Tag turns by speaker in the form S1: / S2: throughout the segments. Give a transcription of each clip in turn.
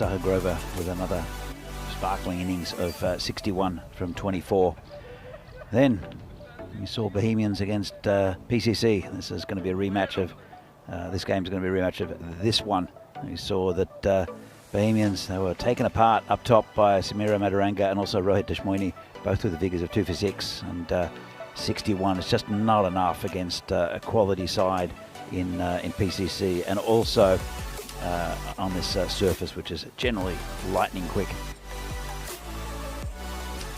S1: Sahil Grover with another sparkling innings of 61 from 24. Then you saw Bohemians against PCC. This is going to be a rematch of, this game's going to be a rematch of this one. You saw that Bohemians, they were taken apart up top by Samira Madaranga and also Rohit Deshmoini, both with the figures of 2 for 6 and 61. It's just not enough against a quality side in PCC, and also on this surface, which is generally lightning quick.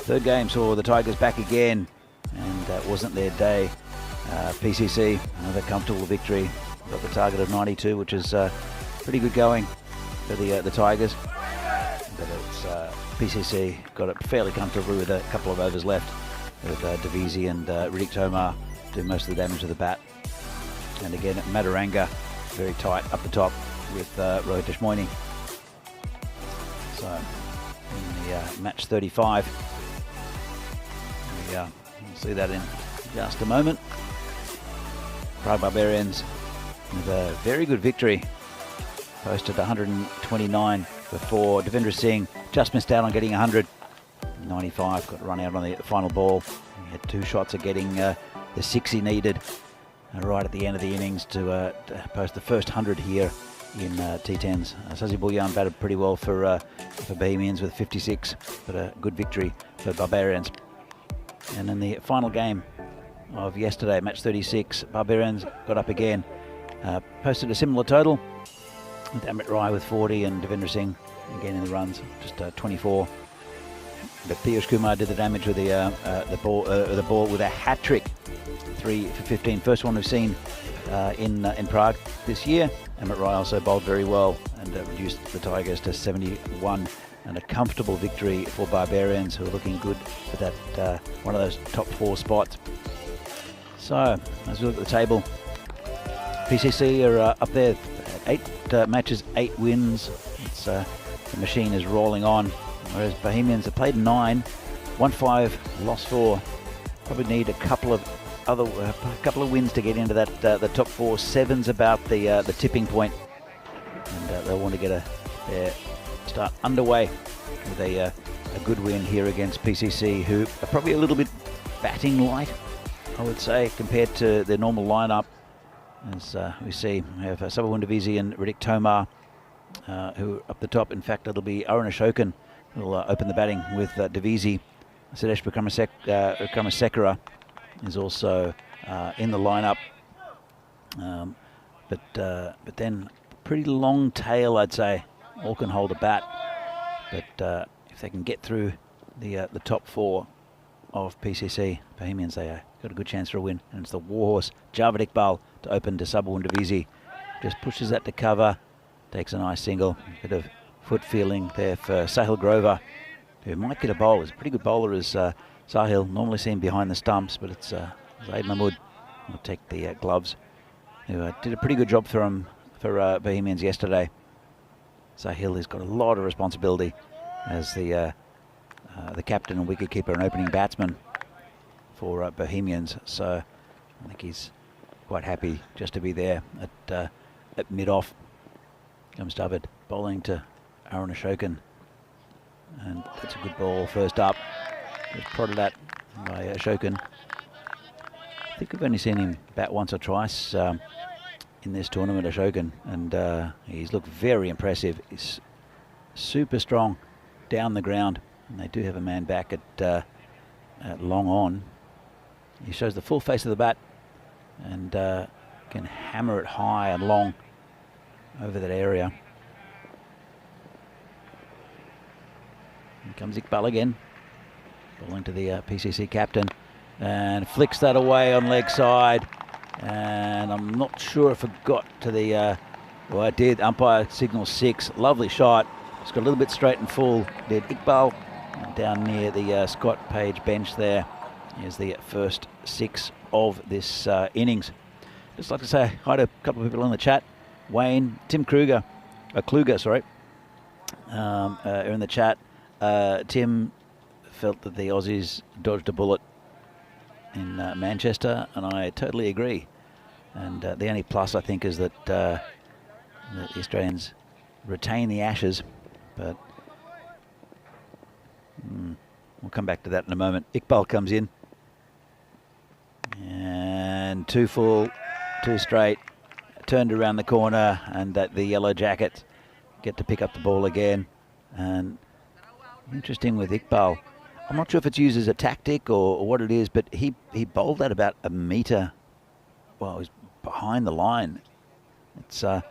S1: Third game saw the Tigers back again, and it wasn't their day. PCC, another comfortable victory. Got the target of 92, which is pretty good going for the Tigers. But it's PCC got it fairly comfortably with a couple of overs left, with Davisi and Riddick Tomar doing most of the damage to the bat. And again, Madaranga very tight up the top with Rohit Deshmoini. So in the match 35, we'll see that in just a moment. Prague Barbarians with a very good victory, posted 129 before Devendra Singh just missed out on getting 100. 95, got run out on the final ball. He had 2 shots at getting the 6 he needed right at the end of the innings to post the first 100 here in T10s. Sazi Bulyan batted pretty well for Bohemians with 56, but a good victory for Barbarians. And in the final game of yesterday, match 36, Barbarians got up again, posted a similar total with Amit Rai with 40 and Devendra Singh again in the runs, just 24. But Piyush Kumar did the damage with the ball with a hat trick, 3 for 15. First one we've seen in Prague this year. Amit Rai also bowled very well and reduced the Tigers to 71, and a comfortable victory for Barbarians, who are looking good for that one of those top 4 spots. So as we look at the table, PCC are up there, 8 matches, 8 wins. It's the machine is rolling on. Whereas Bohemians have played 9, won 5, lost 4. Probably need a couple of wins to get into that the top 4. 7's about the tipping point, and they'll want to get their start underway with a good win here against PCC, who are probably a little bit batting light, I would say, compared to their normal lineup. As we see, we have Sabawun Davisi and Riddick Tomar, who are up the top. In fact, it'll be Arun Ashokan will open the batting with Davisi. Sudesh Vikramasekara is also in the lineup. But then pretty long tail, I'd say. All can hold a bat. But if they can get through the top 4 of PCC, Bohemians, they got a good chance for a win. And it's the warhorse, Javed Iqbal, to open to Sabawun Davisi. Just pushes that to cover, takes a nice single. Bit of foot feeling there for Sahil Grover, who might get a bowl. He's a pretty good bowler, as Sahil, normally seen behind the stumps, but it's Zaid Mahmood will take the gloves, who did a pretty good job for Bohemians yesterday. Sahil has got a lot of responsibility as the captain and wicketkeeper and opening batsman for Bohemians, so I think he's quite happy just to be there at mid-off. Comes David bowling to Arun Ashokan, and that's a good ball first up. Just prodded at by Ashokan. I think we've only seen him bat once or twice in this tournament, Ashokan, and he's looked very impressive. He's super strong down the ground, and they do have a man back at long on. He shows the full face of the bat and can hammer it high and long over that area. Here comes Iqbal again, bowling to the PCC captain, and flicks that away on leg side. And I'm not sure if it got to the, well, it did. Umpire signals 6. Lovely shot. It's got a little bit straight and full. Did Iqbal down near the Scott Page bench there. Here's the first 6 of this innings. Just like to say hi to a couple of people in the chat. Wayne, Tim Kluger, are in the chat. Tim felt that the Aussies dodged a bullet in Manchester, and I totally agree. And the only plus, I think, is that the Australians retain the Ashes, but we'll come back to that in a moment. Iqbal comes in. And 2 full, 2 straight, turned around the corner, and that the yellow jackets get to pick up the ball again. And interesting with Iqbal, I'm not sure if it's used as a tactic or what it is, but he bowled at about a metre. Well, he's behind the line. It's I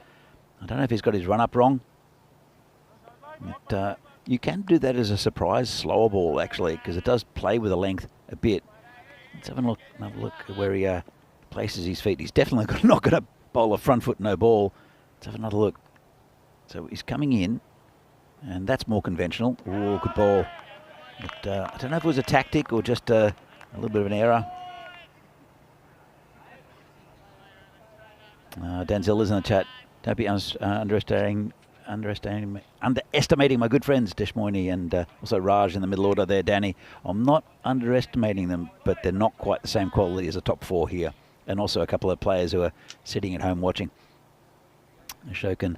S1: don't know if he's got his run up wrong. But, you can do that as a surprise slower ball actually, because it does play with the length a bit. Let's have a look at where he places his feet. He's definitely not going to bowl a front foot no ball. Let's have another look. So he's coming in, and that's more conventional. Oh, good ball. But I don't know if it was a tactic or just a little bit of an error. Denzel is in the chat. Don't be underestimating my good friends, Desh Moini and also Raj in the middle order there, Danny. I'm not underestimating them, but they're not quite the same quality as the top 4 here. And also a couple of players who are sitting at home watching. Ashokan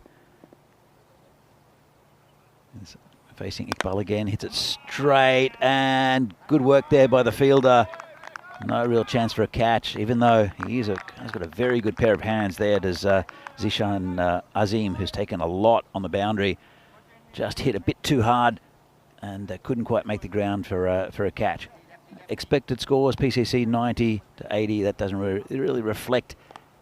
S1: is facing Iqbal again, hits it straight, and good work there by the fielder. No real chance for a catch, even though he's got a very good pair of hands there. Does Zishan Azim, who's taken a lot on the boundary, just hit a bit too hard and couldn't quite make the ground for a catch. Expected scores, PCC 90 to 80. That doesn't really reflect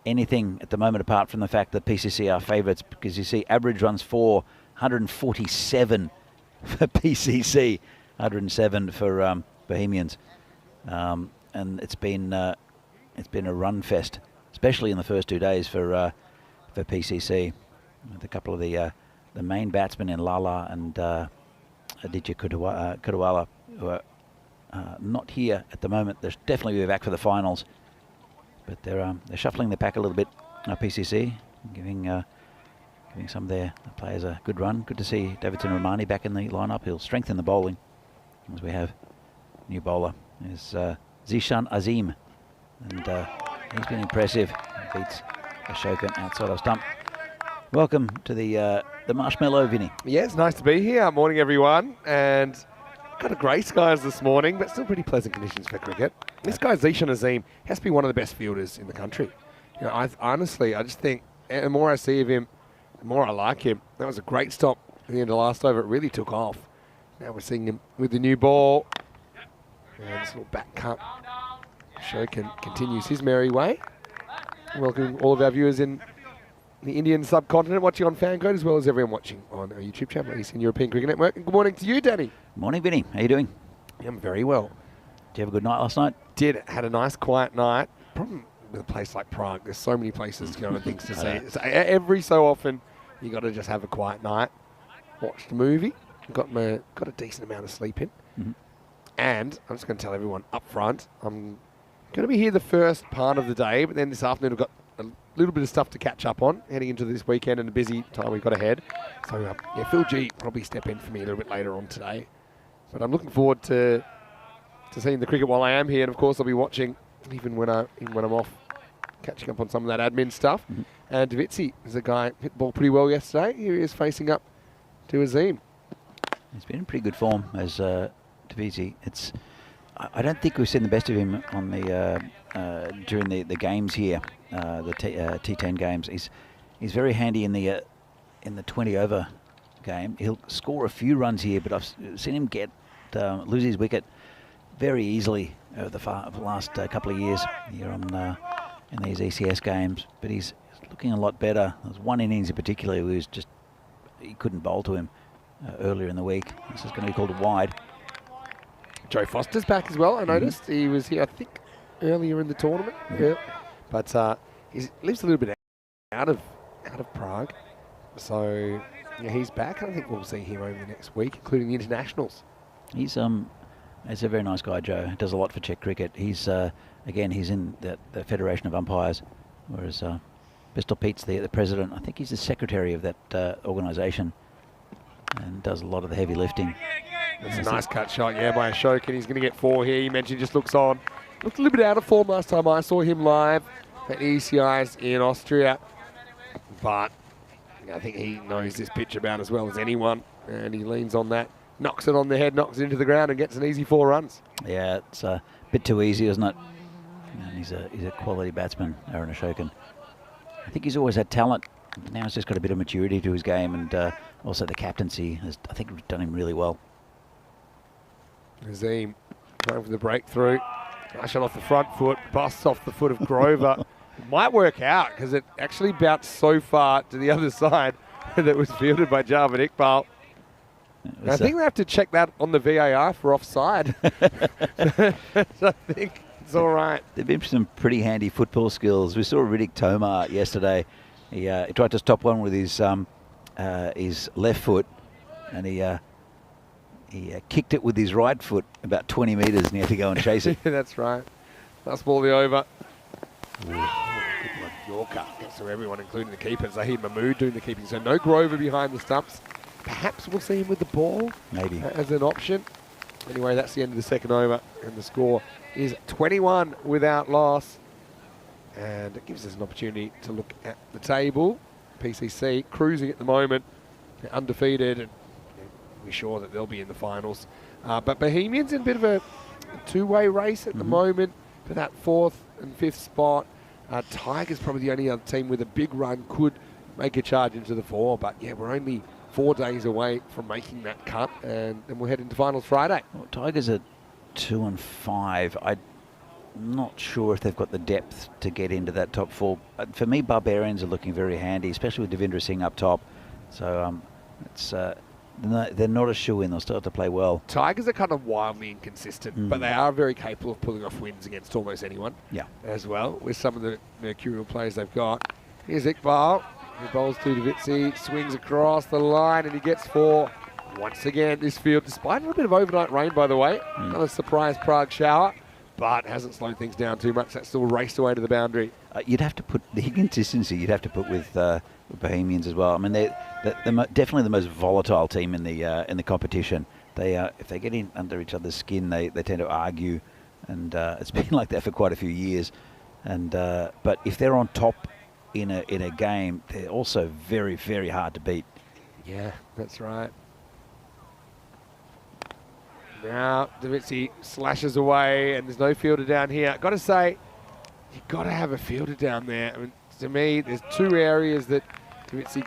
S1: anything at the moment, apart from the fact that PCC are favourites, because you see average runs for 147 for PCC, 107 for Bohemians. And it's been a run fest, especially in the first 2 days for PCC. With a couple of the main batsmen in Lala and Aditya Kudawala, who are not here at the moment. They'll definitely be back for the finals, but they're shuffling the pack a little bit. PCC giving some of their players a good run. Good to see Davidson Ramani back in the lineup. He'll strengthen the bowling, as we have new bowler is Zishan Azim, and he's been impressive. He beats Ashokan outside of stump. Welcome to the Marshmallow, Vinny.
S2: Yeah, it's nice to be here. Morning, everyone. And got a grey skies this morning, but still pretty pleasant conditions for cricket. This guy, Zishan Azim, has to be one of the best fielders in the country. You know, I just think, the more I see of him, the more I like him. That was a great stop at the end of last over. It really took off. Now we're seeing him with the new ball. And this little back cut. Shokin continues his merry way. Welcome all of our viewers in the Indian subcontinent watching on Fangcode, as well as everyone watching on our YouTube channel, ECN European Cricket Network. And good morning to you, Danny.
S1: Morning, Vinny. How you doing?
S2: Yeah, I'm very well.
S1: Did you have a good night last night?
S2: Did. Had a nice quiet night. Problem with a place like Prague, there's so many places to go and things to see. So every so often, you got to just have a quiet night. Watched a movie. Got a decent amount of sleep in. Mm-hmm. And I'm just going to tell everyone up front, I'm going to be here the first part of the day, but then this afternoon I've got a little bit of stuff to catch up on, heading into this weekend and a busy time we've got ahead. So, yeah, Phil G probably step in for me a little bit later on today. But I'm looking forward to seeing the cricket while I am here. And, of course, I'll be watching even when I'm off, catching up on some of that admin stuff. Mm-hmm. And Davitsi is a guy hit the ball pretty well yesterday. Here he is facing up to Azim.
S1: He's been in pretty good form as Davitsi. I don't think we've seen the best of him on the during the games here, the T10 games. He's very handy in the 20-over game. He'll score a few runs here, but I've seen him lose his wicket very easily over the last couple of years here on in these ECS games. But he's looking a lot better. There's one innings in particular who he couldn't bowl to him earlier in the week. This is going to be called a wide.
S2: Joe Foster's back as well. I noticed he was here, I think, earlier in the tournament. Mm-hmm. Yeah. But he lives a little bit out of Prague. So yeah, he's back. I think we'll see him over the next week, including the internationals. He's a very nice guy, Joe. He does a lot for Czech cricket. He's he's in the Federation of Umpires, whereas Pistol Pete's the president. I think he's the secretary of that organisation and does a lot of the heavy lifting. That's a nice cut shot, yeah, by Ashokan. He's going to get 4 here. You mentioned just looks on. Looked a little bit out of form last time I saw him live at ECIs in Austria. But I think he knows this pitch about as well as anyone. And he leans on that, knocks it on the head, knocks it into the ground, and gets an easy 4 runs.
S1: Yeah, it's a bit too easy, isn't it? And he's a quality batsman, Aaron Ashokan. I think he's always had talent. Now he's just got a bit of maturity to his game, and also the captaincy has, I think, done him really well.
S2: Nazim going for the breakthrough. Nice shot off the front foot, busts off the foot of Grover. It might work out because it actually bounced so far to the other side that it was fielded by Javed Iqbal. I think they have to check that on the VAR for offside. So I think it's all right.
S1: There've been some pretty handy football skills. We saw Riddick Tomar yesterday. He tried to stop one with his left foot, and he kicked it with his right foot about 20 metres, and he had to go and chase it.
S2: Yeah, that's right. Last ball, the over. Ooh, good one. Yorker gets to everyone, including the keeper. Zahid Mahmood doing the keeping. So no Grover behind the stumps. Perhaps we'll see him with the ball.
S1: Maybe.
S2: As an option. Anyway, that's the end of the second over. And the score is 21 without loss. And it gives us an opportunity to look at the table. PCC cruising at the moment. They're undefeated, and we're sure that they'll be in the finals. But Bohemians in a bit of a two-way race at the moment for that 4th and 5th spot. Tigers probably the only other team with a big run could make a charge into the 4. But yeah, we're only 4 days away from making that cut, and then we'll head into finals Friday.
S1: Well, Tigers are 2 and 5. I'm not sure if they've got the depth to get into that top 4. For me, Barbarians are looking very handy, especially with Devendra Singh up top. So they're not a shoe-in. They'll still have to play well.
S2: Tigers are kind of wildly inconsistent, but they are very capable of pulling off wins against almost anyone.
S1: Yeah.
S2: As well, with some of the mercurial players they've got. Here's Iqbal. He bowls to Davitsi, swings across the line, and he gets 4. Once again, this field, despite a little bit of overnight rain, by the way, another surprise Prague shower, but hasn't slowed things down too much. That still raced away to the boundary.
S1: You'd have to put the inconsistency. You'd have to put with Bohemians as well. I mean, they're definitely the most volatile team in the competition. They if they get in under each other's skin, they tend to argue, and it's been like that for quite a few years. And but if they're on top in a game, they're also very, very hard to beat.
S2: Yeah, that's right. Now Davitsi slashes away, and there's no fielder down here. Got to say, you've got to have a fielder down there. I mean, to me, there's 2 areas that Davitsi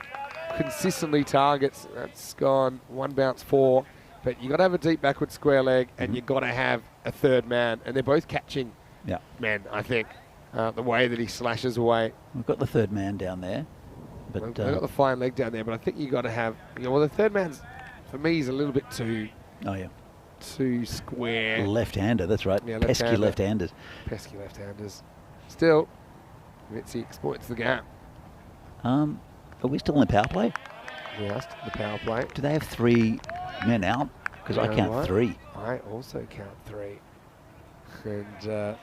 S2: consistently targets. That's gone 1 bounce 4, but you got to have a deep backward square leg, and you've got to have a 3rd man, and they're both catching men, I think. The way that he slashes away.
S1: We've got the 3rd man down there. But
S2: We've got the fine leg down there, but I think you got to have, well, the 3rd man's, for me, is a little bit too square.
S1: Left-hander, that's right.
S2: Yeah,
S1: pesky left-handers.
S2: Pesky left-handers. Still, Mitzi exploits the gap.
S1: Are we still in the power play?
S2: Yeah, still in the power play.
S1: Do they have 3 men out? Because I count 3.
S2: I also count 3. And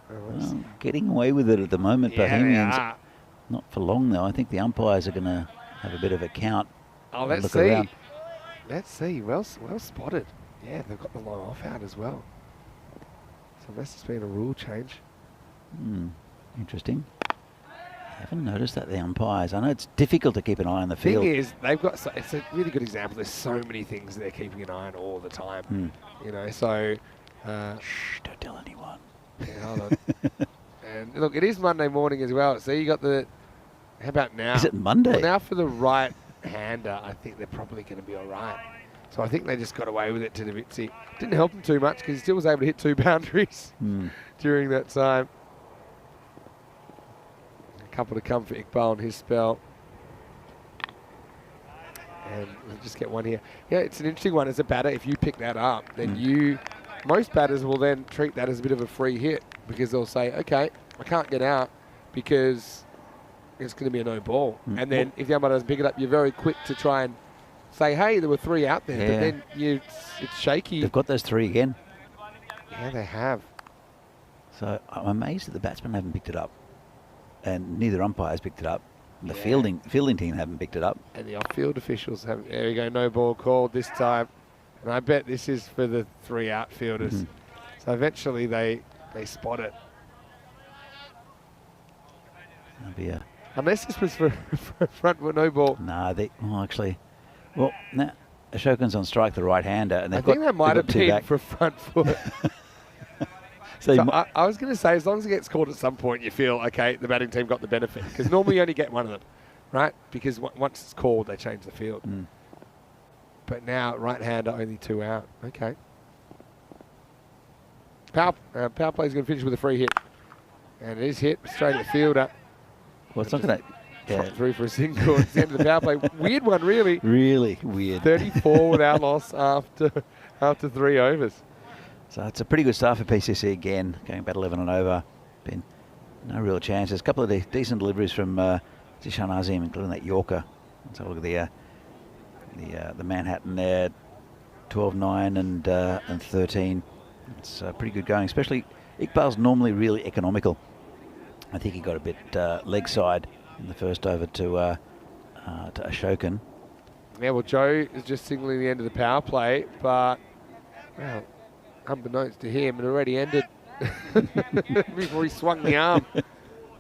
S1: well, getting away with it at the moment, Bohemians. Not for long, though. I think the umpires are going to have a bit of a count.
S2: Oh, let's see. Around. Let's see. Well spotted. Yeah, they've got the long off out as well. So unless it's been a rule change.
S1: Interesting. I haven't noticed that the umpires. I know it's difficult to keep an eye on the field.
S2: Thing is, they've got. It's a really good example. There's so many things they're keeping an eye on all the time. You know, so.
S1: Shh! Don't tell anyone.
S2: Yeah, hold on. And look, it is Monday morning as well. So you got the. How about now?
S1: Is it Monday?
S2: Well, now for the right-hander, I think they're probably going to be all right. So I think they just got away with it to Davitsi. Didn't help him too much because he still was able to hit 2 boundaries during that time. A couple to come for Iqbal on his spell. And we'll just get one here. Yeah, it's an interesting one as a batter. If you pick that up, then most batters will then treat that as a bit of a free hit because they'll say, okay, I can't get out because it's going to be a no ball. And then if the umpire doesn't pick it up, you're very quick to try and say, hey, there were 3 out there. But then it's shaky.
S1: They've got those 3 again.
S2: Yeah, they have.
S1: So I'm amazed that the batsmen haven't picked it up. And neither umpires picked it up. And the fielding team haven't picked it up. And
S2: the off-field officials haven't. There we go, no ball called this time. And I bet this is for the 3 outfielders. So eventually they spot it.
S1: That'll be
S2: unless this was for front with no ball.
S1: Nah, actually, Well, now Ashokan's on strike, the right-hander, and
S2: I think that might have been for front foot.
S1: So
S2: I was going to say, as long as it gets called at some point, you feel, okay, the batting team got the benefit. Because normally you only get one of them, right? Because once it's called, they change the field. But now, right-hander, only 2 out. Okay. Power play is going to finish with a free hit. And it is hit straight at the fielder.
S1: Well, it's not going to...
S2: Through for a single. It's the end of the power play. Weird one, really.
S1: Really weird.
S2: 34 without loss after 3 overs.
S1: So it's a pretty good start for PCC again, going about 11 and over. Been no real chance. There's a couple of decent deliveries from Zishan Azim, including that Yorker. Let's have a look at the Manhattan there, 12-9 and 13. It's pretty good going, especially Iqbal's normally really economical. I think he got a bit leg side in the first over to Ashokan.
S2: Yeah, well, Joe is just signaling the end of the power play, but, well, unbeknownst to him, it already ended before he swung the arm.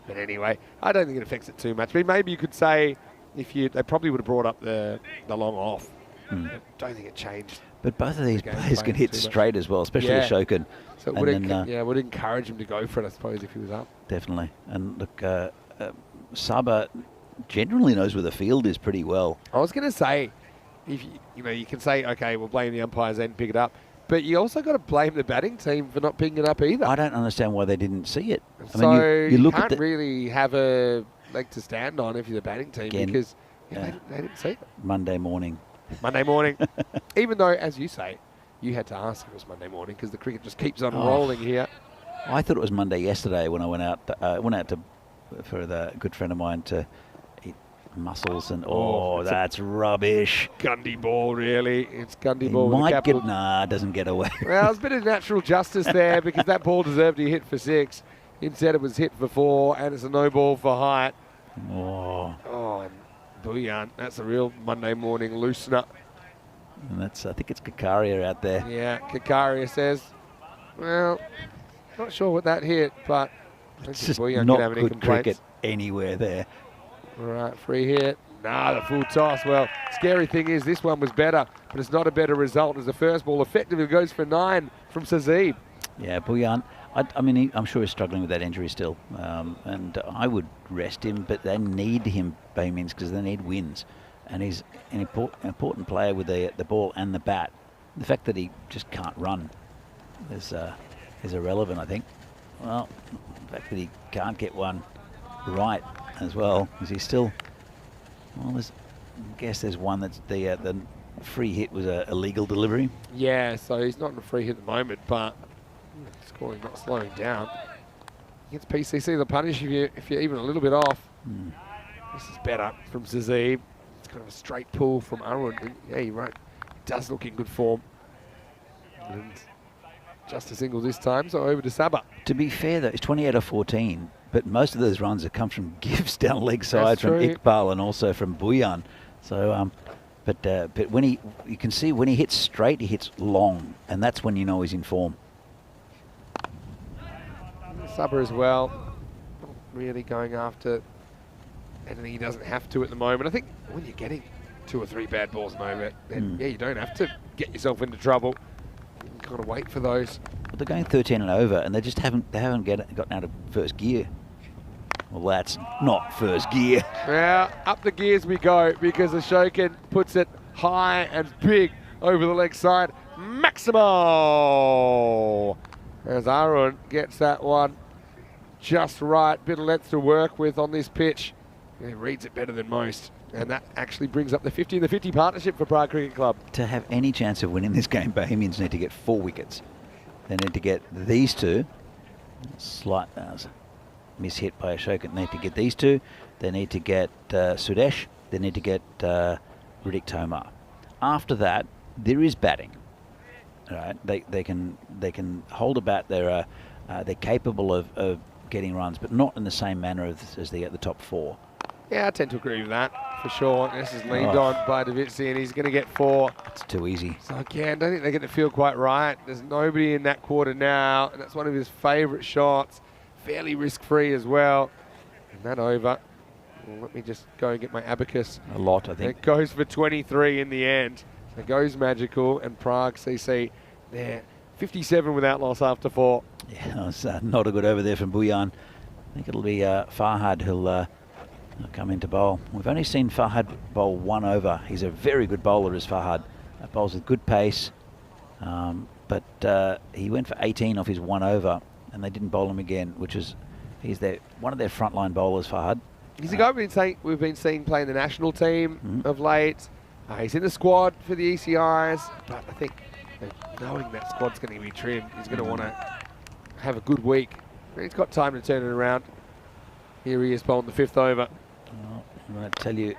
S2: But anyway, I don't think it affects it too much. I mean, maybe you could say they probably would have brought up the long off. I don't think it changed.
S1: But both of these players can hit straight as well, especially Ashokan.
S2: So it would encourage him to go for it, I suppose, if he was up.
S1: Definitely. And look, Saba generally knows where the field is pretty well.
S2: I was going to say, if you can say, okay, we'll blame the umpires and pick it up, but you also got to blame the batting team for not picking it up either.
S1: I don't understand why they didn't see it.
S2: So I mean, you can't really have a leg to stand on if you're the batting team because they didn't see it.
S1: Monday morning.
S2: Even though, as you say, you had to ask if it was Monday morning because the cricket just keeps on rolling here.
S1: I thought it was Monday yesterday when I went out for the good friend of mine to eat mussels and that's rubbish.
S2: Gundy ball, really. It's Gundy ball. It
S1: doesn't get away.
S2: Well, there's a bit of natural justice there because that ball deserved to be hit for 6. Instead, it was hit for 4, and it's a no ball for height. And Bouillon, that's a real Monday morning loosener.
S1: And I think it's Kakaria out there.
S2: Yeah, Kakaria says, well, not sure what that hit, but
S1: it's just not good cricket anywhere there.
S2: All right, free hit. The full toss. Well, scary thing is this one was better, but it's not a better result as the first ball effectively goes for 9 from Sazib.
S1: Yeah, Bouillon. I mean, I'm sure he's struggling with that injury still, and I would rest him, but they need him, Baymins, because they need wins, and he's an important player with the ball and the bat. The fact that he just can't run is irrelevant, I think. Well, the fact that he can't get one right as well, because he's still. Well, I guess there's one that's the free hit was a illegal delivery.
S2: Yeah, so he's not in a free hit at the moment, but. Scoring not slowing down. Against PCC, they'll punish if you're even a little bit off. This is better from Zazib. It's kind of a straight pull from Arun. Yeah, you're right. It does look in good form. And just a single this time, so over to Saba.
S1: To be fair, though, it's 28 of 14, but most of those runs have come from gifts down leg side from Iqbal and also from Bouillon. So, but when you can see when he hits straight, he hits long, and that's when you know he's in form.
S2: Saba as well, not really going after anything he doesn't have to at the moment. I think when you're getting 2 or 3 bad balls in over, then you don't have to get yourself into trouble. You can kind of wait for those.
S1: But they're going 13 and over, and they just haven't gotten out of first gear. Well, that's not first gear.
S2: Yeah, up the gears we go because Ashokan puts it high and big over the leg side. Maximo! As Arun gets that one just right. Bit of length to work with on this pitch. He reads it better than most. And that actually brings up the 50 and the 50 partnership for Prague Cricket Club.
S1: To have any chance of winning this game, Bohemians need to get 4 wickets. They need to get these 2. Slight mishit by Ashokan. They need to get these 2. They need to get Sudesh. They need to get Riddick Tomar. After that, there is batting. All right, they can hold a bat. They're capable of getting runs, but not in the same manner as the top 4.
S2: Yeah, I tend to agree with that for sure. This is leaned on by Davitsi, and he's going to get 4.
S1: It's too easy.
S2: So again, I don't think they get the feel quite right. There's nobody in that quarter now, and that's one of his favourite shots. Fairly risk-free as well. And that over Well, let me just go and get my abacus.
S1: A lot, I think.
S2: It goes for 23 in the end. It goes magical, and Prague CC there, 57 without loss after 4.
S1: Yeah, it's not a good over there from Buyan. I think it'll be Farhad who'll come into bowl. We've only seen Farhad bowl 1 over. He's a very good bowler, is Farhad. Bowls with good pace, but he went for 18 off his 1 over, and they didn't bowl him again, he's one of their frontline bowlers, Farhad.
S2: He's a guy we've been seeing play in the national team of late. He's in the squad for the ECIs, but I think knowing that squad's going to be trimmed, he's going to want to have a good week. He's got time to turn it around. Here he is bowling the 5th over.
S1: Oh, I'm going to tell you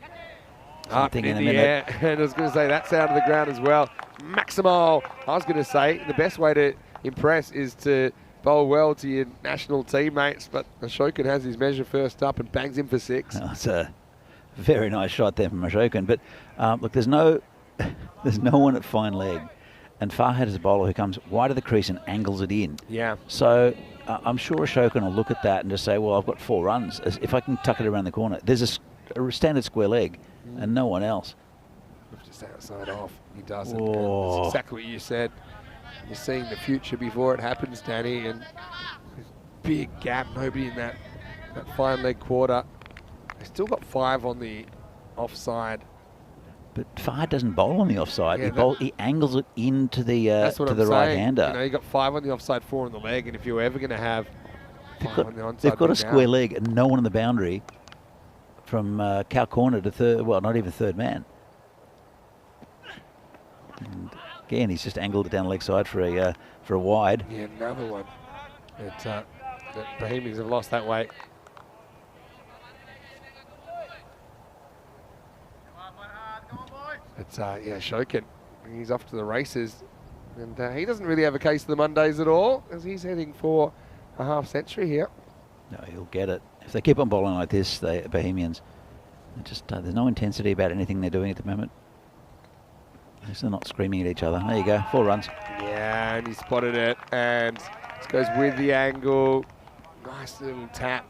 S2: Up
S1: something
S2: in
S1: in a
S2: the
S1: minute.
S2: air, and I was going to say that's out of the ground as well. Maximal. I was going to say the best way to impress is to bowl well to your national teammates, but Ashokan has his measure first up and bangs him for 6.
S1: Oh, it's a very nice shot there from Ashokan. But look, there's no one at fine leg, and Farhad is a bowler who comes wide of the crease and angles it in.
S2: Yeah.
S1: So I'm sure Ashokan will look at that and just say, well, I've got 4 runs. If I can tuck it around the corner, there's a standard square leg and no one else.
S2: Just outside off. He doesn't.
S1: Oh.
S2: That's exactly what you said. You're seeing the future before it happens, Danny, and big gap, nobody in that fine leg quarter. They still got 5 on the offside.
S1: But Farhad doesn't bowl on the offside.
S2: Yeah,
S1: he angles it into the
S2: that's what
S1: to
S2: I'm
S1: the
S2: saying.
S1: right-hander.
S2: You know, you got 5 on the offside, 4 on the leg, and if you're ever going to have 5 on the onside,
S1: They've got a
S2: leg
S1: square
S2: now.
S1: leg and no one on the boundary from cow corner to third. Well, not even third man. And again, he's just angled it down the leg side for a wide.
S2: Yeah, another one. The Bohemians have lost that weight. It's yeah, Shokin. He's off to the races, and he doesn't really have a case of the Mondays at all, as he's heading for a half century here.
S1: No, he'll get it. If they keep on bowling like this, the Bohemians, there's no intensity about anything they're doing at the moment. They're not screaming at each other. There you go, 4 runs.
S2: Yeah, and he spotted it, and this goes with the angle. Nice little tap.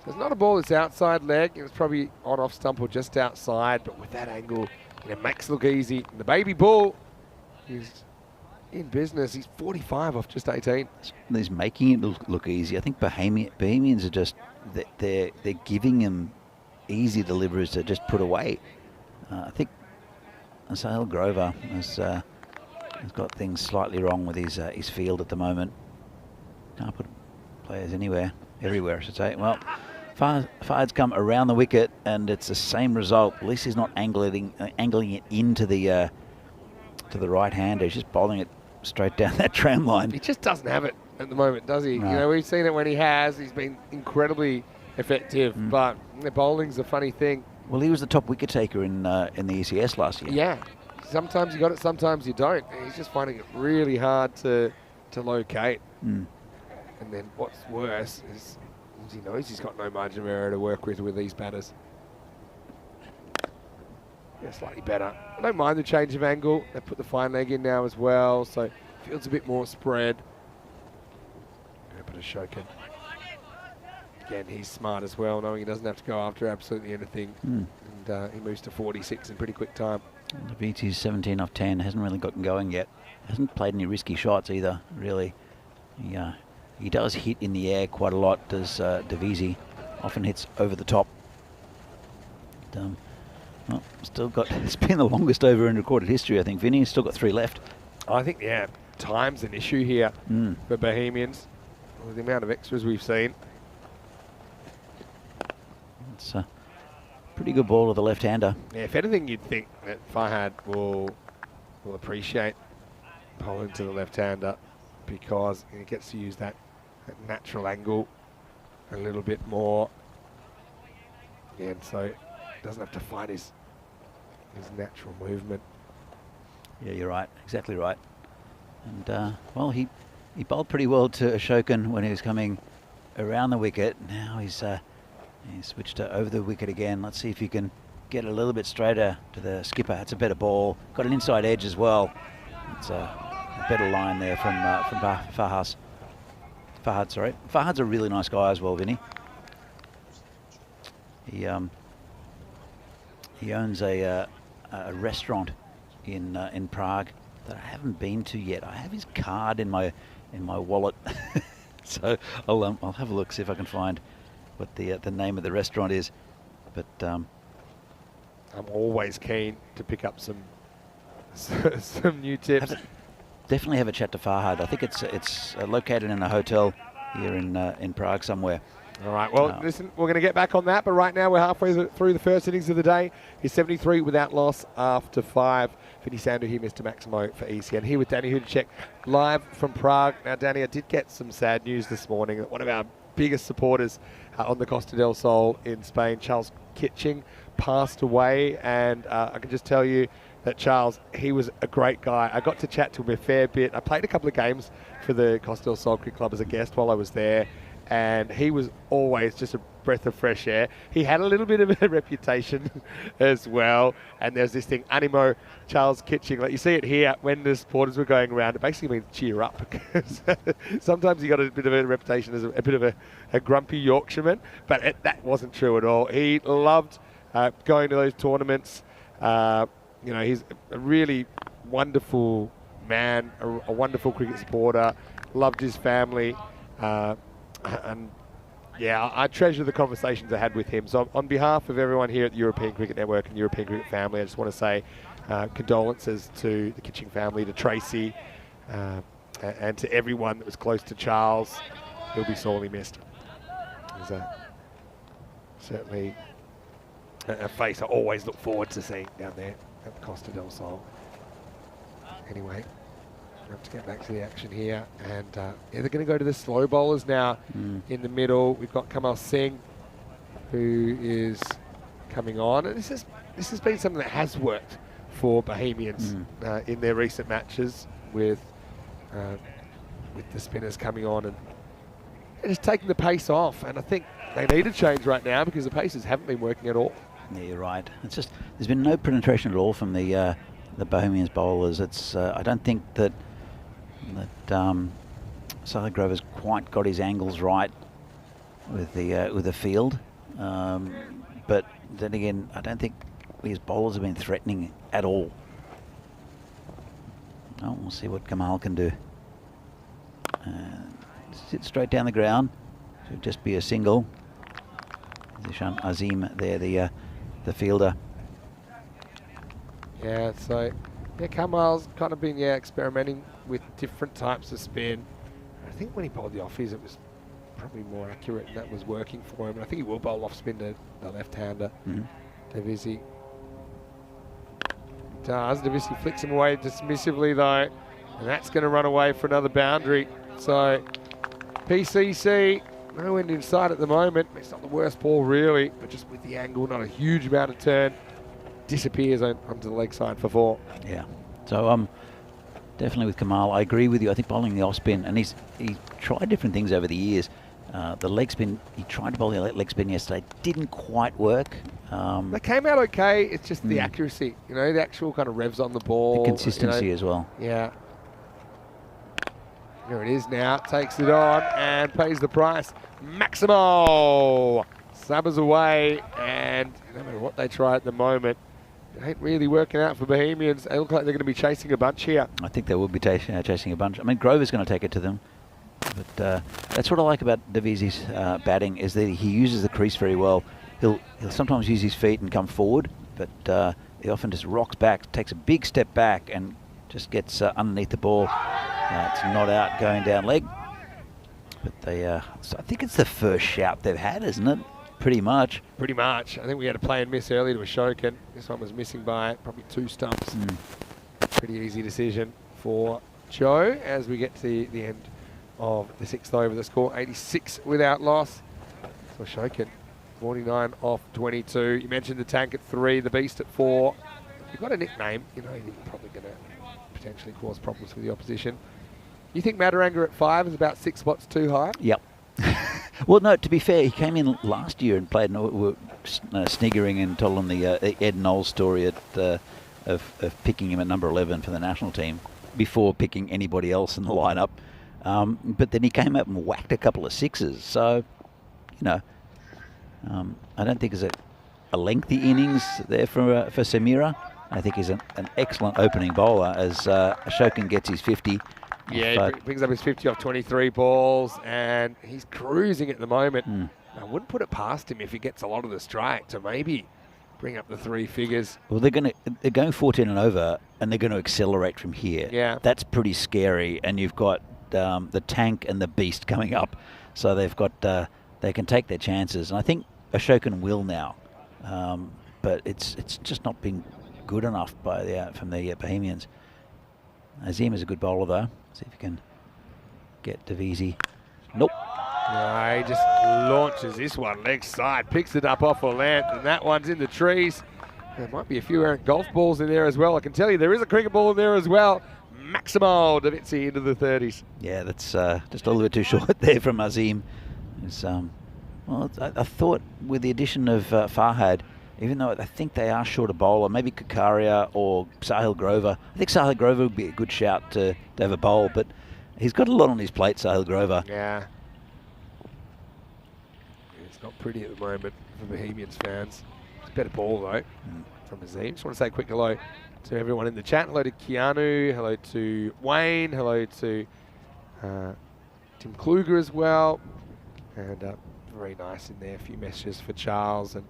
S2: So it's not a ball that's outside leg. It's probably on off stump or just outside, but with that angle, it makes it look easy. And the baby bull is in business. He's 45 off just 18.
S1: He's making it look easy. I think Bohemians are just they're giving him easy deliveries to just put away. I think Sahil Grover has got things slightly wrong with his field at the moment. Can't put players everywhere, I should say. Well, Fahad's come around the wicket, and it's the same result. At least he's not angling it into the right hander. He's just bowling it straight down that tram line.
S2: He just doesn't have it at the moment, does he?
S1: No.
S2: You know, we've seen it when he has. He's been incredibly effective, but the bowling's a funny thing.
S1: Well, he was the top wicket taker in the ECS last year.
S2: Yeah. Sometimes you got it, sometimes you don't. He's just finding it really hard to locate.
S1: Mm.
S2: And then what's worse is he knows he's got no margin of error to work with these batters. Yeah, slightly better. I don't mind the change of angle. They put the fine leg in now as well, so it feels a bit more spread. Yeah, but Ashokan. Again, he's smart as well, knowing he doesn't have to go after absolutely anything. And he moves to 46 in pretty quick time.
S1: The BT's 17 off 10. Hasn't really gotten going yet. Hasn't played any risky shots either, really. He does hit in the air quite a lot, does Davisi. Often hits over the top. But, well, still got, it's been the longest over in recorded history, I think, Vinny. He's still got 3 left.
S2: I think, yeah, time's an issue here for Bohemians, with the amount of extras we've seen.
S1: It's a pretty good ball to the left-hander.
S2: Yeah, if anything, you'd think that Farhad will appreciate bowling to the left-hander, because he gets to use that natural angle a little bit more. Yeah, and so he doesn't have to fight his natural movement.
S1: Yeah, you're right. Exactly right. And, well, he bowled pretty well to Ashokan when he was coming around the wicket. Now he's switched to over the wicket again. Let's see if he can get a little bit straighter to the skipper. It's a better ball. Got an inside edge as well. It's a better line there from Farhad. Farhad's a really nice guy as well, Vinny. He owns a restaurant in Prague that I haven't been to yet. I have his card in my wallet, so I'll have a look, see if I can find what the name of the restaurant is. But
S2: I'm always keen to pick up some new tips.
S1: Definitely have a chat to Farhad. I think it's located in a hotel here in Prague somewhere.
S2: All right, well, listen, we're going to get back on that, but right now we're halfway through the first innings of the day. He's 73 without loss after 5. Vinny Sandu here, Mr. Maximo for ECN. Here with Danny Hudacek, live from Prague. Now, Danny, I did get some sad news this morning. One of our biggest supporters on the Costa del Sol in Spain, Charles Kitching, passed away, and I can just tell you that Charles, he was a great guy. I got to chat to him a fair bit. I played a couple of games for the Costa del Sol Cricket Club as a guest while I was there, and he was always just a breath of fresh air. He had a little bit of a reputation as well, and there's this thing, Animo Charles Kitching. Like you see it here when the supporters were going around, it basically means cheer up, because sometimes he got a bit of a reputation as a bit of a grumpy Yorkshireman, but that wasn't true at all. He loved going to those tournaments. You know, he's a really wonderful man, a wonderful cricket supporter, loved his family, and yeah, I treasure the conversations I had with him. So on behalf of everyone here at the European Cricket Network and European Cricket family, I just want to say condolences to the Kitching family, to Tracy, and to everyone that was close to Charles. He'll be sorely missed. He's certainly a face I always look forward to seeing down there at Costa del Sol. Anyway, we have to get back to the action here, and yeah, they're going to go to the slow bowlers now. In the middle. We've got Kamal Singh, who is coming on, and this has been something that has worked for Bohemians in their recent matches with the spinners coming on and just taking the pace off. And I think they need a change right now because the paces haven't been working at all.
S1: Yeah, you're right. It's just there's been no penetration at all from the Bohemians bowlers. It's I don't think that Sahil Grover's quite got his angles right with the field, but then again, I don't think his bowlers have been threatening at all. Oh, we'll see what Kamal can do. Sit straight down the ground. Should just be a single. Zishan Azim there, the fielder.
S2: Yeah, so yeah, Kamal's kind of been experimenting with different types of spin. I think when he bowled the offies, it was probably more accurate, and that was working for him. And I think he will bowl off spin to the left-hander, Davisi. Davisi flicks him away dismissively though, and that's going to run away for another boundary. So PCC, no end in sight at the moment. It's not the worst ball really, but just with the angle, not a huge amount of turn. Disappears onto the leg side for 4.
S1: Yeah, so definitely with Kamal, I agree with you. I think bowling the off spin, and he's tried different things over the years. The leg spin, he tried to bowl the leg spin yesterday, didn't quite work.
S2: They came out okay. It's just the accuracy, you know, the actual kind of revs on the ball,
S1: the consistency as well.
S2: Yeah. Here it is now, takes it on and pays the price. Maximo sabbers away, and no matter what they try at the moment, it ain't really working out for Bohemians. They look like they're going to be chasing a bunch here.
S1: I think they will be chasing a bunch. I mean, Grover's going to take it to them. But that's what I like about Davisi's batting, is that he uses the crease very well. He'll sometimes use his feet and come forward, but he often just rocks back, takes a big step back and just gets underneath the ball. It's not out, going down leg. But so I think it's the first shout they've had, isn't it? Pretty much. Pretty much.
S2: I think we had a play and miss earlier to Ashokan. This one was missing by probably 2 stumps. Pretty easy decision for Joe as we get to the end of the 6th over. The score 86 without loss. So Ashokan 49 off 22. You mentioned the tank at 3, the beast at 4. You've got a nickname, you know you're probably going to potentially cause problems for the opposition. You think Madaranga at 5 is about 6 spots too high?
S1: Yep. Well, no, to be fair, he came in last year and played, sniggering and told him the Ed Knowles story of picking him at number 11 for the national team before picking anybody else in the lineup. But then he came up and whacked a couple of 6s. So, you know, I don't think there's a lengthy innings there for Samira. I think he's an excellent opening bowler as Ashokan gets his 50.
S2: Yeah, he brings up his 50 off 23 balls, and he's cruising at the moment. I wouldn't put it past him if he gets a lot of the strike to maybe bring up the 3 figures.
S1: Well, they're going 14 and over, and they're going to accelerate from here.
S2: Yeah,
S1: that's pretty scary. And you've got the tank and the beast coming up, so they've got they can take their chances. And I think Ashokan will now, but it's just not been good enough from the Bohemians. Azim is a good bowler though. See if you can get Davisi. Nope.
S2: No, he just launches this one leg side, picks it up off a length, and that one's in the trees. There might be a few errant golf balls in there as well. I can tell you there is a cricket ball in there as well. Maximal Davitsi into the 30s.
S1: Yeah, that's just a little bit too short there from Azim. Well, I thought with the addition of Farhad, even though I think they are short a bowler, maybe Kakaria or Sahil Grover. I think Sahil Grover would be a good shout to have a bowl, but he's got a lot on his plate, Sahil Grover.
S2: Yeah. It's not pretty at the moment for Bohemians fans. It's a better ball, though, from Azim. Just want to say a quick hello to everyone in the chat. Hello to Keanu, hello to Wayne, hello to Tim Kluger as well. And very nice in there. A few messages for Charles and,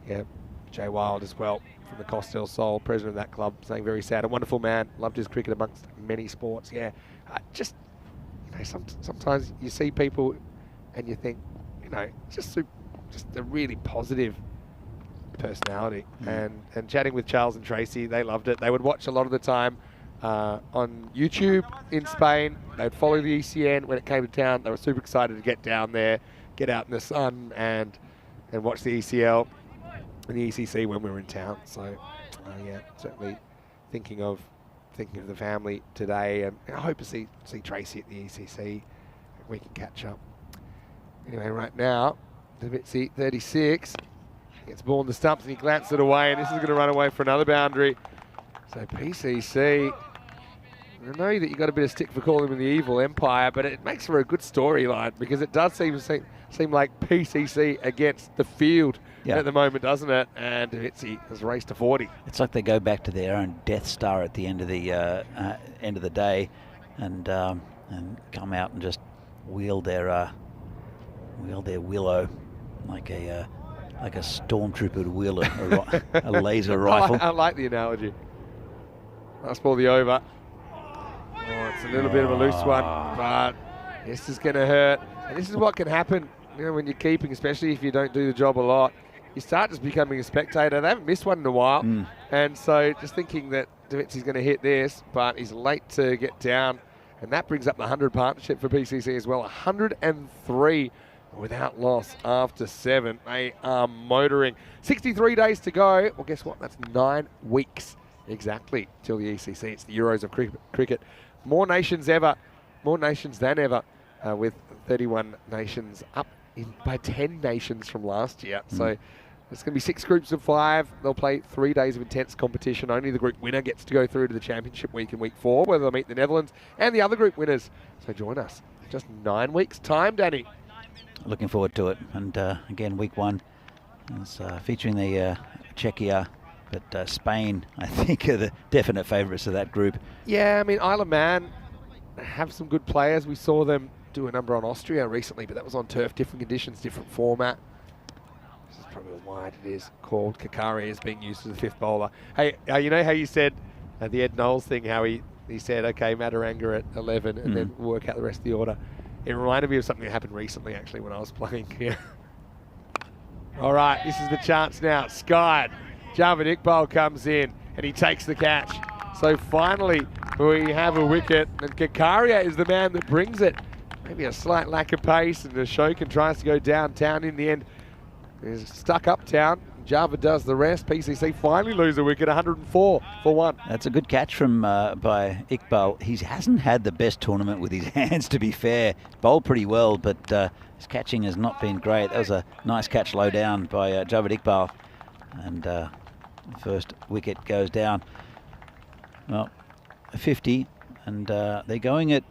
S2: yeah, Jay Wild as well from the Costel Sol, president of that club, saying very sad. A wonderful man, loved his cricket amongst many sports. Yeah, just, you know, sometimes you see people and you think, you know, just a really positive personality. And chatting with Charles and Tracy, they loved it. They would watch a lot of the time on YouTube in Spain. They'd follow the ECN when it came to town. They were super excited to get down there, get out in the sun and watch the ECL and the ECC when we were in town. So yeah, certainly thinking of the family today, and I hope to see Tracy at the ECC. We can catch up. Anyway, right now, Davitsi, 36, gets ball in the stumps and he glances it away, and this is going to run away for another boundary. So PCC, I know that you got a bit of stick for calling him the evil empire, but it makes for a good storyline because it does seem like PCC against the field at the moment, doesn't it? And Davitsi has raced to 40.
S1: It's like they go back to their own Death Star at the end of the day, and come out and just wield their willow like a stormtrooper would wield a laser rifle.
S2: I like the analogy. Last ball, the over. Oh, it's a little bit of a loose one, but this is going to hurt. And this is what can happen, you know, when you're keeping, especially if you don't do the job a lot. You start just becoming a spectator. They haven't missed one in a while. And so just thinking that Davitsi's going to hit this, but he's late to get down. And that brings up the 100 partnership for PCC as well. 103 without loss after 7. They are motoring. 63 days to go. Well, guess what? That's 9 weeks exactly till the ECC. It's the Euros of cricket. More nations than ever, with 31 nations up by 10 nations from last year. So it's going to be 6 groups of 5. They'll play 3 days of intense competition. Only the group winner gets to go through to the championship week in week 4, where they'll meet the Netherlands and the other group winners. So join us. Just 9 weeks' time, Danny.
S1: Looking forward to it. And again, week 1 is featuring the Czechia, but Spain, I think, are the definite favourites of that group.
S2: Yeah, I mean, Isle of Man have some good players. We saw them do a number on Austria recently, but that was on turf, different conditions, different format. This is probably why it is called Kakari is being used as the 5th bowler. Hey, you know how you said the Ed Knowles thing, how he said, okay, Mataranga at 11 and then work out the rest of the order. It reminded me of something that happened recently, actually, when I was playing here. All right, this is the chance now. Skied. Javed Iqbal comes in and he takes the catch. So finally, we have a wicket, and Kakaria is the man that brings it. Maybe a slight lack of pace, and Ashokan tries to go downtown. In the end, he's stuck uptown. Java does the rest. PCC finally lose a wicket, 104 for 1.
S1: That's a good catch from by Iqbal. He hasn't had the best tournament with his hands, to be fair. Bowled pretty well, but his catching has not been great. That was a nice catch low down by Javed Iqbal. And the first wicket goes down. Well, 50, and they're going at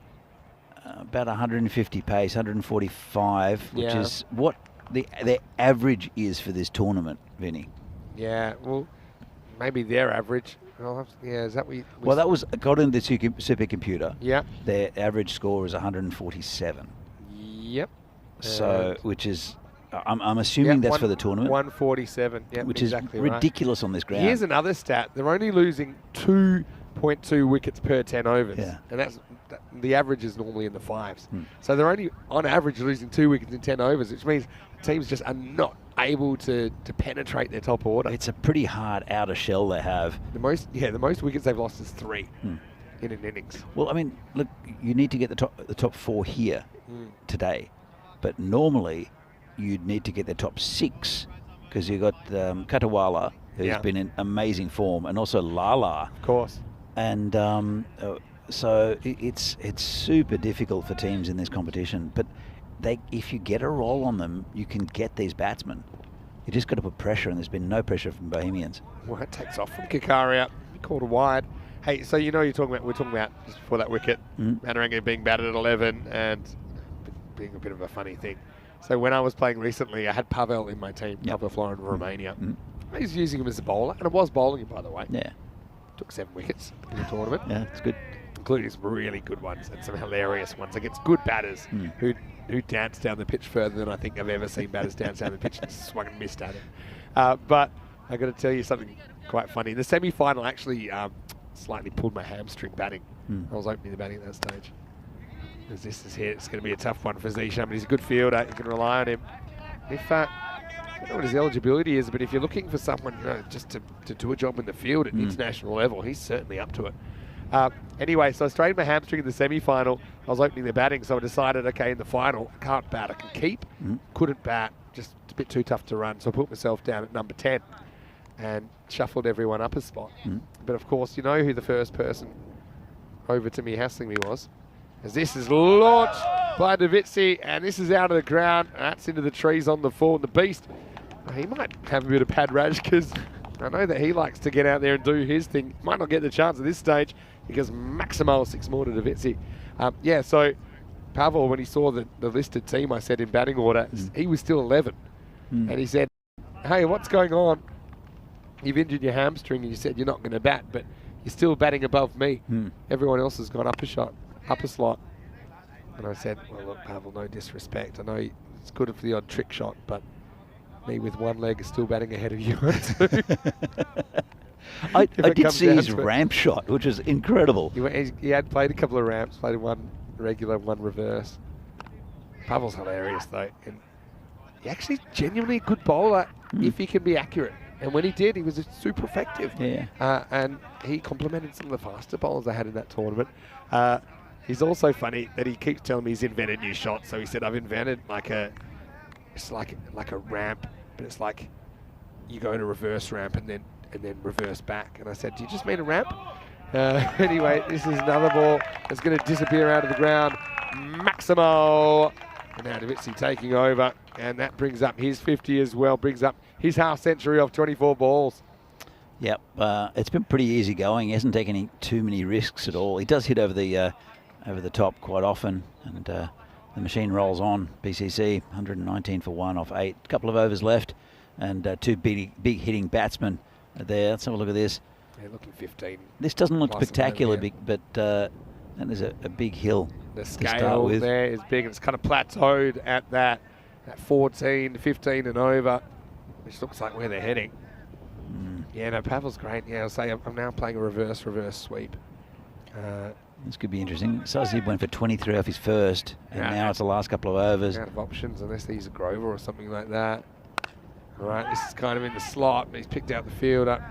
S1: about 150 pace, 145, which is what their average is for this tournament, Vinny.
S2: Yeah, well, maybe their average. Yeah, is that we
S1: Well, that was according to the supercomputer.
S2: Yeah.
S1: Their average score is 147.
S2: Yep.
S1: So, which is, I'm assuming that's for the tournament.
S2: 147. Yeah,
S1: which
S2: exactly
S1: is ridiculous on this ground.
S2: Here's another stat: they're only losing 2.2 wickets per 10 overs, and the average is normally in the 5s. So they're only on average losing 2 wickets in 10 overs, which means teams just are not able to penetrate their top order.
S1: It's a pretty hard outer shell they have.
S2: The most wickets they've lost is 3 in an innings.
S1: Well, I mean, look, you need to get the top 4 here today, but normally you'd need to get the top 6 because you've got Katawala, who's been in amazing form, and also Lala,
S2: of course.
S1: And so it's super difficult for teams in this competition, but if you get a roll on them, you can get these batsmen. You just got to put pressure, and there's been no pressure from Bohemians.
S2: Well, it takes off from Kakaria, called a wide. Hey, so we're talking about just before that wicket, Mataranga being batted at 11 and being a bit of a funny thing. So when I was playing recently, I had Pavel in my team, Pavel Florin, Romania. I was using him as a bowler, and I was bowling him, by the way.
S1: Yeah.
S2: Took 7 wickets in the tournament.
S1: Yeah, it's good.
S2: Including some really good ones and some hilarious ones against good batters who danced down the pitch further than I think I've ever seen batters dance down the pitch and swung and missed at it. But I got to tell you something quite funny. In the semi-final, actually slightly pulled my hamstring batting. I was opening the batting at that stage. As this is here, it's going to be a tough one for Zisham, but he's a good fielder. You can rely on him. If I don't know what his eligibility is, but if you're looking for someone just to do a job in the field at international level, he's certainly up to it. Anyway, so I strained my hamstring in the semi-final. I was opening the batting, so I decided, okay, in the final, I can't bat. I can keep, couldn't bat, just a bit too tough to run. So I put myself down at number 10 and shuffled everyone up a spot. But of course, you know who the first person over to me hassling me was? As this is launched by Davitsi, and this is out of the ground. That's into the trees on the fall. And the Beast, he might have a bit of pad rash because I know that he likes to get out there and do his thing. Might not get the chance at this stage because Maximo 6 more to Davitsi. So Pavel, when he saw the listed team, I said in batting order, he was still 11. And he said, hey, what's going on? You've injured your hamstring and you said you're not going to bat, but you're still batting above me. Everyone else has gone up a shot, up a slot. And I said, well, look, Pavel, no disrespect. I know it's good for the odd trick shot, but me with one leg is still batting ahead of you.
S1: I did see his ramp shot, which was incredible.
S2: He had played a couple of ramps, played one regular, one reverse. Pavel's hilarious, though. And he actually genuinely a good bowler if he can be accurate. And when he did, he was super effective. And he complemented some of the faster bowlers I had in that tournament. He's also funny that he keeps telling me he's invented new shots. So he said, I've invented it's like a ramp, but it's like you go in a reverse ramp and then reverse back. And I said, do you just mean a ramp? Anyway, this is another ball that's going to disappear out of the ground. Maximo. And now Davitsi taking over. And that brings up his 50 as well, brings up his half century of 24 balls.
S1: Yep, it's been pretty easy going. He hasn't taken too many risks at all. He does hit over the top quite often, and the machine rolls on. BCC 119 for 1 off 8. A couple of overs left, and 2 big hitting batsmen there. Let's have a look at this.
S2: Yeah, looking 15.
S1: This doesn't look spectacular, but and there's a big hill.
S2: The scale there is big, and it's kind of plateaued at that 14, 15 and over, which looks like where they're heading. Yeah, no, Pavel's great. Yeah, I'll say I'm now playing a reverse sweep.
S1: This could be interesting. Sazib went for 23 off his first, and now it's the last couple of overs.
S2: Out of options, unless they use a Grover or something like that. All right, this is kind of in the slot, but he's picked out the fielder.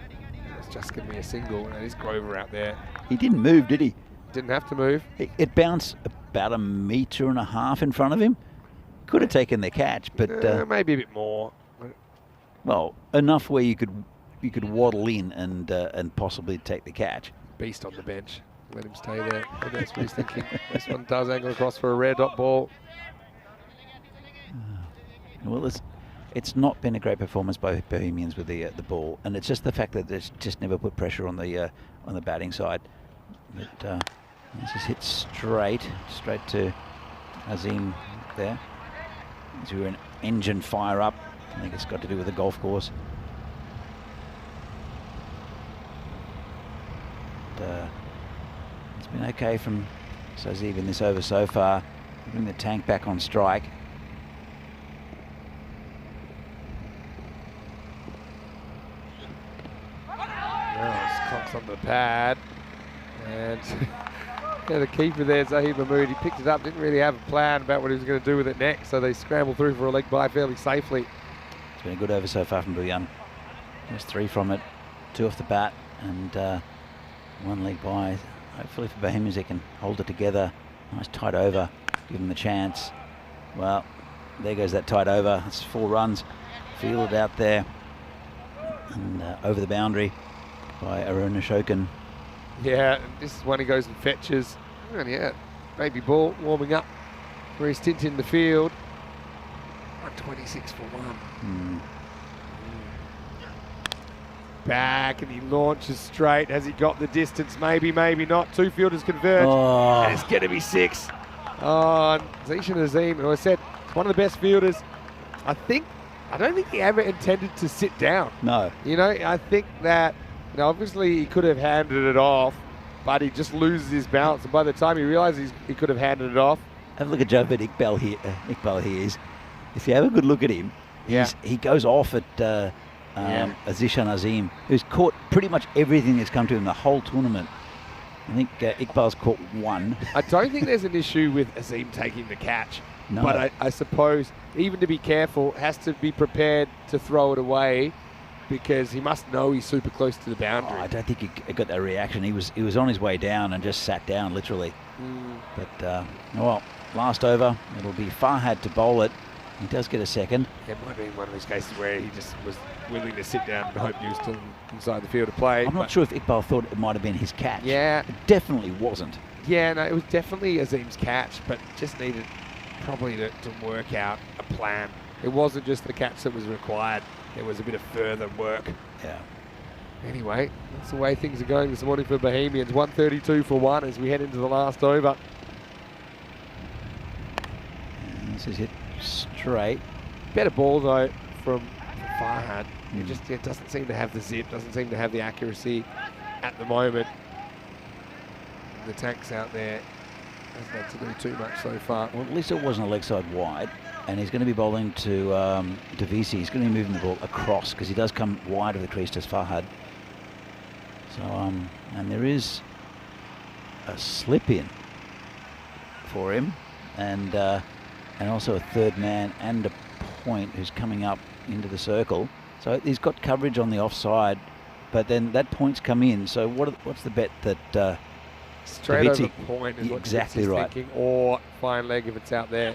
S2: It's just going to be a single, and there's Grover out there.
S1: He didn't move, did he?
S2: Didn't have to move.
S1: It bounced about 1.5 meters in front of him. Could have taken the catch, but
S2: maybe a bit more.
S1: Well, enough where you could waddle in and possibly take the catch.
S2: Beast on the bench. Let him stay there. Maybe that's what he's thinking. This one does angle across for a rare dot ball.
S1: Well, it's not been a great performance by Bohemians with the ball, and it's just the fact that it's just never put pressure on the batting side. But this is hit straight to Azim there. To an engine fire up. I think it's got to do with the golf course. Been okay from Sazeev in this over so far. Bring the tank back on strike.
S2: Now clocks on the pad. And yeah, the keeper there, Zahid Mahmood, he picked it up, didn't really have a plan about what he was going to do with it next, so they scrambled through for a leg bye fairly safely.
S1: It's been a good over so far from Bouillon. Just 3 from it, 2 off the bat, and 1 leg bye. Hopefully for Bohemians, they can hold it together. Nice tight over, give them a chance. Well, there goes that tight over. It's 4 runs, fielded out there, and over the boundary by Arun Ashokan.
S2: Yeah, and this is when he goes and fetches. And yeah, baby ball warming up for his stint in the field. 126 for 1. Back, and he launches straight. Has he got the distance? Maybe, maybe not. 2 fielders converge, and it's going to be 6. Oh, Zishan Azim, and I said, it's one of the best fielders. I don't think he ever intended to sit down.
S1: No.
S2: You know, I think that, you know, obviously he could have handed it off, but he just loses his balance. And by the time he realizes he could have handed it off.
S1: Have a look at Javed Iqbal here. If you have a good look at him, he goes off at Zishan Azim, who's caught pretty much everything that's come to him the whole tournament. I think Iqbal's caught 1.
S2: I don't think there's an issue with Azim taking the catch.
S1: No.
S2: But I suppose, even to be careful, has to be prepared to throw it away, because he must know he's super close to the boundary.
S1: I don't think he got that reaction. He was on his way down and just sat down, literally. But, well, last over, it'll be Farhad to bowl it. He does get a second.
S2: It might be one of those cases where he just was willing to sit down and hope he was still inside the field to play.
S1: I'm not sure if Iqbal thought it might have been his catch.
S2: Yeah.
S1: It definitely wasn't.
S2: Yeah, no, it was definitely Azim's catch, but just needed probably to work out a plan. It wasn't just the catch that was required. There was a bit of further work.
S1: Yeah.
S2: Anyway, that's the way things are going this morning for Bohemians. 132 for 1 as we head into the last over.
S1: And this is it straight.
S2: Better ball though from Farhad. It just doesn't seem to have the zip, doesn't seem to have the accuracy at the moment. The tank's out there hasn't had to do too much so far.
S1: Well, at least it wasn't a leg side wide, and he's going to be bowling to Devisi. He's going to be moving the ball across because he does come wide of the crease to Farhad. So, and there is a slip in for him, and also a third man and a point who's coming up into the circle. So he's got coverage on the offside, but then that point's come in. So what's the bet that
S2: straight over point is what
S1: exactly right,
S2: thinking, or fine leg if it's out there.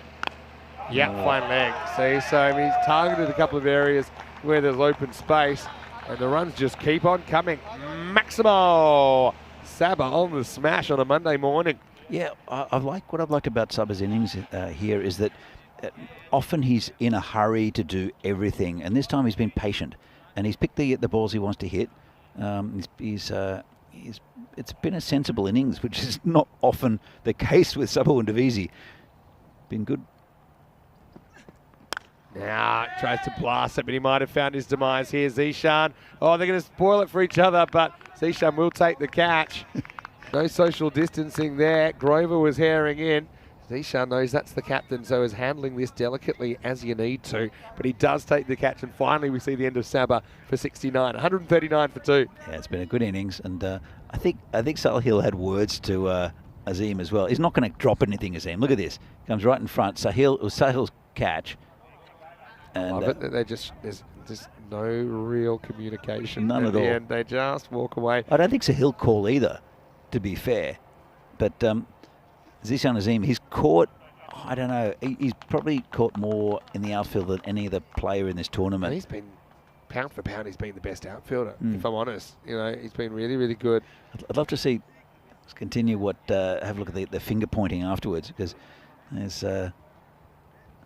S2: Yeah, fine leg. See, so he's targeted a couple of areas where there's open space, and the runs just keep on coming. Maximo Saba on the smash on a Monday morning.
S1: Yeah, I've liked what I've liked about Saba's innings here is that often he's in a hurry to do everything, and this time he's been patient, and he's picked the balls he wants to hit. It's been a sensible innings, which is not often the case with Sabo and Devisi. Been good.
S2: Now tries to blast it, but he might have found his demise here. Zishan. Oh, they're going to spoil it for each other, but Zishan will take the catch. No social distancing there. Grover was herring in. Zishan knows that's the captain, so is handling this delicately as you need to. But he does take the catch, and finally we see the end of Saba for 69. 139 for 2.
S1: Yeah, it's been a good innings, and I think Sahil had words to Azim as well. He's not going to drop anything, Azim. Look at this. Comes right in front. Sahil's catch. And
S2: there's just no real communication.
S1: None at all.
S2: End, they just walk away.
S1: I don't think Sahil call either, to be fair. But Zishan Azim, he's caught, I don't know, he's probably caught more in the outfield than any other player in this tournament.
S2: And he's been, pound for pound, he's been the best outfielder, if I'm honest. You know, he's been really, really good.
S1: I'd love to see, let's continue have a look at the finger pointing afterwards, because there's,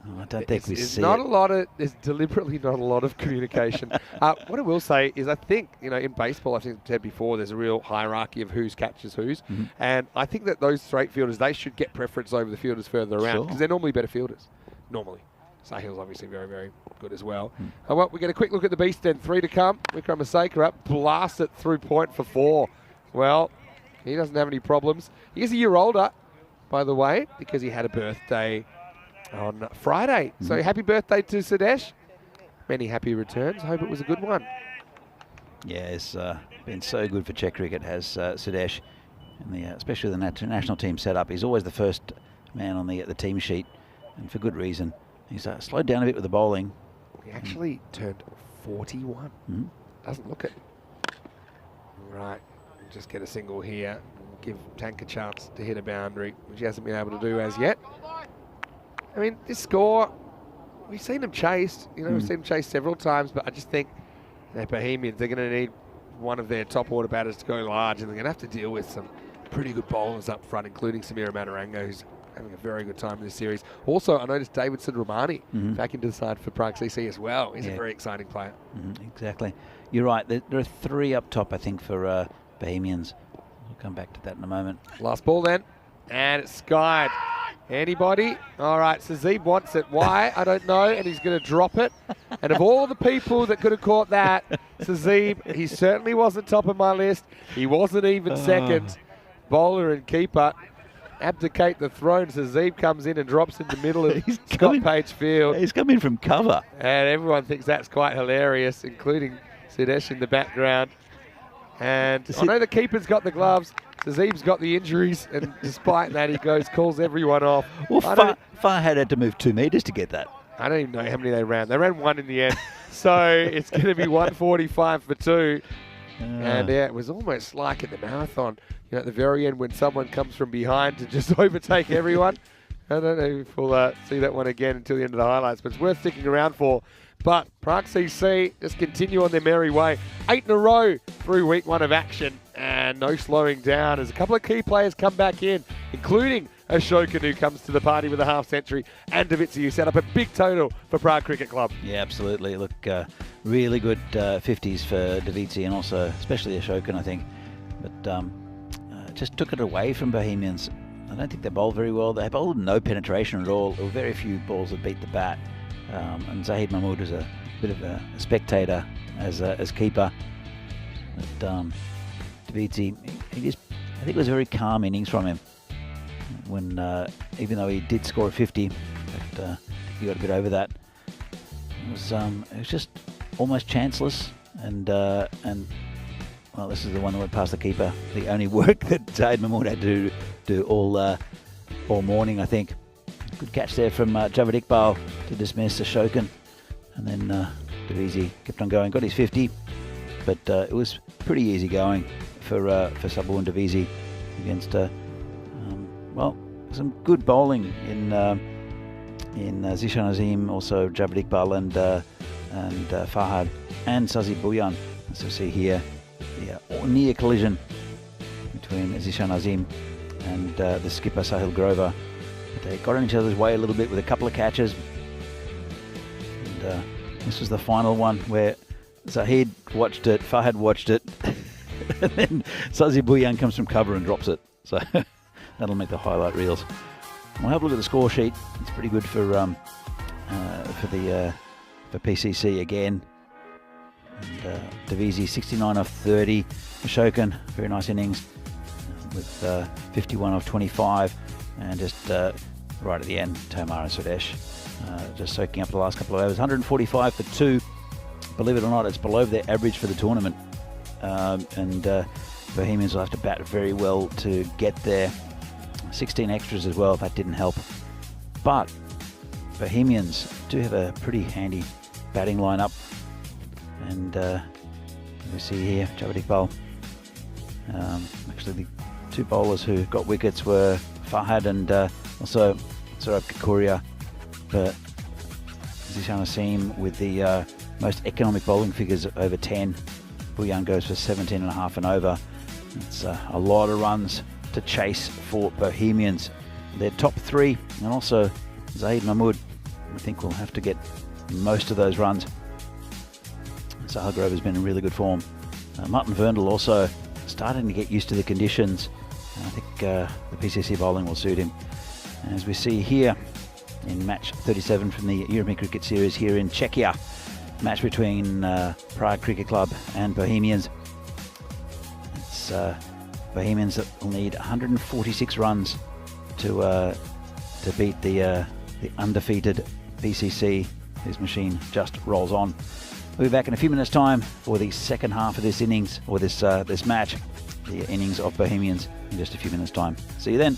S1: I don't think we see it.
S2: There's deliberately not a lot of communication. What I will say is I think, you know, in baseball, I've said before, there's a real hierarchy of who's catches who's. And I think that those straight fielders, they should get preference over the fielders further around because they're normally better fielders. Normally. Sahil's obviously very, very good as well. Well, we get a quick look at the beast then. 3 to come. Wickramaseka up, blast it through point for 4. Well, He doesn't have any problems. He is a year older, by the way, because he had a birthday on Friday. So happy birthday to Sudesh. Many happy returns. Hope it was a good one.
S1: Yeah, it's been so good for Czech cricket, has Sudesh, and especially the national team setup. He's always the first man on the team sheet, and for good reason. He's slowed down a bit with the bowling.
S2: He actually turned 41. Doesn't look it. Right, just get a single here. Give Tank a chance to hit a boundary, which he hasn't been able to do as yet. I mean, this score, we've seen him chased. You know, we've seen him chased several times, but I just think they're Bohemians. They're going to need one of their top order batters to go large, and they're going to have to deal with some pretty good bowlers up front, including Samira Matarango, who's having a very good time in this series. Also, I noticed Davidson Romani back into the side for Prague CC as well. He's a very exciting player.
S1: Exactly. You're right. There are 3 up top, I think, for Bohemians. We'll come back to that in a moment.
S2: Last ball then, and it's skied. Anybody? All right, Sazib wants it. Why? I don't know, and he's going to drop it. And of all the people that could have caught that, Sazib, he certainly wasn't top of my list. He wasn't even second. Bowler and keeper abdicate the throne. Sazib comes in and drops in the middle of Scott Page Field.
S1: He's come in from cover.
S2: And everyone thinks that's quite hilarious, including Sudesh in the background. And I know the keeper's got the gloves. Sazib's got the injuries, and despite that, he calls everyone off.
S1: Well, Farhad had to move 2 metres to get that.
S2: I don't even know how many they ran. They ran 1 in the end. So it's going to be 145 for 2. And yeah, it was almost like at the marathon, you know, at the very end when someone comes from behind to just overtake everyone. I don't know if we'll see that one again until the end of the highlights, but it's worth sticking around for. But Prague CC just continue on their merry way. 8 in a row through week 1 of action, and no slowing down as a couple of key players come back in, including Ashokan, who comes to the party with a half century, and Davitsi, who set up a big total for Prague Cricket Club.
S1: Yeah, absolutely. Look, really good 50s for Davitsi, and also especially Ashokan, I think. But just took it away from Bohemians. I don't think they bowled very well. They bowled no penetration at all. There were very few balls that beat the bat. And Zahid Mahmood was a bit of a spectator as keeper. But Davitsi, I think it was a very calm innings from him. When even though he did score a 50, but he got a bit over that. It was just almost chanceless, and well, this is the one that went past the keeper. The only work that Zahid Mahmood had to do all morning, I think. Good catch there from Javed Iqbal to dismiss Ashokan, and then Davitsi kept on going, got his 50, but it was pretty easy going for Sabu and Davitsi against well, some good bowling in Zishan Azim, also Javed Iqbal and Farhad and Sazib Bhuyan. As you see here, the near collision between Zishan Azim and the skipper Sahil Grover. But they got in each other's way a little bit with a couple of catches. And this was the final one where Zahid watched it, Farhad watched it, and then Sazib Bhuyan comes from cover and drops it. So that'll make the highlight reels. We'll have a look at the score sheet. It's pretty good for PCC again. And Davitsi 69 off 30. Ashokan, very nice innings with 51 off 25, and just right at the end, Tomar and Sudesh just soaking up the last couple of overs. 145 for 2. Believe it or not, it's below their average for the tournament, and Bohemians will have to bat very well to get there. 16 extras as well, that didn't help. But Bohemians do have a pretty handy batting lineup, and we see here Javed Iqbal. Actually, the 2 bowlers who got wickets were Farhad and also Saurabh Kakuria. But Zishan Asim with the most economic bowling figures over 10. Bhuyan goes for 17.5 and over. It's a lot of runs to chase for Bohemians. Their top 3, and also Zahid Mahmood, I think will have to get most of those runs. Sahil Grover's been in really good form. Martin Verndl also starting to get used to the conditions. I think the PCC bowling will suit him. And as we see here in match 37 from the European Cricket Series here in Czechia, match between Prague Cricket Club and Bohemians. It's Bohemians will need 146 runs to beat the undefeated BCC, whose machine just rolls on. We'll be back in a few minutes' time for the second half of this innings, or this match, the innings of Bohemians, in just a few minutes' time. See you then.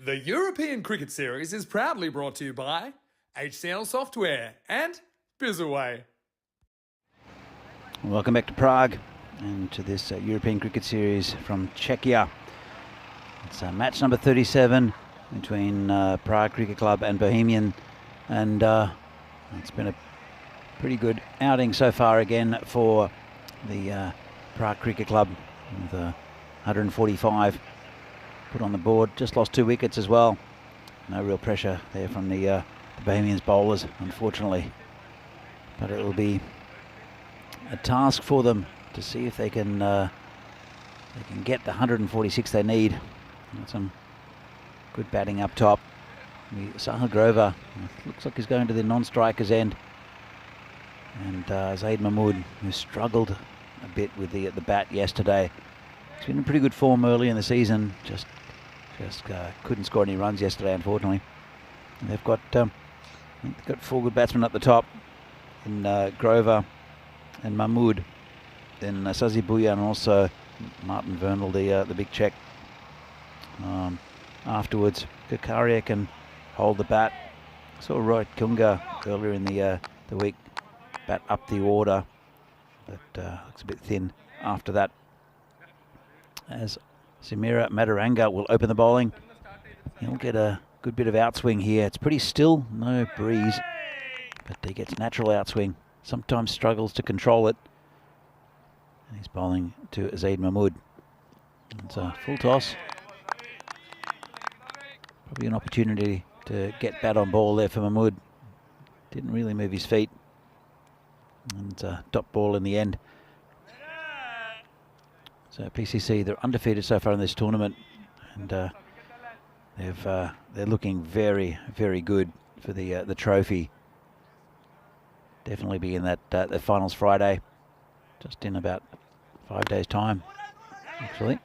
S3: The European Cricket Series is proudly brought to you by HCL Software and Bizzaway.
S1: Welcome back to Prague and to this European Cricket Series from Czechia. It's match number 37 between Prague Cricket Club and Bohemian, and it's been a pretty good outing so far again for the Prague Cricket Club, with 145 put on the board. Just lost 2 wickets as well. No real pressure there from the Bohemians bowlers, unfortunately. But it will be a task for them to see if they can get the 146 they need. Got some good batting up top. Sahil Grover looks like he's going to the non-strikers end, and Zaid Mahmood, who struggled a bit with the bat yesterday. He's been in pretty good form early in the season. Just couldn't score any runs yesterday, unfortunately. And they've got I think they've got 4 good batsmen up the top in Grover and Mahmood, then Sazi Bhuyan, and also Martin Vernal, the big Czech. Afterwards, Kakaria can hold the bat. Saw Rohit Kunga earlier in the week bat up the order, but looks a bit thin after that. As Samira Madaranga will open the bowling, he'll get a good bit of outswing here. It's pretty still, no breeze, but he gets natural outswing. Sometimes struggles to control it. And he's bowling to Zaid Mahmood. It's a full toss. Probably an opportunity to get bat on ball there for Mahmood. Didn't really move his feet. And dot ball in the end. So PCC, they're undefeated so far in this tournament, and they're looking very, very good for the trophy. Definitely be in that the finals Friday, just in about 5 days' time, actually.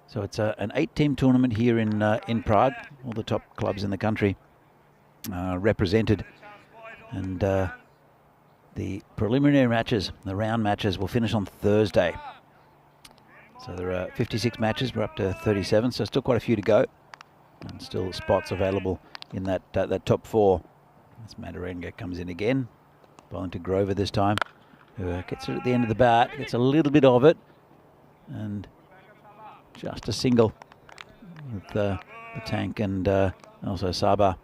S1: So it's an 8-team tournament here in Prague. All the top clubs in the country represented, and the preliminary matches, the round matches, will finish on Thursday. So there are 56 matches. We're up to 37, so still quite a few to go, and still spots available in that top 4. As Madaranga comes in again, bowling to Grover this time, who gets it at the end of the bat, gets a little bit of it, and just a single with the tank, and also Saba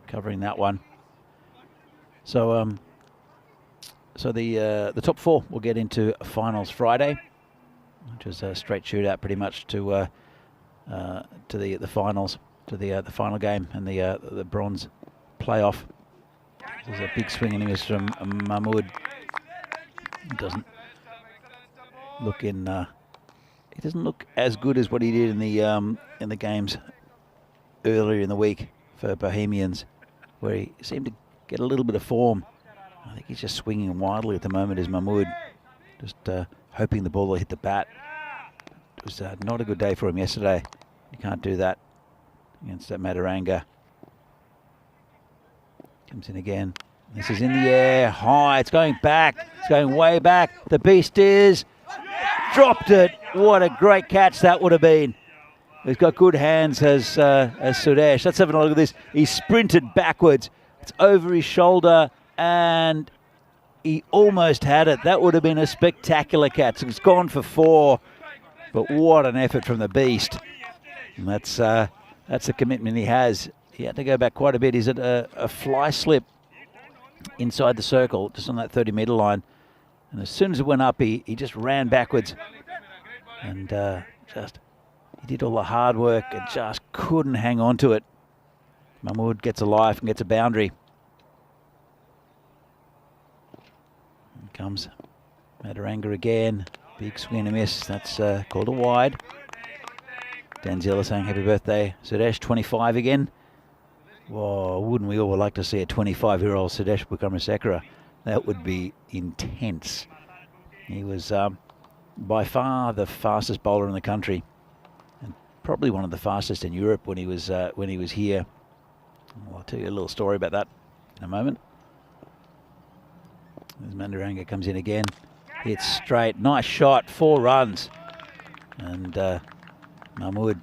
S1: covering that one. So so the top 4 will get into finals Friday, which is a straight shootout pretty much to the finals, to the final game and the bronze playoff. There's a big swing and miss from Mahmood. He doesn't look he doesn't look as good as what he did in the games earlier in the week for Bohemians, where he seemed to get a little bit of form. I think he's just swinging wildly at the moment, is Mahmood, just hoping the ball will hit the bat. It was not a good day for him yesterday. You can't do that against that Madaranga. Comes in again. This is in the air, high. It's going back. It's going way back. The beast is dropped it. What a great catch that would have been. He's got good hands as Suresh. Let's have a look at this. He sprinted backwards. It's over his shoulder, and he almost had it. That would have been a spectacular catch. It's gone for 4, but what an effort from the beast. And that's the commitment he has. He had to go back quite a bit. He's at a fly slip inside the circle, just on that 30-metre line. And as soon as it went up, he just ran backwards. And he did all the hard work and just couldn't hang on to it. Mahmood gets a life and gets a boundary. Here comes Madaranga again. Big swing and a miss. That's called a wide. Danzilla saying happy birthday. Suresh, 25 again. Whoa, wouldn't we all like to see a 25-year-old Suresh Bukamrasekera? That would be intense. He was by far the fastest bowler in the country, and probably one of the fastest in Europe when he was here. I'll tell you a little story about that in a moment. As Madaranga comes in again, hits straight, nice shot, 4 runs, and Mahmood.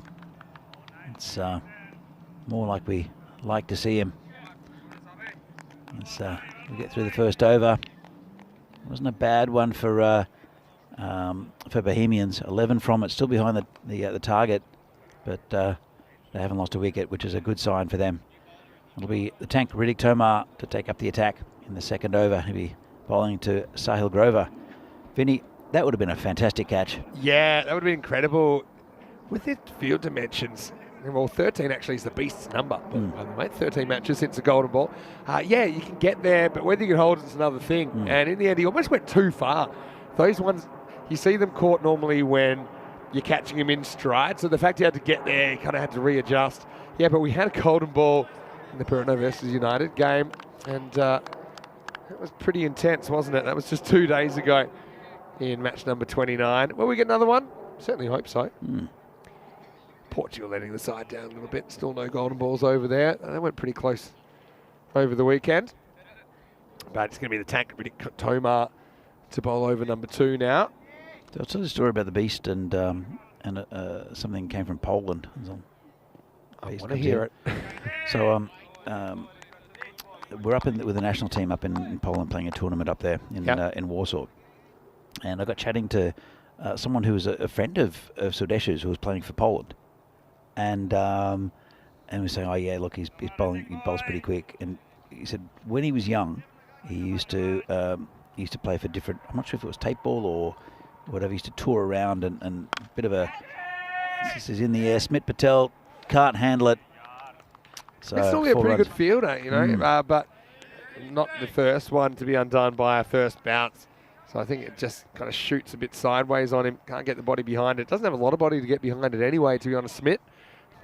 S1: It's more like we like to see him. We get through the first over. It wasn't a bad one for Bohemians. 11 from it, still behind the target, but they haven't lost a wicket, which is a good sign for them. It'll be the tank Riddick Tomar to take up the attack in the second over. He'll be bowling to Sahil Grover. Vinny, that would have been a fantastic catch.
S2: Yeah, that would have been incredible. With the field dimensions, well, 13 actually is the beast's number, by the way. 13 matches since the golden ball. Yeah, you can get there, but whether you can hold it's another thing. And in the end, he almost went too far. Those ones, you see them caught normally when you're catching him in stride. So the fact he had to get there, he kind of had to readjust. Yeah, but we had a golden ball in the Perino versus United game, and it was pretty intense, wasn't it? That was just 2 days ago in match number 29. Will we get another one? Certainly hope so. Portugal letting the side down a little bit. Still no golden balls over there. They went pretty close over the weekend. But it's going to be the tank, Riddick Tomar, to bowl over number 2 now.
S1: So I'll tell you a story about the Beast and something came from Poland.
S2: I want to hear it.
S1: So we're up with the national team up in Poland playing a tournament up there in Warsaw. And I got chatting to someone who was a friend of Sudesh's who was playing for Poland. And we saying, oh yeah, look, he bowls pretty quick. And he said when he was young, he used to play for different. I'm not sure if it was tape ball or whatever. He used to tour around and a bit of a. This is in the air. Smit Patel can't handle it. So
S2: he's still a pretty good fielder, you know, but not the first one to be undone by a first bounce. So I think it just kind of shoots a bit sideways on him. Can't get the body behind it. Doesn't have a lot of body to get behind it anyway, to be honest, Smit.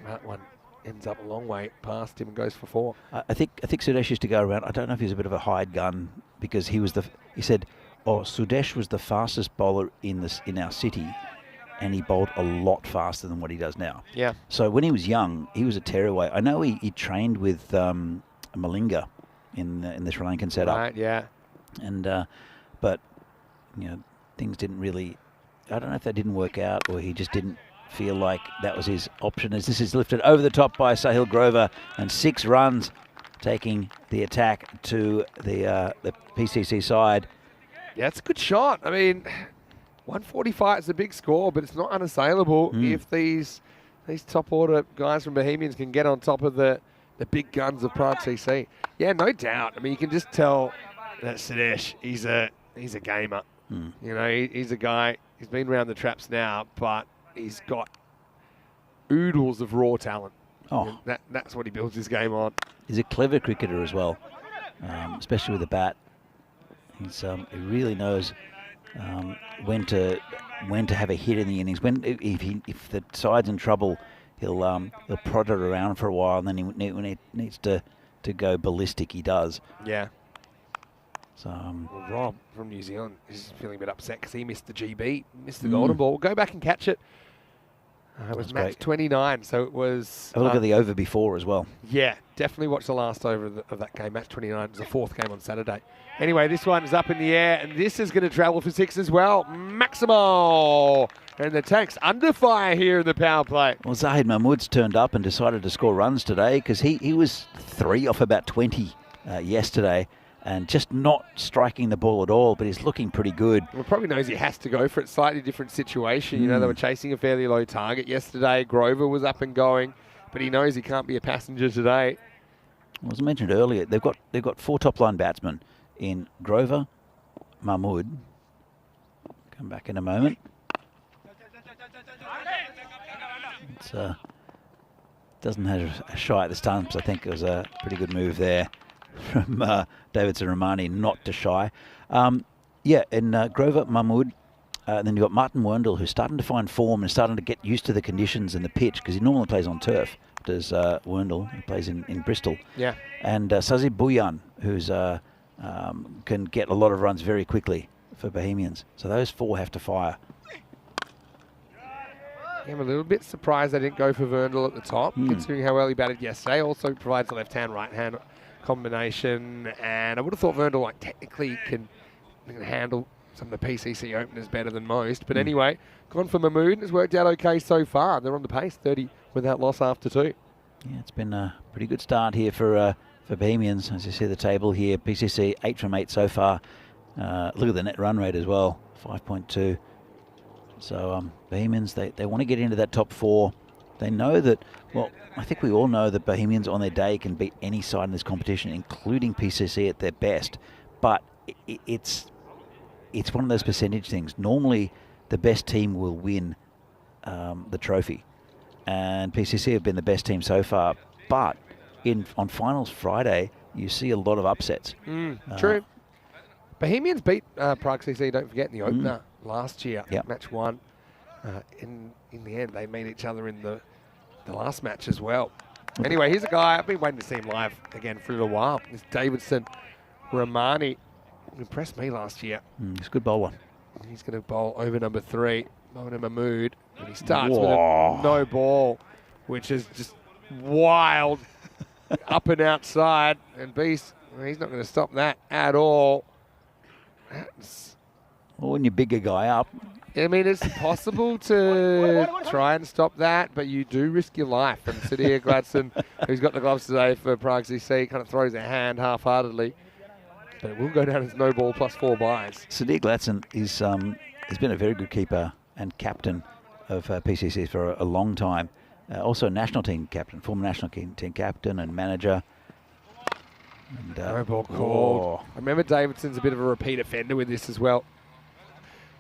S2: That one ends up a long way past him and goes for 4.
S1: I think Sudesh used to go around. I don't know if he's a bit of a hired gun because he said, Sudesh was the fastest bowler in our city, and he bowled a lot faster than what he does now.
S2: Yeah.
S1: So when he was young, he was a tearaway. I know he trained with Malinga in the Sri Lankan setup.
S2: Right. Yeah.
S1: And but you know, things didn't really. I don't know if that didn't work out or he just didn't feel like that was his option, as this is lifted over the top by Sahil Grover, and 6 runs taking the attack to the PCC side.
S2: Yeah, it's a good shot. I mean, 145 is a big score, but it's not unassailable if these top order guys from Bohemians can get on top of the big guns of Prague CC. Yeah, no doubt. I mean, you can just tell that Sudesh, he's a gamer. You know, he's a guy. He's been around the traps now, but he's got oodles of raw talent. Oh, that's what he builds his game on.
S1: He's a clever cricketer as well, especially with the bat. He really knows when to have a hit in the innings. If the side's in trouble, he'll prod it around for a while, and then when he needs to go ballistic, he does.
S2: Yeah.
S1: So
S2: well, Rob from New Zealand is feeling a bit upset because he missed the GB, missed the golden ball. Go back and catch it. It was match 29, so it was...
S1: Have a look at the over before as well.
S2: Yeah, definitely watch the last over of that game. Match 29 was the 4th game on Saturday. Anyway, this one is up in the air, and this is going to travel for 6 as well. Maximo! And the tank's under fire here in the power play.
S1: Well, Zahid Mahmood's turned up and decided to score runs today because he was 3 off about 20 yesterday. And just not striking the ball at all, but he's looking pretty good.
S2: Well, probably knows he has to go for it. Slightly different situation. You know, they were chasing a fairly low target yesterday. Grover was up and going, but he knows he can't be a passenger today.
S1: Well, as I mentioned earlier, they've got 4 top-line batsmen in Grover, Mahmood. Come back in a moment. It's doesn't have a shy at the stumps. I think it was a pretty good move there from Davidson Romani not to shy. And Grover, Mahmood, and then you've got Martin Werndl, who's starting to find form and starting to get used to the conditions and the pitch, because he normally plays on turf, does Werndl, who plays in Bristol.
S2: Yeah.
S1: And Sazib Bhuyan, who's can get a lot of runs very quickly for Bohemians. So those 4 have to fire.
S2: I'm a little bit surprised they didn't go for Werndl at the top, considering how well he batted yesterday. Also provides a left-hand, right-hand combination, and I would have thought Werndl technically can handle some of the PCC openers better than most. But anyway, gone for Mahmood. It's worked out okay so far. They're on the pace, 30 without loss after 2.
S1: Yeah, it's been a pretty good start here for Bohemians. As you see the table here, PCC 8 from 8 so far. Look at the net run rate as well, 5.2. So Bohemians, they want to get into that top 4. They know that, well, I think we all know that Bohemians on their day can beat any side in this competition, including PCC at their best. But it's one of those percentage things. Normally, the best team will win the trophy. And PCC have been the best team so far. But on Finals Friday, you see a lot of upsets.
S2: True. Bohemians beat Prague CC, don't forget, in the opener last year, match 1. In the end, they meet each other in the last match as well. Anyway, here's a guy, I've been waiting to see him live again for a little while. This Davidson Romani impressed me last year.
S1: He's a good bowler.
S2: He's going to bowl over number 3, Mona Mahmood. And he starts with a no ball, which is just wild. Up and outside. And Beast, he's not going to stop that at all.
S1: Well, when you big a guy up.
S2: I mean, it's possible to try and stop that, but you do risk your life. And Sudhir Gladson, who's got the gloves today for Prague CC, kind of throws a hand half-heartedly. But it will go down as no ball plus 4 byes.
S1: Sudhir Gladson has been a very good keeper and captain of PCC for a long time. Also a national team captain, former national team captain and manager. And,
S2: no ball called. I remember Davidson's a bit of a repeat offender with this as well.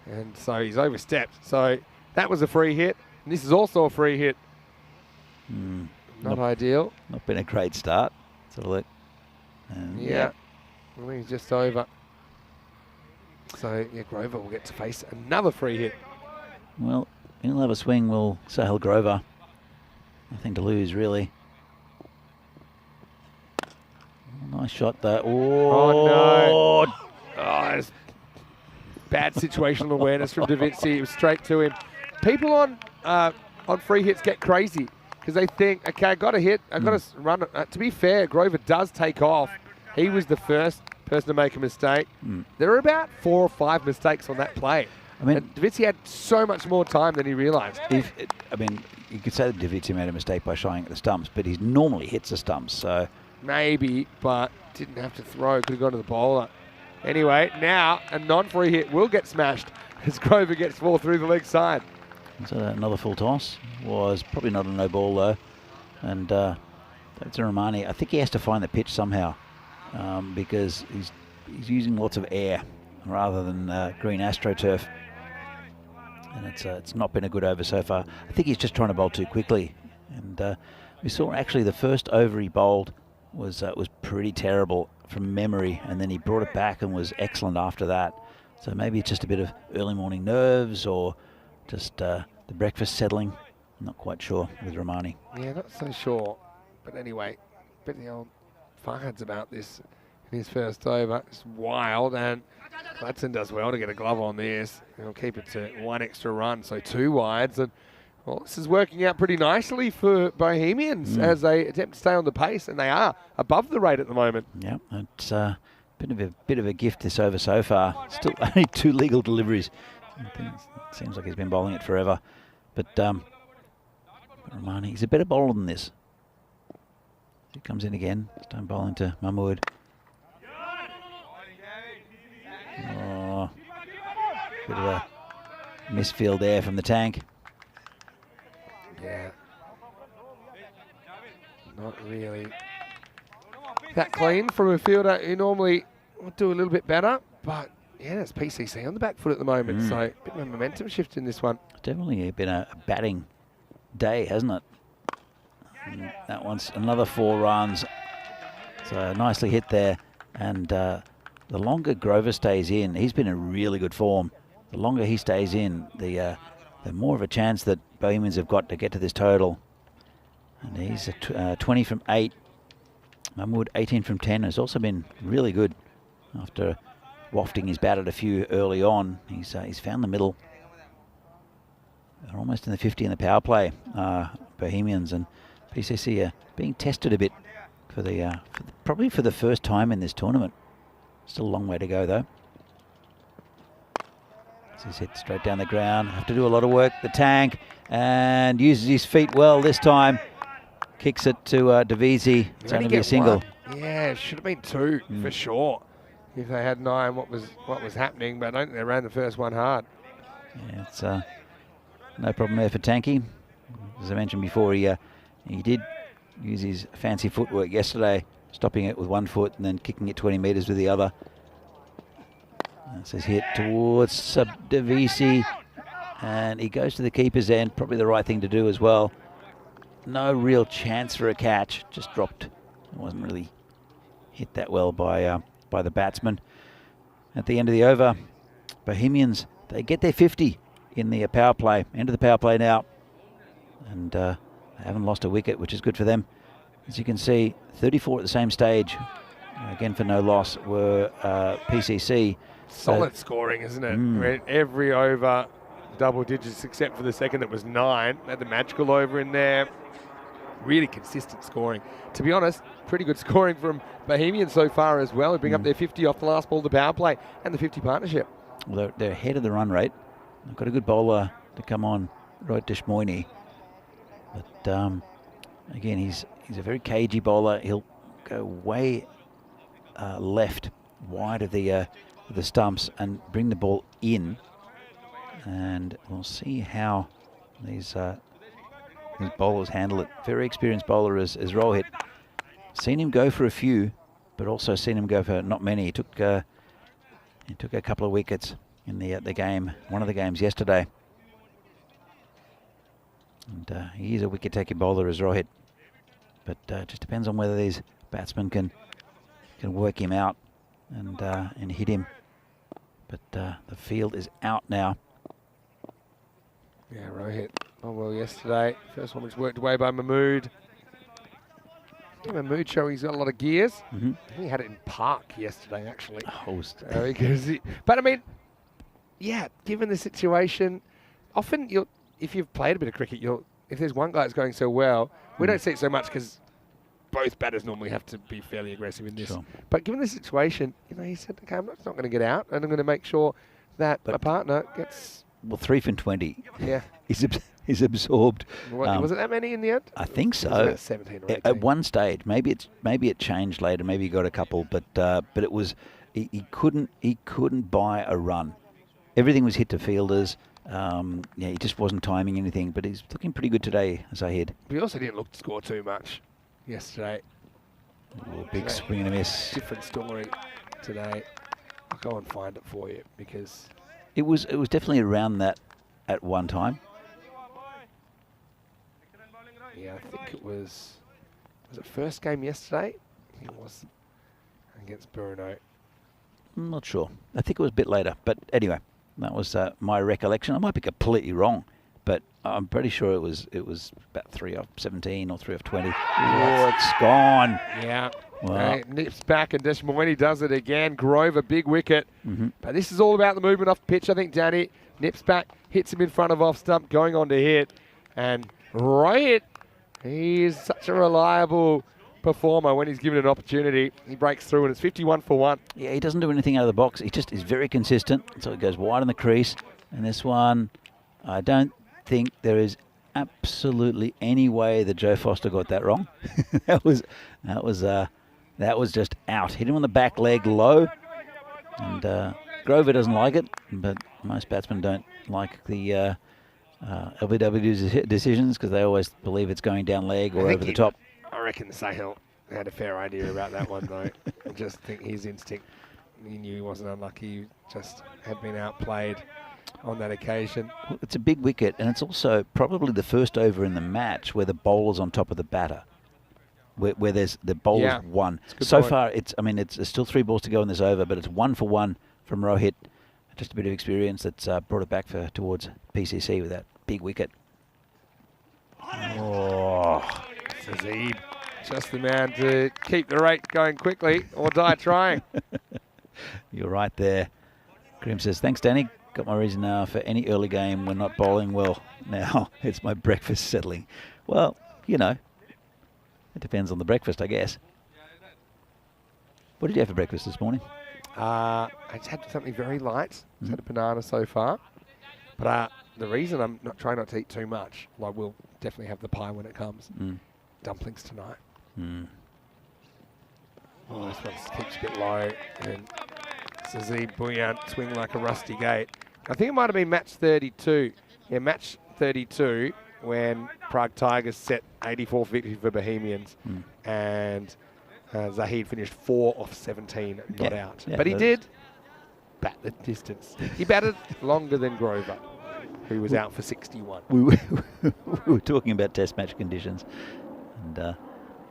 S2: And so he's overstepped. So that was a free hit. And this is also a free hit. Not ideal.
S1: Not been a great start. Let's have a look.
S2: Well, he's just over. So, Grover will get to face another free hit.
S1: Well, he'll have a swing, will Sahil Grover. Nothing to lose, really. Nice shot, though.
S2: Oh no. It's bad situational awareness from Da Vinci. It was straight to him. People on free hits get crazy because they think, okay, I got a hit, I got to run it. To be fair, Grover does take off. He was the first person to make a mistake. There are about 4 or 5 mistakes on that play. I mean, Da Vinci had so much more time than he realised.
S1: You could say that Da Vinci made a mistake by shying at the stumps, but he normally hits the stumps, so...
S2: Maybe, but didn't have to throw. Could have gone to the bowler. Anyway, now a non-free hit will get smashed as Grover gets 4 through the leg side.
S1: So another full toss. Was probably not a no ball, though. And that's a Romani. I think he has to find the pitch somehow because he's using lots of air rather than green AstroTurf. And it's not been a good over so far. I think he's just trying to bowl too quickly. And we saw actually the first over he bowled was pretty terrible from memory, and then he brought it back and was excellent after that. So maybe it's just a bit of early morning nerves or just the breakfast settling. I'm not quite sure with Romani.
S2: Yeah, not so sure. But anyway, bit of the old fards about this in his first over. It's wild, and Gladson does well to get a glove on this. He'll keep it to 1 extra run, so 2 wides. And well, this is working out pretty nicely for Bohemians as they attempt to stay on the pace, and they are above the rate at the moment.
S1: Yeah, it's a bit of a gift this over so far. Still only 2 legal deliveries. It seems like he's been bowling it forever. But Romani, he's a better bowler than this. He comes in again, stone bowling to Mahmood. Oh, bit of a misfield there from the tank.
S2: Yeah. Not really that clean from a fielder who normally would do a little bit better. But, yeah, it's PCC on the back foot at the moment. So, a bit of a momentum shift in this one.
S1: Definitely been a batting day, hasn't it? And that one's another 4 runs. So, nicely hit there. And the longer Grover stays in, he's been in really good form. The longer he stays in, the more of a chance that Bohemians have got to get to this total. And he's 20 from 8. Mahmood 18 from 10 has also been really good after wafting his bat at a few early on. He's found the middle. They're almost in the 50 in the power play, Bohemians, and PCC are being tested a bit probably for the first time in this tournament. Still a long way to go though. He's hit straight down the ground. Have to do a lot of work. The tank, and uses his feet well this time. Kicks it to Devisi. It's only be a single.
S2: One. Yeah, it should have been 2 for sure. If they had 9, what was happening? But I don't think they ran the first one hard.
S1: Yeah, it's no problem there for Tanky. As I mentioned before, he did use his fancy footwork yesterday, stopping it with one foot and then kicking it 20 metres with the other. That's his hit towards Devisi, and he goes to the keeper's end. Probably the right thing to do as well. No real chance for a catch. Just dropped. It wasn't really hit that well by the batsman. At the end of the over, Bohemians, they get their 50 in the power play. End of the power play now. And they haven't lost a wicket, which is good for them. As you can see, 34 at the same stage. Again, for no loss, were PCC.
S2: Solid scoring, isn't it? I mean, every over, double digits, except for the second that was 9. They had the magical over in there. Really consistent scoring. To be honest, pretty good scoring from Bohemian so far as well. They bring up their 50 off the last ball of the power play and the 50 partnership.
S1: Well, they're ahead of the run rate. They've got a good bowler to come on, Rohit Deshmoini. But again, he's a very cagey bowler. He'll go way left, wide of the stumps, and bring the ball in. And we'll see how these bowlers handle it. Very experienced bowler is Rohit. Seen him go for a few, but also seen him go for not many. He took a couple of wickets in the game, one of the games yesterday. And he is a wicket-taking bowler as Rohit, but just depends on whether these batsmen can work him out and hit him. But the field is out now.
S2: Yeah, Rohit. Oh well, yesterday. First one was worked away by Mahmood. Mahmood showing he's got a lot of gears. He had it in park yesterday, actually. But I mean, yeah, given the situation, often if you've played a bit of cricket, if there's one guy that's going so well, we don't see it so much because both batters normally have to be fairly aggressive in this. Sure. But given the situation, he said, okay, I'm not going to get out, and I'm going to make sure that my partner gets...
S1: Well, 3 from 20.
S2: Yeah.
S1: He's absorbed.
S2: Was it that many in the end?
S1: I think so.
S2: It was about 17 or 18.
S1: At one stage, maybe it changed later. Maybe he got a couple, but it was he couldn't buy a run. Everything was hit to fielders. He just wasn't timing anything. But he's looking pretty good today, as I heard.
S2: But he also didn't look to score too much yesterday.
S1: Big swing and a miss.
S2: Different story today. I'll go and find it for you because
S1: it was definitely around that at one time.
S2: Yeah, I think it was it first game yesterday? It was against Bruno.
S1: I'm not sure. I think it was a bit later. But anyway, that was my recollection. I might be completely wrong, but I'm pretty sure it was about 3 off 17 or 3 off 20. Oh, it's gone.
S2: Yeah.
S1: Wow.
S2: Nips back and Deshmoini does it again. Grover, big wicket. But this is all about the movement off the pitch, I think, Danny. Nips back, hits him in front of off stump, going on to hit. And Rohit, he is such a reliable performer when he's given an opportunity. He breaks through and it's 51 for 1.
S1: Yeah, he doesn't do anything out of the box. He just is very consistent. So it goes wide in the crease. And this one, I don't think there is absolutely any way that Joe Foster got that wrong. that was just out. Hit him on the back leg low. And Grover doesn't like it, but most batsmen don't like the LBW's decisions because they always believe it's going down leg or over the top.
S2: I reckon Sahil had a fair idea about that one, though. I just think his instinct, he knew he wasn't unlucky. He just had been outplayed on that occasion.
S1: Well, it's a big wicket, and it's also probably the first over in the match where the bowler's on top of the batter, where there's the bowler's won. So far, it's still 3 balls to go in this over, but it's 1 for 1 from Rohit. Just a bit of experience that's brought it back towards PCC with that big wicket. Oh,
S2: Zazeeb, just the man to keep the rate going quickly or die trying.
S1: You're right there. Grim says, thanks, Danny. Got my reason now for any early game when not bowling well. Now it's my breakfast settling. Well, it depends on the breakfast, I guess. What did you have for breakfast this morning?
S2: I just had something very light. Just had a banana so far. But the reason I'm not trying not to eat too much, I will definitely have the pie when it comes. Dumplings tonight. Oh, this one keeps a bit low. And Sazib Bouillon swing like a rusty gate. I think it might have been match 32. Yeah, match 32 when Prague Tigers set 84th victory for Bohemians. And Zahid finished 4 off 17, not out.
S1: Yeah,
S2: but he did bat the distance. He batted longer than Grover, who was out for 61.
S1: We were talking about test match conditions. And,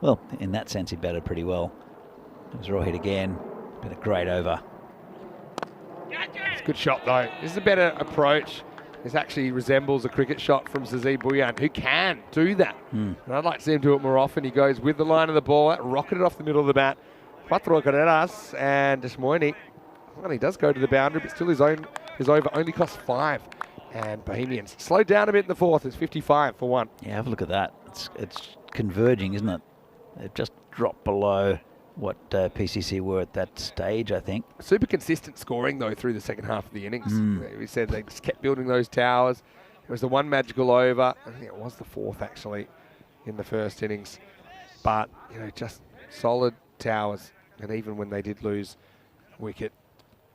S1: well, in that sense, he batted pretty well. It was raw hit again. Been a great over.
S2: It's a good shot, though. This is a better approach. This actually resembles a cricket shot from Sazib Bouillon, who can do that. And I'd like to see him do it more often. He goes with the line of the ball, rocketed off the middle of the bat. Cuatro carreras, and Desmoini, well, he does go to the boundary, but still his over only costs 5. And Bohemians slowed down a bit in the 4th. It's 55 for 1.
S1: Yeah, have a look at that. It's converging, isn't it? They've just dropped below what PCC were at that stage, I think.
S2: Super consistent scoring, though, through the second half of the innings. We said they just kept building those towers. It was the one magical over. I think it was the 4th, actually, in the first innings. But, you know, just solid towers. And even when they did lose wicket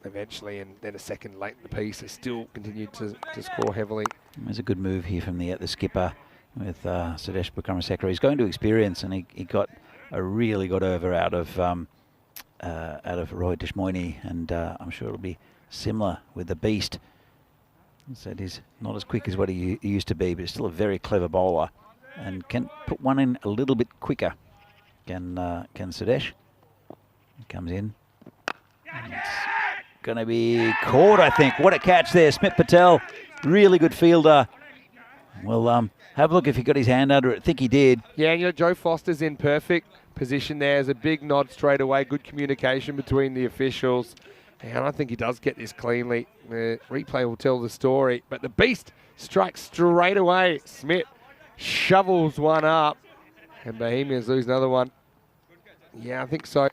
S2: eventually and then a second late in the piece, they still continued to score heavily.
S1: There's a good move here from the skipper with Sudesh Bukramasekera. He's going to experience, and he got a really good over out of Roy Deshmoini, and I'm sure it'll be similar with the beast. Said he's not as quick as what he used to be, but he's still a very clever bowler and can put one in a little bit quicker. Can Sudesh? He comes in. And it's going to be caught, I think. What a catch there, Smith Patel. Really good fielder. Well, have a look if he got his hand under it. I think he did.
S2: Yeah, you know, Joe Foster's in perfect position there. There's a big nod straight away. Good communication between the officials. And I think he does get this cleanly. The replay will tell the story. But the beast strikes straight away. Smith shovels one up. And Bohemians lose another one. Yeah, I think so.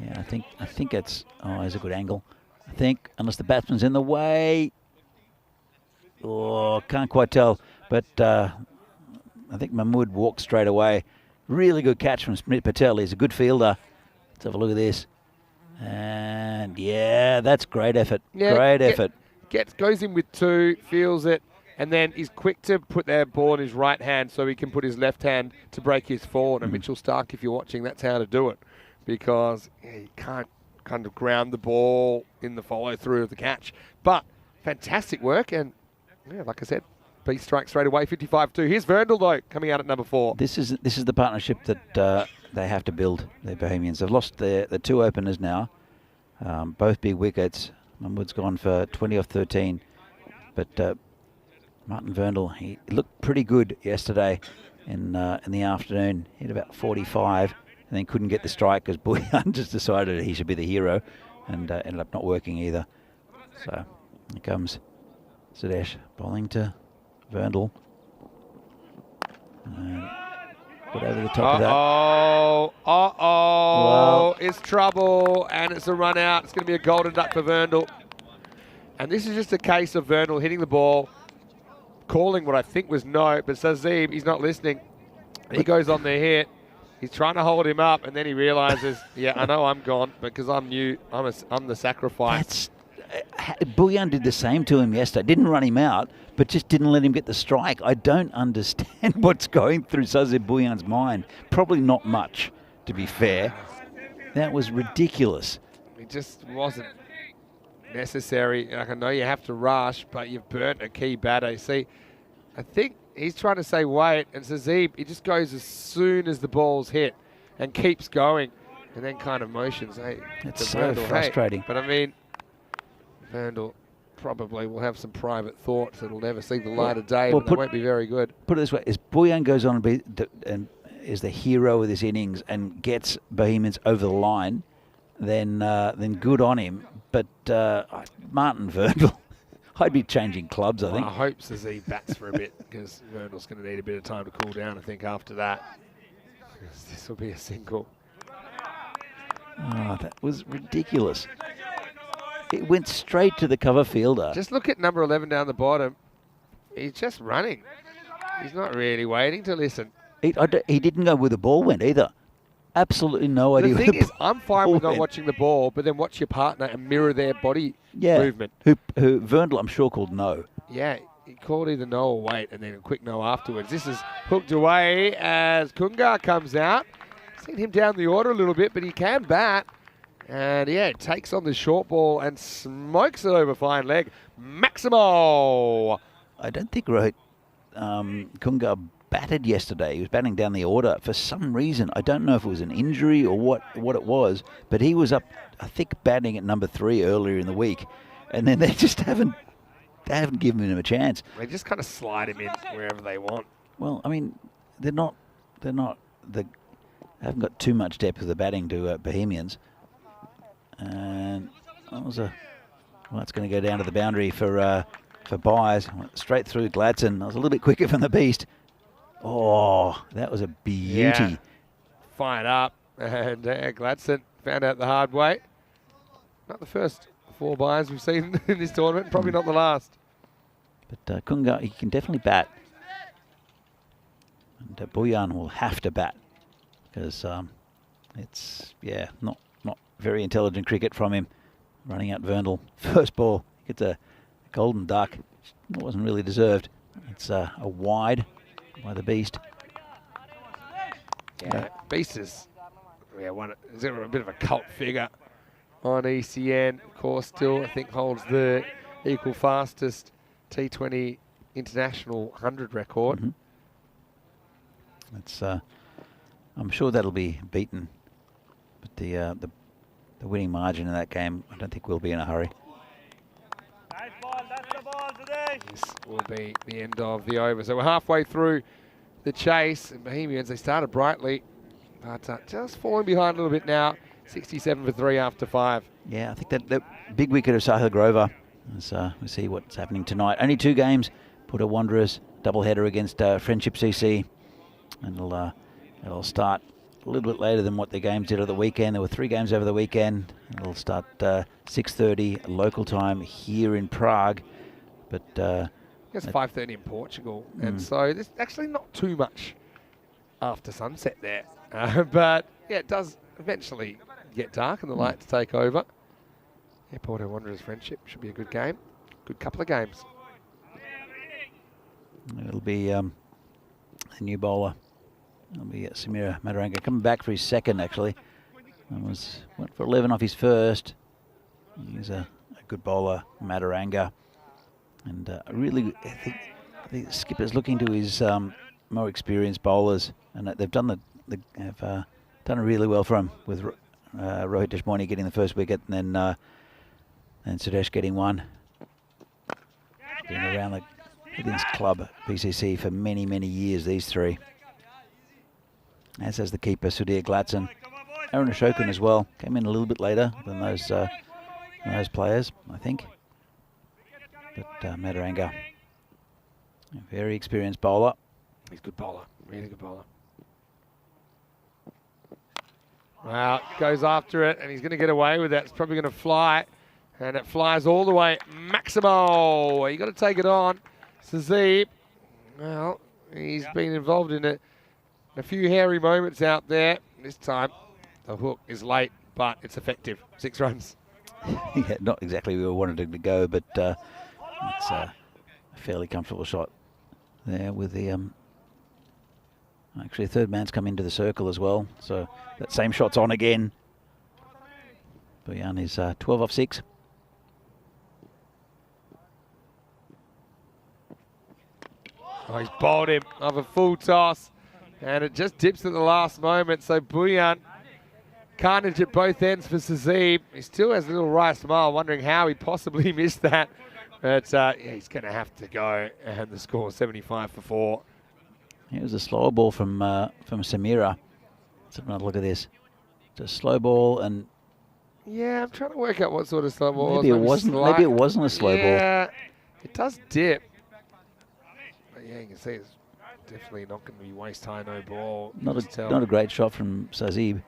S1: Yeah, I think it's... Oh, there's a good angle. I think, unless the batsman's in the way... Oh, can't quite tell. But I think Mahmood walked straight away. Really good catch from Smith Patel. He's a good fielder. Let's have a look at this. And, yeah, that's great effort.
S2: Yeah,
S1: great effort.
S2: Goes in with 2, feels it, and then is quick to put that ball in his right hand so he can put his left hand to break his forward. And Mitchell Stark, if you're watching, that's how to do it. Because you can't kind of ground the ball in the follow-through of the catch. But fantastic work, and yeah, like I said, Beast strikes straight away, 55-2. Here's Verndl, though, coming out at number 4.
S1: This is the partnership that they have to build, the Bohemians. They've lost the 2 openers now, both big wickets. Mahmood's gone for 20 off 13. But Martin Verndl, he looked pretty good yesterday in the afternoon. He hit about 45 and then couldn't get the strike because Bouillon just decided he should be the hero and ended up not working either. So here comes Sudesh bowling to Verndl. Put over the top of that.
S2: Well, it's trouble, and it's a run out. It's going to be a golden duck for Verndl. And this is just a case of Verndl hitting the ball, calling what I think was no, but Sazib, he's not listening. He goes on the hit. He's trying to hold him up, and then he realizes, yeah, I know I'm gone because I'm new. I'm the sacrifice.
S1: Bouillon did the same to him yesterday. Didn't run him out, but just didn't let him get the strike. I don't understand what's going through Sazib Bouillon's mind. Probably not much, to be fair. That was ridiculous.
S2: It just wasn't necessary. Like, I know you have to rush, but you've burnt a key batter. See, I think he's trying to say wait, and Sazib, he just goes as soon as the ball's hit and keeps going, and then kind of motions. Hey,
S1: it's so frustrating.
S2: Hey. But I mean, Verndl probably will have some private thoughts that'll never see the light of day, but they won't be very good.
S1: Put it this way, as Bouillon goes on and is the hero of this innings and gets Bohemians over the line, then good on him. But Martin Verndl, I'd be changing clubs, I think.
S2: I hope Sazib bats for a bit because Verndl's going to need a bit of time to cool down, I think, after that. This will be a single.
S1: Oh, that was ridiculous. It went straight to the cover fielder.
S2: Just look at number 11 down the bottom. He's just running. He's not really waiting to listen.
S1: He didn't go where the ball went either. Absolutely no idea.
S2: The thing is, I'm fine with not watching the ball, but then watch your partner and mirror their body movement.
S1: Who Verndl, I'm sure, called no.
S2: Yeah, he called either no or wait, and then a quick no afterwards. This is hooked away as Kunga comes out. Seen him down the order a little bit, but he can bat. And yeah, takes on the short ball and smokes it over fine leg. Maximo!
S1: I don't think Kunga batted yesterday. He was batting down the order for some reason. I don't know if it was an injury or what it was, but he was up, I think, batting at number 3 earlier in the week, and then they just haven't given him a chance.
S2: They just kind of slide him in wherever they want.
S1: Well, I mean, they haven't got too much depth with the batting to Bohemians, and that's going to go down to the boundary for Byers. Went straight through Gladson. I was a little bit quicker from the beast. Oh, that was a beauty.
S2: Yeah. Fired up, and Gladson found out the hard way. Not the first 4 Byers we've seen in this tournament, probably not the last.
S1: But Kunga, he can definitely bat. And Boyan will have to bat, because it's, not very intelligent cricket from him. Running out Verndl. First ball, gets a golden duck. It wasn't really deserved. It's a wide by the beast.
S2: Yeah, Beast is a bit of a cult figure on ECN. Of course, still I think holds the equal fastest T20 international 100 record.
S1: Mm-hmm. It's I'm sure that'll be beaten, but the winning margin in that game, I don't think we'll be in a hurry.
S2: This will be the end of the over. So we're halfway through the chase. And Bohemians, they started brightly, but just falling behind a little bit now. 67 for 3 after 5.
S1: Yeah, I think that big wicket of Sahil Grover. We'll see what's happening tonight. Only 2 games. Put a Wanderers doubleheader against Friendship CC. And it'll start a little bit later than what the games did over the weekend. There were 3 games over the weekend. It'll start 6:30 local time here in Prague. But
S2: it's 5:30 in Portugal, and so there's actually not too much after sunset there. But yeah, it does eventually get dark and the lights take over. Yeah, Porto Wanderers Friendship should be a good game. Good couple of games.
S1: It'll be a new bowler. It'll be Samira Madaranga coming back for his second, actually. Went for 11 off his first. He's a good bowler, Madaranga. And really, I think the skipper's looking to his more experienced bowlers, and they've done done it really well for him, with Rohit Deshmani getting the first wicket, and then Sudesh getting one. Been around the Higgins club PCC for many, many years, these 3. As has the keeper, Sudhir Gladson. Aaron Ashokan as well. Came in a little bit later than those players, I think. But Madaranga, a very experienced bowler.
S2: He's a good bowler, really good bowler. Well, goes after it, and he's going to get away with that. It's probably going to fly, and it flies all the way. Maximo, you got to take it on. Sazib, well, he's been involved in a few hairy moments out there. This time, the hook is late, but it's effective. 6 runs.
S1: Yeah, not exactly where we wanted it to go, but it's a fairly comfortable shot there with the... Actually, a third man's come into the circle as well, so that same shot's on again. Boyan is 12 off 6.
S2: Oh, he's bowled him of a full toss, and it just dips at the last moment. So Boyan, carnage at both ends for Sazib. He still has a little wry smile, wondering how he possibly missed that. But yeah, he's going to have to go, and the score 75 for 4.
S1: It was a slower ball from Samira. Let's have another look at this. It's a slow ball, and
S2: yeah, I'm trying to work out what sort of slow ball
S1: maybe it wasn't. Maybe it wasn't a slow ball.
S2: Yeah, it does dip. But yeah, you can see it's definitely not going to be waist high, no ball.
S1: Not a great shot from Sazib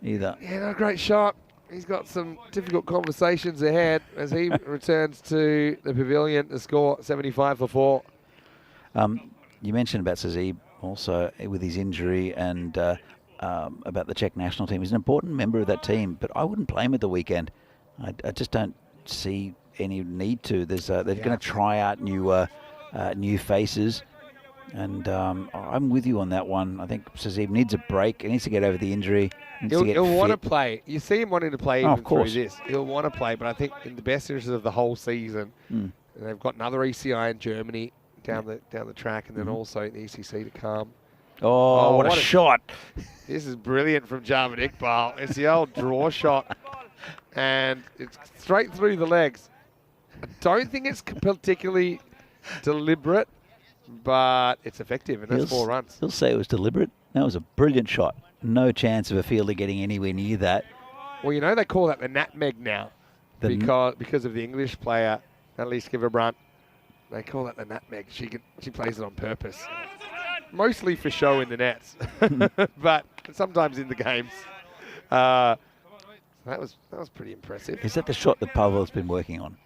S1: either.
S2: Yeah, not a great shot. he's got some difficult conversations ahead as he returns to the pavilion to score 75 for 4.
S1: You mentioned about Sazib also with his injury and about the Czech national team. He's an important member of that team, but I wouldn't play him at the weekend. I just don't see any need to. They're going to try out new faces, and I'm with you on that one. I think Sazib needs a break. He needs to get over the injury.
S2: He'll want to play. You see him wanting to play even
S1: of course.
S2: through this. He'll want to play, but I think in the best interest of the whole season, they've got another ECI in Germany down the track, and then also the ECC to come.
S1: Oh, what a shot.
S2: This is brilliant from Javed Iqbal. It's the old draw shot, and it's straight through the legs. I don't think it's particularly deliberate, but it's effective, and that's 4 runs.
S1: He'll say it was deliberate. That was a brilliant shot. No chance of a fielder getting anywhere near that.
S2: Well, you know they call that the nutmeg now because of the English player, Annalise Giverbrandt. They call that the nutmeg. She plays it on purpose. Mostly for show in the nets, but sometimes in the games. That was pretty impressive.
S1: Is that the shot that Pavel's been working on?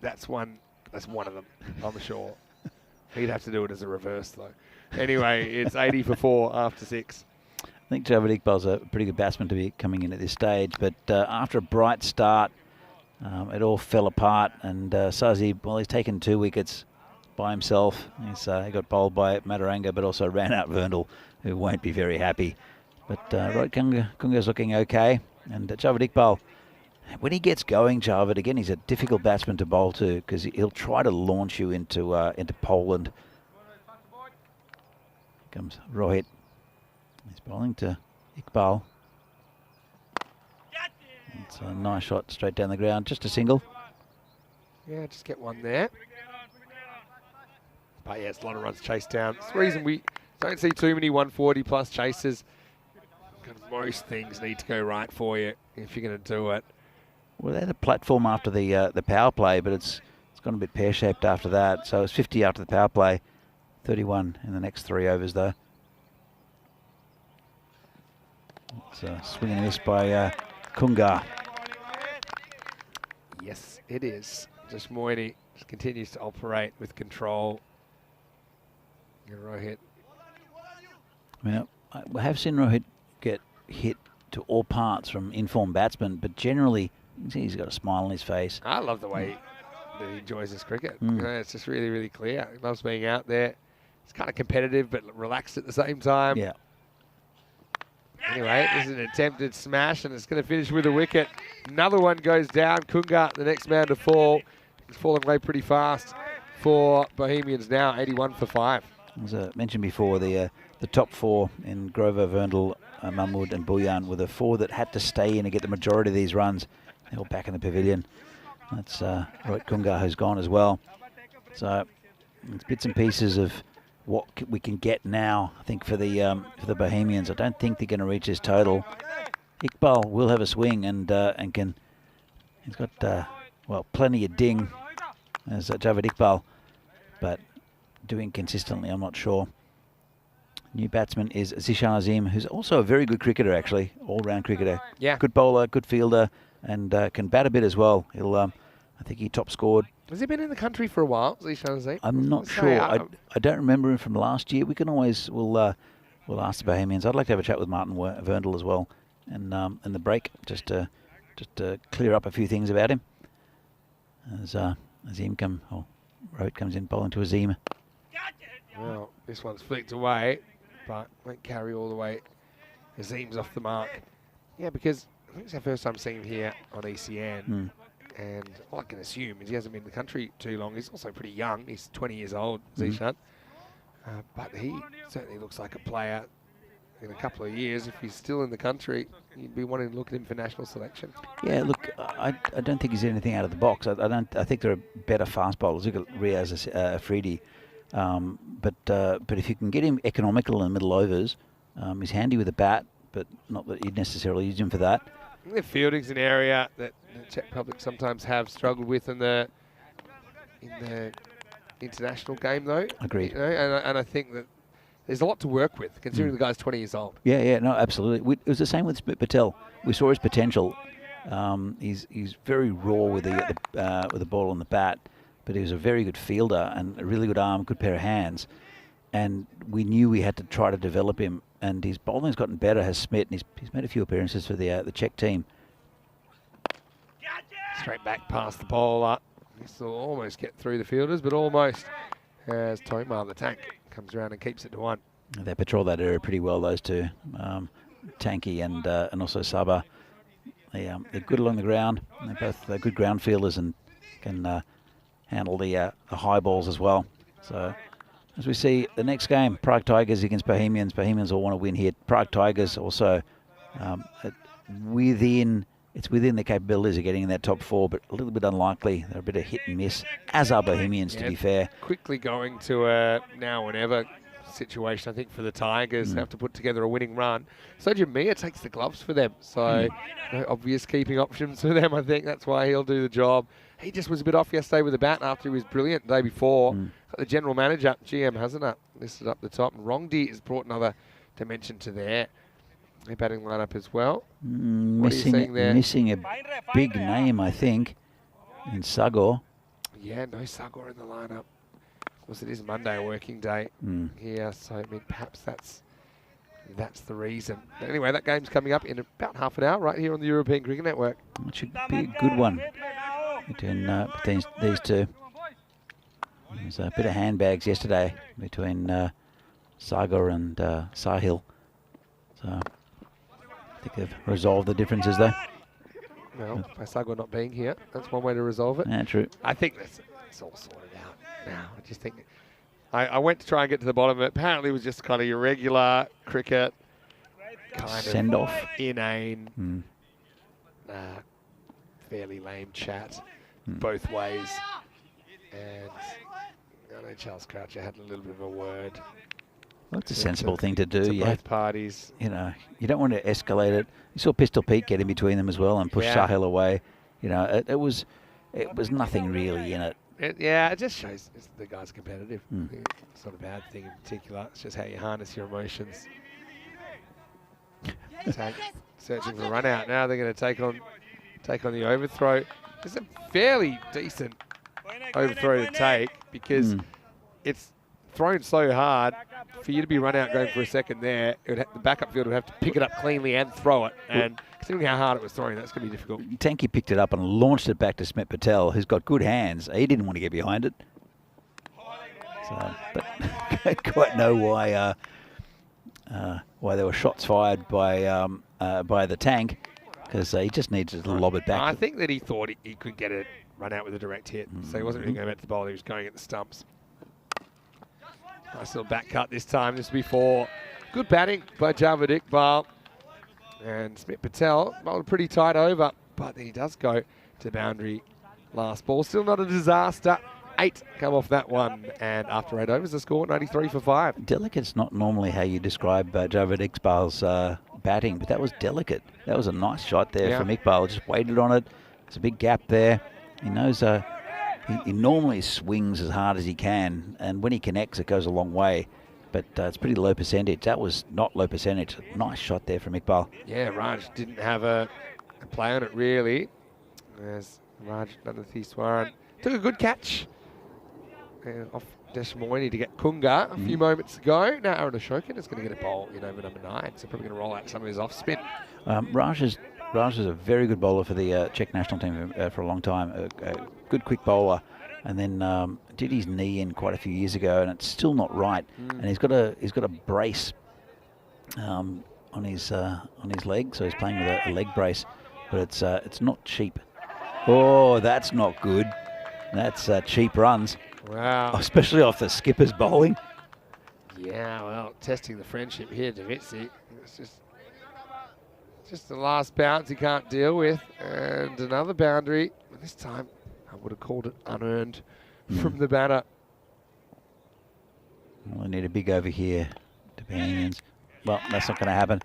S2: That's one of them, I'm sure. He'd have to do it as a reverse, though. Anyway, it's 80 for 4 after 6.
S1: I think Javed Iqbal's a pretty good batsman to be coming in at this stage, but after a bright start, it all fell apart, and Sazib, well, he's taken 2 wickets by himself. He got bowled by Mataranga, but also ran out Verndl, who won't be very happy. But Kunga's looking okay, and Javed Iqbal, when he gets going, Javed, again, he's a difficult batsman to bowl to because he'll try to launch you into Poland. Comes Rohit. He's bowling to Iqbal. It's a nice shot straight down the ground, just a single.
S2: Yeah, just get one there. But yeah, it's a lot of runs chased down. It's the reason we don't see too many 140-plus chases. Because most things need to go right for you if you're going to do it.
S1: Well, they had a platform after the power play, but it's gone a bit pear-shaped after that. So it's 50 after the power play, 31 in the next 3 overs, though. It's a swing and a miss by Kunga.
S2: Yes, it is. Just Moini just continues to operate with control. Rohit.
S1: I mean, I have seen Rohit get hit to all parts from informed batsmen, but generally, you can see he's got a smile on his face.
S2: I love the way that he enjoys his cricket. You know, it's just really, really clear. He loves being out there. It's kind of competitive, but relaxed at the same time.
S1: Yeah.
S2: Anyway, this is an attempted smash, and it's going to finish with a wicket. Another one goes down. Kunga, the next man to fall. He's fallen away pretty fast for Bohemians now, 81 for 5.
S1: As I mentioned before, the top 4 in Grover, Verndl, Mahmood and Bulyan were the 4 that had to stay in and get the majority of these runs. They're all back in the pavilion. That's Rohit Kunga who's gone as well. So it's bits and pieces of what we can get now, I think, for the Bohemians. I don't think they're going to reach his total. Iqbal will have a swing and can. He's got plenty of ding as Javed Iqbal, but doing consistently, I'm not sure. New batsman is Zishan Azim, who's also a very good cricketer, actually, all-round cricketer.
S2: Yeah.
S1: Good bowler, good fielder, and can bat a bit as well. He'll, I think he top scored.
S2: Has he been in the country for a while, Zishan Azim?
S1: I'm not sure. I don't remember him from last year. We can always, we'll ask the Bohemians. I'd like to have a chat with Martin Verndl as well, and in the break, just to clear up a few things about him. As Azim Rohit comes in bowling to Azim.
S2: Well, this one's flicked away, but won't carry all the way. Azim's off the mark. Yeah, because I think it's our first time seeing him here on ECN. And all I can assume is he hasn't been in the country too long. He's also pretty young. He's 20 years old, Zishan. But he certainly looks like a player in a couple of years. If he's still in the country, you'd be wanting to look at him for national selection. Yeah,
S1: look, I don't think he's anything out of the box. I think there are better fast bowlers. Look at Riaz Afridi. But if you can get him economical in the middle overs, he's handy with a bat, but not that you'd necessarily use him for that.
S2: The fielding's an area that the Czech Republic sometimes have struggled with in the international game, though.
S1: Agreed.
S2: You know, and I think that there's a lot to work with, considering the guy's 20 years old.
S1: Yeah, no, absolutely. It was the same with Smit Patel. We saw his potential, He's very raw with the ball on the bat, but he was a very good fielder and a really good arm, good pair of hands. And we knew we had to try to develop him. And his bowling's gotten better, has Smith, and he's made a few appearances for the Czech team.
S2: Straight back past the bowler. This will almost get through the fielders, but almost. As Tomar, the tank, comes around and keeps it to 1.
S1: They patrol that area pretty well, those two. Tanky and also Saba. They're good along the ground. They're good ground fielders and can handle the high balls as well. So as we see the next game, Prague Tigers against Bohemians. Bohemians all want to win here. Prague Tigers also within their capabilities of getting in that top 4, but a little bit unlikely. They're a bit of hit and miss, as are Bohemians, to be fair.
S2: Quickly going to a now or never situation, I think, for the Tigers. Have to put together a winning run. So Jamia takes the gloves for them. So no obvious keeping options for them. I think that's why he'll do the job. He just was a bit off yesterday with the bat after he was brilliant the day before. Got the general manager, GM, hasn't it? Listed up the top. And Rongdi has brought another dimension to their batting lineup as well. What are you seeing there?
S1: Missing a big name, I think, in Sagor.
S2: Yeah, no Sagor in the lineup. Of course, it is Monday, a working day here, so I mean, perhaps that's the reason. But anyway, that game's coming up in about half an hour right here on the European Cricket Network.
S1: It should be a good one between these two. There was a bit of handbags yesterday between Sagor and Sahil. So I think they've resolved the differences though.
S2: Well, by Sagor not being here, that's one way to resolve it.
S1: Yeah, true.
S2: I think it's all sorted out now. I just think I went to try and get to the bottom of it. Apparently it was just kind of your regular cricket, kind
S1: Send
S2: of
S1: off.
S2: inane, fairly lame chat both ways. And I know Charles Croucher had a little bit of a word.
S1: Well, that's a sensible thing to do.
S2: To both parties.
S1: You know, you don't want to escalate it. You saw Pistol Pete get in between them as well and push Sahil away. You know, it was nothing really in it.
S2: It just shows the guy's competitive. It's not a bad thing in particular. It's just how you harness your emotions. Searching for a run out. Now they're going to take on the overthrow. It's a fairly decent overthrow to take because it's thrown so hard. For you to be run out going for a second there, the backup field would have to pick it up cleanly and throw it. And considering how hard it was throwing, that's going to be difficult.
S1: Tanky picked it up and launched it back to Smith Patel, who's got good hands. He didn't want to get behind it. So, but I don't quite know why there were shots fired by the tank, because he just needs to lob it back.
S2: I think that he thought he could get it run out with a direct hit, so he wasn't really going back to the bowl. He was going at the stumps. Nice little back cut this time. This will be 4. Good batting by Javed Iqbal. And Smith Patel bowled pretty tight over, but then he does go to boundary last ball. Still not a disaster. 8 come off that one. And after 8 overs, the score 93 for 5.
S1: Delicate's not normally how you describe Javed Iqbal's batting, but that was delicate. That was a nice shot there from Iqbal. Just waited on it. There's a big gap there. He knows he normally swings as hard as he can, and when he connects, it goes a long way. But it's pretty low percentage. That was not low percentage. Nice shot there from Iqbal.
S2: Yeah, Raj didn't have a play on it, really. As Raj Nandatheswaran took a good catch off Deshmoini to get Kunga a few moments ago. Now Aaron Ashokan is going to get a bowl in over number 9, so probably going to roll out some of his off spin.
S1: Raj is a very good bowler for the Czech national team for a long time. A good quick bowler, and then did his knee in quite a few years ago, and it's still not right. And he's got a brace on his leg, so he's playing with a leg brace, but it's not cheap. Oh, that's not good. That's cheap runs.
S2: Wow.
S1: Especially off the skipper's bowling.
S2: Yeah, well, testing the friendship here, Davitsi. It's just the last bounce he can't deal with, and another boundary. This time, I would have called it unearned from the batter.
S1: Well, they need a big over here, the Bohemians. Well, that's not going to happen.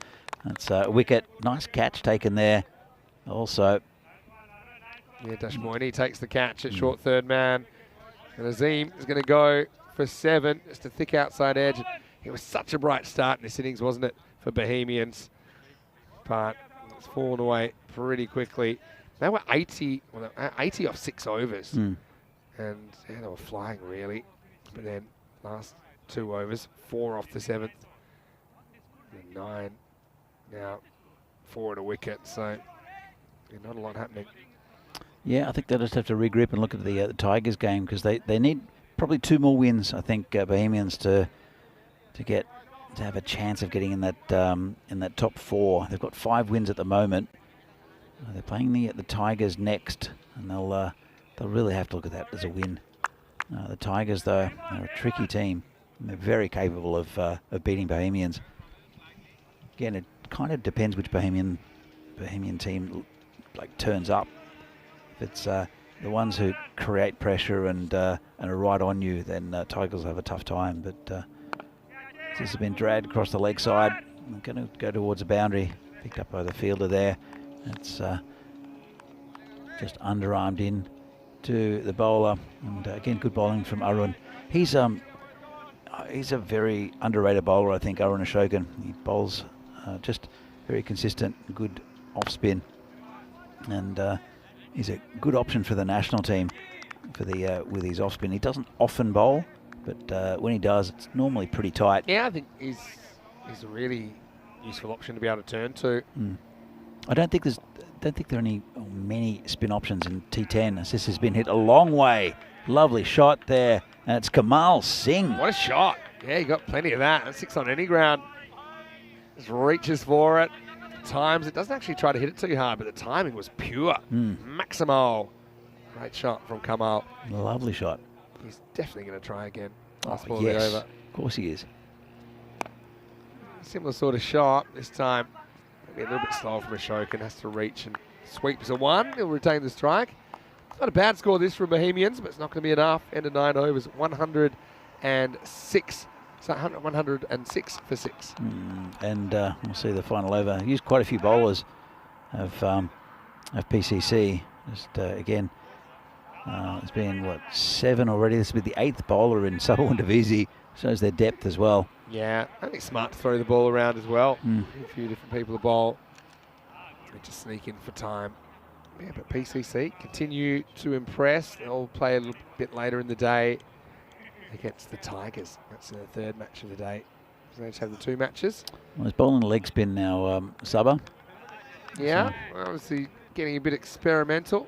S1: That's a wicket. Nice catch taken there. Also.
S2: Yeah, Dashmoini takes the catch at short third man. And Azim is going to go for 7. Just a thick outside edge. It was such a bright start in this innings, wasn't it, for Bohemians? But It's fallen away pretty quickly. They were 80 off 6 overs. And yeah, they were flying really. But then last 2 overs, 4 off the 7th. And 9 now, 4 at a wicket. So yeah, not a lot happening.
S1: Yeah, I think they'll just have to regroup and look at the Tigers game, because they need probably 2 more wins, I think, Bohemians, to have a chance of getting in that top 4. They've got 5 wins at the moment. They're playing the Tigers next, and they'll really have to look at that as a win. The Tigers, though, are a tricky team. And they're very capable of beating Bohemians. Again, it kind of depends which Bohemian team turns up. If it's the ones who create pressure and are right on you, then Tigers will have a tough time. But this has been dragged across the leg side. I'm going to go towards the boundary. Picked up by the fielder there. It's just underarmed in to the bowler. And again, good bowling from Arun. He's a very underrated bowler, I think, Arun Ashokan. He bowls just very consistent, good off spin. And he's a good option for the national team for with his off spin. He doesn't often bowl, but when he does, it's normally pretty tight.
S2: Yeah, I think he's a really useful option to be able to turn to.
S1: I don't think there are many spin options in T10, as this has been hit a long way. Lovely shot there, and it's Kamal Singh.
S2: What a shot. Yeah, you got plenty of that. That's 6 on any ground. Just reaches for it. Times it doesn't actually try to hit it too hard, but the timing was pure. Maximal. Great shot from Kamal.
S1: Lovely shot.
S2: He's definitely going to try again. Last ball
S1: yes,
S2: over.
S1: Of course he is.
S2: Similar sort of shot this time. Maybe a little bit slower from Ashokan. Has to reach and sweeps a 1. He'll retain the strike. Not a bad score this from Bohemians, but it's not going to be enough. End of 9 overs, 106. So 106 for 6.
S1: And we'll see the final over. Used quite a few bowlers of PCC. Just again, it's been 7 already. This will be the 8th bowler in Sabah and Divisi. Shows their depth as well.
S2: Yeah, I think smart to throw the ball around as well. A few different people to bowl. They just sneak in for time. Yeah, but PCC continue to impress. They'll play a little bit later in the day against the Tigers. That's the 3rd match of the day. So they just have the 2 matches.
S1: Well, he's bowling the leg spin now, Sabah.
S2: Yeah, obviously getting a bit experimental.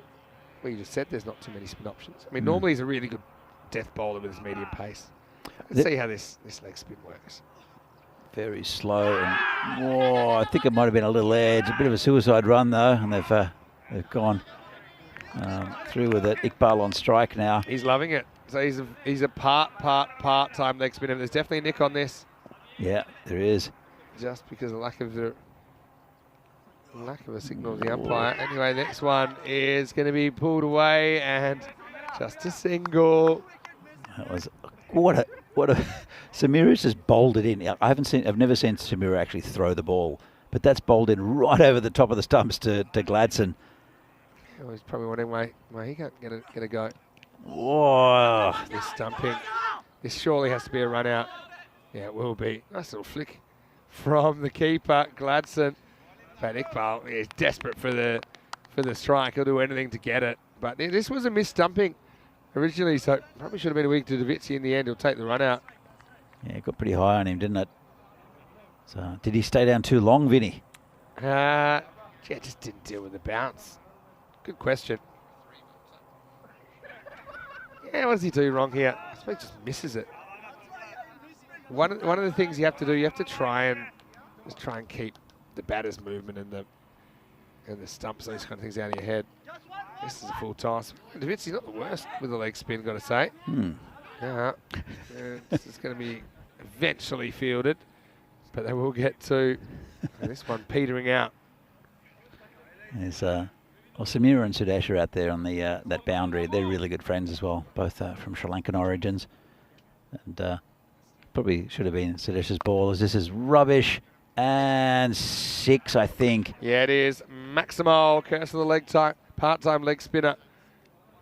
S2: Well, you just said there's not too many spin options. I mean, normally he's a really good death bowler with his medium pace. Let's see how this leg spin works.
S1: Very slow. And, I think it might have been a little edge. A bit of a suicide run, though, and they've gone through with it. Iqbal on strike now.
S2: He's loving it. So he's a part-time leg spinner. There's definitely a nick on this.
S1: Yeah, there is.
S2: Just because of lack of a signal of the umpire. Anyway, next one is going to be pulled away and just a single.
S1: That was what a Samira's just bowled it in. I've never seen Samira actually throw the ball, but that's bowled in right over the top of the stumps to Gladson.
S2: Oh, he's probably wondering why he can't get a go.
S1: Whoa!
S2: This stumping. This surely has to be a run out. Yeah, it will be. Nice little flick from the keeper, Gladson. But Iqbal is desperate for the strike. He'll do anything to get it. But this was a missed stumping originally, so probably should have been a week to Davitsi in the end. He'll take the run out.
S1: Yeah, it got pretty high on him, didn't it? So did he stay down too long, Vinny?
S2: Yeah, just didn't deal with the bounce. Good question. Yeah, what does he do wrong here? I suppose he just misses it. One of the things you have to do, you have to try and keep the batter's movement and the stumps, those kind of things out of your head. This is a full toss. Davitsi's not the worst with the leg spin, got to say. Yeah, this is going to be eventually fielded, but they will get to this one petering out.
S1: There's Samira and Sudesh are out there on the that boundary. They're really good friends as well, both from Sri Lankan origins. And probably should have been Sudesh's ball, as this is rubbish. And 6, I think.
S2: Yeah, it is. Maximal, curse of the leg part-time leg spinner,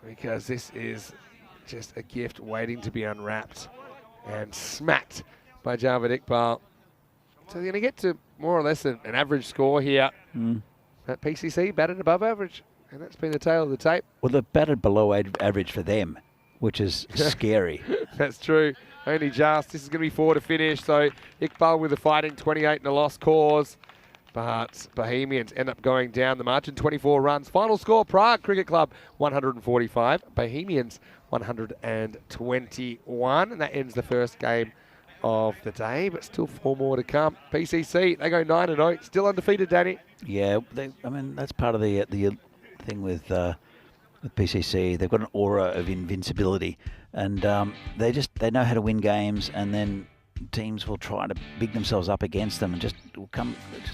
S2: because this is just a gift waiting to be unwrapped and smacked by Javed Iqbal. So they're going to get to more or less an average score here. at PCC, batted above average. And that's been the tail of the tape.
S1: Well, they've batted below average for them, which is scary.
S2: That's true. Only just. This is going to be 4 to finish. So Iqbal with a fighting 28 and a lost cause. But Bohemians end up going down the margin, 24 runs. Final score, Prague Cricket Club 145, Bohemians 121. And that ends the first game of the day, but still 4 more to come. PCC, they go 9-0, still undefeated, Danny.
S1: Yeah, I mean, that's part of the thing with PCC. They've got an aura of invincibility, and they know how to win games, and then teams will try to big themselves up against them and just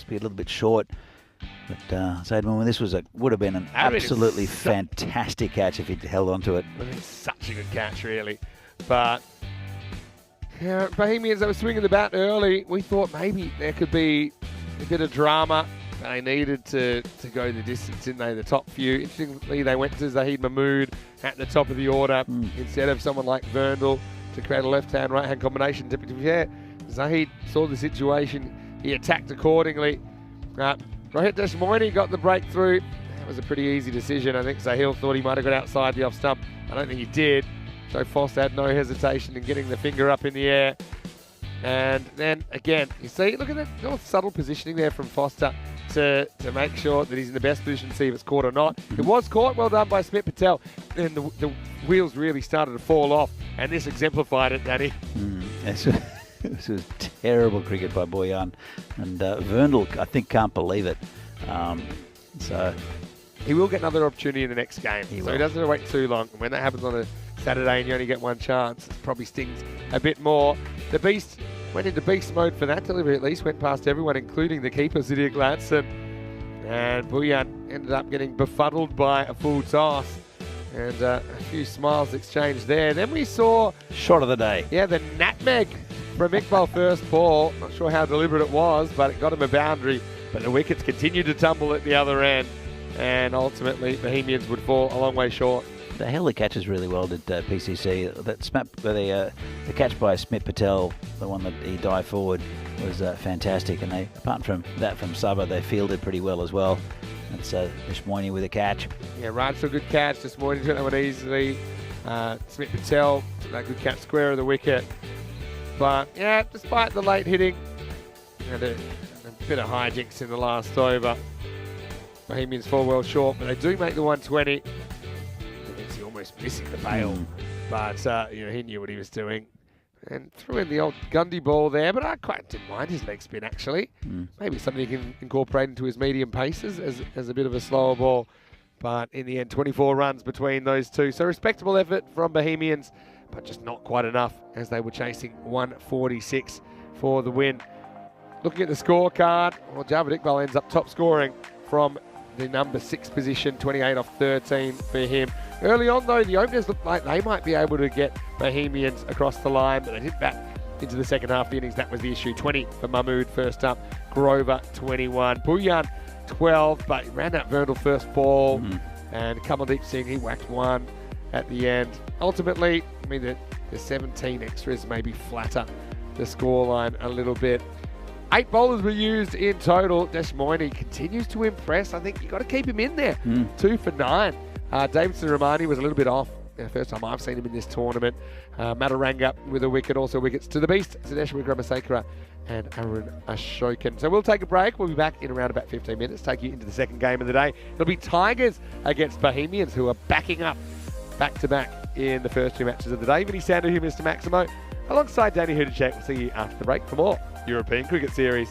S1: be a little bit short. But Zaidman, this would have been an absolutely fantastic catch if he'd held on to it.
S2: It's such a good catch, really. But yeah, Bohemians, they were swinging the bat early. We thought maybe there could be a bit of drama. They needed to go the distance, didn't they? The top few. Interestingly, they went to Zahid Mahmood at the top of the order instead of someone like Verndl to create a left-hand, right-hand combination. To be fair, Zahid saw the situation. He attacked accordingly. Rohit Deshmoini got the breakthrough. That was a pretty easy decision. I think Zahil thought he might have got outside the off stump. I don't think he did. So Foster had no hesitation in getting the finger up in the air. And then again, you see, look at that little subtle positioning there from Foster to make sure that he's in the best position to see if it's caught or not. It was caught, well done by Smith Patel. And the wheels really started to fall off, and this exemplified it, Danny.
S1: This was terrible cricket by Boyan. And Verndl, I think, can't believe it. So
S2: he will get another opportunity in the next game.
S1: He
S2: Doesn't have to wait too long. And when that happens on a Saturday and you only get one chance, it probably stings a bit more. The Beast went into beast mode for that delivery, at least went past everyone, including the keeper, Zydia Gladson. And Boyan ended up getting befuddled by a full toss. And a few smiles exchanged there. Then we saw...
S1: shot of the day.
S2: Yeah, the nutmeg from Iqbal first ball. Not sure how deliberate it was, but it got him a boundary. But the wickets continued to tumble at the other end. And ultimately, Bohemians would fall a long way short.
S1: They held the catches really well, did PCC. The catch by Smith Patel, the one that he dived forward, was fantastic. And they, apart from that from Sabah, they fielded pretty well as well. That's Deshmoini with a catch.
S2: Yeah, Raj took a good catch. Deshmoini took that one easily. Smith Patel took that good catch square of the wicket. But yeah, despite the late hitting, had a bit of hijinks in the last over. Bohemians fall well short, but they do make the 120. He's almost missing the bail, but he knew what he was doing. And threw in the old Gundy ball there, but I quite didn't mind his leg spin, actually. Maybe something he can incorporate into his medium paces as a bit of a slower ball. But in the end, 24 runs between those two. So respectable effort from Bohemians, but just not quite enough as they were chasing 146 for the win. Looking at the scorecard, well, Javed Iqbal ends up top scoring from the number 6 position, 28 off 13 for him. Early on, though, the openers looked like they might be able to get Bohemians across the line, but they hit back into the second half of the innings. That was the issue. 20 for Mahmood first up, Grover 21, Boyan 12, but he ran that Verndl first ball, and Kamaldeep Singh, he whacked one at the end. Ultimately, I mean, the 17 extras maybe flatter the scoreline a little bit. 8 bowlers were used in total. Deshmoini continues to impress. I think you've got to keep him in there. 2 for 9. Davidson Ramani was a little bit off. First time I've seen him in this tournament. Mataranga with a wicket. Also wickets to the Beast, Siddhesh Wikramasekara and Arun Ashokan. So we'll take a break. We'll be back in around about 15 minutes. Take you into the second game of the day. It'll be Tigers against Bohemians, who are backing up back-to-back in the first 2 matches of the day. Vinny Sandu here, Mr. Maximo. Alongside Danny Hudacek. We'll see you after the break for more European Cricket Series.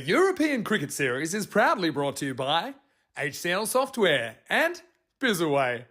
S3: European Cricket Series is proudly brought to you by HCL Software and Bizaway.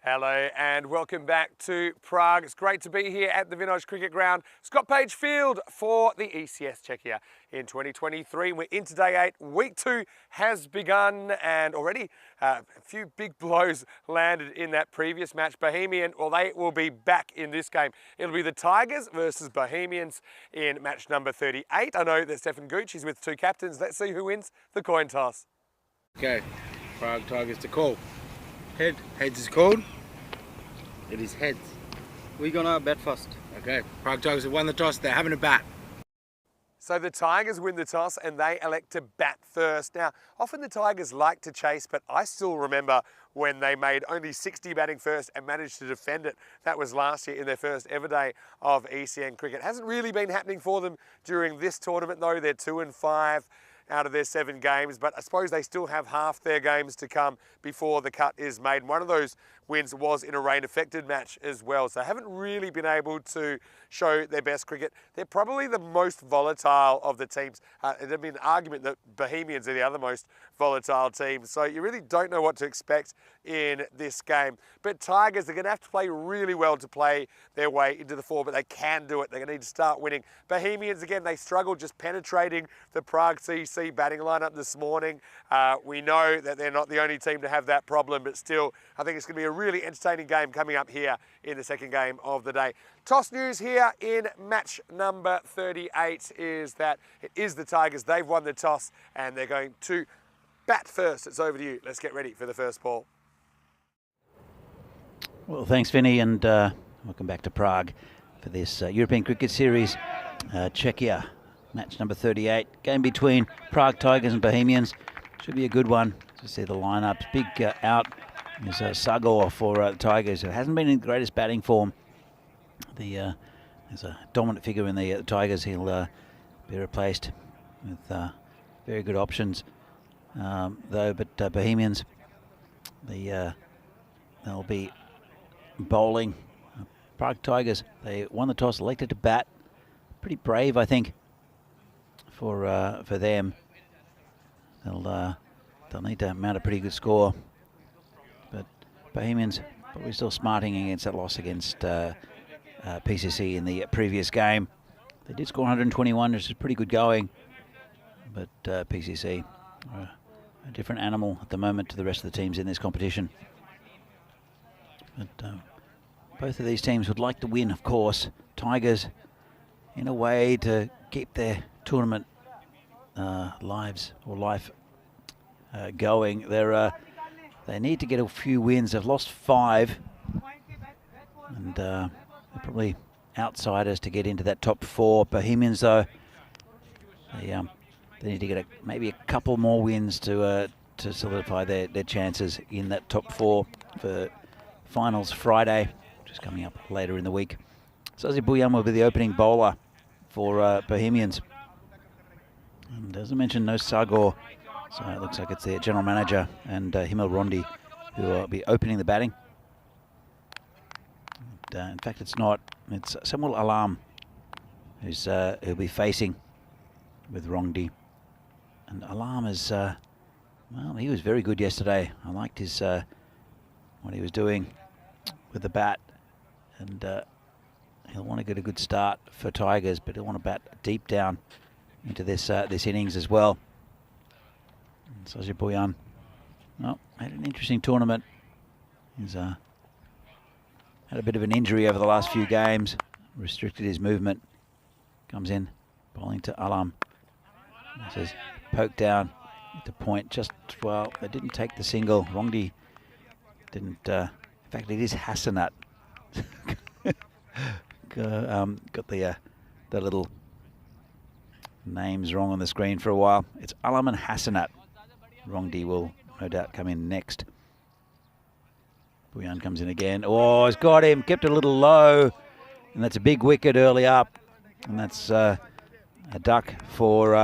S2: Hello and welcome back to Prague. It's great to be here at the Vinoj Cricket Ground, Scott Page Field for the ECS Czechia in 2023. We're into day 8. Week 2 has begun and already a few big blows landed in that previous match. Bohemian, well, they will be back in this game. It'll be the Tigers versus Bohemians in match number 38. I know that Stefan Gooch is with 2 captains. Let's see who wins the coin toss.
S4: Okay, Prague Tigers to call. Heads is called. It is heads.
S5: We're gonna bat first.
S4: Okay, Prague Tigers have won the toss. They're having a bat.
S2: So the Tigers win the toss and they elect to bat first. Now, often the Tigers like to chase, but I still remember when they made only 60 batting first and managed to defend it. That was last year in their first ever day of ECN cricket. Hasn't really been happening for them during this tournament though. They're 2-5 out of their 7 games, but I suppose they still have half their games to come before the cut is made. One of those wins was in a rain-affected match as well, so haven't really been able to show their best cricket. They're probably the most volatile of the teams. There'd be an argument that Bohemians are the other most volatile team, so you really don't know what to expect in this game. But Tigers are going to have to play really well to play their way into the 4, but they can do it. They're going to need to start winning. Bohemians, again, they struggled just penetrating the Prague CC batting lineup this morning. We know that they're not the only team to have that problem, but still, I think it's going to be a really entertaining game coming up here in the second game of the day. Toss news here in match number 38 is that it is the Tigers. They've won the toss and they're going to bat first. It's over to you. Let's get ready for the first ball.
S1: Well, thanks, Vinny, and welcome back to Prague for this European Cricket Series, Czechia, match number 38. Game between Prague Tigers and Bohemians. Should be a good one. To see the lineups. Big out is Sagor for the Tigers, who hasn't been in the greatest batting form. There's a dominant figure in the Tigers. He'll be replaced with very good options, though. But Bohemians, they'll be bowling. Prague Tigers, they won the toss, elected to bat. Pretty brave, I think, for them. They'll need to mount a pretty good score. But Bohemians probably still smarting against that loss against PCC in the previous game. They did score 121, which is pretty good going. But PCC are a different animal at the moment to the rest of the teams in this competition. But both of these teams would like to win, of course. Tigers, in a way, to keep their tournament life going. They need to get a few wins. They've lost 5, and they're probably outsiders to get into that top 4. Bohemians, though, they need to get maybe a couple more wins to solidify their chances in that top 4 for finals Friday, which is coming up later in the week. Sazi Bouyan will be the opening bowler for Bohemians. And as I mentioned, no Sagor, so it looks like it's their general manager and Himel Rondi who will be opening the batting. And, in fact, it's not. It's Samuel Alam who'll be facing with Rondi. And Alam is, well, he was very good yesterday. I liked his what he was doing with the bat, and he'll want to get a good start for Tigers, but he'll want to bat deep down into this this innings as well. Sajid Boyan, well, had an interesting tournament. He's had a bit of an injury over the last few games, restricted his movement. Comes in, bowling to Alam. This is poked down at the point. Just, well, they didn't take the single. Rongdi didn't. In fact, it is Hassanat. Got the little names wrong on the screen for a while. It's Alam and Hassanat. Rongdi will no doubt come in next. Boyan comes in again. Oh, he's got him. Kept it a little low. And that's a big wicket early up. And that's a duck for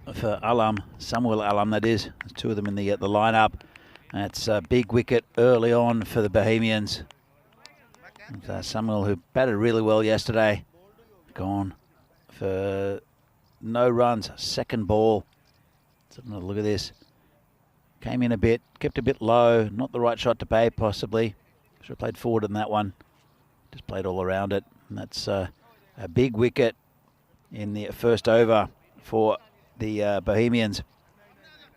S1: Alam. Samuel Alam, that is. There's two of them in the lineup. That's a big wicket early on for the Bohemians. And, Samuel, who batted really well yesterday, gone for no runs. Second ball. Let's have another look at this. Came in a bit, kept a bit low. Not the right shot to pay, possibly. Should have played forward in that one. Just played all around it. And that's a big wicket in the first over for the Bohemians.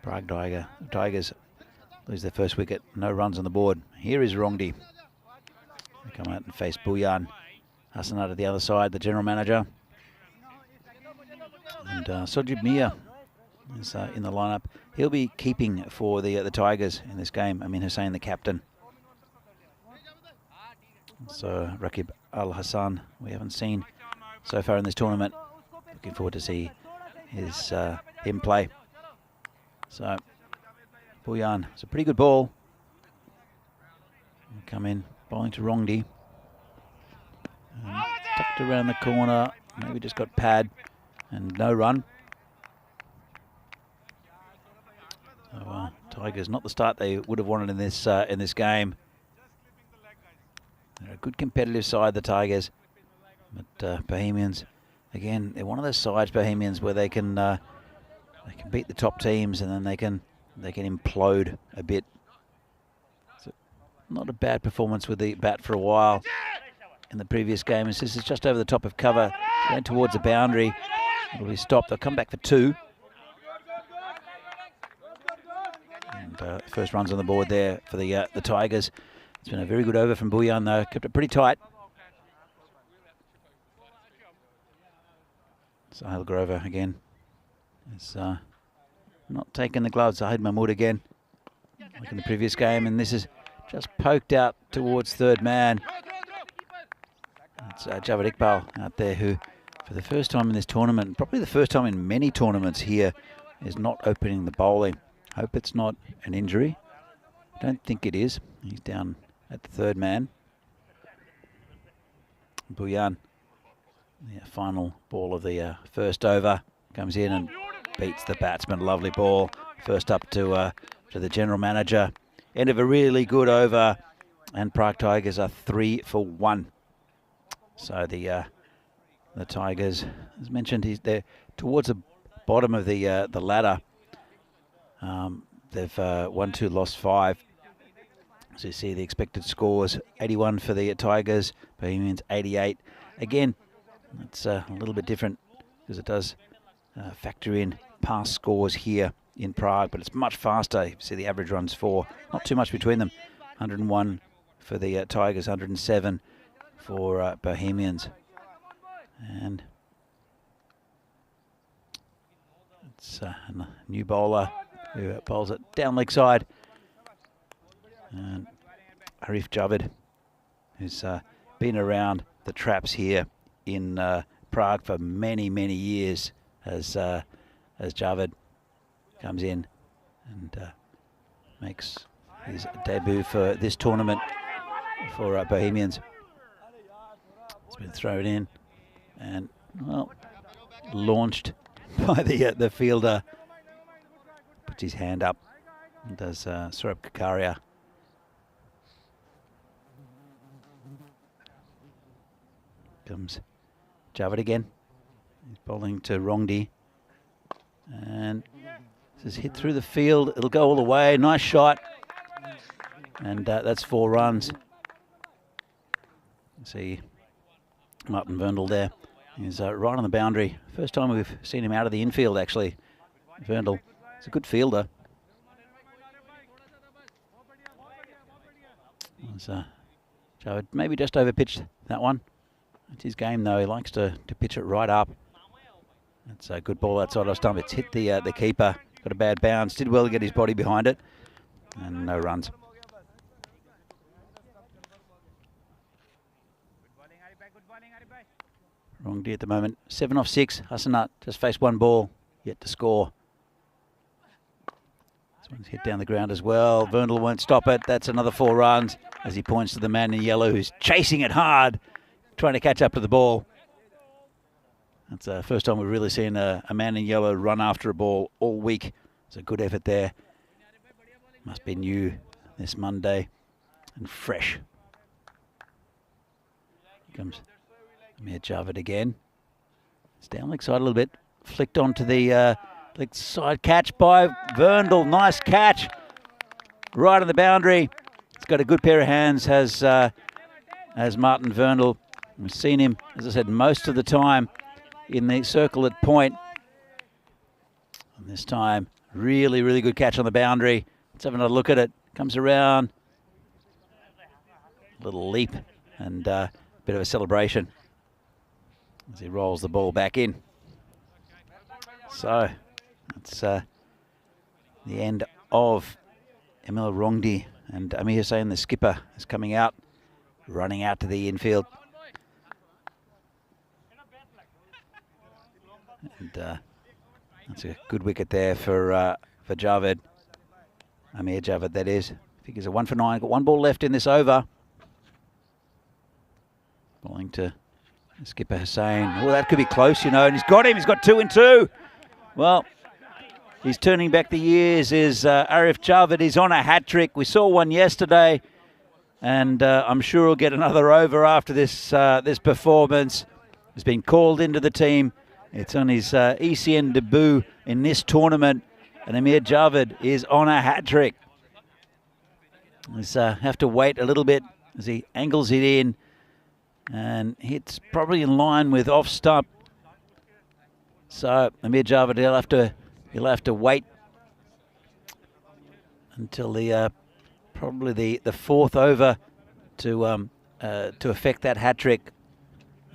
S1: Prague Tigers lose their first wicket. No runs on the board. Here is Rongdi. They come out and face Boyan. Hassanat at the other side, the general manager. And Sojib Mia is in the lineup. He'll be keeping for the Tigers in this game. Amin Hussain, the captain. So Rakib Al Hassan, we haven't seen so far in this tournament. Looking forward to see him play. So Boyan, it's a pretty good ball. Come in, bowling to Rongdi. Tucked around the corner, maybe just got pad and no run. So Tigers, not the start they would have wanted in this game. They're a good competitive side, the Tigers, but Bohemians, again, they're one of those sides, Bohemians, where they can beat the top teams and then they can implode a bit. So not a bad performance with the bat for a while in the previous game. This is just over the top of cover, going towards the boundary. It'll be stopped. They'll come back for two. And first runs on the board there for the Tigers. It's been a very good over from Boyan, though. Kept it pretty tight. Sahil Grover again is not taking the gloves. Zahid Mahmood again, like in the previous game, and this is just poked out towards third man. It's Javed Iqbal out there, who, for the first time in this tournament, probably the first time in many tournaments here, is not opening the bowling. Hope it's not an injury. I don't think it is. He's down at the third man. Boyan, the final ball of the first over, comes in and beats the batsman. Lovely ball. First up to the general manager. End of a really good over, and Prague Tigers are 3 for 1. So the Tigers, as mentioned, they're towards the bottom of the ladder. They've won 2, lost 5. So you see the expected scores: 81 for the Tigers, Bohemians 88. Again, that's a little bit different because it does factor in past scores here in Prague, but it's much faster. You see the average runs for, not too much between them. 101 for the Tigers, 107 for Bohemians. And it's a new bowler who bowls it down leg side. And Arif Javed, who's been around the traps here in Prague for many, many years, as Javed comes in and makes his debut for this tournament for Bohemians. It's been thrown in and, well, launched by the fielder. Puts his hand up and does Saurabh Kakaria. Comes Javed again. He's bowling to Rongdi. And this is hit through the field. It'll go all the way. Nice shot. And that's 4 runs. See Martin Verndl there He's right on the boundary. First time we've seen him out of the infield, actually. Verndl. He's a good fielder. Joe maybe just overpitched that one. It's his game, though. He likes to pitch it right up. It's a good ball outside of stump. It's hit the keeper. Got a bad bounce. Did well to get his body behind it. And no runs. Wrong D at the moment. 7 off 6. Hassanat just faced one ball. Yet to score. This one's hit down the ground as well. Verndl won't stop it. That's another 4 runs as he points to the man in yellow who's chasing it hard, trying to catch up to the ball. That's the first time we've really seen a man in yellow run after a ball all week. It's a good effort there. Must be new this Monday and fresh. Here comes Amir Javed again. It's down the side a little bit. Flicked onto the side catch by Verndl. Nice catch. Right on the boundary. He's got a good pair of hands, has Martin Verndl. We've seen him, as I said, most of the time in the circle at point. And this time, really, really good catch on the boundary. Let's have another look at it. Comes around. Little leap and a bit of a celebration as he rolls the ball back in. So, that's the end of Emil Rongdi, and Amir Hussain, the skipper, is coming out, running out to the infield. And that's a good wicket there for Javed. Amir Javed, that is. Figures a 1 for 9. Got one ball left in this over. Bowling to skipper Hussain. Oh, that could be close, you know. And he's got him. He's got 2 and 2. Well, he's turning back the years. Is Arif Javed is on a hat trick. We saw one yesterday, and I'm sure he'll get another over after this this performance. He's been called into the team. It's on his ECN debut in this tournament, and Amir Javed is on a hat trick. He's have to wait a little bit as he angles it in, and hits probably in line with off stump. So Amir Javed, he'll have to wait until the probably the 4th over to affect that hat trick.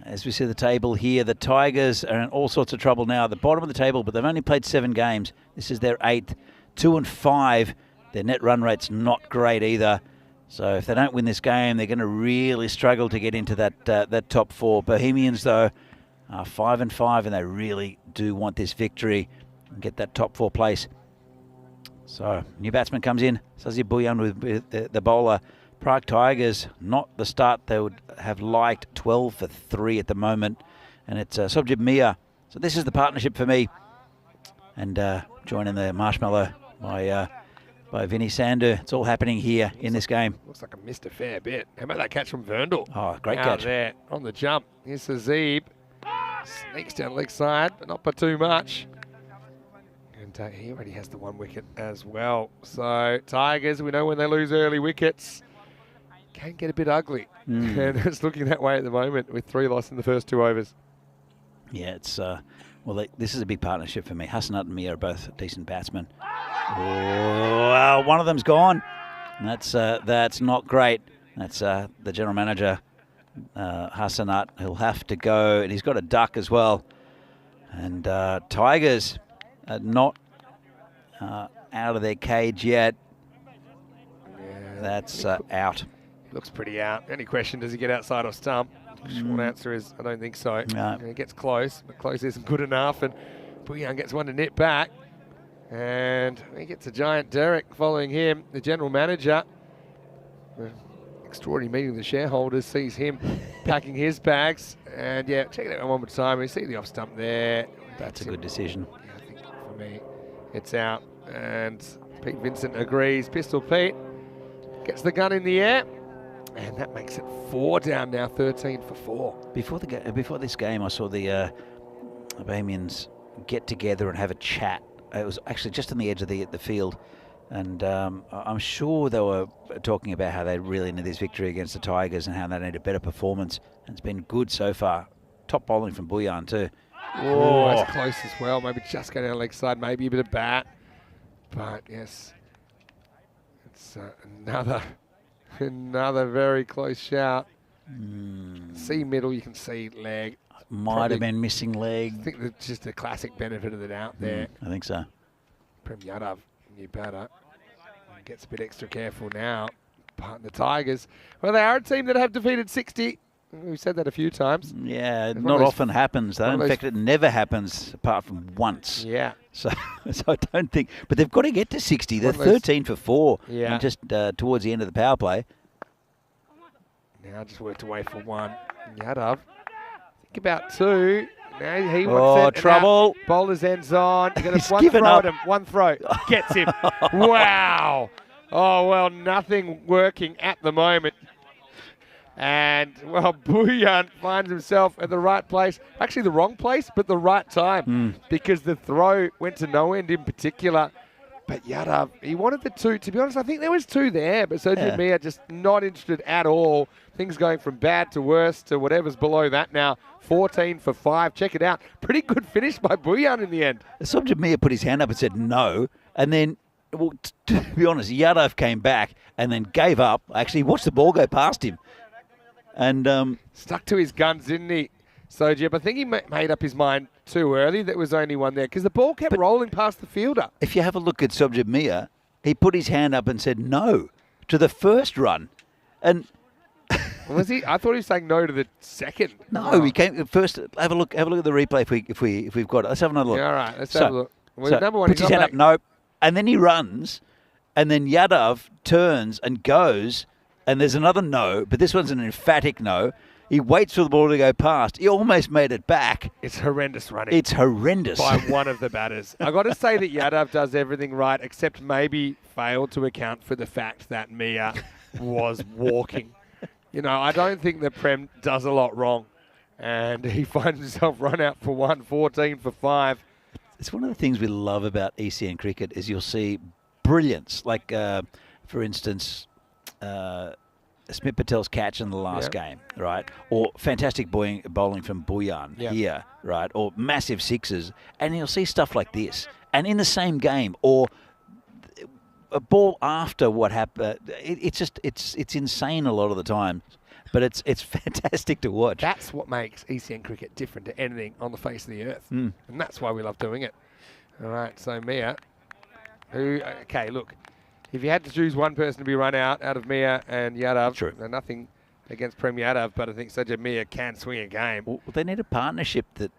S1: As we see the table here, the Tigers are in all sorts of trouble now at the bottom of the table, but they've only played 7 games. This is their 8th, 2 and 5. Their net run rate's not great either. So if they don't win this game, they're going to really struggle to get into that top 4. Bohemians, though, are 5 and 5, and they really do want this victory and get that top 4 place. So new batsman comes in, Sazir Bhuyan with the bowler. Prague Tigers, not the start they would have liked, 12 for 3 at the moment. And it's Sobjit Mia. So this is the partnership for me. And joining the marshmallow by Vinny Sandu. It's all happening here in this game.
S2: Looks like I missed a fair bit. How about that catch from Verndl?
S1: Oh, great
S2: out
S1: catch.
S2: There on the jump. Here's Sazib. Sneaks down leg side, but not by too much. And he already has the 1 wicket as well. So Tigers, we know when they lose early wickets, can get a bit ugly. And it's looking that way at the moment with 3 losses in the first 2 overs. Yeah,
S1: it's well, this is a big partnership for me. Hassanat and Mia are both decent batsmen. Oh, one of them's gone. That's not great. That's the general manager, Hassanat. He'll have to go, and he's got a duck as well. And Tigers are not out of their cage yet.
S2: Yeah,
S1: that's out.
S2: Looks pretty out. Any question, does he get outside of stump? Short answer is, I don't think so.
S1: No.
S2: He gets close, but close isn't good enough. And Bhuyan gets one to nip back. And he gets a giant Derek following him. The general manager, extraordinary meeting with the shareholders, sees him packing his bags. And yeah, check it out one more time. We see the off stump there.
S1: That's a good decision.
S2: Yeah, I think for me, it's out. And Pete Vincent agrees. Pistol Pete gets the gun in the air. And that makes it 4 down now, 13 for 4.
S1: Before this game, I saw the Bohemians get together and have a chat. It was actually just on the edge of the field, and I'm sure they were talking about how they really need this victory against the Tigers and how they need a better performance. And it's been good so far. top bowling from Bouillon too.
S2: Oh, that's close as well. Maybe just go down the leg side, maybe a bit of bat. But yes, it's another very close shout. See middle, you can see leg.
S1: Might have been missing
S2: I
S1: leg.
S2: think that's just a classic benefit of the doubt there.
S1: I think so.
S2: Prem Yadav, new batter, gets a bit extra careful now. But the Tigers, well, they are a team that have defeated 60. We've said that a few times.
S1: Yeah,
S2: It's one
S1: not
S2: of those-
S1: often happens though. In fact, it never happens apart from once.
S2: Yeah.
S1: So I don't think. But they've got to get to 60. They're
S2: One of those-
S1: 13 for 4.
S2: Yeah.
S1: And just towards the end of the power play.
S2: Now just worked away for one. Yadav, think about 2. Now he
S1: Oh,
S2: wants it.
S1: trouble.
S2: Bowler's ends on. You got
S1: He's
S2: one
S1: given
S2: throw
S1: up.
S2: at him. One throw. Gets him. Wow. Oh, well, nothing working at the moment. And, well, Bouillon finds himself at the right place. Actually, the wrong place, but the right time. Because the throw went to no end in particular. But Yadav, he wanted the 2. To be honest, I think there was 2 there. But Sergio Mia just not interested at all. Things going from bad to worse to whatever's below that now. 14 for 5. Check it out. Pretty good finish by Bouillon in the end.
S1: Subject Mia put his hand up and said no. And then, well, to be honest, Yadav came back and then gave up. Actually, watched the ball go past him. And
S2: Stuck to his guns, didn't he, Sojib? I think he made up his mind too early that was only one there because the ball kept rolling past the fielder.
S1: if you have a look at Subject Mia, he put his hand up and said no to the first run. And
S2: Was he? I thought he was saying no to the second.
S1: no, he came first. Have a look at the replay if we've got it. Let's have another look.
S2: Yeah, all right, let's have a look. Well, number one,
S1: puts
S2: he's
S1: his
S2: not
S1: hand up, nope, and then he runs, and then Yadav turns and goes, and there's another no, but this one's an emphatic no. He waits for the ball to go past. He almost made it back.
S2: It's horrendous running.
S1: It's horrendous.
S2: By one of the batters. I got to say that Yadav does everything right, except maybe failed to account for the fact that Mia was walking. You know, I don't think that Prem does a lot wrong, and he finds himself run out for 1, 14 for 5.
S1: It's one of the things we love about ECN cricket is you'll see brilliance, like for instance, Smith Patel's catch in the last game, right? Or fantastic bowling from Bouillon here, right? Or massive sixes, and you'll see stuff like this, and in the same game, or a ball after what happened. It's insane a lot of the time, but it's fantastic to watch.
S2: That's what makes ECN cricket different to anything on the face of the earth. And that's why we love doing it. All right, so Mia, okay, look, if you had to choose one person to be run out of Mia and Yadav,
S1: True.
S2: Nothing against Prem Yadav, but I think Sajid Mia can swing a game.
S1: Well, they need a partnership that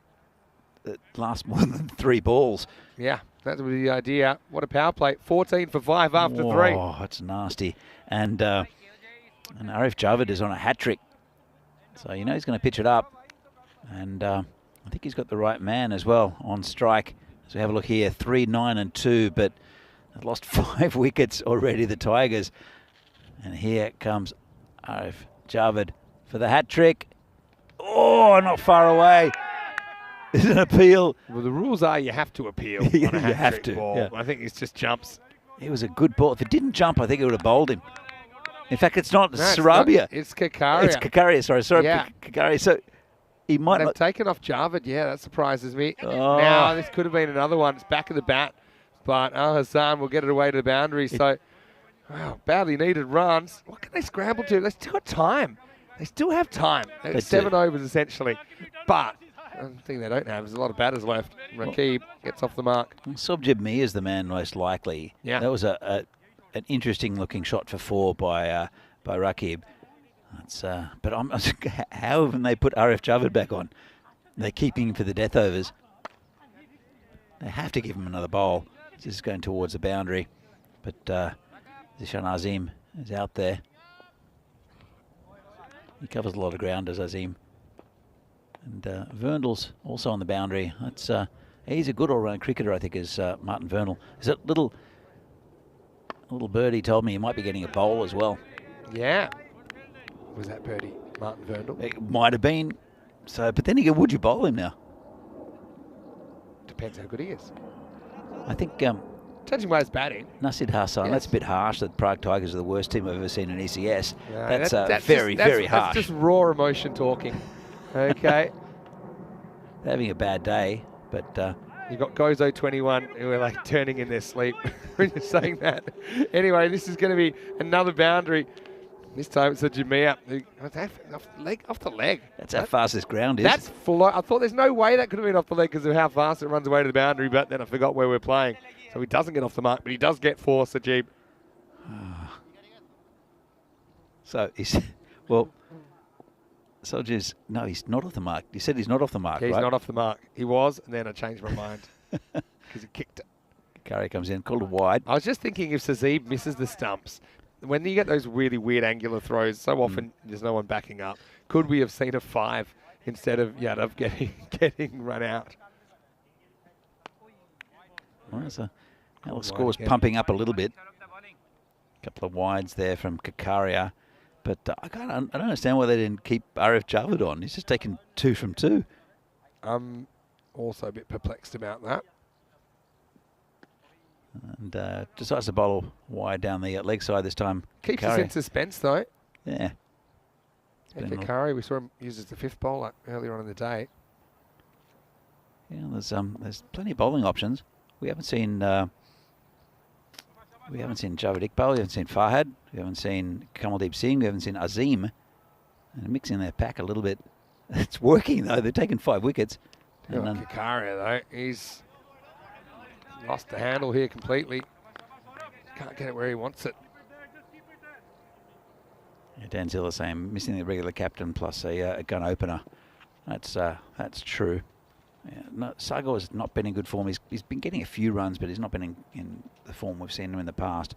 S1: lasts more than 3 balls.
S2: Yeah, that was the idea. What a power play. 14 for 5 after 3.
S1: Oh, it's nasty. And Arif Javed is on a hat-trick. So you know he's going to pitch it up. And I think he's got the right man as well on strike. So have a look here, 3, 9 and 2, but they've lost 5 wickets already, the Tigers. And here comes Arif Javed for the hat-trick. Oh, not far away. There's an appeal.
S2: Well, the rules are you have to appeal on a
S1: You
S2: hat-trick
S1: have to,
S2: ball.
S1: yeah.
S2: I think it's just jumps.
S1: It was a good ball. If it didn't jump, I think it would have bowled him. In fact, it's not
S2: No, it's
S1: Sarabia.
S2: not. It's Kakaria.
S1: It's Kakaria, sorry.
S2: Yeah.
S1: Kakaria. So he might
S2: They've
S1: not.
S2: taken off Javed. Yeah, that surprises me.
S1: Oh.
S2: Now, this could have been another one. It's back of the bat. But Al Hassan will get it away to the boundary. So, wow, badly needed runs. What can they scramble to? They still got time. They still have time.
S1: They
S2: 7
S1: do.
S2: overs, essentially. But the thing they don't have is a lot of batters left. Rakib gets off the mark.
S1: Subjib Me is the man most likely.
S2: Yeah.
S1: That was an interesting looking shot for 4 by Rakib. That's but how haven't they put Arif Javed back on? They're keeping him for the death overs. They have to give him another bowl. He's just going towards the boundary, but Zishan Azim is out there. He covers a lot of ground, does Azim. And Verndel's also on the boundary. That's he's a good all-round cricketer, I think, is Martin Vernel. Is that little birdie told me he might be getting a bowl as well.
S2: Yeah. Was that birdie Martin Verndl?
S1: It might have been. So, but then again, would you bowl him now?
S2: Depends how good he is.
S1: I think
S2: Judging by his batting.
S1: Nasid Hassan,
S2: Yes.
S1: that's a bit harsh that Prague Tigers are the worst team I've ever seen in ECS.
S2: Yeah,
S1: That's
S2: that's
S1: very,
S2: just,
S1: very harsh.
S2: That's just raw emotion talking. Okay.
S1: they're having a bad day, but
S2: You got Gozo 21 who are like turning in their sleep when you're saying that. Anyway, this is going to be another boundary. This time it's a Jamia. Off the leg.
S1: that's how fast this ground is.
S2: That's full. I thought there's no way that could have been off the leg because of how fast it runs away to the boundary, but then I forgot where we're playing. So he doesn't get off the mark, but he does get 4, Sajib.
S1: So he's, well, Soldiers, no, he's not off the mark. You said he's not off the mark,
S2: He's
S1: right?
S2: not off the mark. He was, and then I changed my mind because he kicked it.
S1: Curry comes in, called it wide.
S2: I was just thinking if Sajib misses the stumps, when you get those really weird angular throws, so often there's no one backing up. Could we have seen a 5 instead of Yadav getting run out?
S1: Well, so now the score's pumping up a little bit. A couple of wides there from Kakaria. But I don't understand why they didn't keep Arif Javed on. He's just taken 2 from 2.
S2: I'm also a bit perplexed about that.
S1: And decides to bowl wide down the leg side this time.
S2: Keeps us in suspense, though.
S1: Yeah.
S2: Kakaria, we saw him use as the 5th bowler earlier on in the day.
S1: Yeah, there's plenty of bowling options. We haven't seen Javed Iqbal, we haven't seen Farhad, we haven't seen Kamaldeep Singh, we haven't seen Azim. And mixing their pack a little bit. It's working though. They've taken 5 wickets.
S2: Kakaria though, he's lost the handle here completely. Can't get it where he wants it.
S1: Yeah, Dan Zilla saying missing the regular captain plus a gun opener. That's true. Yeah, no, Sagar has not been in good form. He's been getting a few runs, but he's not been in the form we've seen him in the past.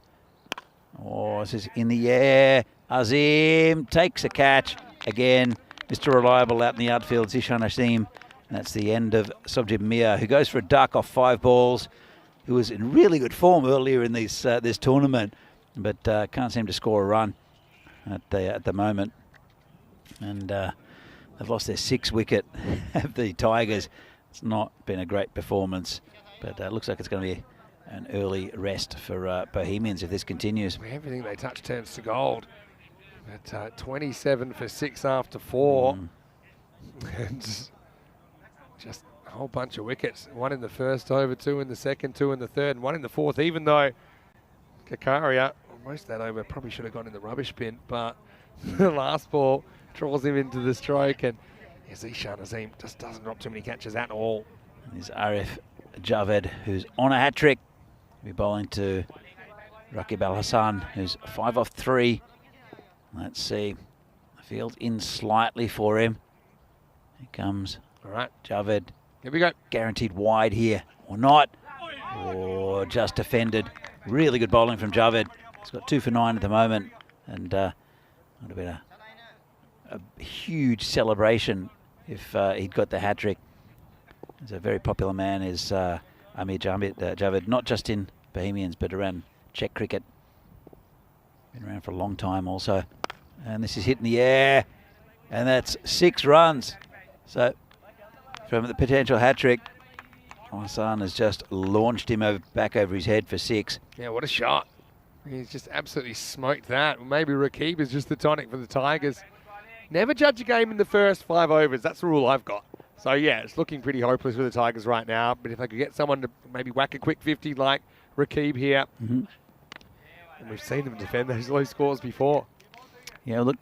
S1: Oh, this is in the air. Azim takes a catch again. Mr. Reliable out in the outfield, Zishan Azim. And that's the end of Sobjib Mia, who goes for a duck off 5 balls, who was in really good form earlier in this tournament, but can't seem to score a run at the moment. And they've lost their 6th wicket of the Tigers. It's not been a great performance, but it looks like it's going to be an early rest for Bohemians if this continues.
S2: Everything they touch turns to gold. But 27 for 6 after 4. And just a whole bunch of wickets. 1 in the first over, 2 in the second, 2 in the third, and 1 in the fourth, even though Kakaria, most of that over probably should have gone in the rubbish bin, but the last ball draws him into the stroke, and Zishan Azim just doesn't drop too many catches at all.
S1: There's Arif Javed, who's on a hat-trick. He'll be bowling to Rakib Al Hassan, who's 5 off 3. Let's see. The field's in slightly for him. Here comes Javed.
S2: Here we go.
S1: Guaranteed wide here, or not. Or just defended. Really good bowling from Javed. He's got 2 for 9 at the moment, and would have been a huge celebration if he'd got the hat-trick. He's a very popular man, is Amir Javed, not just in Bohemians, but around Czech cricket. Been around for a long time also. And this is hit in the air, and that's 6 runs. So from the potential hat-trick, Hassan has just launched him back over his head for 6.
S2: Yeah, what a shot. He's just absolutely smoked that. Maybe Rakib is just the tonic for the Tigers. Never judge a game in the first 5 overs. That's the rule I've got. So, yeah, it's looking pretty hopeless for the Tigers right now. But if they could get someone to maybe whack a quick 50 like Rakib here. And we've seen them defend those low scores before.
S1: Yeah, look,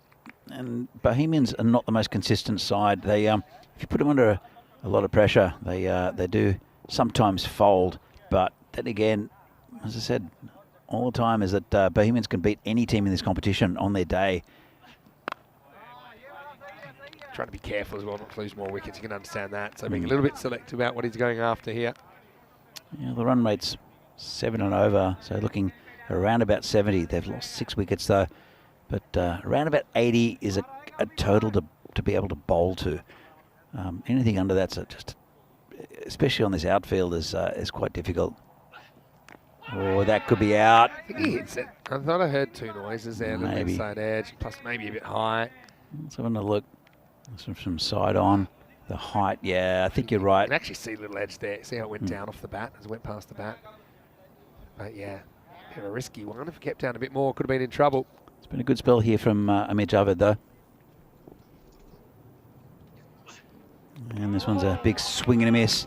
S1: and Bohemians are not the most consistent side. They, if you put them under a lot of pressure, they do sometimes fold. But then again, as I said all the time, is that Bohemians can beat any team in this competition on their day.
S2: Trying to be careful as well, not to lose more wickets. You can understand that. So being a little bit selective about what he's going after here.
S1: Yeah, the run rate's 7 and over, so looking around about 70. They've lost 6 wickets though, but around about 80 is a total to be able to bowl to. Anything under that's just, especially on this outfield, is quite difficult. Oh, that could be out.
S2: I think he hits it. I thought I heard 2 noises there on the inside edge, plus maybe a bit high.
S1: Let's have a look. From side on, the height, yeah, I think you're right.
S2: You can actually see a little edge there. See how it went down off the bat as it went past the bat. But yeah, bit of a risky one. If it kept down a bit more, could have been in trouble.
S1: It's been a good spell here from Amir Javed though. And this one's a big swing and a miss.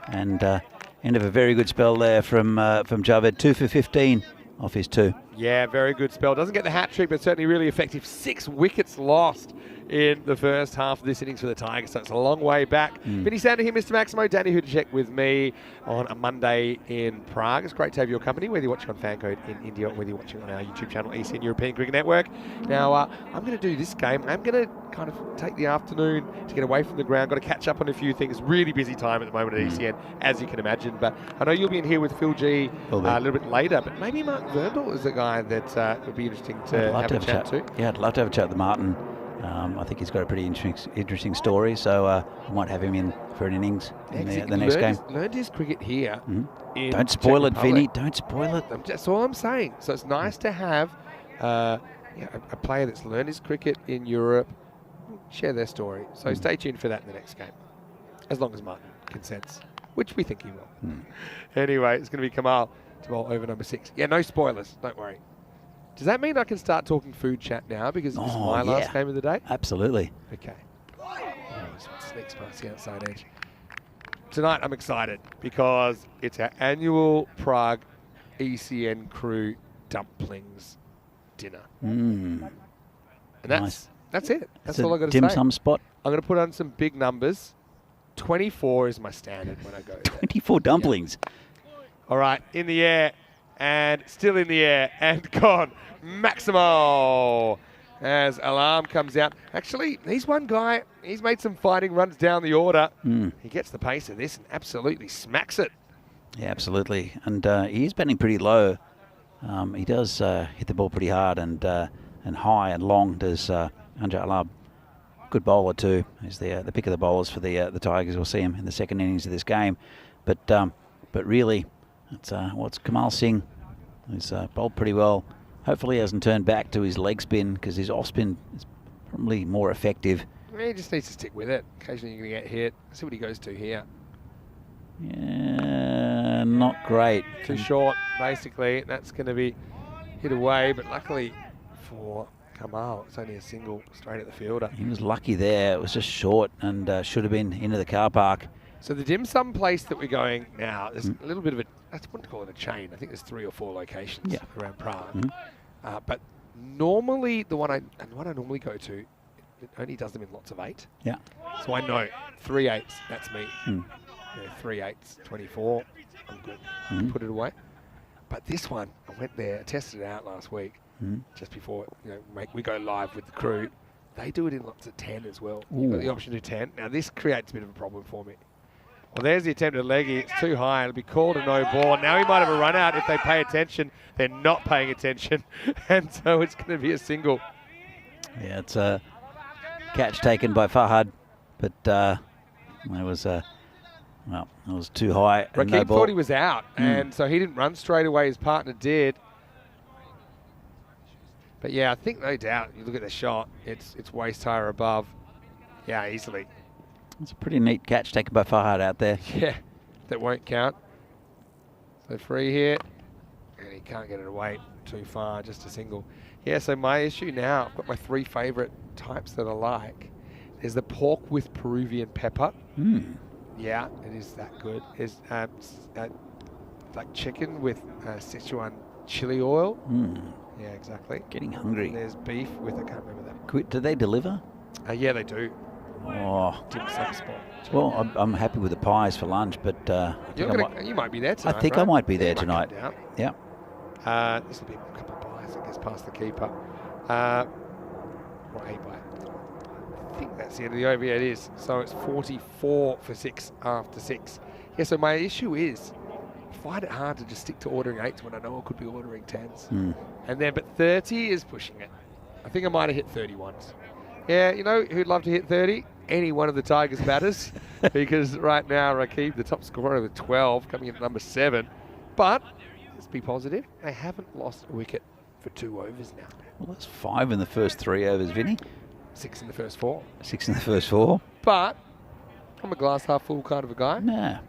S1: And end of a very good spell there from Javed. 2 for 15 off his 2.
S2: Yeah, very good spell. Doesn't get the hat trick, but certainly really effective. 6 wickets lost in the first half of this innings for the Tigers, so it's a long way back. Vinny Sander here, Mr. Maximo. Danny Hudacek with me on a Monday in Prague. It's great to have your company, whether you're watching on Fancode in India or whether you're watching on our YouTube channel, ECN European Cricket Network. Now, I'm going to do this game. I'm going to kind of take the afternoon to get away from the ground. Got to catch up on a few things. Really busy time at the moment at ECN, as you can imagine. But I know you'll be in here with Phil G a little bit later, but maybe Mark Verndl is a guy that would be interesting to have a chat to.
S1: Yeah, I'd love to have a chat with Martin. I think he's got a pretty interesting story, so I might have him in for an innings in the next game.
S2: Learned his cricket here.
S1: Don't spoil it, Vinny. Don't spoil it.
S2: That's all I'm saying. So it's nice to have a player that's learned his cricket in Europe share their story. So stay tuned for that in the next game, as long as Martin consents, which we think he will. Anyway, it's going to be Kamal to bowl over number 6. Yeah, no spoilers. Don't worry. Does that mean I can start talking food chat now because it's my last game of the day?
S1: Absolutely.
S2: Okay. Sneaks past the outside edge. Tonight I'm excited because it's our annual Prague ECN crew dumplings dinner.
S1: And
S2: that's it. That's all I got to say.
S1: Dim sum spot.
S2: I'm going to put on some big numbers. 24 is my standard when I go there.
S1: 24 dumplings.
S2: Yeah. All right, in the air and still in the air and gone. Maximo as alarm comes out. Actually, he's one guy. He's made some fighting runs down the order. He gets the pace of this and absolutely smacks it.
S1: Yeah, absolutely. And he is batting pretty low. He does hit the ball pretty hard and high and long. Does Anja Alab. Good bowler too. He's the pick of the bowlers for the Tigers. We'll see him in the second innings of this game. But really, it's Kamal Singh. He's bowled pretty well. Hopefully he hasn't turned back to his leg spin because his off spin is probably more effective.
S2: He just needs to stick with it. Occasionally you're going to get hit. See what he goes to here.
S1: Yeah, not great.
S2: Too short, basically. That's going to be hit away, but luckily for Kamal, it's only a single straight at the fielder.
S1: He was lucky there. It was just short and should have been into the car park.
S2: So the dim sum place that we're going now, there's a little bit of I wouldn't call it a chain. I think there's 3 or 4 locations around Prague. But normally the one I normally go to, it only does them in lots of 8.
S1: Yeah.
S2: So I know 3 8s, that's me. 3 8s, 24, I'm good. Put it away. But this one, I went there, tested it out last week, just before we go live with the crew. They do it in lots of 10 as well. You've got the option to 10. Now this creates a bit of a problem for me. Well, there's the attempted leggy. It's too high. It'll be called a no ball. Now he might have a run out if they pay attention. They're not paying attention, and so it's going to be a single.
S1: Yeah, it's a catch taken by Fahad, but it was it was too high.
S2: Rakib thought he was out, and so he didn't run straight away. His partner did. But yeah, I think no doubt. You look at the shot. It's waist high or above. Yeah, easily.
S1: It's a pretty neat catch taken by Fahad out there.
S2: Yeah, that won't count. So free here, and he can't get it away too far, just a single. Yeah, so my issue now, I've got my 3 favourite types that I like. There's the pork with Peruvian pepper. Yeah, it is that good. There's like chicken with Sichuan chili oil. Yeah, exactly.
S1: Getting hungry.
S2: And there's beef with, I can't remember that.
S1: Do they deliver?
S2: Yeah, they do.
S1: Oh,
S2: dim sum spot.
S1: Well, I'm happy with the pies for lunch, but
S2: you might be there tonight.
S1: I think
S2: right?
S1: I might be there tonight. Yeah.
S2: This will be a couple of pies, I guess, past the keeper. Or a bite. I think that's the end of the over. Yeah, it is. So it's 44 for 6 after 6. Yeah, so my issue is I find it hard to just stick to ordering 8s when I know I could be ordering 10s. And then, but 30 is pushing it. I think I might have hit 31s. Yeah, you know who'd love to hit 30? Any one of the Tigers batters. Because right now, Rakib, the top scorer with 12, coming in at number 7. But, let's be positive, they haven't lost a wicket for 2 overs now.
S1: Well, that's 5 in the first 3 overs, Vinny.
S2: 6 in the first 4.
S1: 6 in the first 4.
S2: But, I'm a glass half full kind of a guy.
S1: Nah.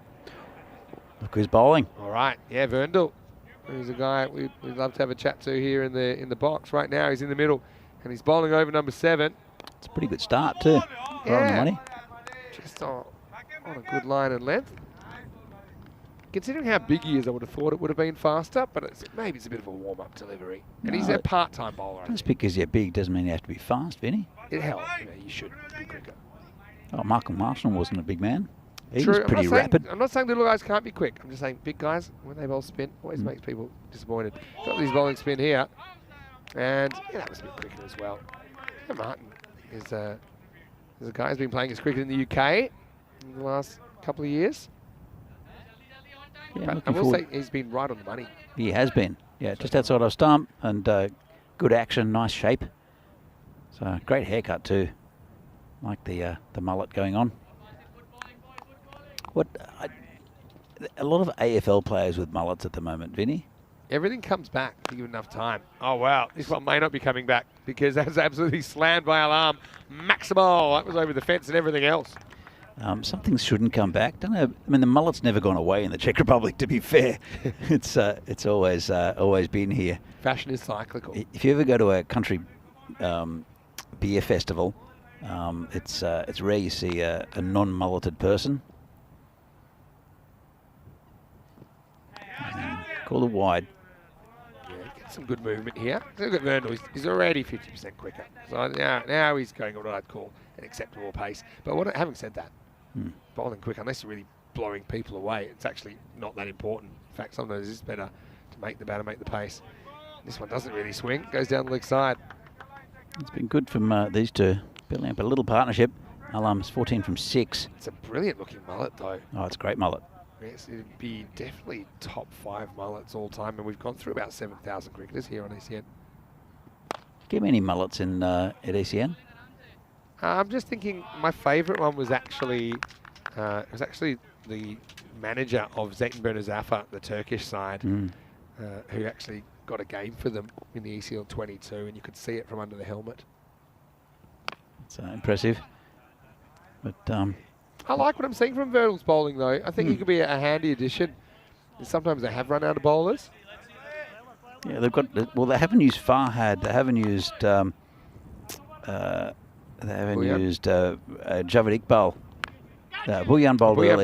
S1: Look who's bowling.
S2: All right, yeah, Verndl. He's a guy we'd love to have a chat to here in the box. Right now, he's in the middle, and he's bowling over number 7.
S1: It's a pretty good start too.
S2: Yeah.
S1: On the money.
S2: Just on a good line and length. Considering how big he is, I would have thought it would have been faster, but maybe it's a bit of a warm-up delivery. And he's a part-time bowler.
S1: Just because you're big doesn't mean you have to be fast, Vinny.
S2: It helps. You should be quicker.
S1: Oh, Michael Marshall wasn't a big man. He
S2: True.
S1: was pretty rapid.
S2: I'm not saying little guys can't be quick. I'm just saying big guys, when they bowl spin, always makes people disappointed. Got these bowling spin here. And that was a bit quicker as well. Yeah, Martin is a guy who's been playing his cricket in the UK in the last couple of years.
S1: Yeah,
S2: But I will say he's been right on the money.
S1: He has been. Yeah, just outside of stump and good action, nice shape. So great haircut too. Like the mullet going on. A lot of AFL players with mullets at the moment, Vinny.
S2: Everything comes back if you give enough time. Oh, wow. This one may not be coming back because that was absolutely slammed by alarm. Maximal. That was over the fence and everything else.
S1: Some things shouldn't come back. Don't know. I mean, the mullet's never gone away in the Czech Republic, to be fair. It's always been here.
S2: Fashion is cyclical.
S1: If you ever go to a country beer festival, it's rare you see a non-mulleted person. Call it wide.
S2: Yeah, get some good movement here. Look at Vernal. He's already 50% quicker. So now he's going at what I'd call an acceptable pace. But having said that, bowling quick, unless you're really blowing people away, it's actually not that important. In fact, sometimes it's better to make the batter make the pace. This one doesn't really swing. Goes down the leg side.
S1: It's been good from these two. Building up a little partnership. Alarm's 14 from 6.
S2: It's a brilliant looking mullet, though.
S1: Oh, it's a great mullet.
S2: Yes, it'd be definitely top 5 mullets all time, and we've gone through about 7,000 cricketers here on ECN.
S1: Give me any mullets at ECN?
S2: I'm just thinking my favourite one was actually the manager of Zeytin Bernazaffa, the Turkish side, who actually got a game for them in the ECL 22, and you could see it from under the helmet.
S1: It's impressive. But
S2: I like what I'm seeing from Vernal's bowling, though. I think he could be a handy addition. Sometimes they have run out of bowlers.
S1: Yeah, they've got. Well, they haven't used Farhad. They haven't used. Javed Iqbal. Bhuyan bowled early.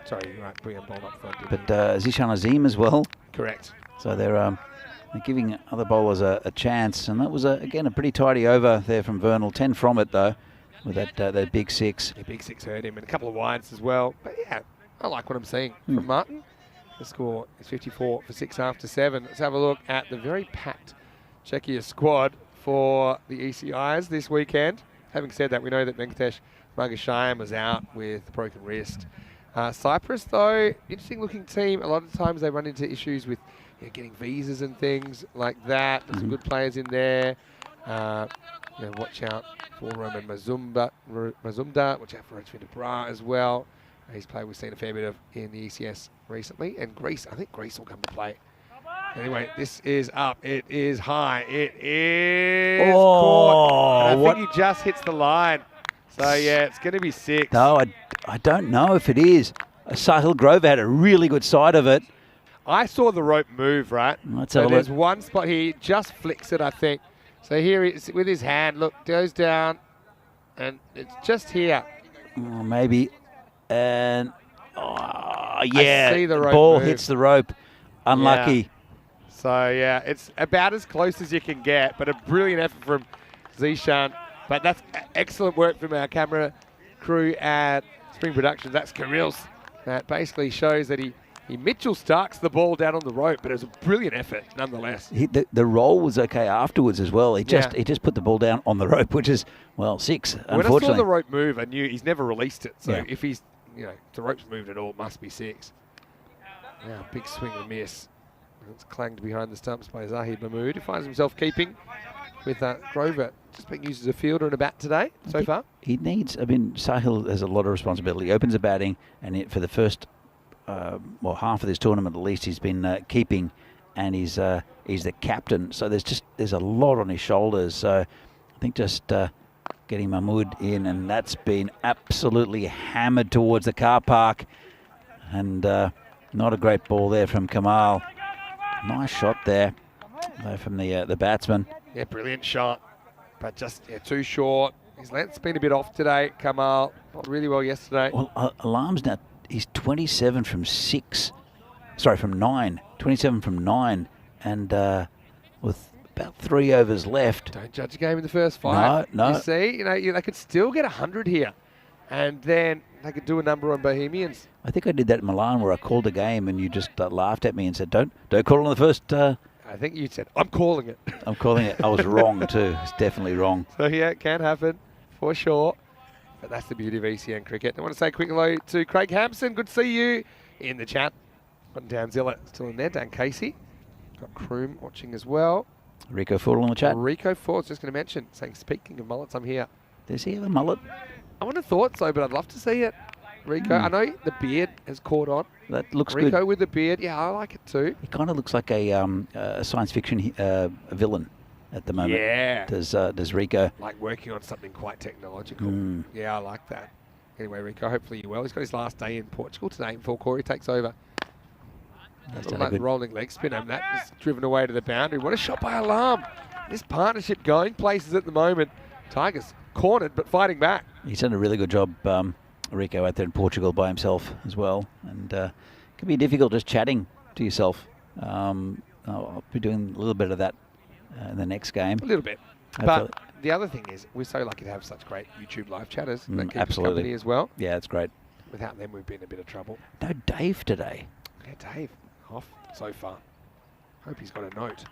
S2: Sorry, you're right. Bhuyan bowled up front.
S1: But Zishan Azim as well.
S2: Correct.
S1: So they're giving other bowlers a chance, and that was again a pretty tidy over there from Vernal. 10 from it though, with that big 6.
S2: Yeah, big 6 hurt him, and a couple of wides as well. But yeah, I like what I'm seeing from Martin. The score is 54 for 6 after 7. Let's have a look at the very packed Czechia squad for the ECIs this weekend. Having said that, we know that Venkatesh Margashayam was out with a broken wrist. Cyprus, though, interesting looking team. A lot of times they run into issues with getting visas and things like that. There's some good players in there. Watch out for Roman Mazumda. Watch out for Rajvinder Bra as well. He's played, we've seen a fair bit of in the ECS recently. And Greece, I think Greece will come to play. Anyway, this is up. It is high. It is caught. And I think he just hits the line. So, yeah, it's going to be 6.
S1: No, I don't know if it is. Sahil Grover had a really good side of it.
S2: I saw the rope move, right?
S1: So
S2: there's one spot here. He just flicks it, I think. So here he is with his hand. Look, goes down. And it's just here.
S1: Oh, maybe. And, yeah.
S2: I see the rope
S1: ball
S2: move.
S1: hits the rope. Unlucky.
S2: Yeah. So, yeah, it's about as close as you can get, but a brilliant effort from Zishan. But that's excellent work from our camera crew at Spring Productions. That's Kirill's. That basically shows that he Mitchell Starks the ball down on the rope, but it was a brilliant effort nonetheless.
S1: The roll was okay afterwards as well. He just put the ball down on the rope, which is, 6,
S2: when
S1: unfortunately.
S2: I saw the rope move, I knew he's never released it. So
S1: Yeah.
S2: if he's, if the rope's moved at all, it must be 6. Now, big swing and miss. It's clanged behind the stumps by Zahid Mahmood, who finds himself keeping with Grover just being used as a fielder and a bat today so far.
S1: He needs, Sahil has a lot of responsibility. He opens the batting, and for the first, half of this tournament at least, he's been keeping, and he's the captain. So there's a lot on his shoulders. So I think just getting Mahmood in, and that's been absolutely hammered towards the car park. And not a great ball there from Kamal. Nice shot there from the batsman.
S2: Yeah, brilliant shot, but just too short. His length's been a bit off today. Kamal, not really well yesterday.
S1: Well, Alarm's now, he's 27 from 6. Sorry, from 9. 27 from 9. And with about 3 overs left.
S2: Don't judge a game in the first fight.
S1: No.
S2: You see, they could still get 100 here. And then they could do a number on Bohemians.
S1: I think I did that in Milan where I called a game and you just laughed at me and said, don't call on the first.
S2: I think you said, I'm calling it.
S1: I'm calling it. I was wrong too. It's definitely wrong.
S2: So, yeah, it can happen for sure. But that's the beauty of ECN cricket. I want to say a quick hello to Craig Hampson. Good to see you in the chat. Got Dan Zilla still in there. Dan Casey. Got Kroom watching as well.
S1: Rico Ford on the chat.
S2: Rico Ford, just going to mention, saying, speaking of mullets, I'm here.
S1: Does he have a mullet?
S2: I wouldn't have thought so, but I'd love to see it. Rico, I know the beard has caught on.
S1: That looks
S2: Rico
S1: good.
S2: with the beard, yeah, I like it too.
S1: He kind of looks like a science fiction villain at the moment.
S2: Yeah.
S1: Does Rico?
S2: Like working on something quite technological. Yeah, I like that. Anyway, Rico, hopefully you're well. He's got his last day in Portugal today before Corey takes over.
S1: That's
S2: Like the rolling leg spin, and that is driven away to the boundary. What a shot by Alarm. This partnership going places at the moment. Tigers cornered, but fighting back.
S1: He's done a really good job, Rico, out there in Portugal by himself as well. And it can be difficult just chatting to yourself. I'll be doing a little bit of that in the next game.
S2: A little bit.
S1: Hopefully.
S2: But the other thing is, we're so lucky to have such great YouTube live chatters that keep us
S1: absolutely.
S2: company as well.
S1: Yeah, it's great.
S2: Without them, we've been in a bit of trouble.
S1: No Dave today.
S2: Yeah, Dave, off so far. Hope he's got a note.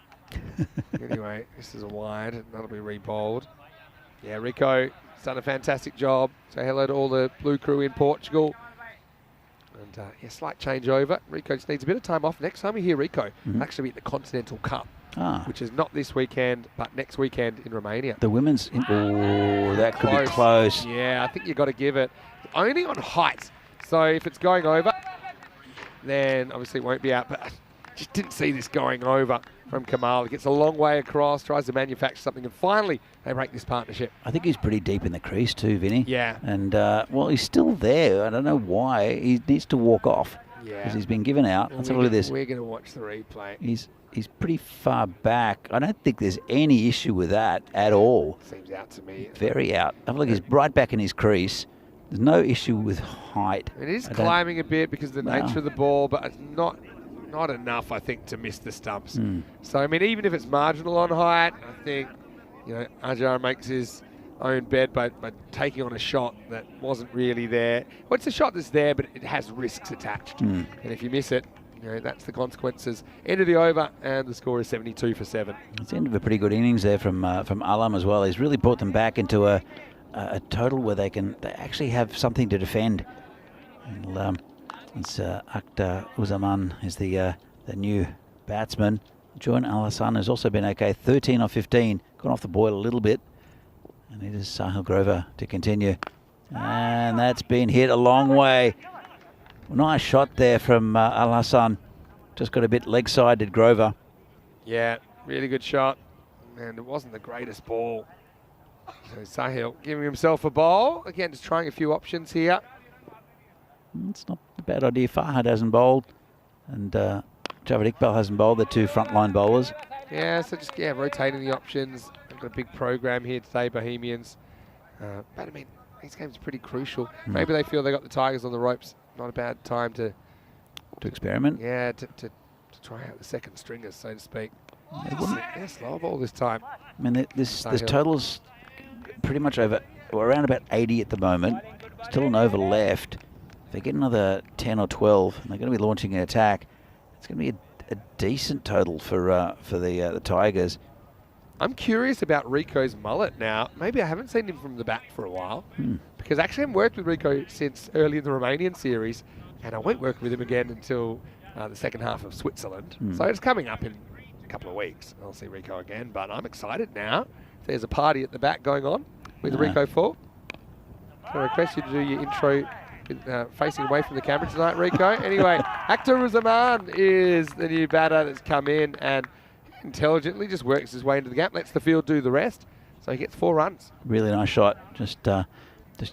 S2: Anyway, this is a wide, and that'll be re-bowled. Yeah, Rico's done a fantastic job. Say hello to all the blue crew in Portugal. And yeah, slight changeover. Rico just needs a bit of time off. Next time we hear Rico, actually be at the Continental Cup, which is not this weekend, but next weekend in Romania.
S1: The women's... Oh, that could be close.
S2: Yeah, I think you've got to give it. Only on height. So if it's going over, then obviously it won't be out. But I just didn't see this going over from Kamal. He gets a long way across, tries to manufacture something, and finally they break this partnership.
S1: I think he's pretty deep in the crease too, Vinny.
S2: Yeah.
S1: And, well, he's still there. I don't know why. He needs to walk off.
S2: Yeah.
S1: Because he's been given out. Let's have a look at this.
S2: We're going to watch the replay.
S1: He's pretty far back. I don't think there's any issue with that at all.
S2: Seems out to me.
S1: Very out. Have a look. He's right back in his crease. There's no issue with height.
S2: It is climbing a bit because of the nature of the ball, but it's not enough, I think, to miss the stumps. So, I mean, even if it's marginal on height, I think, Ajar makes his own bed by taking on a shot that wasn't really there. Well, it's a shot that's there, but it has risks attached. And if you miss it, that's the consequences. End of the over, and the score is 72 for 7.
S1: It's the end of a pretty good innings there from Alam as well. He's really brought them back into a total where they actually have something to defend. And, it's Akhtar Uzaman is the new batsman. Joan Al-Hassan has also been okay. 13 off 15, gone off the boil a little bit. And it is Sahil Grover to continue. And that's been hit a long way. Nice shot there from Al-Hassan. Just got a bit leg side, did Grover.
S2: Yeah, really good shot. And it wasn't the greatest ball. So Sahil giving himself a bowl. Again, just trying a few options here.
S1: It's not a bad idea. Farhad hasn't bowled. And Javed Iqbal hasn't bowled. They're two frontline bowlers.
S2: Yeah, so just rotating the options. They've got a big program here today, Bohemians. But I mean, these games are pretty crucial. Maybe they feel they got the Tigers on the ropes. Not a bad time to
S1: experiment.
S2: Yeah, to try out the second stringers, so to speak. Yeah, slow ball this time.
S1: I mean, this total's pretty much over. We're around about 80 at the moment. Still an over left. If they get another 10 or 12, and they're going to be launching an attack, it's going to be a decent total for the Tigers.
S2: I'm curious about Rico's mullet now. Maybe I haven't seen him from the bat for a while, because actually I haven't worked with Rico since early in the Romanian series, and I won't work with him again until the second half of Switzerland. So it's coming up in a couple of weeks. I'll see Rico again, but I'm excited now. There's a party at the back going on with Rico 4. Can I request you to do your intro facing away from the camera tonight, Rico? Anyway, Akhtar Uzaman is the new batter that's come in and intelligently just works his way into the gap, lets the field do the rest. So he gets 4 runs.
S1: Really nice shot. Just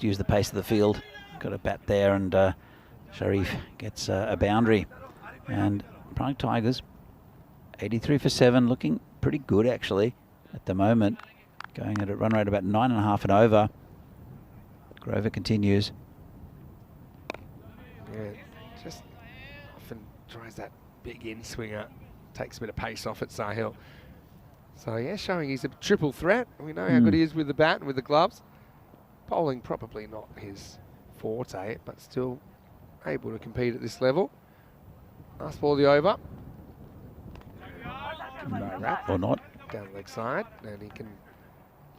S1: use the pace of the field. Got a bat there, and Sharif gets a boundary. And Prague Tigers, 83 for 7, looking pretty good actually at the moment. Going at a run rate about 9.5 and over. Grover continues.
S2: Yeah, just often tries that big in swinger, takes a bit of pace off at Sahil. So yeah, showing he's a triple threat. We know how good he is with the bat and with the gloves. Bowling probably not his forte, but still able to compete at this level. Last ball of the over.
S1: Or not.
S2: Down the leg side, and he can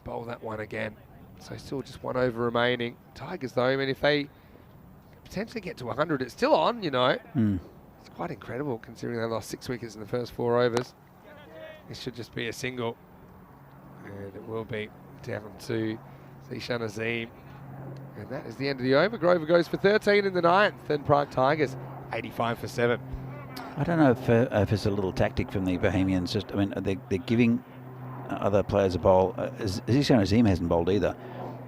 S2: bowl that one again. So still just 1 over remaining. Tigers though, I mean, if they potentially get to 100, it's still on, you know. It's quite incredible considering they lost 6 wickets in the first 4 overs. This should just be a single, and it will be down to Zishan Azim. And that is the end of the over. Grover goes for 13 in the 9th, and Prague Tigers 85 for 7.
S1: I don't know if it's a little tactic from the Bohemians. Just, I mean, they're giving other players a bowl. Zishan Azim hasn't bowled either.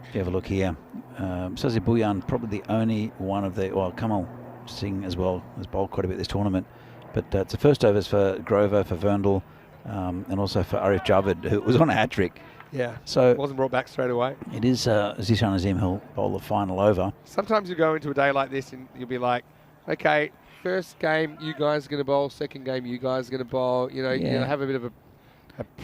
S1: If you have a look here, Sazi Bhuyan probably the only one of the. Well, Kamal Singh as well has bowled quite a bit this tournament. But it's the first overs for Grover, for Verndl, and also for Arif Javed, who was on a hat trick.
S2: Yeah,
S1: so
S2: wasn't brought back straight away.
S1: It is Zishan Azim who'll bowl the final over.
S2: Sometimes you go into a day like this and you'll be like, okay, first game you guys are going to bowl, second game you guys are going to bowl. You know, you have a bit of a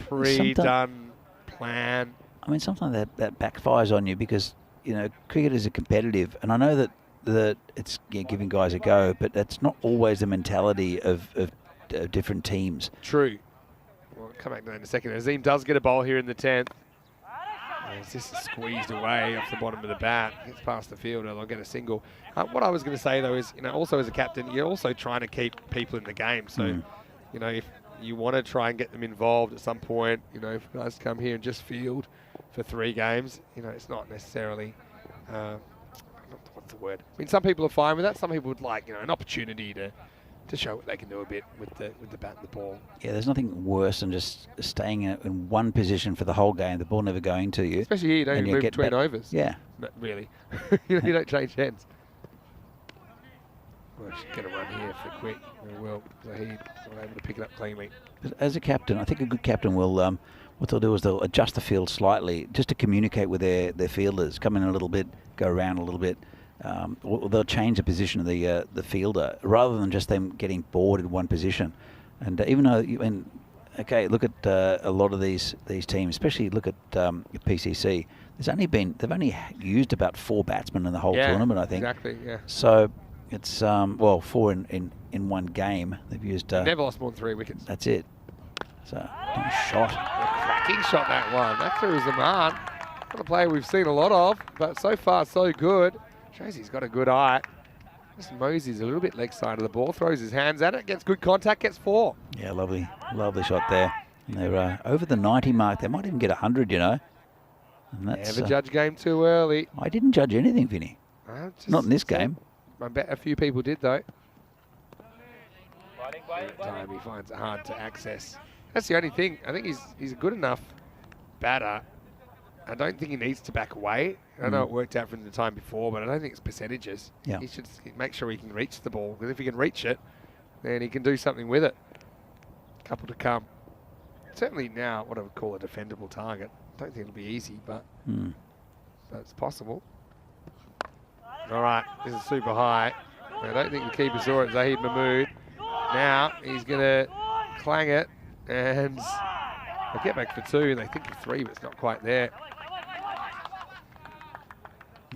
S2: pre-done plan.
S1: I mean, sometimes that backfires on you because, you know, cricket is a competitive, and I know that it's giving guys a go, but that's not always the mentality of different teams.
S2: True. We'll come back to that in a second. Azim does get a bowl here in the 10th. It's just squeezed away off the bottom of the bat. Gets past the fielder. They'll get a single. What I was going to say, though, is, you know, also as a captain, you're also trying to keep people in the game. So, you know, if you want to try and get them involved at some point, you know, if guys come here and just field for 3 games, you know, it's not necessarily, what's the word? I mean, some people are fine with that. Some people would like, you know, an opportunity to show what they can do a bit with the bat and the ball.
S1: Yeah, there's nothing worse than just staying in one position for the whole game, the ball never going to you.
S2: Especially here, you don't even move between overs.
S1: Yeah.
S2: Not really. You don't change hands. Well, I should get a run here for quick. We will. Zahid not able to pick it up cleanly.
S1: But as a captain, I think a good captain will, what they'll do is they'll adjust the field slightly just to communicate with their fielders, come in a little bit, go around a little bit. Or they'll change the position of the fielder rather than just them getting bored in one position. And even though, look at a lot of these teams, especially look at PCC. They've only used about 4 batsmen in the whole tournament, I think.
S2: Exactly. Yeah.
S1: So it's 4 in one game. They've used.
S2: Never lost more than 3 wickets.
S1: That's it. So shot.
S2: A cracking shot, that one. That threw Zaman. Not a player we've seen a lot of, but so far so good. Shows he's got a good eye. Just moseys a little bit leg side of the ball, throws his hands at it, gets good contact, gets 4.
S1: Yeah, lovely shot there. And they're over the 90 mark. They might even get 100, you know. And that's,
S2: never judge game too early.
S1: I didn't judge anything, Vinny. Not in this game.
S2: I bet a few people did, though. Time he finds it hard to access. That's the only thing. I think he's a good enough batter. I don't think he needs to back away. I know it worked out from the time before, but I don't think it's percentages.
S1: Yeah.
S2: He should make sure he can reach the ball, because if he can reach it, then he can do something with it. Couple to come. Certainly now what I would call a defendable target. Don't think it'll be easy, but it's possible. All right, this is super high. I don't think the keeper saw it, Zahid Mahmood. Now he's going to clang it, and they get back for 2. They think for 3, but it's not quite there.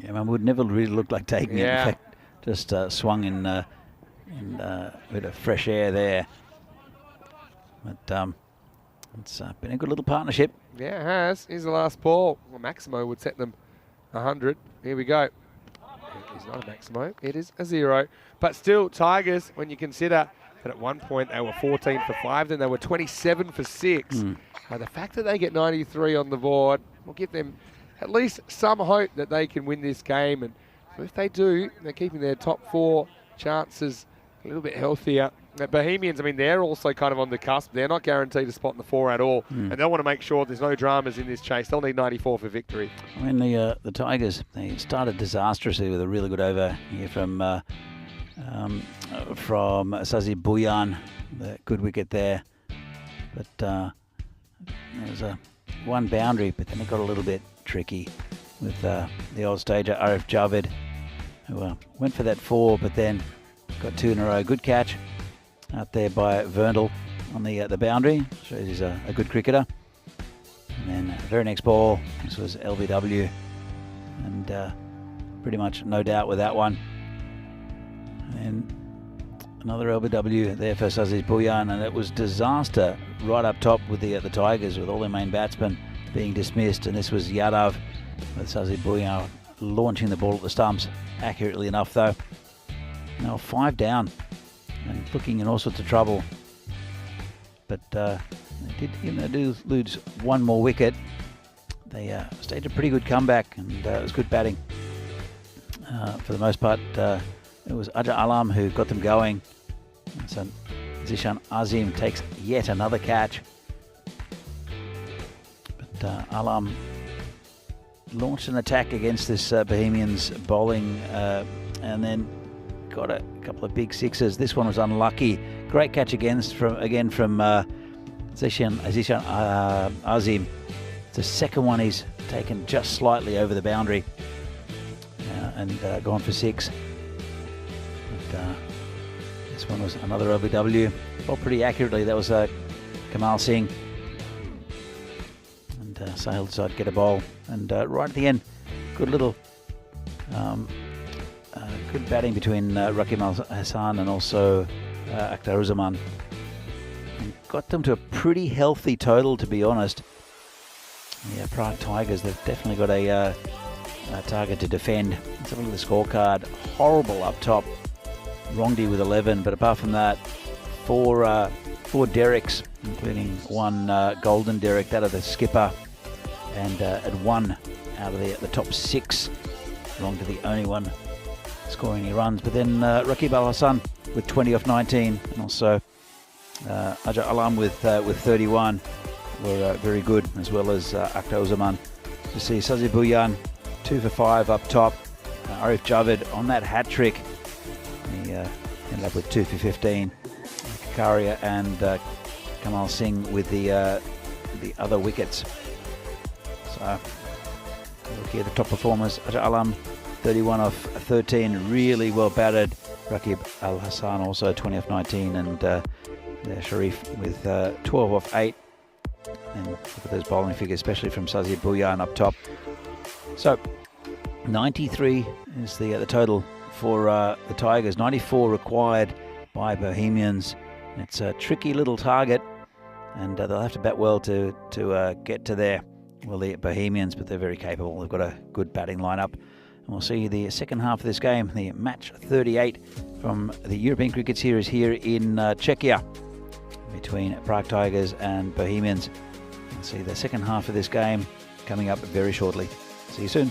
S1: Yeah, Mahmood never really looked like taking it. In fact, just swung in a bit of fresh air there. But it's been a good little partnership.
S2: Yeah, it has. Here's the last ball. Well, Maximo would set them 100. Here we go. It is not a Maximo. It is a 0. But still, Tigers, when you consider that at one point they were 14 for 5, then they were 27 for 6. The fact that they get 93 on the board will give them at least some hope that they can win this game. And if they do, they're keeping their top 4 chances a little bit healthier. The Bohemians, I mean, they're also kind of on the cusp. They're not guaranteed a spot in the 4 at all. And they'll want to make sure there's no dramas in this chase. They'll need 94 for victory.
S1: I mean, the Tigers, they started disastrously with a really good over here from Sazi Bhuyan. The good wicket there. But there was one boundary, but then it got a little bit tricky. with the old stager Arif Javid, who went for that 4, but then got 2 in a row. Good catch out there by Verndl on the boundary. Shows he's a good cricketer. And then very next ball, this was LBW, and pretty much no doubt with that one. And another LBW there for Sazi Bhuyan, and it was disaster right up top with the Tigers, with all their main batsmen being dismissed. And this was Yadav with Sazi Bhuyan launching the ball at the stumps accurately enough, though. Now 5 down and looking in all sorts of trouble. But they do lose one more wicket. They staged a pretty good comeback, and it was good batting. For the most part, it was Ajar Alam who got them going. And so Zishan Azim takes yet another catch. But Alam launched an attack against this Bohemians bowling, and then got a couple of big sixes. This one was unlucky. Great catch again from Zishan Azim. The second one he's taken just slightly over the boundary and gone for 6. But this one was another LBW. Well, pretty accurately. That was Kamal Singh. And Sahil decided to get a bowl. And right at the end, good little good batting between Rakib Al Hassan and also Akhtar Uzzaman. And got them to a pretty healthy total, to be honest. Yeah, Prague Tigers, they've definitely got a target to defend. Let's have a look at the scorecard. Horrible up top. Rongdi with 11, but apart from that, four derricks, including one golden derrick, that of the skipper, and one out of the top 6. Rongdi the only one scoring any runs. But then Rakib Al Hassan with 20 off 19, and also Ajar Alam with 31 were very good, as well as Akhtar Uzzaman. You see Sazi Bhuyan 2 for 5 up top. Arif Javid on that hat trick. He ended up with 2 for 15. Kakaria and Kamal Singh with the other wickets. So look here, the top performers. Ajar Alam 31 off 13, really well batted. Rakib Al Hassan also 20 off 19, and there Sharif with 12 off 8. And look at those bowling figures, especially from Sazi Bhuyan up top. So 93 is the total for the Tigers. 94 required by Bohemians. It's a tricky little target, and they'll have to bat well to get to there. Well, the Bohemians, but they're very capable. They've got a good batting lineup. And we'll see the second half of this game, the match 38 from the European Cricket Series here in Czechia, between Prague Tigers and Bohemians. We'll see the second half of this game coming up very shortly. See you soon.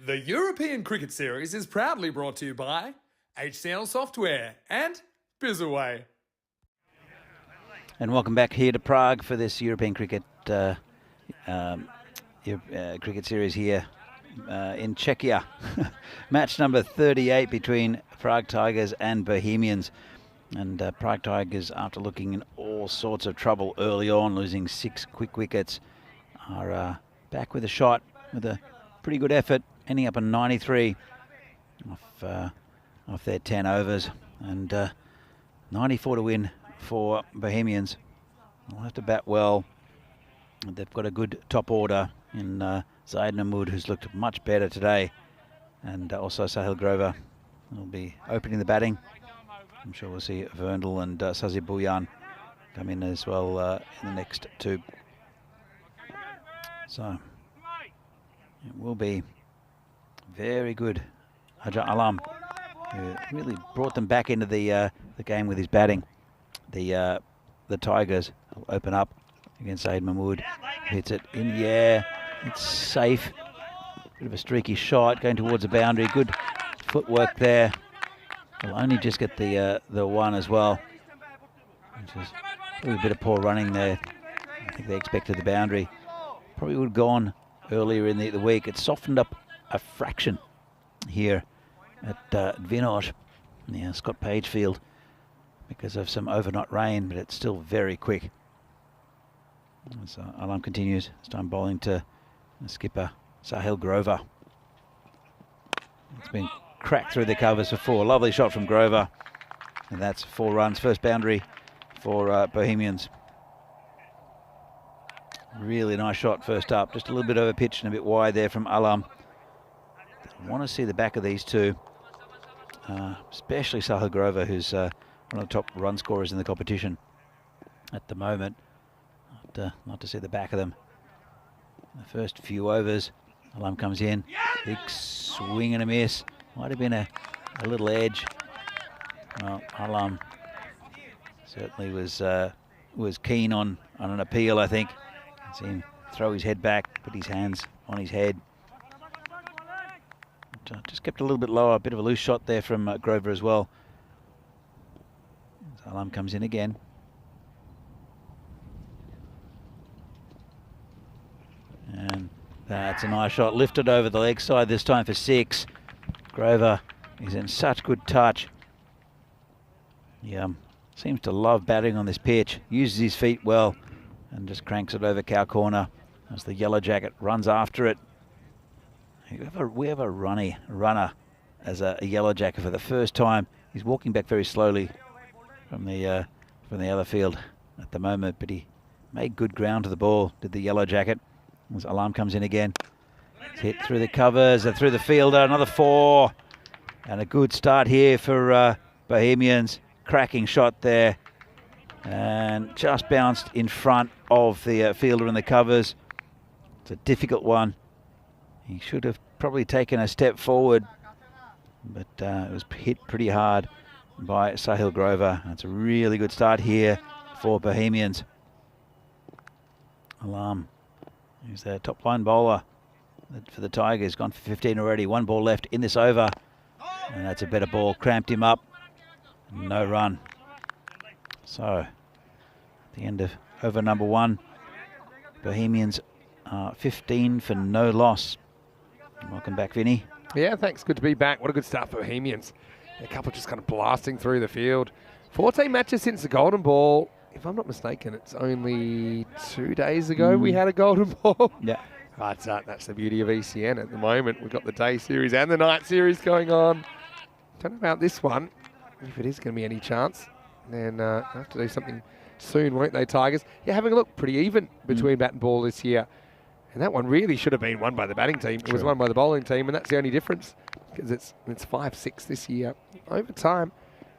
S3: The European Cricket Series is proudly brought to you by HCL Software and Bizaway.
S1: And welcome back here to Prague for this European Cricket Cricket Series here in Czechia. Match number 38 between Prague Tigers and Bohemians. And Prague Tigers, after looking in all sorts of trouble early on, losing 6 quick wickets, are back with a shot with a pretty good effort, ending up on 93 off their 10 overs, and 94 to win for Bohemians. They'll have to bat well. They've got a good top order in Zaid Mahmood, who's looked much better today, and also Sahil Grover will be opening the batting. I'm sure we'll see Verndl and Sazi Bhuyan come in as well in the next 2. So it will be very good. Hajar Alam, who really brought them back into the game with his batting. The Tigers will open up against Zaid Mahmood. Hits it in the air. It's safe. Bit of a streaky shot going towards the boundary. Good footwork there. Will only just get the one as well, which is a bit of poor running there. I think they expected the boundary. Probably would have gone earlier in the week. It's softened up a fraction here at Vinod, Scott Page Field, because of some overnight rain, but it's still very quick. So Alam continues, this time bowling to the skipper Sahil Grover. It's been cracked through the covers for 4. Lovely shot from Grover, and that's 4 runs. First boundary for Bohemians. Really nice shot first up, just a little bit over pitch and a bit wide there from Alam. I want to see the back of these two, especially Sahil Grover, who's one of the top run scorers in the competition at the moment. Not to see the back of them. The first few overs, Alam comes in, big swing and a miss. Might have been a little edge. Well, Alam certainly was keen on an appeal, I think. See him throw his head back, put his hands on his head. Just kept a little bit lower, a bit of a loose shot there from Grover as well. So Alam comes in again. And that's a nice shot, lifted over the leg side this time for 6. Grover is in such good touch. He seems to love batting on this pitch, uses his feet well, and just cranks it over cow corner as the yellow jacket runs after it. We have a runner as a yellow jacket for the first time. He's walking back very slowly from the other field at the moment, but he made good ground to the ball, did the yellow jacket. As Alam comes in again. It's hit through the covers and through the fielder. Another 4. And a good start here for Bohemians. Cracking shot there. And just bounced in front of the fielder in the covers. It's a difficult one. He should have probably taken a step forward, but it was hit pretty hard by Sahil Grover. It's a really good start here for Bohemians. Alam, who's their top line bowler for the Tigers, gone for 15 already. 1 ball left in this over, and that's a better ball. Cramped him up. No run. So, at the end of over number 1, Bohemians are 15 for no loss. Welcome back, Vinny.
S2: Yeah, thanks. Good to be back. What a good start for Bohemians. A couple just kind of blasting through the field. 14 matches since the Golden Ball. If I'm not mistaken, it's only 2 days ago we had a Golden Ball.
S1: Yeah.
S2: That's the beauty of ECN at the moment. We've got the day series and the night series going on. Don't know about this one, if it is going to be any chance. Then they'll have to do something soon, won't they, Tigers? Yeah, having a look, pretty even between bat and ball this year. And that one really should have been won by the batting team. It was won by the bowling team, and that's the only difference, because it's 5-6 this year. Over time,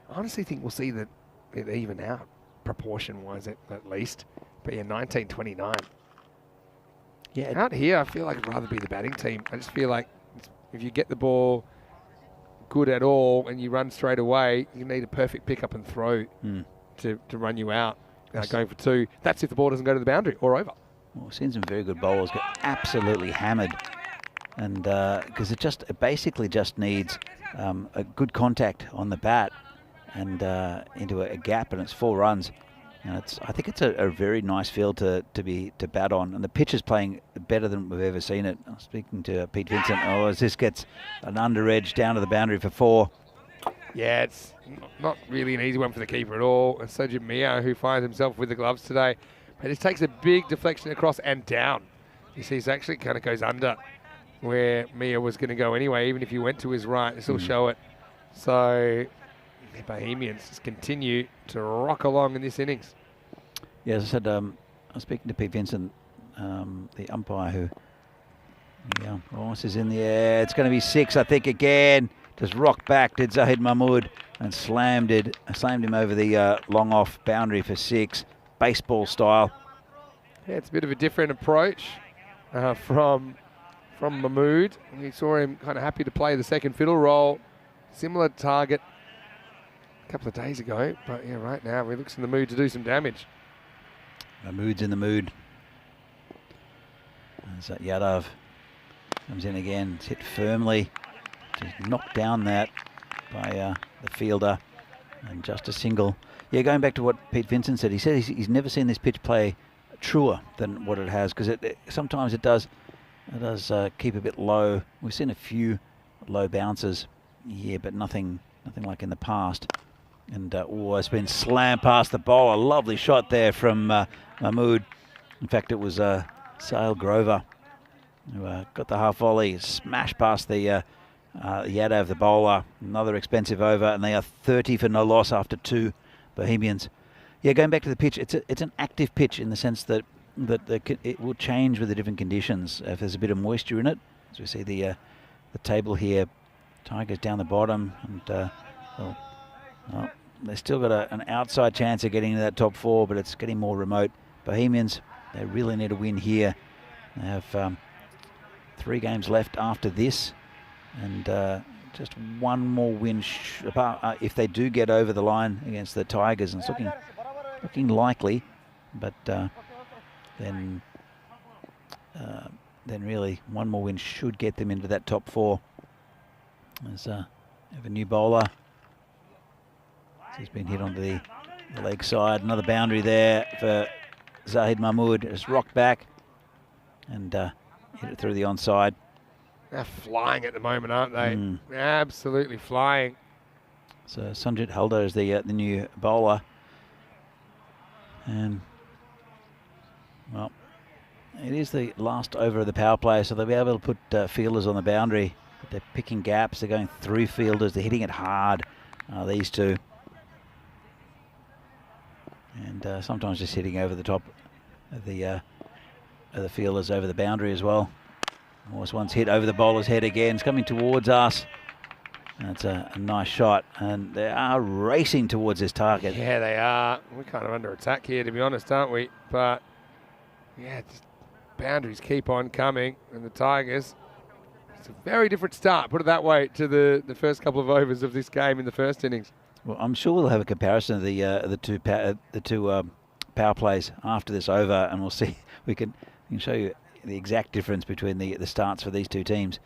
S2: I honestly think we'll see that it even out, proportion-wise at least. But yeah, 19-29. Yeah, out here, I feel like I'd rather be the batting team. I just feel like if you get the ball good at all and you run straight away, you need a perfect pick up and throw to run you out. Going for 2. That's if the ball doesn't go to the boundary or over.
S1: Well, we've seen some very good bowlers get absolutely hammered and because it basically just needs a good contact on the bat and into a gap, and it's 4 runs. And I think it's a very nice field to bat on, and the pitch is playing better than we've ever seen it. I was speaking to Pete Vincent. Oh, as this gets an under edge down to the boundary for 4.
S2: Yeah, it's not really an easy one for the keeper at all. And so Jim Mio, who finds himself with the gloves today. But it takes a big deflection across and down. You see, it actually kind of goes under where Mia was going to go anyway. Even if he went to his right, this will show it. So the Bohemians just continue to rock along in this innings.
S1: Yeah, as I said, I was speaking to Pete Vincent, the umpire, who, yeah, Ross is in the air. It's going to be 6, I think, again. Just rocked back, did Zahid Mahmood, and slammed him over the long off boundary for 6, baseball style.
S2: Yeah, it's a bit of a different approach from Mahmood. We saw him kind of happy to play the second fiddle role. Similar target a couple of days ago, but yeah, right now he looks in the mood to do some damage.
S1: Mahmood's in the mood. As Yadav comes in again, it's hit firmly. Just knocked down that by the fielder, and just a single. Yeah, going back to what Pete Vincent said, he said he's never seen this pitch play truer than what it has, because sometimes it does keep a bit low. We've seen a few low bounces here, but nothing like in the past. And it's been slammed past the ball. A lovely shot there from Mahmood. In fact, it was Sale Grover who got the half volley, smashed past the Yadav, the bowler. Another expensive over, and they are 30 for no loss after 2 Bohemians. Yeah, going back to the pitch, it's an active pitch in the sense that it will change with the different conditions. If there's a bit of moisture in it, as we see the table here, Tigers down the bottom, and they've still got an outside chance of getting into that top 4, but it's getting more remote. Bohemians, they really need a win here. They have 3 games left after this, and just one more win if they do get over the line against the Tigers, and it's looking likely, but then really one more win should get them into that top 4. There's have a new bowler. He's been hit onto the leg side. Another boundary there for Zahid Mahmood. Just rocked back and hit it through the onside.
S2: They're flying at the moment, aren't they? Absolutely flying.
S1: So Sanjit Halder is the new bowler. And, well, it is the last over of the power play, so they'll be able to put fielders on the boundary. But they're picking gaps. They're going through fielders. They're hitting it hard, these two. And sometimes just hitting over the top of the fielders over the boundary as well. Morris once hit over the bowler's head again. It's coming towards us. That's a nice shot. And they are racing towards this target.
S2: Yeah, they are. We're kind of under attack here, to be honest, aren't we? But, yeah, boundaries keep on coming. And the Tigers, it's a very different start, put it that way, to the first couple of overs of this game in the first innings.
S1: Well, I'm sure we'll have a comparison of the two power plays after this over, and we'll see. We can show you the exact difference between the starts for these two teams.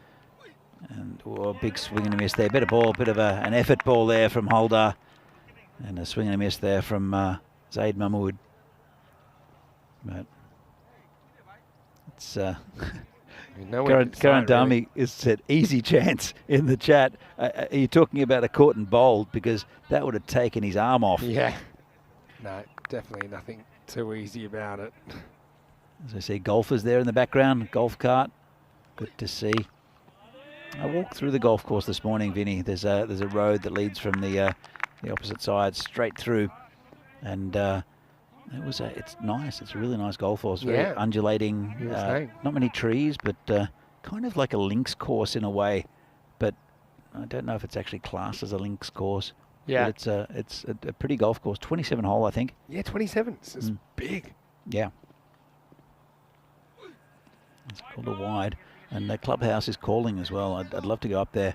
S1: And a big swing and a miss there. Better ball, bit of an effort ball there from Holder, and a swing and a miss there from Zaid Mahmood. But it's Karan Dami has said easy chance in the chat. Are you talking about a caught and bowled? Because that would have taken his arm off.
S2: Yeah. No, definitely nothing too easy about it.
S1: As I see golfers there in the background, golf cart. Good to see. I walked through the golf course this morning, Vinny. There's a road that leads from the opposite side straight through, and it's nice. It's a really nice golf course. Very undulating. Not many trees, but kind of like a links course in a way. But I don't know if it's actually classed as a links course.
S2: Yeah,
S1: but it's a pretty golf course. 27 hole, I think.
S2: Yeah, 27. It's big.
S1: Yeah. It's called a wide. And the clubhouse is calling as well. I'd love to go up there.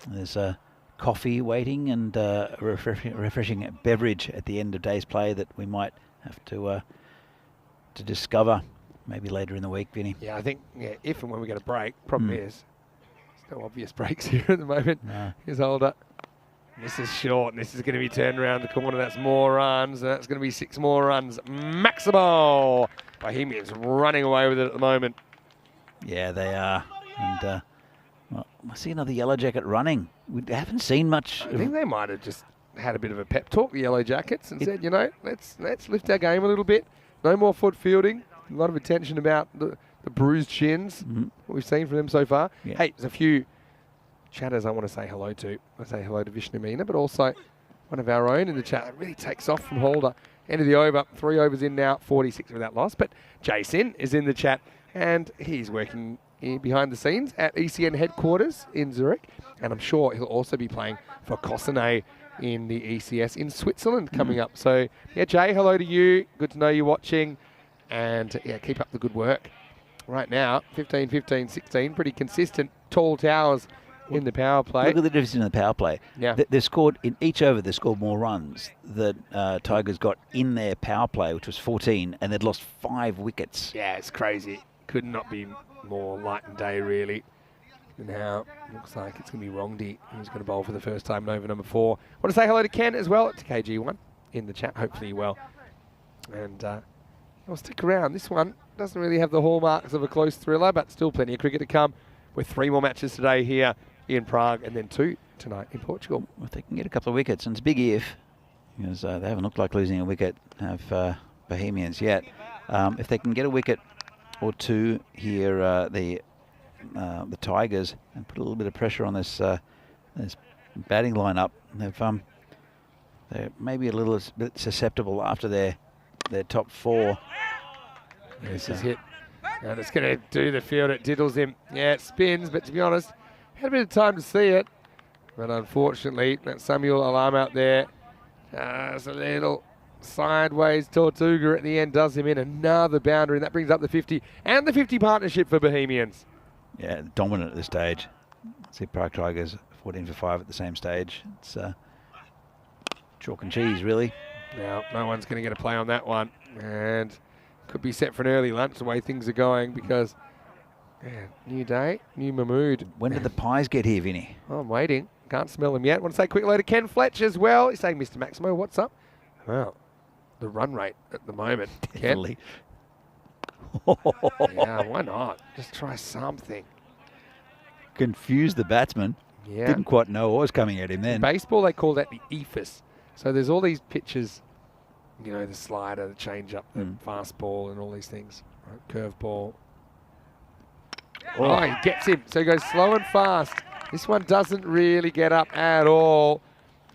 S1: There's coffee waiting and a refreshing beverage at the end of day's play that we might have to discover. maybe later in the week, Vinny.
S2: Yeah, I think if and when we get a break. Problem is, there's no obvious breaks here at the moment.
S1: No.
S2: Here's Holder. This is short, and this is going to be turned around the corner. That's more runs, and that's going to be 6 more runs. Maximo! Bohemians running away with it at the moment.
S1: Yeah, they are. And well, I see another Yellow Jacket running. We haven't seen much.
S2: I think they might have just had a bit of a pep talk, the Yellow Jackets, and said, let's lift our game a little bit. No more foot fielding. A lot of attention about the bruised shins what we've seen from them so far.
S1: Yeah.
S2: Hey, there's a few chatters I want to say hello to. I say hello to Vishnu Meena, but also one of our own in the chat that really takes off from Holder. End of the over, 3 overs in now, 46 without loss. But Jason is in the chat, and he's working behind the scenes at ECN headquarters in Zurich, and I'm sure he'll also be playing for Cossonay in the ECS in Switzerland coming up. So, yeah, Jay, hello to you. Good to know you're watching, and yeah, keep up the good work. Right now, 15, 15, 16, pretty consistent, tall towers in the power play.
S1: Look at the difference in the power play.
S2: Yeah.
S1: They've scored, in each over, they've scored more runs that Tigers got in their power play, which was 14, and they'd lost 5 wickets.
S2: Yeah, it's crazy. Could not be more light and day, really. Now, looks like it's going to be Rongdi who's going to bowl for the first time in over number 4. Want to say hello to Ken as well at KG1 in the chat. Hopefully well. And I'll stick around. This one doesn't really have the hallmarks of a close thriller, but still plenty of cricket to come with 3 more matches today here in Prague and then 2 tonight in Portugal.
S1: Well, if they can get a couple of wickets, and it's a big if, because they haven't looked like losing a wicket, have Bohemians yet. If they can get a wicket or 2 here, the Tigers, and put a little bit of pressure on this batting lineup, they're maybe a little bit susceptible after their top 4.
S2: This is hit. And it's going to do the field. It diddles him. Yeah, it spins, but to be honest, had a bit of time to see it. But unfortunately, that Samuel alarm out there. It's a little sideways Tortuga at the end does him in. Another boundary, and that brings up the 50 and the 50 partnership for Bohemians.
S1: Yeah, dominant at this stage. See Prague Tigers 14 for 5 at the same stage. It's chalk and cheese, really.
S2: Now, no one's going to get a play on that one. And could be set for an early lunch the way things are going because, yeah, new day, new Mahmood.
S1: When did the pies get here, Vinny?
S2: Oh, I'm waiting. Can't smell them yet. Want to say a quick hello to Ken Fletch as well. He's saying, Mr. Maximo, what's up? Well, the run rate at the moment, Ken. Yeah, why not? Just try something.
S1: Confused the batsman.
S2: Yeah.
S1: Didn't quite know what was coming at him then.
S2: In baseball, they call that the EFIS. So there's all these pitches, you know, the slider, the change-up, the fastball, and all these things. Right, curveball. Oh, he gets him. So he goes slow and fast. This one doesn't really get up at all.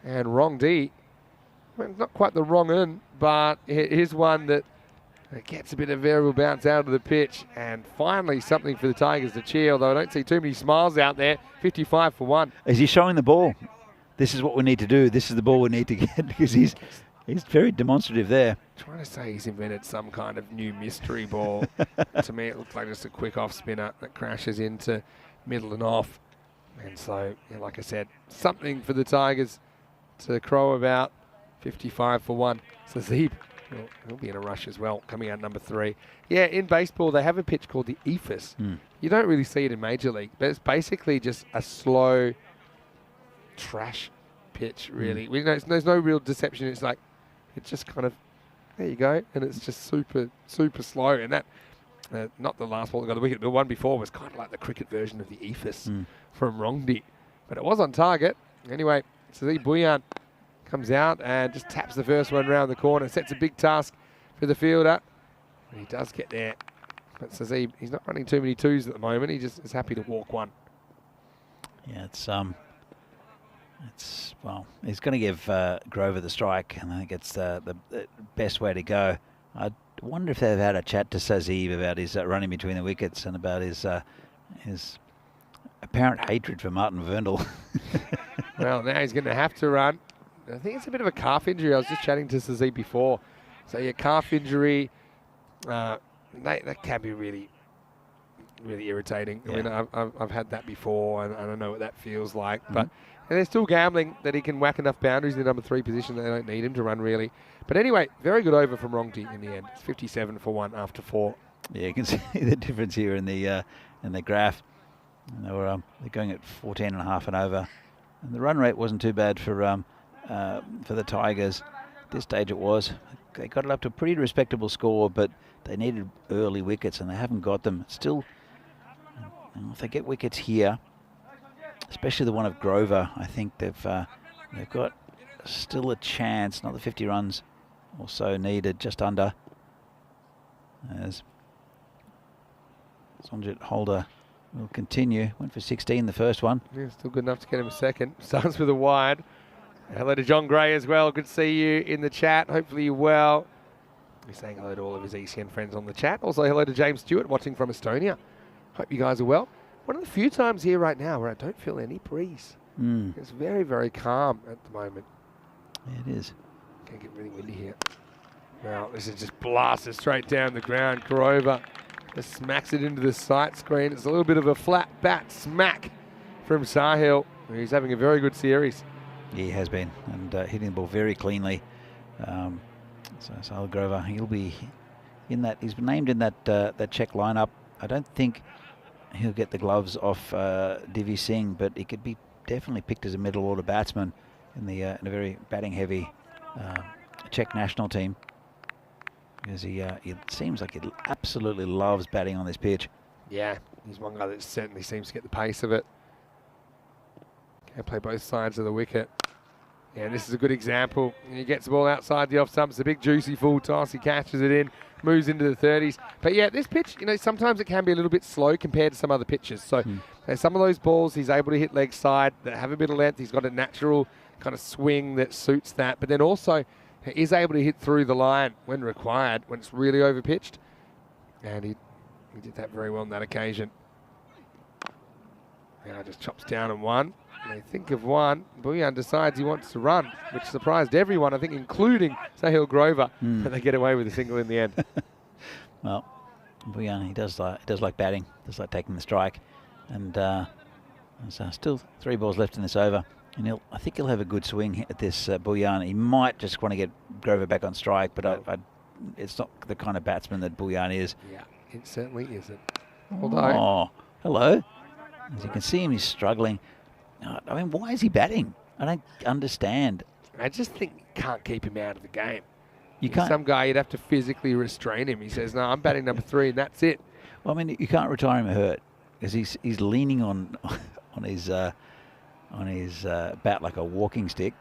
S2: And wrong D. Well, not quite the wrong end, but it is one that gets a bit of variable bounce out of the pitch. And finally something for the Tigers to cheer, although I don't see too many smiles out there. 55 for 1.
S1: Is he showing the ball? This is what we need to do. This is the ball we need to get, because he's very demonstrative there.
S2: Trying to say he's invented some kind of new mystery ball. To me, it looks like just a quick off spinner that crashes into middle and off. And so, yeah, like I said, something for the Tigers to crow about. 55 for 1. So Zeeb, he'll be in a rush as well, coming out number 3. Yeah, in baseball, they have a pitch called the EFIS. You don't really see it in Major League, but it's basically just a slow trash pitch, really. There's no real deception. It's like, it's just kind of, there you go, and it's just super, super slow. And that, not the last ball that got the wicket, but the one before was kind of like the cricket version of the EFIS from Rongdi. But it was on target. Anyway, Sazeeb Bhuyan comes out and just taps the first one round the corner, sets a big task for the fielder. And he does get there. But Sazeeb, he's not running too many 2s at the moment. He just is happy to walk 1.
S1: Yeah, well, he's going to give Grover the strike, and I think it's the best way to go. I wonder if they've had a chat to Sazeeb about his running between the wickets and about his apparent hatred for Martin Verndl.
S2: Well, now he's going to have to run. I think it's a bit of a calf injury. I was just chatting to Sazeeb before. So, yeah, calf injury, that can be really, really irritating.
S1: Yeah.
S2: I mean, I've had that before, and I don't know what that feels like. But and they're still gambling that he can whack enough boundaries in the number 3 position that they don't need him to run, really. But anyway, very good over from Rongdi in the end. It's 57 for 1 after 4.
S1: Yeah, you can see the difference here in the graph. And they're going at 14.5 and over, and the run rate wasn't too bad for the Tigers. At this stage it was. They got it up to a pretty respectable score, but they needed early wickets, and they haven't got them. Still, if they get wickets here, especially the one of Grover, I think they've got still a chance. Another 50 runs or so needed, just under. As Sonjit Holder will continue. Went for 16 the first one.
S2: Yeah, still good enough to get him a second. Starts with a wide. Hello to John Gray as well. Good to see you in the chat. Hopefully you're well. He's saying hello to all of his ECN friends on the chat. Also hello to James Stewart watching from Estonia. Hope you guys are well. One of the few times here right now where I don't feel any breeze. It's very, very calm at the moment.
S1: Yeah, it is.
S2: Can't get really windy here. Now this is just blasted straight down the ground. Grover just smacks it into the sight screen. It's a little bit of a flat bat smack from Sahil. He's having a very good series.
S1: He has been, and hitting the ball very cleanly. So Sahil Grover, he'll be in that. He's been named in that Czech lineup. I don't think he'll get the gloves off Divi Singh, but he could be definitely picked as a middle order batsman in a very batting heavy Czech national team. Because he seems like he absolutely loves batting on this pitch.
S2: Yeah, he's one guy that certainly seems to get the pace of it. Can play both sides of the wicket. Yeah, this is a good example. He gets the ball outside the off stump. It's a big juicy full toss. He catches it in, moves into the 30s. But yeah, this pitch, sometimes it can be a little bit slow compared to some other pitches. So some of those balls he's able to hit leg side that have a bit of length. He's got a natural kind of swing that suits that. But then also he is able to hit through the line when required, when it's really over pitched. And he did that very well on that occasion. Now just chops down and one. They think of one. Bhuyan decides he wants to run, which surprised everyone, I think, including Sahil Grover. But they get away with a single in the end.
S1: Well, Bhuyan, he does like batting, does like taking the strike, and so still 3 balls left in this over, and I think he'll have a good swing at this Bhuyan. He might just want to get Grover back on strike, but it's not the kind of batsman that Bhuyan is.
S2: Yeah, it certainly isn't.
S1: Oh, hello. As you can see him, he's struggling. I mean, why is he batting? I don't understand.
S2: I just think you can't keep him out of the game.
S1: You can't.
S2: Some guy, you'd have to physically restrain him. He says, no, I'm batting number 3 and that's it.
S1: Well, I mean, you can't retire him hurt because he's leaning on his bat like a walking stick.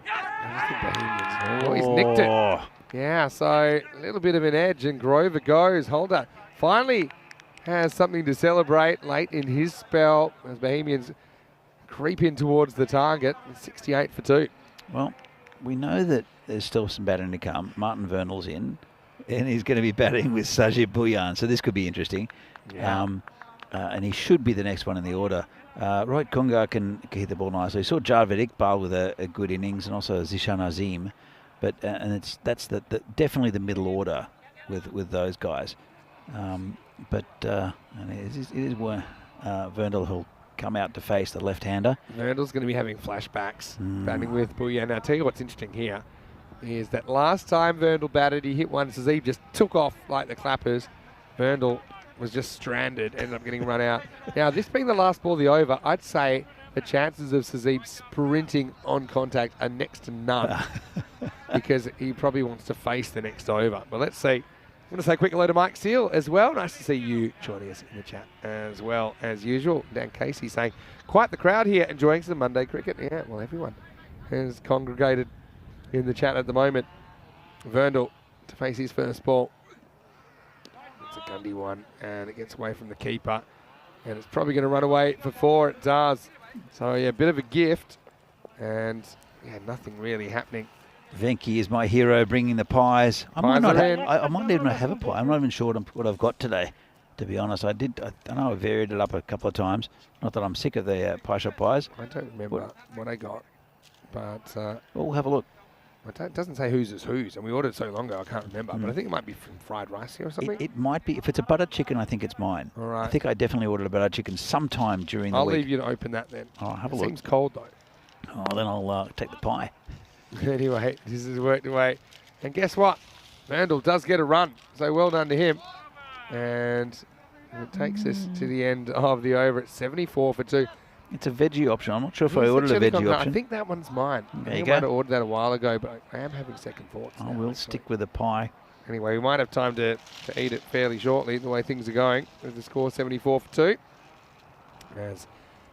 S2: He's nicked it. Yeah, so a little bit of an edge, and Grover goes. Holder finally has something to celebrate late in his spell as Bohemians creep in towards the target. 68 for 2.
S1: Well, we know that there's still some batting to come. Martin Vernal's in, and he's going to be batting with Sajid Bhuyan, so this could be interesting.
S2: Yeah.
S1: And he should be the next one in the order. Rohit Kungar can hit the ball nicely. We saw Javed Iqbal with a good innings, and also Zishan Azim. But that's definitely the middle order with those guys. But it is where Verndl who'll come out to face the left-hander.
S2: Verndl's going to be having flashbacks batting with Bhuyan. Now, I'll tell you what's interesting here is that last time Verndl batted, he hit one. Sazib just took off like the clappers. Verndl was just stranded, ended up getting run out. Now, this being the last ball of the over, I'd say the chances of Sazib sprinting on contact are next to none because he probably wants to face the next over. But let's see. I'm going to say a quick hello to Mike Seal as well. Nice to see you joining us in the chat as well as usual. Dan Casey saying, quite the crowd here enjoying some Monday cricket. Yeah, well, everyone has congregated in the chat at the moment. Verndl to face his first ball. It's a Gundy one, and it gets away from the keeper. And it's probably going to run away for 4. It does. So, yeah, a bit of a gift. And, yeah, nothing really happening.
S1: Venky is my hero, bringing the pies. I might even have a pie. I'm not even sure what I've got today, to be honest. I know I varied it up a couple of times. Not that I'm sick of the pie shop pies.
S2: I don't remember what I got, but
S1: we'll have a look.
S2: It doesn't say whose is whose, and we ordered so long ago I can't remember. But I think it might be from fried rice here or something.
S1: It might be. If it's a butter chicken, I think it's mine.
S2: All right.
S1: I think I definitely ordered a butter chicken sometime during the week.
S2: I'll leave you to open that then.
S1: Oh, have a look.
S2: Seems cold though.
S1: Oh, then I'll take the pie.
S2: Anyway, this has worked away. And guess what? Vandal does get a run, so well done to him. And it takes us to the end of the over at 74 for 2.
S1: It's a veggie option. I'm not sure if I ordered a veggie option.
S2: I think that one's mine.
S1: There
S2: I
S1: you
S2: might
S1: go.
S2: have ordered that a while ago, but I am having second thoughts.
S1: I
S2: now,
S1: will
S2: actually.
S1: stick with the pie.
S2: Anyway, we might have time to eat it fairly shortly, the way things are going, with the score 74 for 2. As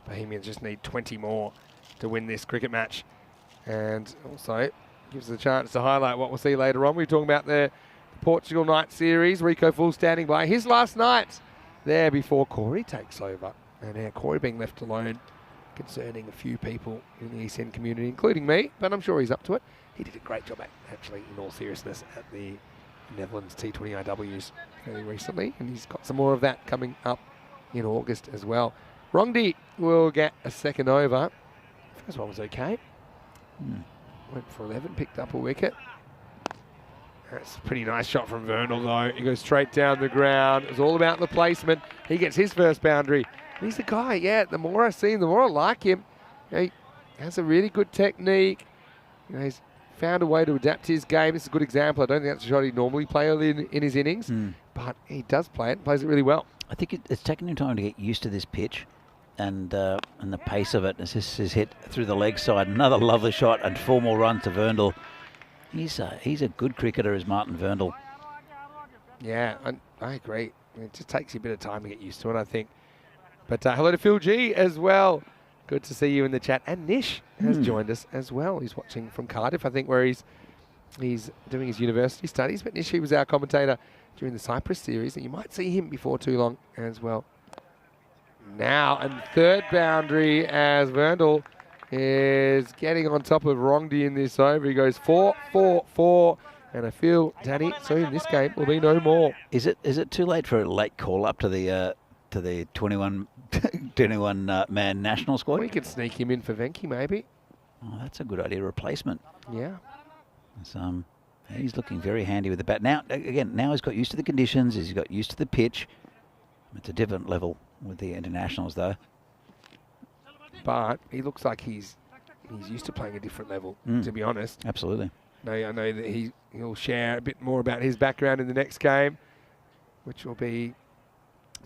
S2: Bohemians just need 20 more to win this cricket match. And also gives us a chance to highlight what we'll see later on. We're talking about the Portugal night series. Rico Full standing by. His last night there before Corey takes over. And now Corey being left alone, concerning a few people in the ECN community, including me, but I'm sure he's up to it. He did a great job, actually, in all seriousness, at the Netherlands T20 IWs fairly recently, and he's got some more of that coming up in August as well. Rongdi will get a second over. First one was okay. Went for 11, picked up a wicket. That's a pretty nice shot from Vernal, though. He goes straight down the ground. It's all about the placement. He gets his first boundary. He's the guy, yeah, the more I see him, the more I like him. He has a really good technique. He's found a way to adapt his game. It's a good example. I don't think that's a shot he'd normally play in his innings, but he does play it and plays it really well.
S1: I think it's taken him time to get used to this pitch and the pace of it. As this is hit through the leg side. Another lovely shot and 4 more runs to Verndl. He's a good cricketer, is Martin Verndl.
S2: Yeah, I agree. It just takes you a bit of time to get used to it, I think. But hello to Phil G as well. Good to see you in the chat. And Nish has joined us as well. He's watching from Cardiff, I think, where he's doing his university studies. But Nish, he was our commentator during the Cyprus series, and you might see him before too long as well. Now, and third boundary as Verndl is getting on top of Rongdi in this over. He goes 4-4-4. And I feel, Danny, soon this game will be no more.
S1: Is it too late for a late call up to the 21 man national squad?
S2: We could sneak him in for Venki, maybe.
S1: Oh, that's a good idea. Replacement.
S2: Yeah.
S1: So, he's looking very handy with the bat. Now, again, now he's got used to the conditions. He's got used to the pitch. It's a different level with the internationals, though.
S2: But he looks like he's used to playing a different level, to be honest.
S1: Absolutely.
S2: I know that he'll share a bit more about his background in the next game, which will be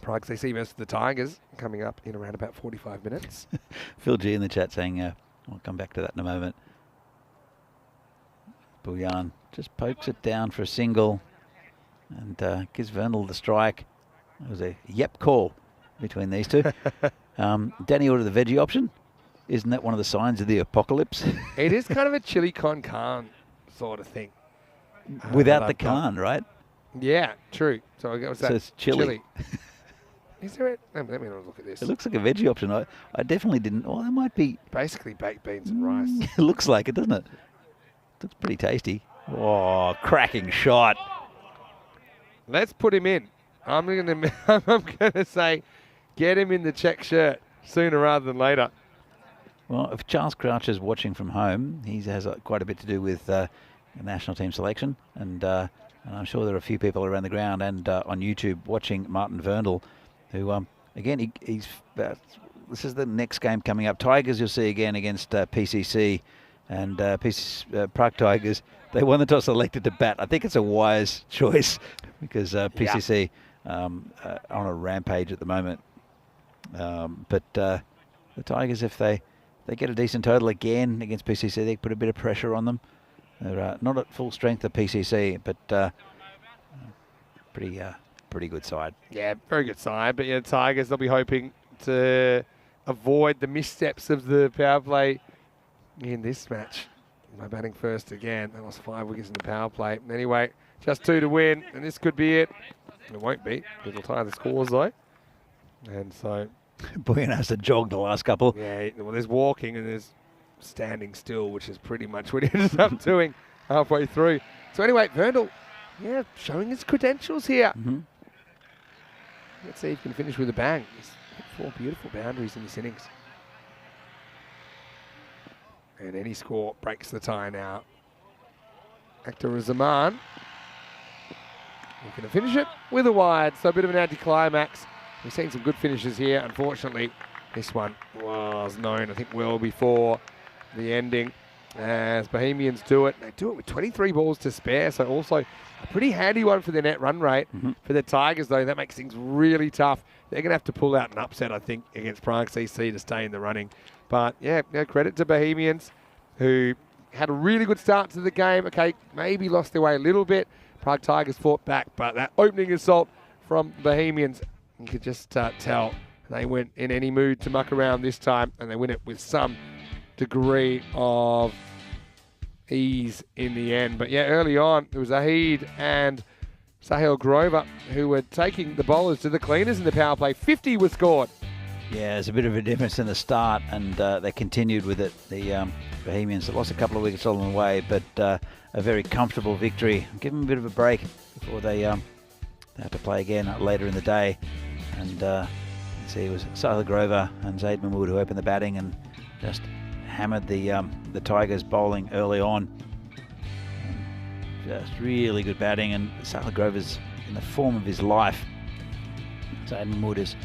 S2: Prague CC versus the Tigers, coming up in around about 45 minutes.
S1: Phil G in the chat saying, I'll come back to that in a moment. Bulyan just pokes it down for a single and gives Verndl the strike. It was a yep call between these two. Danny ordered the veggie option. Isn't that one of the signs of the apocalypse?
S2: It is kind of a chili con carne sort of thing.
S1: Without the carne, right?
S2: Yeah, true. So I guess
S1: So it's chili.
S2: Is there let me have a look at this.
S1: It looks like a veggie option. I definitely didn't. Oh, there might be.
S2: Basically baked beans and rice.
S1: It looks like it, doesn't it? Looks pretty tasty. Oh, cracking shot.
S2: Let's put him in. I'm gonna say, get him in the check shirt sooner rather than later.
S1: Well, if Charles Crouch is watching from home, he has quite a bit to do with the national team selection, and I'm sure there are a few people around the ground and on YouTube watching Martin Verndl, who again he's this is the next game coming up. Tigers you'll see again against PCC, and Prague Tigers. They won the toss, elected to bat. I think it's a wise choice because PCC on a rampage at the moment. But the Tigers, if they get a decent total again against PCC, they put a bit of pressure on them. They're not at full strength of PCC, but pretty good side.
S2: Yeah, very good side. But yeah, Tigers, they'll be hoping to avoid the missteps of the power play in this match. By batting first again. They lost 5 wickets in the power play. Anyway, just 2 to win, and this could be it. It won't be. It'll tie the scores, though. And so...
S1: Bulyan has to jog the last couple.
S2: Yeah, well, there's walking and there's standing still, which is pretty much what he ended up doing halfway through. So anyway, Verndl, yeah, showing his credentials here. Let's see if he can finish with a bang. He's hit 4 beautiful boundaries in this innings. And any score breaks the tie now. Akhtar Zaman. We're going to finish it with a wide, so a bit of an anticlimax. We've seen some good finishes here. Unfortunately, this one was known, I think, well before the ending. as Bohemians do it. They do it with 23 balls to spare, so also a pretty handy one for their net run rate. For the Tigers, though, that makes things really tough. They're going to have to pull out an upset, I think, against Prague CC to stay in the running. But, yeah, credit to Bohemians, who had a really good start to the game. Okay, maybe lost their way a little bit. Prague Tigers fought back, but that opening assault from Bohemians, you could just tell they went in any mood to muck around this time, and they win it with some degree of ease in the end. But yeah, early on, it was Ahid and Sahil Grover who were taking the bowlers to the cleaners in the power play. 50 was scored.
S1: Yeah, there's a bit of a difference in the start, and they continued with it. The Bohemians lost a couple of wickets along the way, but a very comfortable victory. Give them a bit of a break before they have to play again later in the day. And see, it was Sahil Grover and Zaid Mahmood who opened the batting and just hammered the Tigers bowling early on. Just really good batting, and Sahil Grover's in the form of his life. Zaid Mahmood is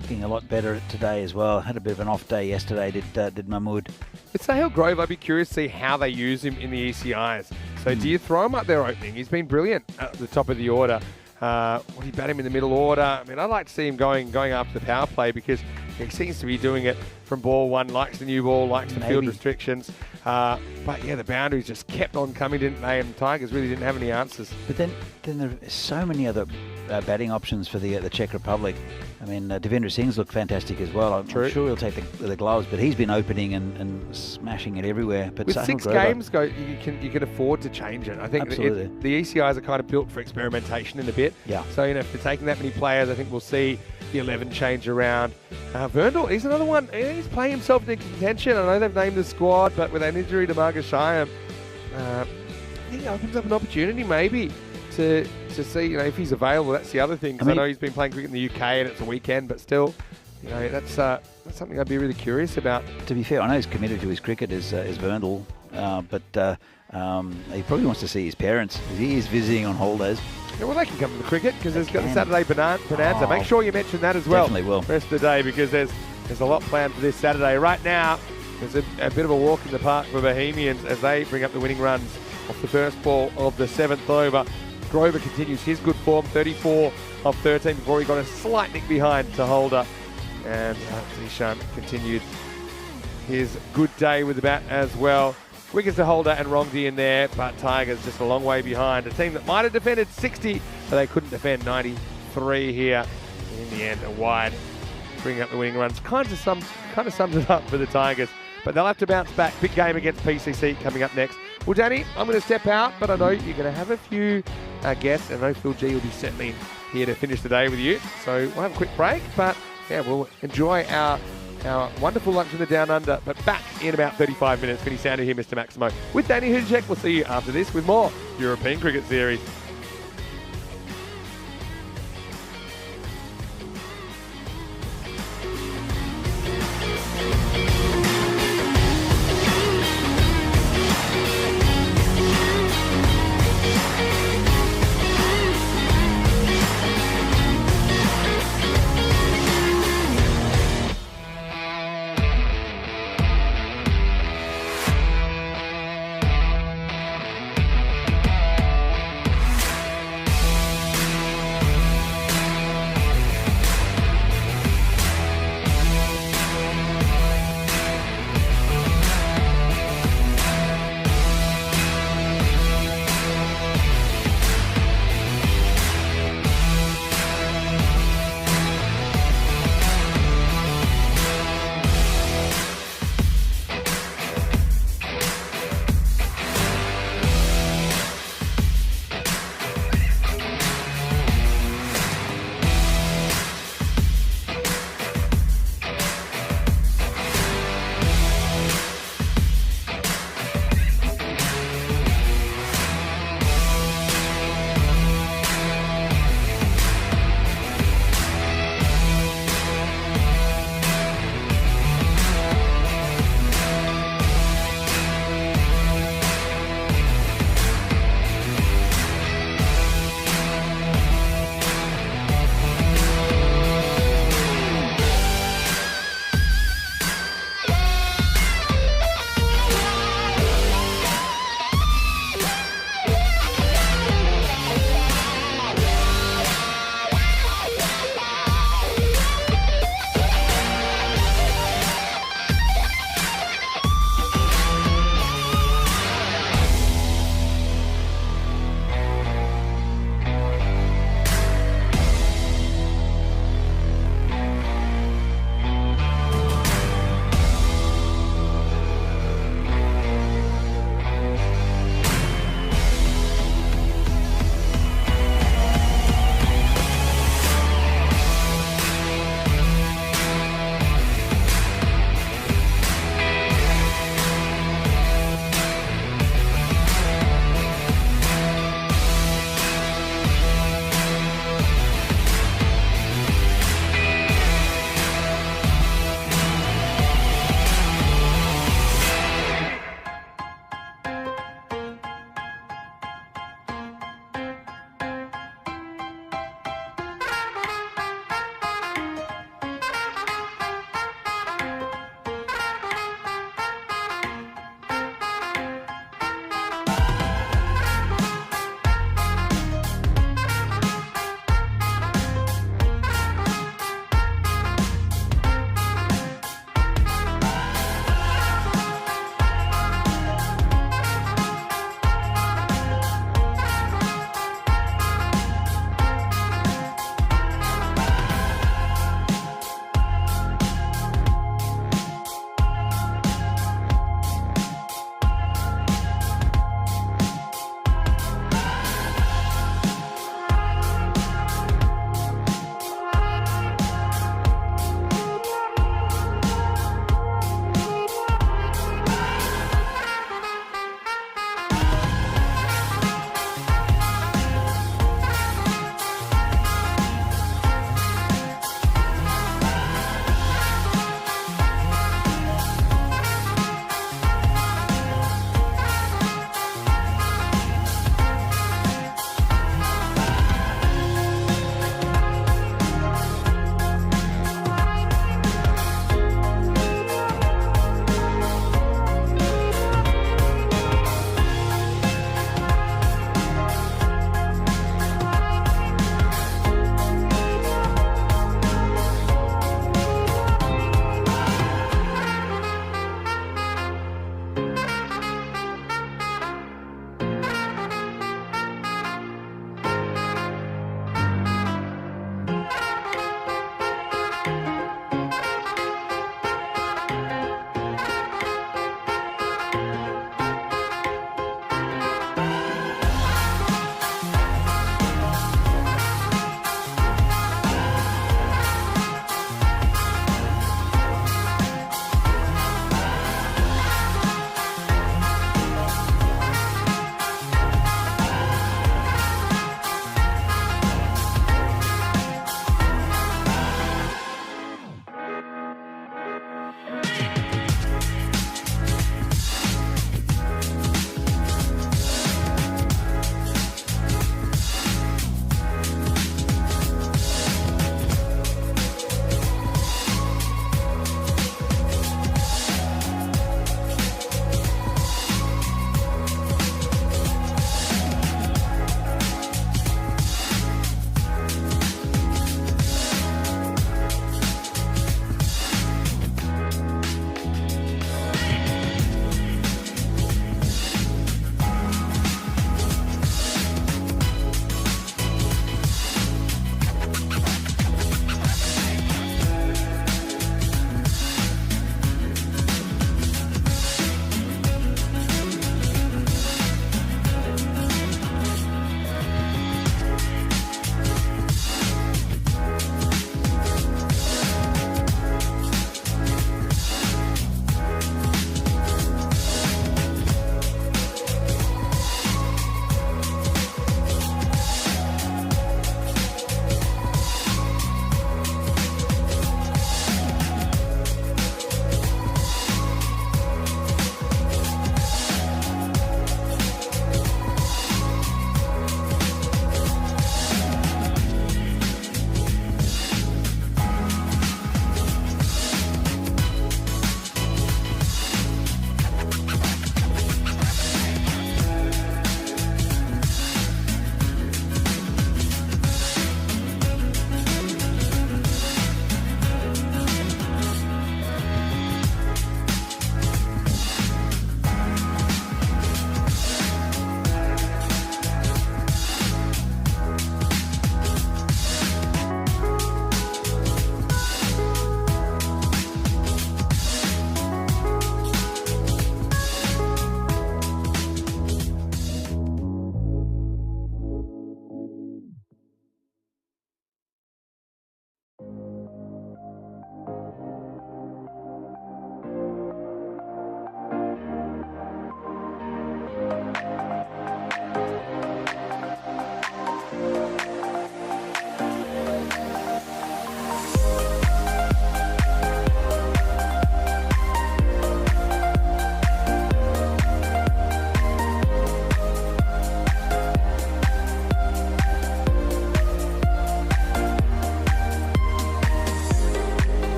S1: looking a lot better today as well. Had a bit of an off day yesterday, did Mahmood.
S2: With Sahil Grover, I'd be curious to see how they use him in the ECIs. So do you throw him up there opening? He's been brilliant at the top of the order. Would you bat him in the middle order? I mean, I'd like to see him going after the power play, because he seems to be doing it from ball one, likes the new ball, likes the field restrictions. But yeah, the boundaries just kept on coming, didn't they? And Tigers really didn't have any answers.
S1: But then there are so many other batting options for the Czech Republic. I mean, Devendra Singh's looked fantastic as well. I'm sure he'll take the gloves, but he's been opening and smashing it everywhere. But
S2: with
S1: Sahil
S2: 6
S1: Grover,
S2: games go, you can afford to change it. I think the ECIs are kind of built for experimentation in a bit.
S1: Yeah.
S2: So if they're taking that many players, I think we'll see the 11 change around. Verndal, he's another one. He's playing himself into contention. I know they've named the squad, but with an injury to Margashayam, I think it opens up an opportunity maybe to see, if he's available. That's the other thing, because I know he's been playing cricket in the UK and it's a weekend, but still, that's something I'd be really curious about.
S1: To be fair, I know he's committed to his cricket as Verndal, but he probably wants to see his parents, because he is visiting on holidays.
S2: Yeah, well, they can come to the cricket, because there's got the Saturday Bonanza. Make sure you mention that as well.
S1: Definitely will.
S2: Rest of the day, because there's a lot planned for this Saturday. Right now, there's a bit of a walk in the park for Bohemians as they bring up the winning runs off the first ball of the 7th over. Grover continues his good form, 34 of 13 before he got a slight nick behind to Holder. And Zishan continued his good day with the bat as well. Wickets to Holder and Rongdi in there, but Tigers just a long way behind. A team that might have defended 60, but they couldn't defend 93 here. In the end, a wide, bringing up the winning runs. Kind of sums it up for the Tigers, but they'll have to bounce back. Big game against PCC coming up next. Well, Danny, I'm going to step out, but I know you're going to have a few guests, and I know Phil G will be certainly here to finish the day with you. So we'll have a quick break, but yeah, we'll enjoy our wonderful lunch in the Down Under, but back in about 35 minutes. Vinny Sounder here, Mr. Maximo, with Danny Hudicek. We'll see you after this with more European Cricket Series.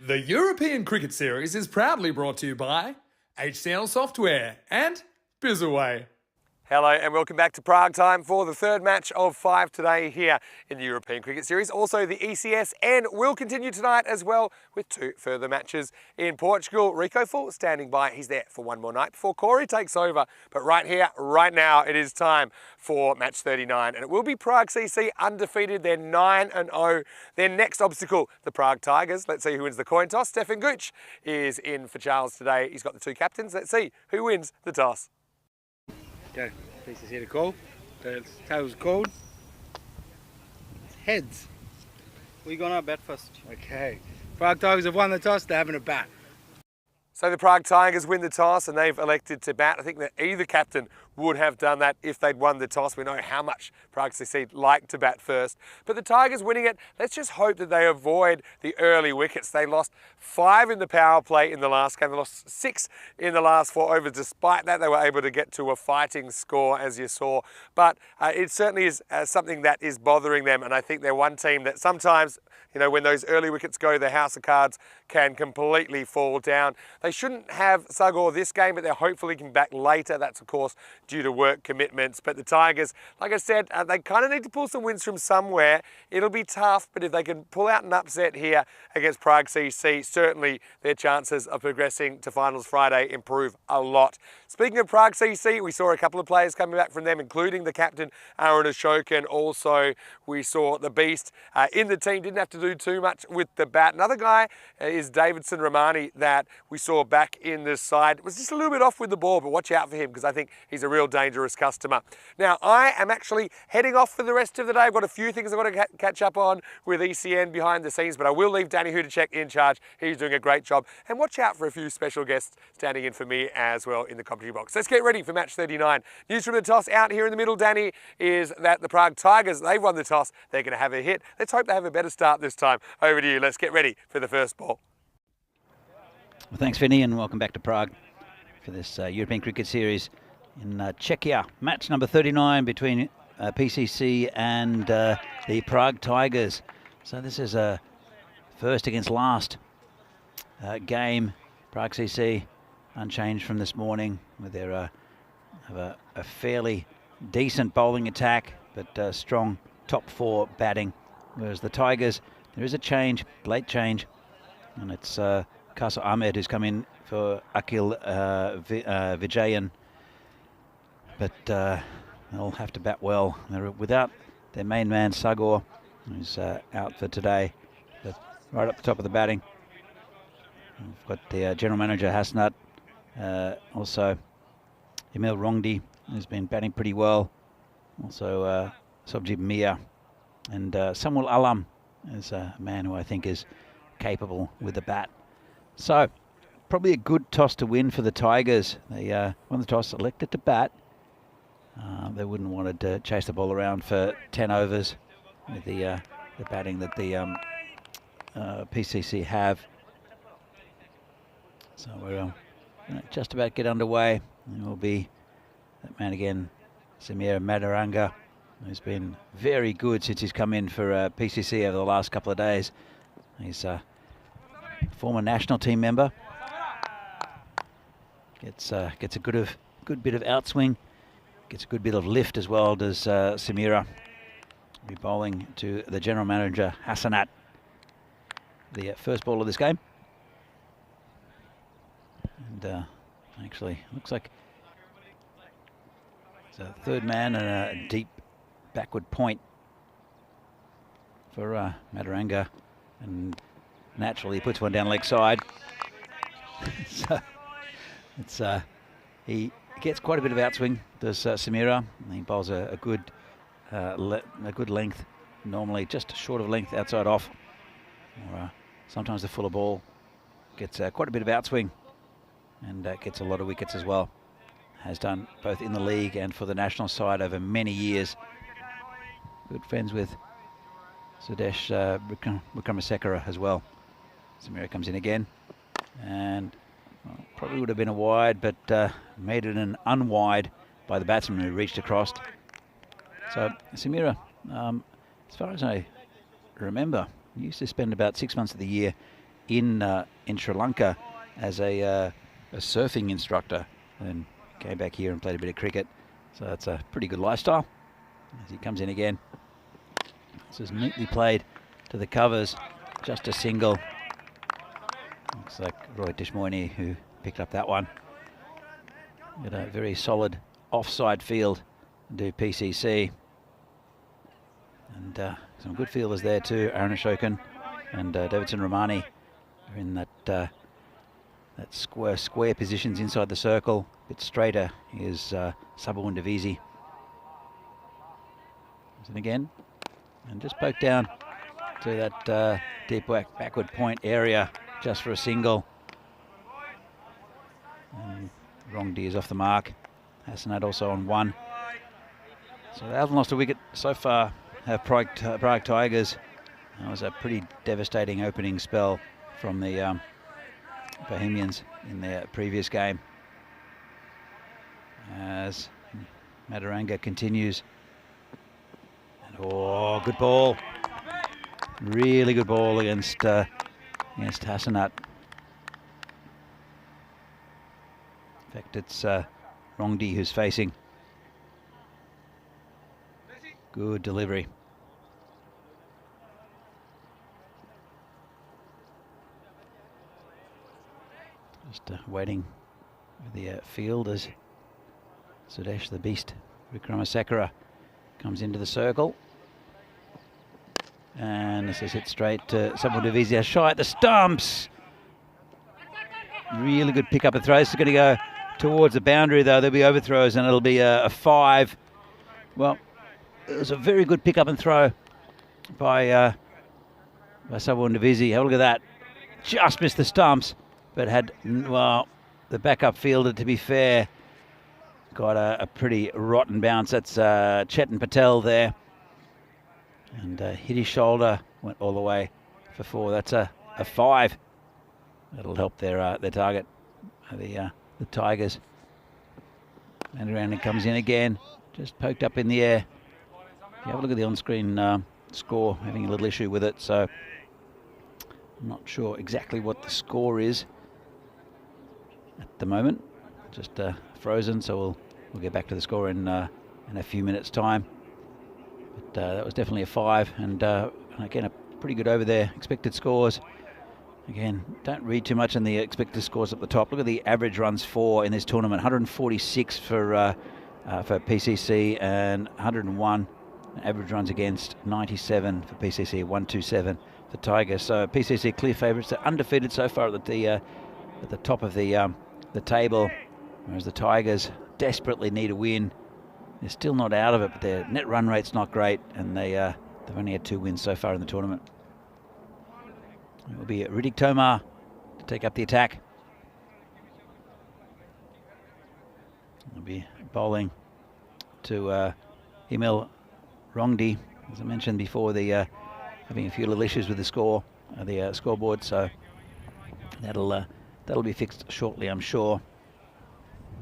S3: The European Cricket Series is proudly brought to you by HCL Software and Bizzaway.
S2: Hello and welcome back to Prague time for the third match of 5 today here in the European Cricket Series. Also the ECN will continue tonight as well with 2 further matches in Portugal. Rico Full standing by. He's there for one more night before Corey takes over. But right here, right now, it is time for match 39. And it will be Prague CC undefeated. They're 9-0. Their next obstacle, the Prague Tigers. Let's see who wins the coin toss. Stefan Gooch is in for Charles today. He's got the 2 captains. Let's see who wins the toss.
S4: Okay, please see the call. The tail's called. It's heads.
S5: We're gonna bat first.
S4: Okay. Prague Tigers have won the toss, they're having a bat.
S2: So the Prague Tigers win the toss and they've elected to bat. I think that either captain would have done that if they'd won the toss. We know how much Prague CC like to bat first. But the Tigers winning it, let's just hope that they avoid the early wickets. They lost 5 in the power play in the last game. They lost 6 in the last 4 overs. Despite that, they were able to get to a fighting score, as you saw. But it certainly is something that is bothering them. And I think they're one team that sometimes, you know, when those early wickets go, the house of cards can completely fall down. They shouldn't have Sagor this game, but they're hopefully coming back later. That's, of course, due to work commitments. But the Tigers, like I said, they kind of need to pull some wins from somewhere. It'll be tough, but if they can pull out an upset here against Prague CC, certainly their chances of progressing to finals Friday improve a lot. Speaking of Prague CC, we saw a couple of players coming back from them, including the captain, Aaron Ashokan. Also, we saw the Beast in the team. Didn't have to do too much with the bat. Another guy is Davidson Romani that we saw back in this side. Was just a little bit off with the ball, but watch out for him because I think he's a real dangerous customer. Now, I am actually heading off for the rest of the day. I've got a few things I've got to catch up on with ECN behind the scenes, but I will leave Danny Hudacek in charge. He's doing a great job. And watch out for a few special guests standing in for me as well in the commentary box. Let's get ready for match 39. News from the toss out here in the middle, Danny, is that the Prague Tigers, they've won the toss. They're going to have a hit. Let's hope they have a better start this time. Over to you. Let's get ready for the first ball.
S1: Well, thanks, Vinny, and welcome back to Prague for this European Cricket Series in Czechia. Match number 39 between PCC and the Prague Tigers. So this is a first against last game. Prague CC unchanged from this morning with their have a fairly decent bowling attack, but strong top 4 batting. Whereas the Tigers, there is a change, late change, and it's Kasa Ahmed who's come in for Akil Vijayan. But they'll have to bat well. They're without their main man, Sagor, who's out for today. But right up the top of the batting, we've got the general manager, Hasnat. Also, Emil Rongdi, who's been batting pretty well. Also, Sobjib Mia. And Samuel Alam is a man who I think is capable with the bat. So, probably a good toss to win for the Tigers. They won the toss, elected to bat. They wouldn't want to chase the ball around for 10 overs with the batting that the PCC have. So we're just about to get underway. And it will be that man again, Samir Madaranga, who's been very good since he's come in for PCC over the last couple of days. He's a former national team member. Gets a good bit of outswing. Gets a good bit of lift as well, does Samira. Be bowling to the general manager, Hassanat. The first ball of this game. And actually, looks like it's a third man and a deep backward point for Madaranga. And naturally, he puts one down leg side. So it's he gets quite a bit of outswing, does Samira. He bowls a good length, normally just short of length, outside off. Or sometimes the fuller ball gets quite a bit of outswing and gets a lot of wickets as well. Has done both in the league and for the national side over many years. Good friends with Sudesh Vikramasekara as well. Samira comes in again and probably would have been a wide, but made it an unwide by the batsman who reached across. So Samira, as far as I remember, used to spend about 6 months of the year in Sri Lanka as a surfing instructor, and came back here and played a bit of cricket. So that's a pretty good lifestyle. As he comes in again, this is neatly played to the covers, just a single. Looks like Roy Dishmoini who picked up that one. Got a very solid offside field to do PCC. And some good fielders there too. Aaron Ashokan and Davidson Romani are in that square positions inside the circle. A bit straighter is Sabawun Divisi. And again, and just poke down to that deep backward point area just for a single. And Rongdi is off the mark. Hassanat also on one. So they haven't lost a wicket so far, have Prague Tigers. That was a pretty devastating opening spell from the Bohemians in their previous game. As Madaranga continues. And, oh, good ball. Really good ball against Hassanat. In fact, it's Rongdi who's facing. Good delivery. Just waiting for the field as Sudesh the Beast Vikramasakara comes into the circle. And this is hit straight to Sabawun Divisi, shy at the stumps. Really good pick up and throw. This is going to go towards the boundary though. There'll be overthrows and it'll be a 5. Well, it was a very good pick up and throw by Sabawun Divisi. Have a look at that. Just missed the stumps, but had, well, the backup fielder, to be fair, got a pretty rotten bounce. That's Chetan Patel there. And hit his shoulder, went all the way for 4. That's a 5. That'll help their target, the Tigers. And around it comes in again, just poked up in the air. You have a look at the on-screen score, having a little issue with it, so I'm not sure exactly what the score is at the moment. Just frozen, so we'll get back to the score in a few minutes' time. But that was definitely a 5, and again a pretty good over there. Expected scores. Again, don't read too much in the expected scores at the top. Look at the average runs for in this tournament: 146 for PCC and 101. Average runs against 97 for PCC, 127 for Tigers. So PCC clear favourites. They're undefeated so far at the top of the table, whereas the Tigers desperately need a win. They're still not out of it, but their net run rate's not great, and they've only had 2 wins so far in the tournament. It will be Riddick Tomar to take up the attack. He'll be bowling to Emil Rongdi, as I mentioned before, the having a few little issues with the scoreboard, so that'll be fixed shortly, I'm sure.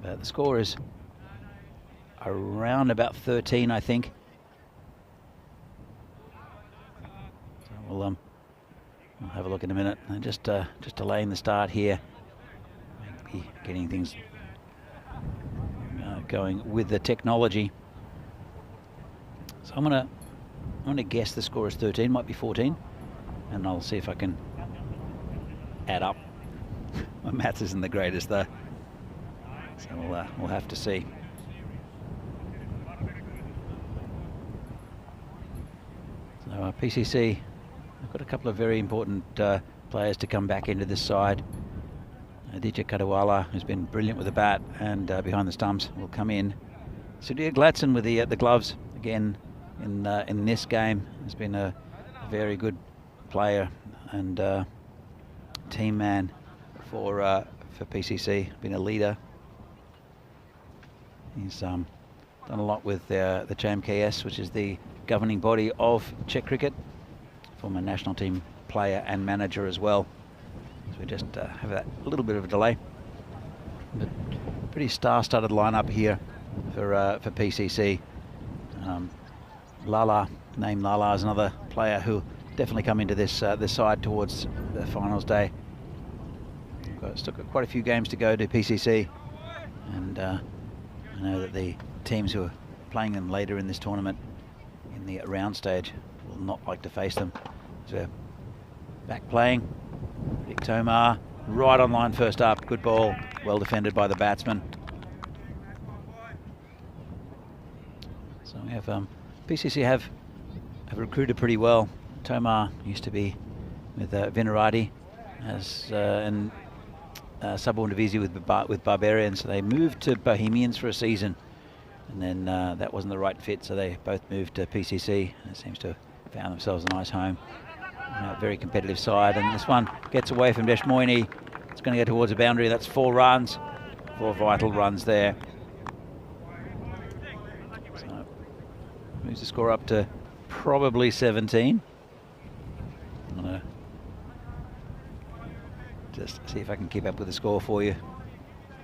S1: But the score is around about 13, I think. So we'll have a look in a minute. And just delaying the start here, maybe getting things going with the technology. So I'm gonna guess the score is 13, might be 14, and I'll see if I can add up. My maths isn't the greatest though, so we'll have to see. So PCC, I've got a couple of very important players to come back into this side. Aditya Kadawala, who's been brilliant with the bat and behind the stumps, will come in. Sudhir Gladson with the gloves again in this game. Has been a very good player and team man for PCC. Been a leader. He's done a lot with the CHAMKS, which is the governing body of Czech cricket. Former national team player and manager as well. So we just have that little bit of a delay. But pretty star-studded lineup here for PCC. Lala is another player who definitely come into this this side towards the finals day. Still got quite a few games to go to PCC, and I know that the teams who are playing them later in this tournament in the round stage will not like to face them. So back playing, Rick Tomar right on line first up. Good ball, well defended by the batsman. So we have PCC have recruited pretty well. Tomar used to be with Vinarati as and Subborn Divisi with Barbarians. So they moved to Bohemians for a season, and then that wasn't the right fit, so they both moved to PCC, and it seems to have found themselves a nice home. Very competitive side, and this one gets away from Deshmoini. It's going to go towards the boundary. That's 4 runs, 4 vital runs there. So moves the score up to probably 17. I'm going to just see if I can keep up with the score for you.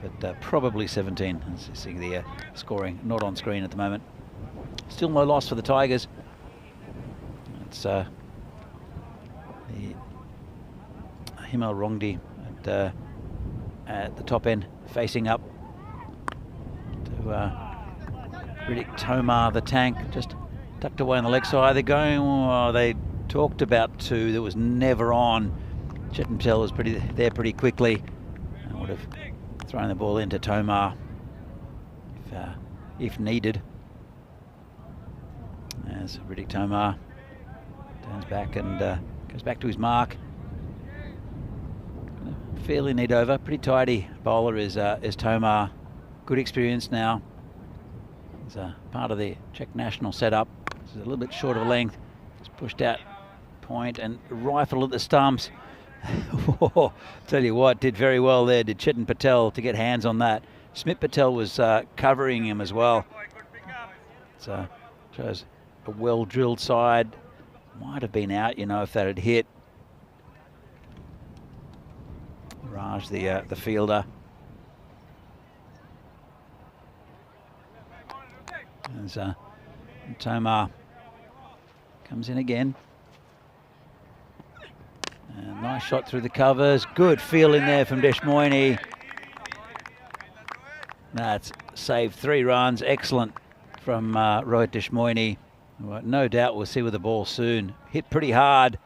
S1: But probably 17. Let's see the scoring not on screen at the moment. Still no loss for the Tigers. It's the Himal Rongdi at the top end, facing up to Riddick Tomar, the tank, just tucked away on the leg side. They're going, oh, they talked about 2 that was never on. Chetan Patel was there pretty quickly. I would have thrown the ball into Tomar if needed. As Riddick Tomar turns back and goes back to his mark. Fairly neat over, pretty tidy bowler is Tomar. Good experience now. He's part of the Czech national setup. He's a little bit short of length. Just pushed out point and rifle at the stumps. Tell you what, did very well there, did Chetan Patel, to get hands on that. Smit Patel was covering him as well. So shows a well-drilled side. Might have been out, you know, if that had hit. Raj, the fielder. As Tomar comes in again. And nice shot through the covers. Good feel in there from Deshmoini. That's saved 3 runs. Excellent from Rohit Deshmoini. Well, no doubt we'll see with the ball soon. Hit pretty hard.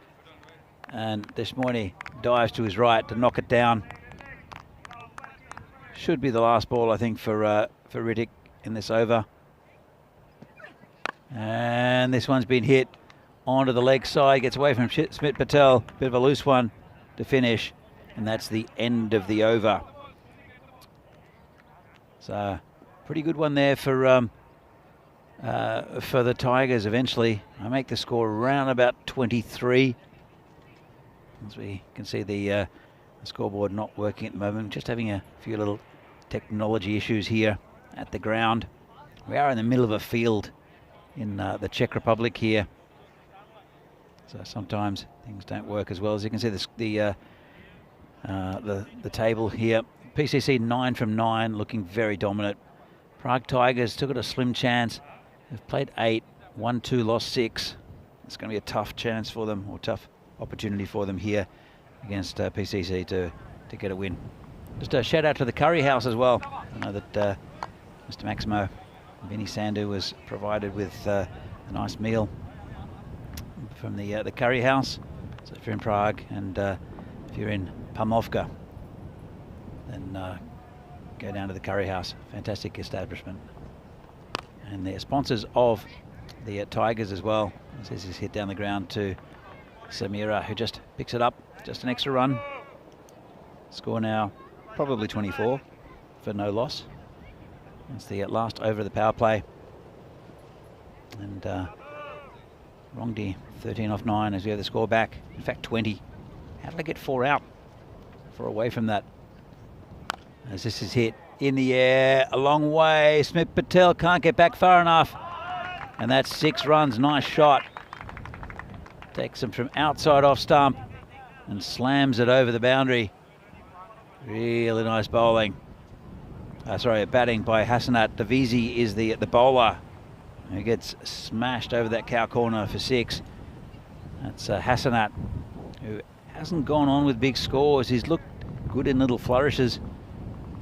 S1: And Deshmoini dives to his right to knock it down. Should be the last ball, I think, for Riddick in this over. And this one's been hit onto the leg side, gets away from Smit Patel. Bit of a loose one to finish, and that's the end of the over. So, pretty good one there for the Tigers. Eventually, I make the score around about 23. As we can see, the scoreboard not working at the moment. Just having a few little technology issues here at the ground. We are in the middle of a field in the Czech Republic here, so sometimes things don't work as well. As you can see, the table here. PCC 9 from 9, looking very dominant. Prague Tigers still got a slim chance. They've played 8, won 2, lost 6. It's going to be a tough chance for them, or tough opportunity for them here against PCC to get a win. Just a shout out to the Curry House as well. I know that Mr. Maximo Vinny Sandu was provided with a nice meal from the Curry House. So if you're in Prague and if you're in Pamovka, then go down to the Curry House. Fantastic establishment. And they're sponsors of the Tigers as well. This is hit down the ground to Samira, who just picks it up. Just an extra run. Score now probably 24 for no loss. It's the last over of the power play. And Rongdi 13 off 9 as we have the score back. In fact, 20. How did I get 4 out? 4 away from that. As this is hit in the air, a long way. Smit Patel can't get back far enough. And that's 6 runs. Nice shot. Takes him from outside off stump and slams it over the boundary. Really nice bowling. Batting by Hassanat Davisi is the bowler who gets smashed over that cow corner for 6. That's Hassanat, who hasn't gone on with big scores. He's looked good in little flourishes,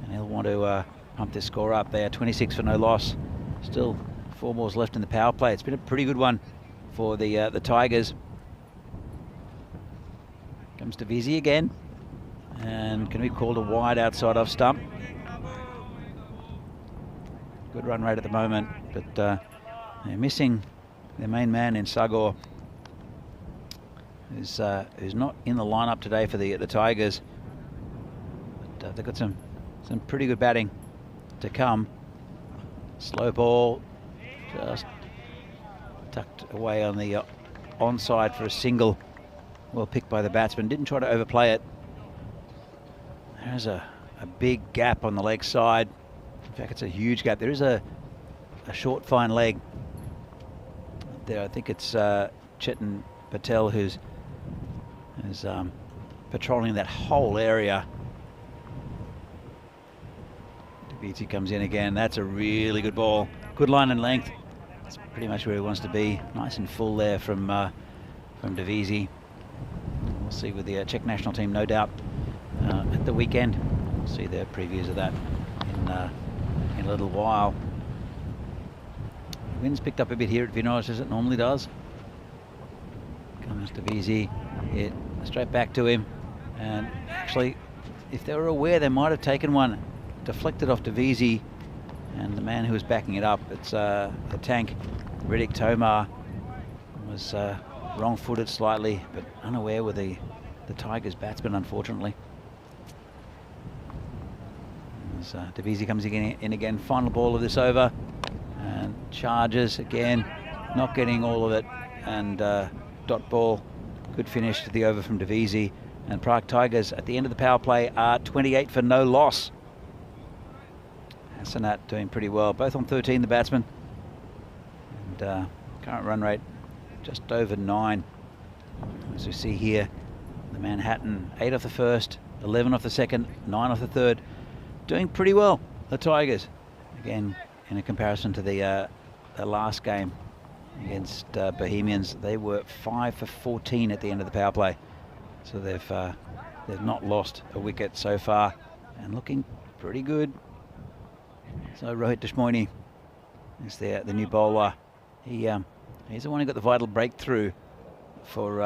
S1: and he'll want to pump this score up there. 26 for no loss. Still 4 balls left in the power play. It's been a pretty good one for the Tigers. Comes to Vizzy again, and can be called a wide outside off stump. Good run rate at the moment, but they're missing their main man in Sagor, who's not in the lineup today for the Tigers. But they've got some pretty good batting to come. Slow ball, just tucked away on the onside for a single. Well picked by the batsman. Didn't try to overplay it. There's a big gap on the leg side. In fact, it's a huge gap. There is a short, fine leg there. I think it's Chetan Patel who's patrolling that whole area. BT comes in again. That's a really good ball. Good line and length. That's pretty much where he wants to be. Nice and full there from Devizi. We'll see with the Czech national team, no doubt, at the weekend. We'll see their previews of that in a little while. Wind's picked up a bit here at Vinoj, as it normally does. Comes Devizi, hit straight back to him, and actually, if they were aware, they might have taken one. Deflected off Devizi, and the man who was backing it up, it's the tank, Riddick Tomar, was wrong-footed slightly, but unaware with the Tigers batsman, unfortunately. As Devizi comes in again, final ball of this over, and charges again, not getting all of it, and dot ball. Good finish to the over from Devizi, and Prague Tigers at the end of the power play are 28 for no loss. Hassanat doing pretty well, both on 13, the batsman, and current run rate just over 9. As we see here, the Manhattan 8 off the first, 11 off the second, 9 off the third. Doing pretty well, the Tigers. Again, in a comparison to the last game against Bohemians, they were 5 for 14 at the end of the power play. So they've not lost a wicket so far, and looking pretty good. So Rohit Deshmoini is the new bowler. He's the one who got the vital breakthrough for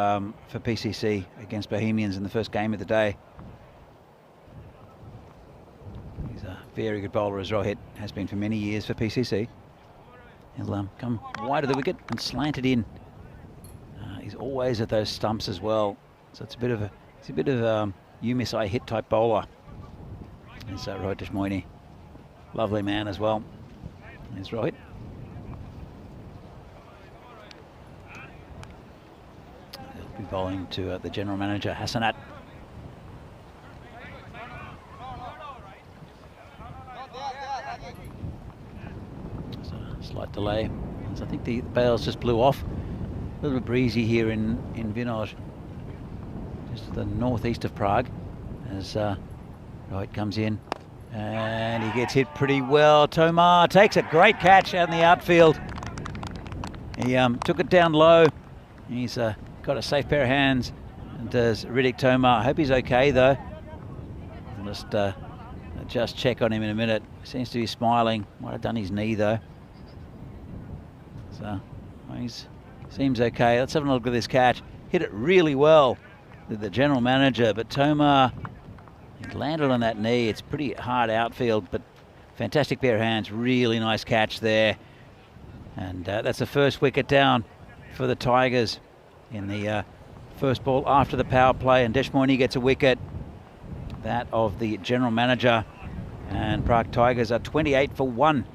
S1: PCC against Bohemians in the first game of the day. He's a very good bowler, as Rohit has been for many years for PCC. He'll come wide of the wicket and slant it in. He's always at those stumps as well, so it's a bit of you miss I hit type bowler. There's Rohit Deshmoini, lovely man as well. There's Rohit. He'll be bowling to the general manager Hassanat. Slight delay, as I think the bails just blew off. A little bit breezy here in Vinoj, just to the northeast of Prague, as Rohit comes in and he gets hit pretty well. Tomar takes a great catch out in the outfield. He took it down low. He's got a safe pair of hands, and does Riddick Tomar. I hope he's okay though. I'll just check on him in a minute. Seems to be smiling. Might have done his knee though. So he seems okay. Let's have a look at this catch. Hit it really well with the general manager, but Tomar, he landed on that knee. It's pretty hard outfield, but fantastic pair of hands. Really nice catch there. And that's the first wicket down for the Tigers in the first ball after the power play. And Deshmoini gets a wicket, that of the general manager. And Prague Tigers are 28 for 1.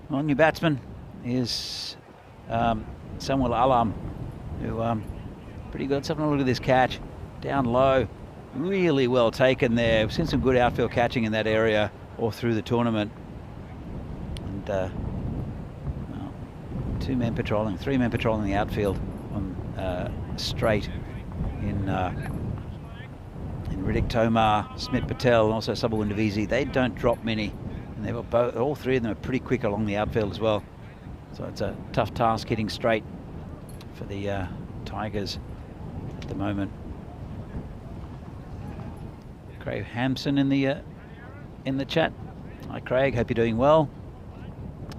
S1: Well, new batsman is Samuel Alam, who pretty good. Let's have a look at this catch. Down low, really well taken there. We've seen some good outfield catching in that area all through the tournament. And well, 3 men patrolling the outfield on straight in Riddick Tomar, Smith Patel, and also Sabawin Devizi. They don't drop many, and they've got all 3 of them are pretty quick along the outfield as well. So it's a tough task hitting straight for the Tigers at the moment. Craig Hampson in the chat. Hi Craig, hope you're doing well.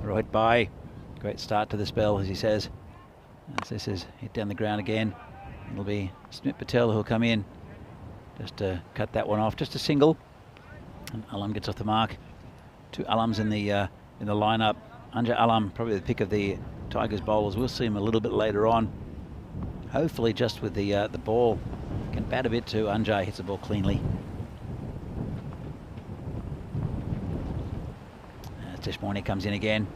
S1: Right by. Great start to the spell, as he says. As this is hit down the ground again, it'll be Smith Patel who'll come in just to cut that one off. Just a single. And Alam gets off the mark. 2 Alams in the lineup. Anja Alam, probably the pick of the Tigers bowlers. We'll see him a little bit later on. Hopefully, just with the ball, can bat a bit too. Anja hits the ball cleanly. Deshmorny comes in again.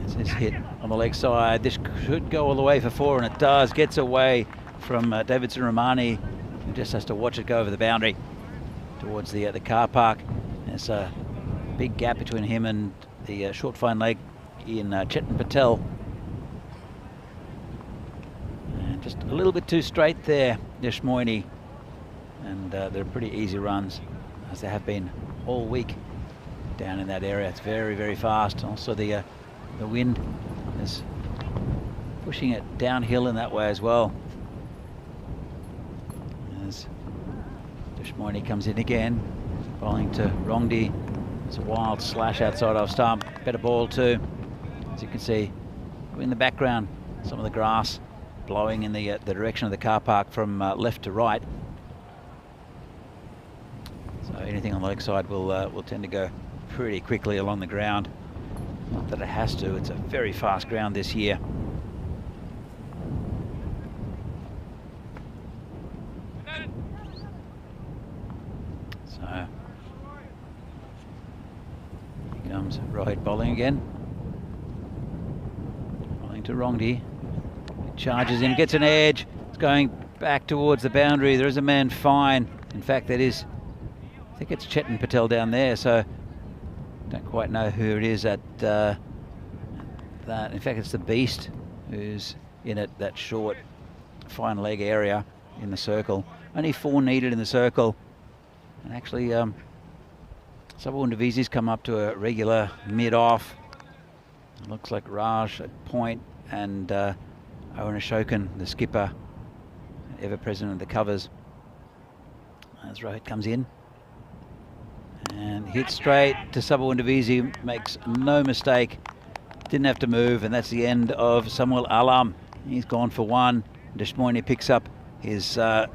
S1: It's this hit on the leg side. This should go all the way for 4, and it does. Gets away from Davidson Romani, who just has to watch it go over the boundary towards the car park. There's a big gap between him and the short fine leg in Chetan Patel. And just a little bit too straight there, Deshmorny. And they're pretty easy runs, as they have been all week down in that area. It's very, very fast. Also the wind is pushing it downhill in that way as well. As Deshmorny comes in again, bowling to Rongdi. It's a wild slash outside off stump. Better ball too. As you can see in the background, some of the grass blowing in the direction of the car park from left to right. So anything on the leg side will tend to go pretty quickly along the ground. Not that it has to. It's a very fast ground this year. So here comes Rohit bowling again. Bowling to Rongdi. Charges in, gets an edge. It's going back towards the boundary. There is a man fine. In fact, that is, I think it's Chetan Patel down there. So don't quite know who it is at that. In fact, it's the Beast who's in it, that short fine leg area in the circle. Only 4 needed in the circle. And actually, Subawun Devizi's come up to a regular mid-off. Looks like Raj at point, and Owen Ashokan, the skipper, ever present at the covers. As Rohit comes in and hits straight to Subawun Devizi, makes no mistake, didn't have to move, and that's the end of Samuel Alam. He's gone for 1. Deshmorny picks up his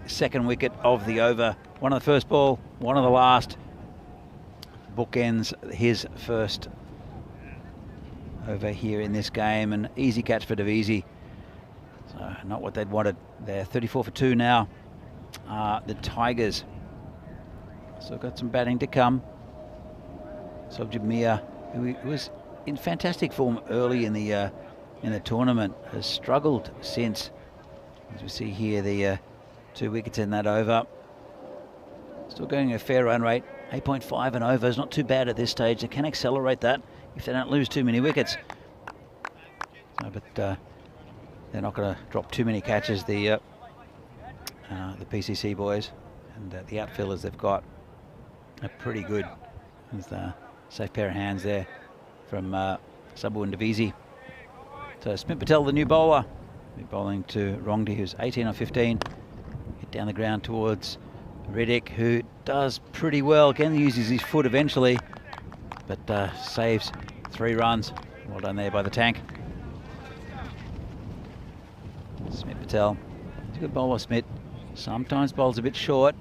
S1: second wicket of the over. One of the first ball, one of the last. Bookends his first over here in this game. An easy catch for Devizi. So not what they'd wanted. They're 34 for 2 now. The Tigers. So got some batting to come. Sobjit Mia, who was in fantastic form early in the tournament, has struggled since. As we see here, the 2 wickets in that over. Still going a fair run rate. 8.5 and over is not too bad at this stage. They can accelerate that if they don't lose too many wickets. So, but they're not going to drop too many catches. The PCC boys and the outfielders they've got are pretty good. With a safe pair of hands there from Subawun Devizi. So Smith Patel, the new bowler, bowling to Rongdi, who's 18 or 15. Hit down the ground towards Riddick, who does pretty well. Again, uses his foot eventually, but saves 3 runs. Well done there by the tank. Smith Patel, he's a good bowler, Smith. Sometimes bowls a bit short,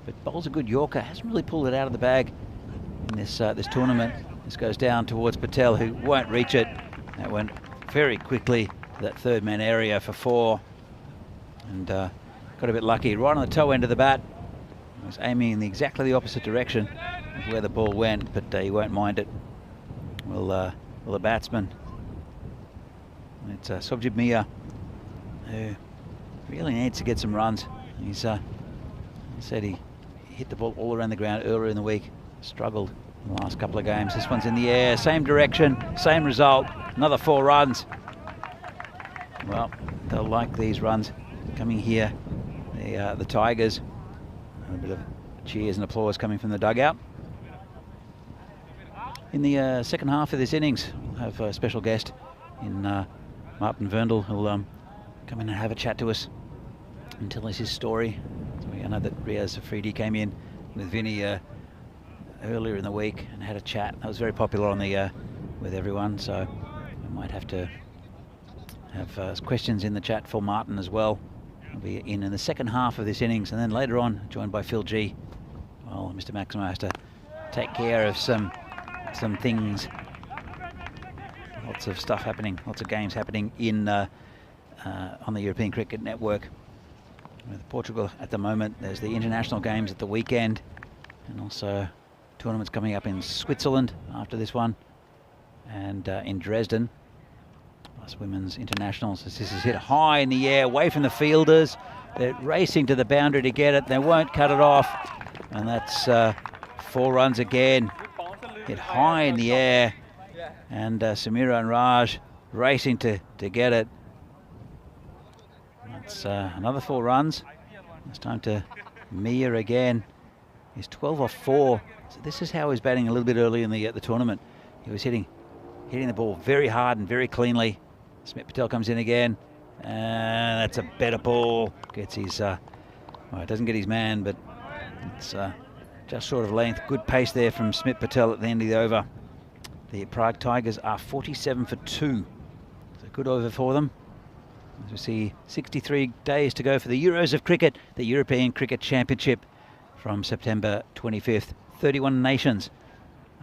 S1: but bowls a good Yorker. Hasn't really pulled it out of the bag in this tournament. This goes down towards Patel, who won't reach it. That went very quickly to that third man area for 4, and got a bit lucky right on the toe end of the bat. Was aiming in exactly the opposite direction of where the ball went, but he won't mind it. Well, the batsman, it's Sobjit Mia, who really needs to get some runs. He's said he hit the ball all around the ground earlier in the week, struggled in the last couple of games. This one's in the air, same direction, same result, another 4 runs. Well, they'll like these runs coming here. The Tigers. A bit of cheers and applause coming from the dugout. In the second half of this innings, we'll have a special guest in Martin Verndl, who'll come in and have a chat to us and tell us his story. So I know that Riaz Afridi came in with Vinny earlier in the week and had a chat. That was very popular on the with everyone, so we might have to have questions in the chat for Martin as well. He'll be in the second half of this innings, and then later on joined by Phil G. Well, Mr. Maximo has to take care of some things. Lots of stuff happening, lots of games happening in on the European Cricket Network. With Portugal at the moment, there's the international games at the weekend, and also tournaments coming up in Switzerland after this one, and in Dresden, plus women's internationals. As this is hit high in the air, away from the fielders. They're racing to the boundary to get it. They won't cut it off, and that's 4 runs again. Hit high in the air, and Samira and Raj racing to get it. That's another 4 runs. It's time to Mia again. He's 12 off 4. So this is how he's batting a little bit early in the tournament. He was hitting the ball very hard and very cleanly. Smith Patel comes in again, and that's a better ball. Gets his, well, it doesn't get his man, but it's just short of length. Good pace there from Smith Patel at the end of the over. The Prague Tigers are 47 for 2. It's a good over for them. As we see, 63 days to go for the Euros of Cricket, the European Cricket Championship from September 25th. 31 nations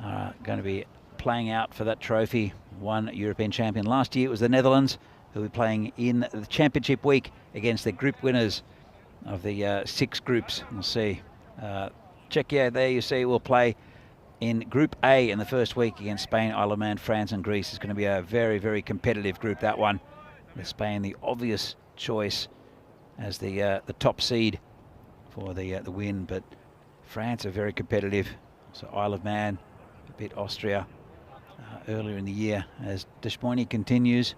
S1: are going to be playing out for that trophy. One European champion. Last year it was the Netherlands, who will be playing in the championship week against the group winners of the 6 groups. We'll see. Czechia, there you see, will play in Group A in the first week against Spain, Isle of Man, France and Greece. It's going to be a very, very competitive group, that one. With Spain the obvious choice as the top seed for the win, but France are very competitive. So Isle of Man, a bit Austria earlier in the year as Deshmoini continues.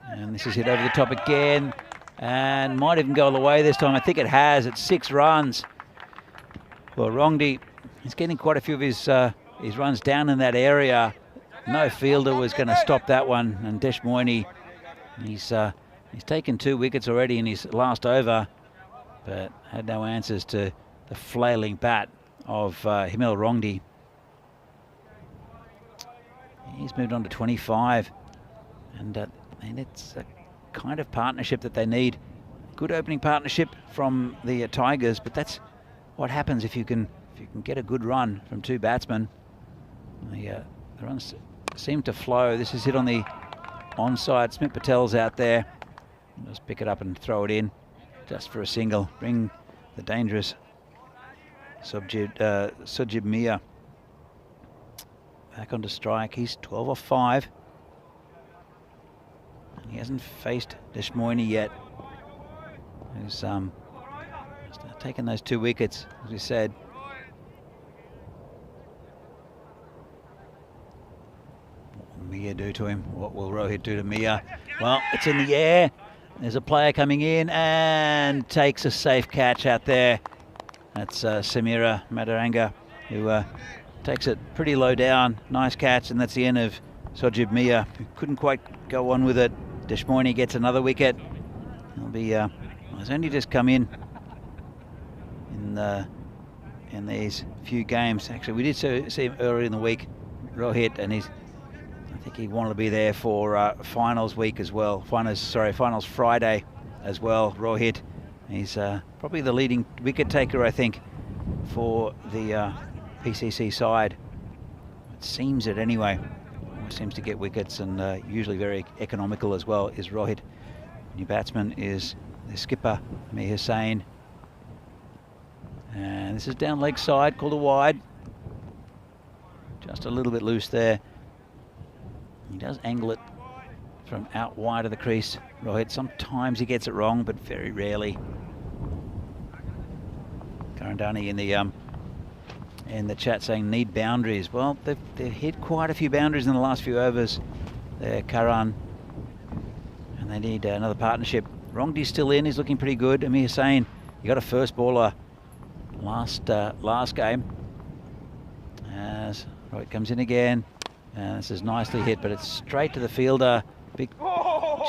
S1: And this is hit over the top again, and might even go all the way this time. I think it has. It's 6 runs. Well, Rongdi is getting quite a few of his runs down in that area. No fielder was going to stop that one, and Deshmoini, he's taken 2 wickets already in his last over, but had no answers to the flailing bat of Himel Rongdi. He's moved on to 25, and it's a kind of partnership that they need. Good opening partnership from the Tigers, but that's what happens if you can get a good run from 2 batsmen. The runs seem to flow. This is hit on the onside. Smith Patel's out there. Just pick it up and throw it in just for a single. Bring the dangerous Sujib Mia back onto strike. He's 12 off 5. And he hasn't faced Deshmoini yet, who's taken those 2 wickets, as we said. Mia do to him? What will Rohit do to Mia? Well, it's in the air. There's a player coming in and takes a safe catch out there. That's Samira Madaranga, who takes it pretty low down. Nice catch, and that's the end of Sojib Mia, who couldn't quite go on with it. Deshmoini gets another wicket. He'll be, well, he's only just come in these few games. Actually, we did see him earlier in the week, Rohit, and I think he wanted to be there for finals week as well. Finals Friday as well. Rohit, he's probably the leading wicket taker, I think, for the PCC side. It seems it anyway. Always seems to get wickets, and usually very economical as well is Rohit. New batsman is the skipper, Mir Hussain. And this is down leg side, called a wide. Just a little bit loose there. He does angle it from out wide of the crease, Rohit. Sometimes he gets it wrong, but very rarely. Karandani in the chat saying need boundaries. Well, they've hit quite a few boundaries in the last few overs there, Karan. And they need another partnership. Rongdi's still in, he's looking pretty good. Amir Hussain, he got a first baller last game. As Rohit comes in again. And this is nicely hit, but it's straight to the fielder. Big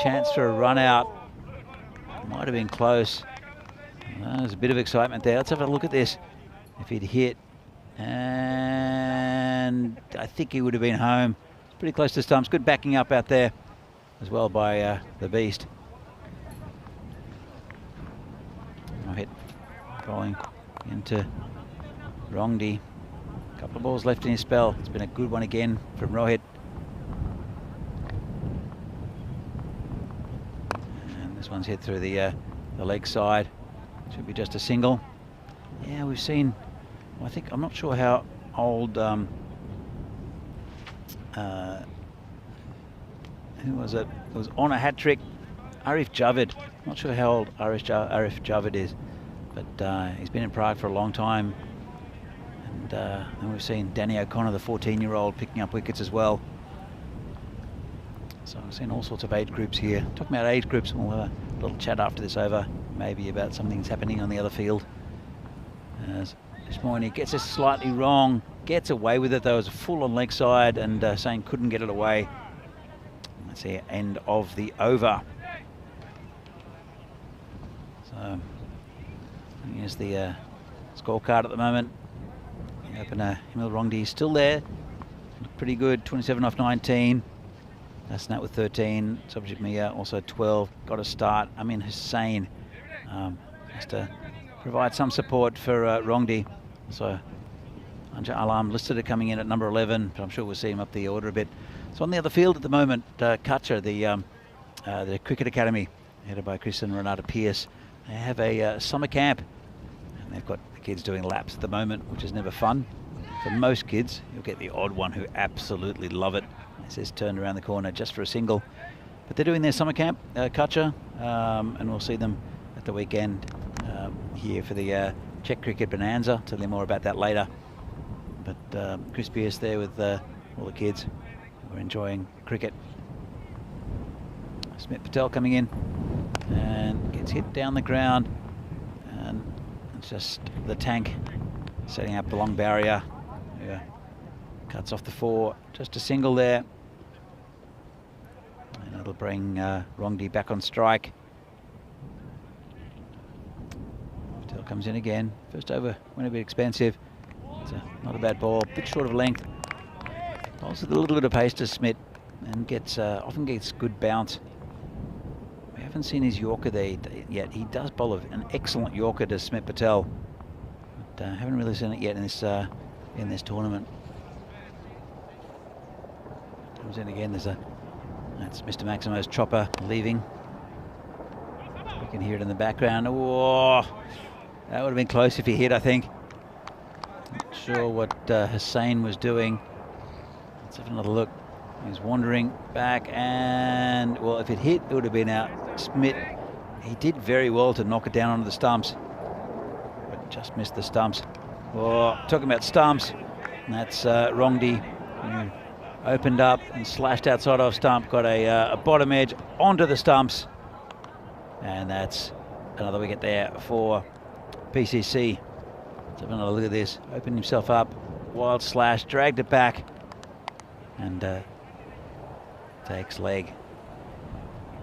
S1: chance for a run out. Might have been close. There's a bit of excitement there. Let's have a look at this. If he'd hit, and I think he would have been home. Pretty close to stumps. Good backing up out there as well by the beast. Hit rolling into Rongdi. A couple of balls left in his spell. It's been a good one again from Rohit. And this one's hit through the leg side. Should be just a single. Yeah, we've seen, I think, I'm not sure how old, who was it? It was on a hat trick, Arif Javid. Not sure how old Arif Javid is, but he's been in Prague for a long time. And then we've seen Danny O'Connor, the 14-year-old, picking up wickets as well. So I've seen all sorts of age groups here. Talking about age groups, we'll have a little chat after this over, maybe about something that's happening on the other field. As this morning he gets it slightly wrong, gets away with it though. It was a full on leg side, and Sain couldn't get it away. That's the end of the over. So here's the scorecard at the moment. The opener, Himil Rongdi, is still there. Pretty good, 27 off 19. Snap with 13. Subject Mia also 12. Got a start. Amin Hussain has to provide some support for Rongdi. So Anja Alam listed it coming in at number 11, but I'm sure we'll see him up the order a bit. So on the other field at the moment, Kutcher, the Cricket Academy, headed by Chris and Renata Pierce. They have a summer camp, and they've got the kids doing laps at the moment, which is never fun. For most kids, you'll get the odd one who absolutely love it. It says turned around the corner just for a single. But they're doing their summer camp, Kutcher, and we'll see them at the weekend here for the Czech Cricket Bonanza. Tell you more about that later. But Chris Pierce there with all the kids who are enjoying cricket. Smith Patel coming in and gets hit down the ground, and it's just the tank setting up the long barrier. Yeah. Cuts off the 4, just a single there, and it'll bring Rongdi back on strike. Patel comes in again. First over went a bit expensive. It's not a bad ball, a bit short of length. Bowls with a little bit of pace to Smith, and gets often gets good bounce. We haven't seen his Yorker there yet. He does bowl an excellent Yorker to Smith Patel, but haven't really seen it yet in this tournament. Comes in again. That's Mr. Maximo's chopper leaving. You can hear it in the background. Oh, that would have been close if he hit, I think. Not sure what Hussain was doing. Let's have another look. He's wandering back, and well, if it hit, it would have been out. Smith, he did very well to knock it down onto the stumps, but just missed the stumps. Oh, talking about stumps, and that's Rongdi, who opened up and slashed outside off stump, got a bottom edge onto the stumps, and that's another wicket there for PCC. Let's have another look at this. Opened himself up, wild slash, dragged it back, and takes leg.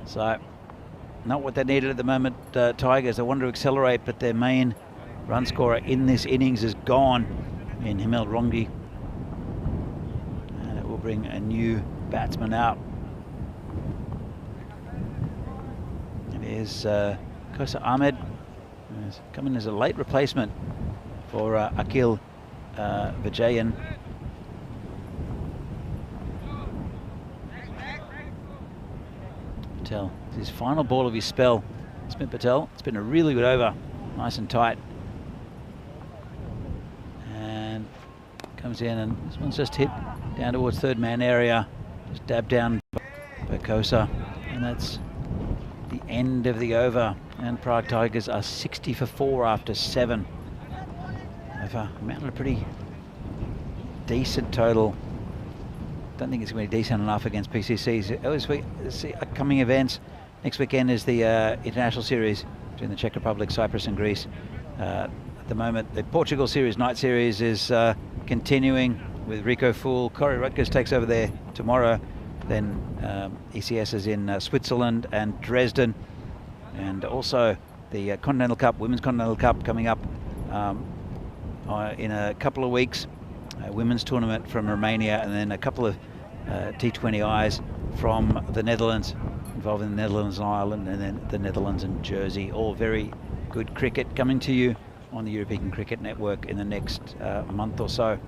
S1: So not what they needed at the moment, Tigers. They wanted to accelerate, but their main run scorer in this innings is gone in Himil Rongdi, and it will bring a new batsman out. It is Kosa Ahmed, who's coming as a late replacement for Akil Vijayan. Patel, his final ball of his spell. Smith Patel, it's been a really good over, nice and tight. And comes in, and this one's just hit down towards third man area, just dabbed down by Kosa, and that's the end of the over. And Prague Tigers are 60 for 4 after 7. They've mounted a pretty decent total. Don't think it's going to be decent enough against PCC's. Upcoming events. Next weekend is the international series between the Czech Republic, Cyprus and Greece. At the moment, the Portugal series, night series, is continuing with Rico Fool. Corey Rutgers takes over there tomorrow. Then ECS is in Switzerland and Dresden, and also the Continental Cup, Women's Continental Cup coming up in a couple of weeks. A women's tournament from Romania, and then a couple of T20Is from the Netherlands, involving the Netherlands and Ireland, and then the Netherlands and Jersey. All very good cricket coming to you on the European Cricket Network in the next month or so.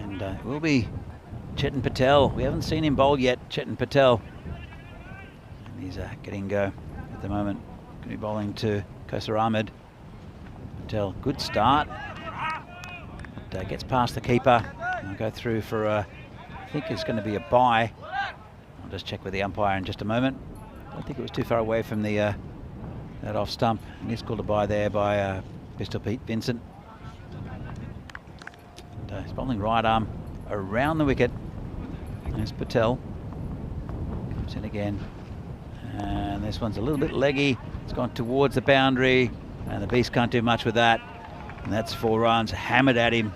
S1: And it will be Chetan Patel. We haven't seen him bowl yet, Chetan Patel. And he's getting go at the moment. Going to be bowling to Kosar Ahmed. Patel, good start. But, gets past the keeper. I'll go through for I think it's going to be a bye. I'll just check with the umpire in just a moment. I don't think it was too far away from the that off stump. And he's called a bye there by Pistol Pete Vincent. And, he's bowling right arm around the wicket. There's Patel. Comes in again. And this one's a little bit leggy. It's gone towards the boundary. And the Beast can't do much with that. And that's 4 runs. Hammered at him.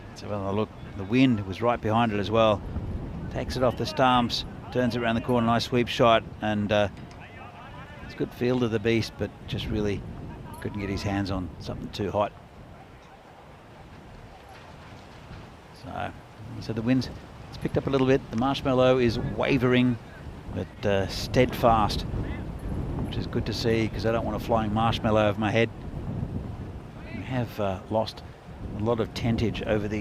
S1: Let's have another look. The wind was right behind it as well. Takes it off the stumps. Turns it around the corner. Nice sweep shot. And it's a good field of the Beast, but just really couldn't get his hands on something too hot. So the wind's it's picked up a little bit. The marshmallow is wavering, but steadfast, which is good to see, because I don't want a flying marshmallow over my head. We have lost a lot of tentage over the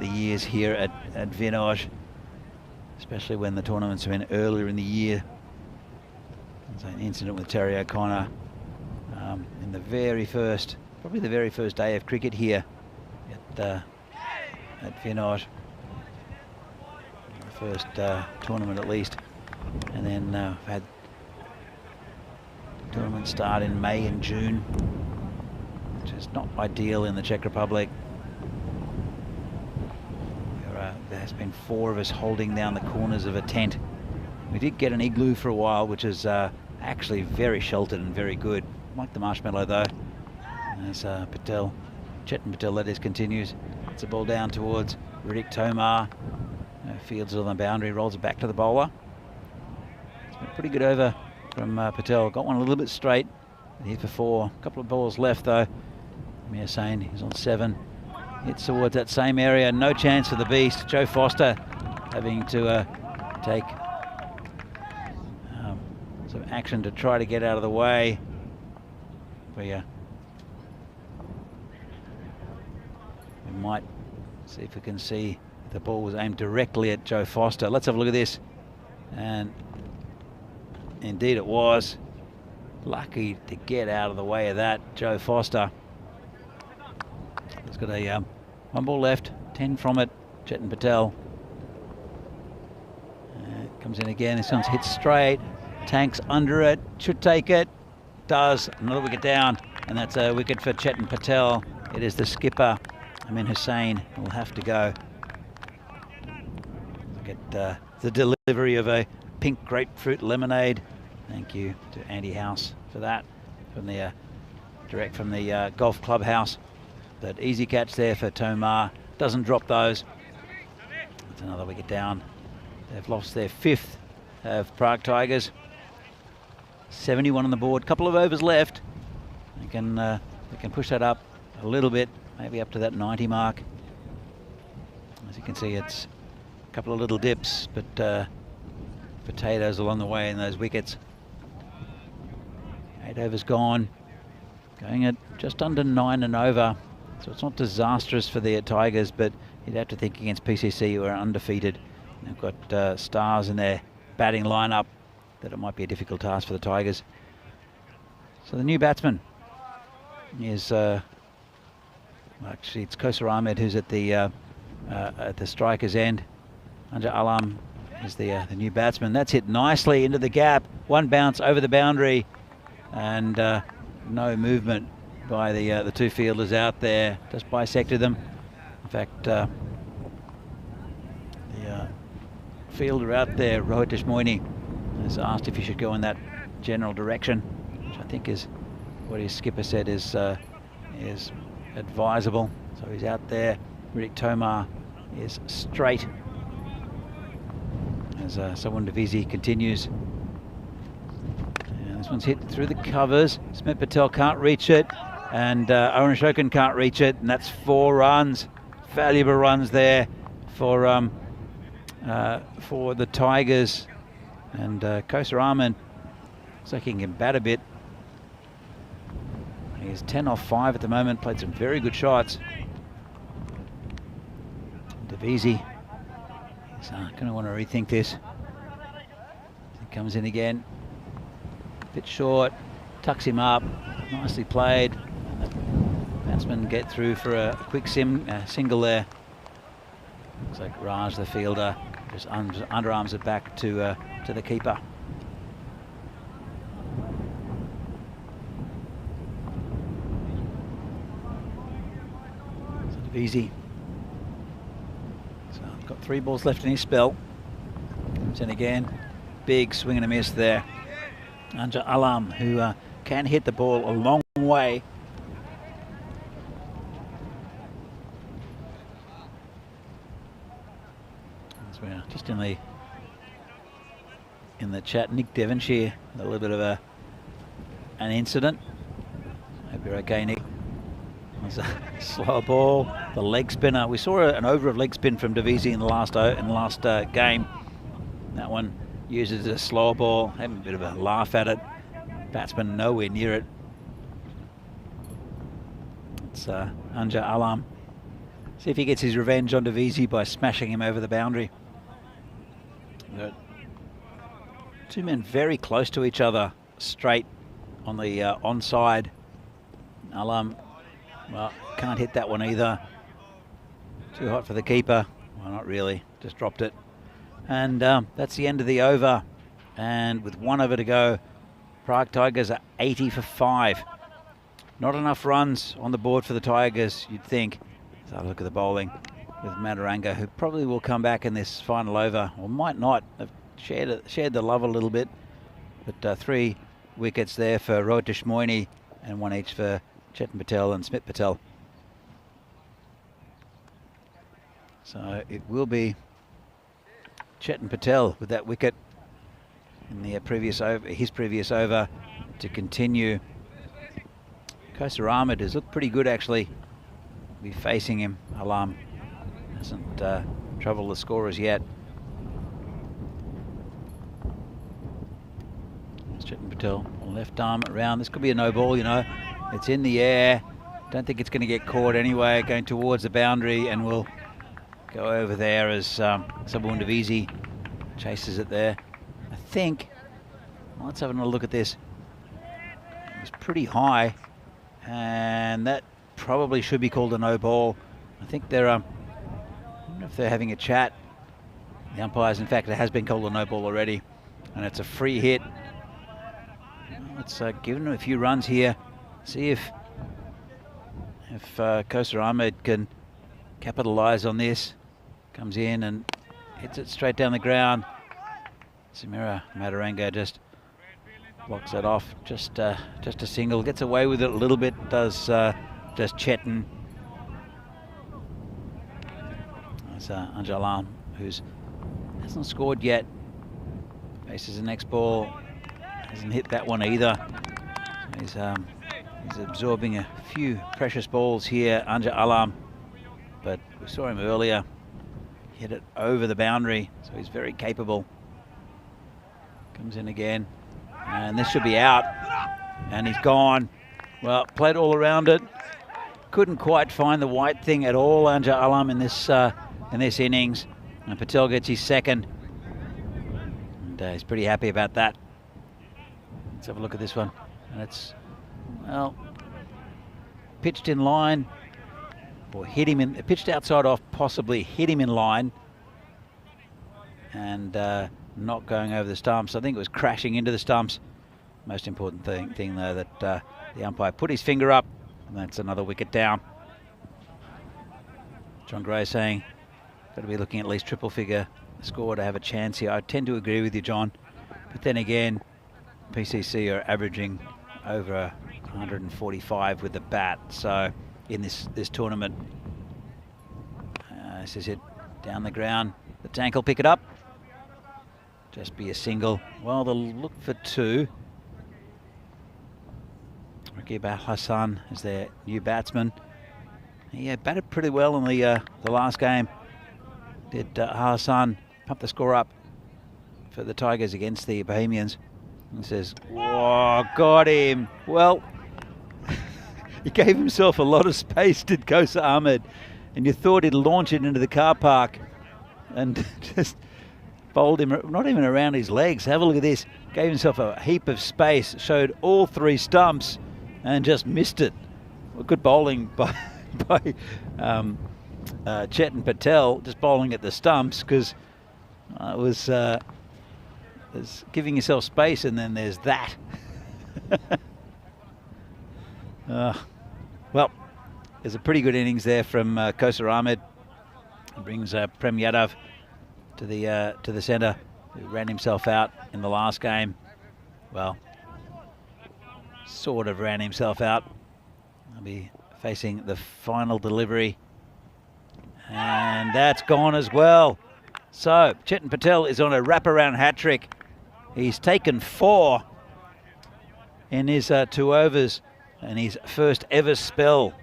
S1: years here at Vinage, especially when the tournaments have been earlier in the year. There's an incident with Terry O'Connor in the very first, probably the very first day of cricket here at Vinage, the first tournament at least. And then we've had tournaments start in May and June, which is not ideal in the Czech Republic. There has been 4 of us holding down the corners of a tent. We did get an igloo for a while, which is actually very sheltered and very good. Like the marshmallow though. As Patel, Chetan Patel, that is, continues. It's a ball down towards Riddick Tomar. Fields it on the boundary, rolls it back to the bowler. It's been a pretty good over from Patel. Got one a little bit straight. Here for 4. A couple of balls left though. Mir Hussain, he's on 7. Hits towards that same area. No chance for the Beast. Joe Foster having to take some action to try to get out of the way. We might see if we can see if the ball was aimed directly at Joe Foster. Let's have a look at this. And indeed it was. Lucky to get out of the way of that, Joe Foster. He's got a 1 ball left, 10 from it, Chetan Patel. Comes in again, this one's hit straight. Tanks under it, should take it. Does. Another wicket down, and that's a wicket for Chetan Patel. It is the skipper, Mir Hussain, will have to go. Look at the delivery of a pink grapefruit lemonade. Thank you to Andy House for that, from the direct from the golf clubhouse. But easy catch there for Tomar. Doesn't drop those. That's another wicket down. They've lost their 5th of Prague Tigers. 71 on the board. Couple of overs left. They can push that up a little bit, maybe up to that 90 mark. As you can see, it's a couple of little dips, but potatoes along the way in those wickets. 8 overs gone. Going at just under 9 and over. So it's not disastrous for the Tigers, but you'd have to think against PCC, who are undefeated. They've got stars in their batting lineup, that it might be a difficult task for the Tigers. So the new batsman is actually it's Kosar Ahmed, who's at the striker's end. Anja Alam is the new batsman. That's hit nicely into the gap. 1 bounce over the boundary, and no movement by the 2 fielders out there. Just bisected them. In fact, the fielder out there, Rohit Deshmoini, has asked if he should go in that general direction, which I think is what his skipper said is advisable. So he's out there. Riddick Tomar is straight. As someone Divisi continues. And this one's hit through the covers. Smith Patel can't reach it. And Owen Ashokan can't reach it. And that's 4 runs. Valuable runs there for the Tigers. And Kosa Ahmed looks like he can bat a bit. He's 10 off 5 at the moment. Played some very good shots. Divisi is going to want to rethink this. He comes in again. Bit short. Tucks him up. Nicely played. And the batsman get through for a quick single there. Looks like Raj, the fielder, just underarms it back to the keeper. So Divisi. So got 3 balls left in his spell. Comes in again. Big swing and a miss there. Anja Alam, who can hit the ball a long way. As we're just in the chat, Nick Devonshire, a little bit of an incident. Hope you're okay, Nick. It's a slow ball, the leg spinner. We saw an over of leg spin from Divisi in the last game. That one uses a slower ball, having a bit of a laugh at it. Batsman nowhere near it. It's Anja Alam. See if he gets his revenge on Divisi by smashing him over the boundary. Got 2 men very close to each other, straight on the onside. Alam, well, can't hit that one either. Too hot for the keeper. Well, not really, just dropped it. And that's the end of the over. And with 1 over to go, Prague Tigers are 80 for 5. Not enough runs on the board for the Tigers, you'd think. So look at the bowling with Mataranga, who probably will come back in this final over, or might not. They've shared the love a little bit. But 3 wickets there for Rohit Deshmoini and 1 each for Chetan Patel and Smit Patel. So it will be Chetan Patel with that wicket in the previous over, his previous over, to continue. Kosa Ahmed has looked pretty good actually. Be facing him. Alam hasn't troubled the scorers yet. It's Chetan Patel, left arm around. This could be a no ball, you know. It's in the air. Don't think it's going to get caught anyway. Going towards the boundary, and will go over there as Sabun Divisi chases it there. I think, let's have a look at this. It was pretty high, and that probably should be called a no ball. I think they're, I don't know if they're having a chat. The umpires, in fact, it has been called a no ball already, and it's a free hit. Let's give them a few runs here. See if Kosa Ahmed can capitalise on this. Comes in and hits it straight down the ground. Samira Mataranga just blocks it off. Just a single. Gets away with it a little bit. Does Chetan. That's Anjalam, who's hasn't scored yet. Faces the next ball. Hasn't hit that one either. He's absorbing a few precious balls here, Anja Alam. But we saw him earlier. Hit it over the boundary, so he's very capable. Comes in again, and this should be out. And he's gone. Well, played all around it. Couldn't quite find the white thing at all, Anja Alam, in this innings. And Patel gets his second. And he's pretty happy about that. Let's have a look at this one. And it's, well, pitched in line, or hit him in, pitched outside off, possibly hit him in line, and not going over the stumps. I think it was crashing into the stumps. Most important thing though, that the umpire put his finger up, and that's another wicket down. John Gray saying, got to be looking at least triple figure score to have a chance here. I tend to agree with you, John, but then again, PCC are averaging over 145 with the bat. So in this tournament, this is it. Down the ground. The tank will pick it up. Just be a single. Well, they'll look for two. Rakib Al-Hassan is their new batsman. He batted pretty well in the last game. Did Hassan pump the score up for the Tigers against the Bahamians? He says, "Oh, got him." Well, he gave himself a lot of space, did Kosa Ahmed, and you thought he'd launch it into the car park and just bowled him, not even around his legs. Have a look at this. Gave himself a heap of space, showed all three stumps and just missed it. Well, good bowling by Chetan Patel, just bowling at the stumps, because it was giving yourself space, and then there's that. Well, there's a pretty good innings there from Kosa Ahmed. It brings Prem Yadav to the centre, who ran himself out in the last game. Well, sort of ran himself out. I'll be facing the final delivery, and that's gone as well. So Chetan Patel is on a wraparound hat-trick. He's taken 4 in his 2 overs and his first ever spell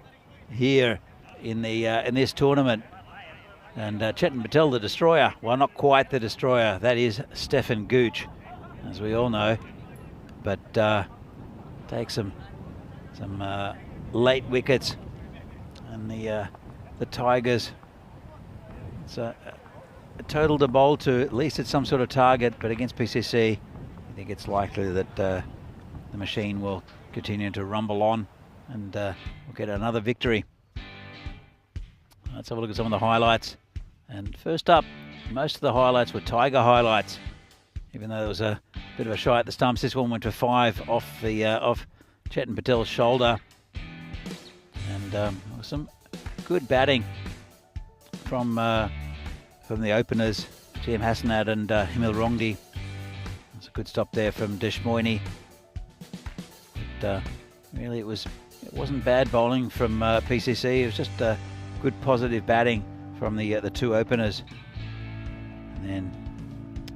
S1: here in this tournament. And Chetan Patel, the destroyer. Well, not quite the destroyer. That is Stefan Gooch, as we all know. But takes some late wickets, and the Tigers. It's a total to bowl to. At least it's some sort of target. But against PCC, I think it's likely that the machine will continue to rumble on, and we'll get another victory. Let's have a look at some of the highlights. And first up, most of the highlights were Tiger highlights. Even though there was a bit of a shy at the stumps, this one went to 5 off Chetan Patel's shoulder. And some good batting from the openers, GM Hassanat and Himil Rongdi. That's a good stop there from Deshmoini. But really, it wasn't bad bowling from PCC. It was just good positive batting from the 2 openers. And then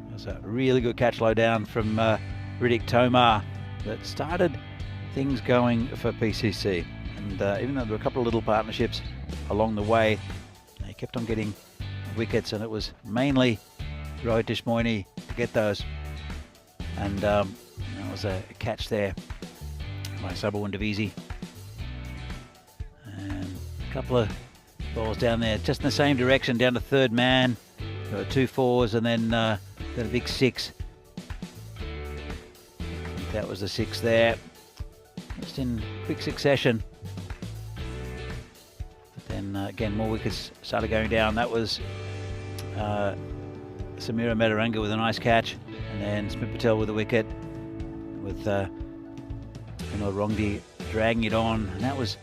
S1: there was a really good catch low down from Riddick Tomar that started things going for PCC. And even though there were a couple of little partnerships along the way, they kept on getting wickets, and it was mainly Rohit Deshmoini to get those. And there was a catch there by Sabawun Divisi. And a couple of balls down there, just in the same direction, down to third man. There were 2 4s, and then got a big 6. I think that was the 6 there, just in quick succession. But then again, more wickets started going down. That was Samira Metaranga with a nice catch, and then Smith Patel with a wicket, with Rongdi dragging it on, and that was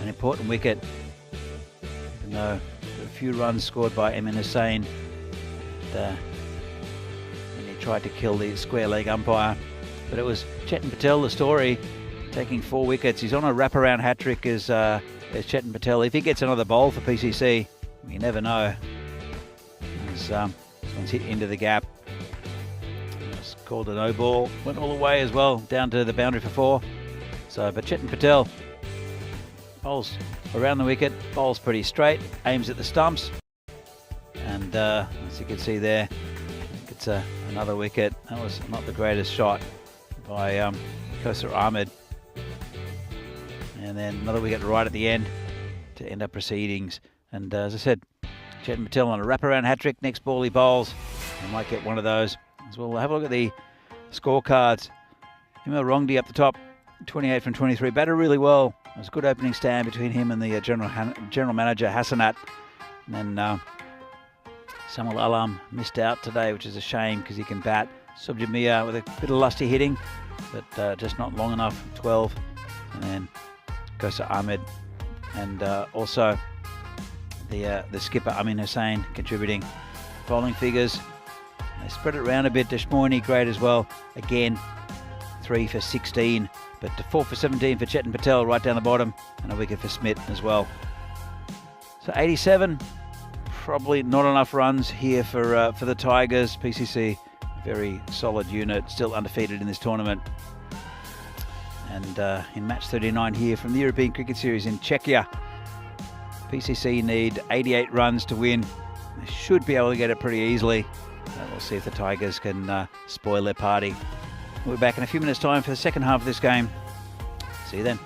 S1: an important wicket. Even though a few runs scored by Emin Hussain, and he tried to kill the square leg umpire. But it was Chetan Patel, the story, taking 4 wickets. He's on a wraparound hat-trick as Chetan Patel. If he gets another bowl for PCC, you never know. This one's hit into the gap. It's called a no ball. Went all the way as well, down to the boundary for 4. But Chetan Patel bowls around the wicket, bowls pretty straight, aims at the stumps, and as you can see there, it's another wicket. That was not the greatest shot by Kosa Ahmed. And then another wicket right at the end to end up proceedings. And as I said, Chetan Patel on a wraparound hat-trick. Next ball he bowls, he might get one of those as well. We'll have a look at the scorecards. Himil Rongdi up the top, 28 from 23. Batted really well. It was a good opening stand between him and the general manager Hassanat. And then Samuel Alam missed out today, which is a shame because he can bat. Subjit Mia with a bit of lusty hitting, but just not long enough, 12. And then Kosa Ahmed, and also the skipper Amin Hussain contributing bowling figures. They spread it around a bit. Deshmoini great as well. Again, 3 for 16, but 4 for 17 for Chetan Patel right down the bottom, and a wicket for Smith as well. So 87, probably not enough runs here for the Tigers. PCC, very solid unit, still undefeated in this tournament. And in match 39 here from the European Cricket Series in Czechia, PCC need 88 runs to win. They should be able to get it pretty easily. We'll see if the Tigers can spoil their party. We'll be back in a few minutes' time for the second half of this game. See you then.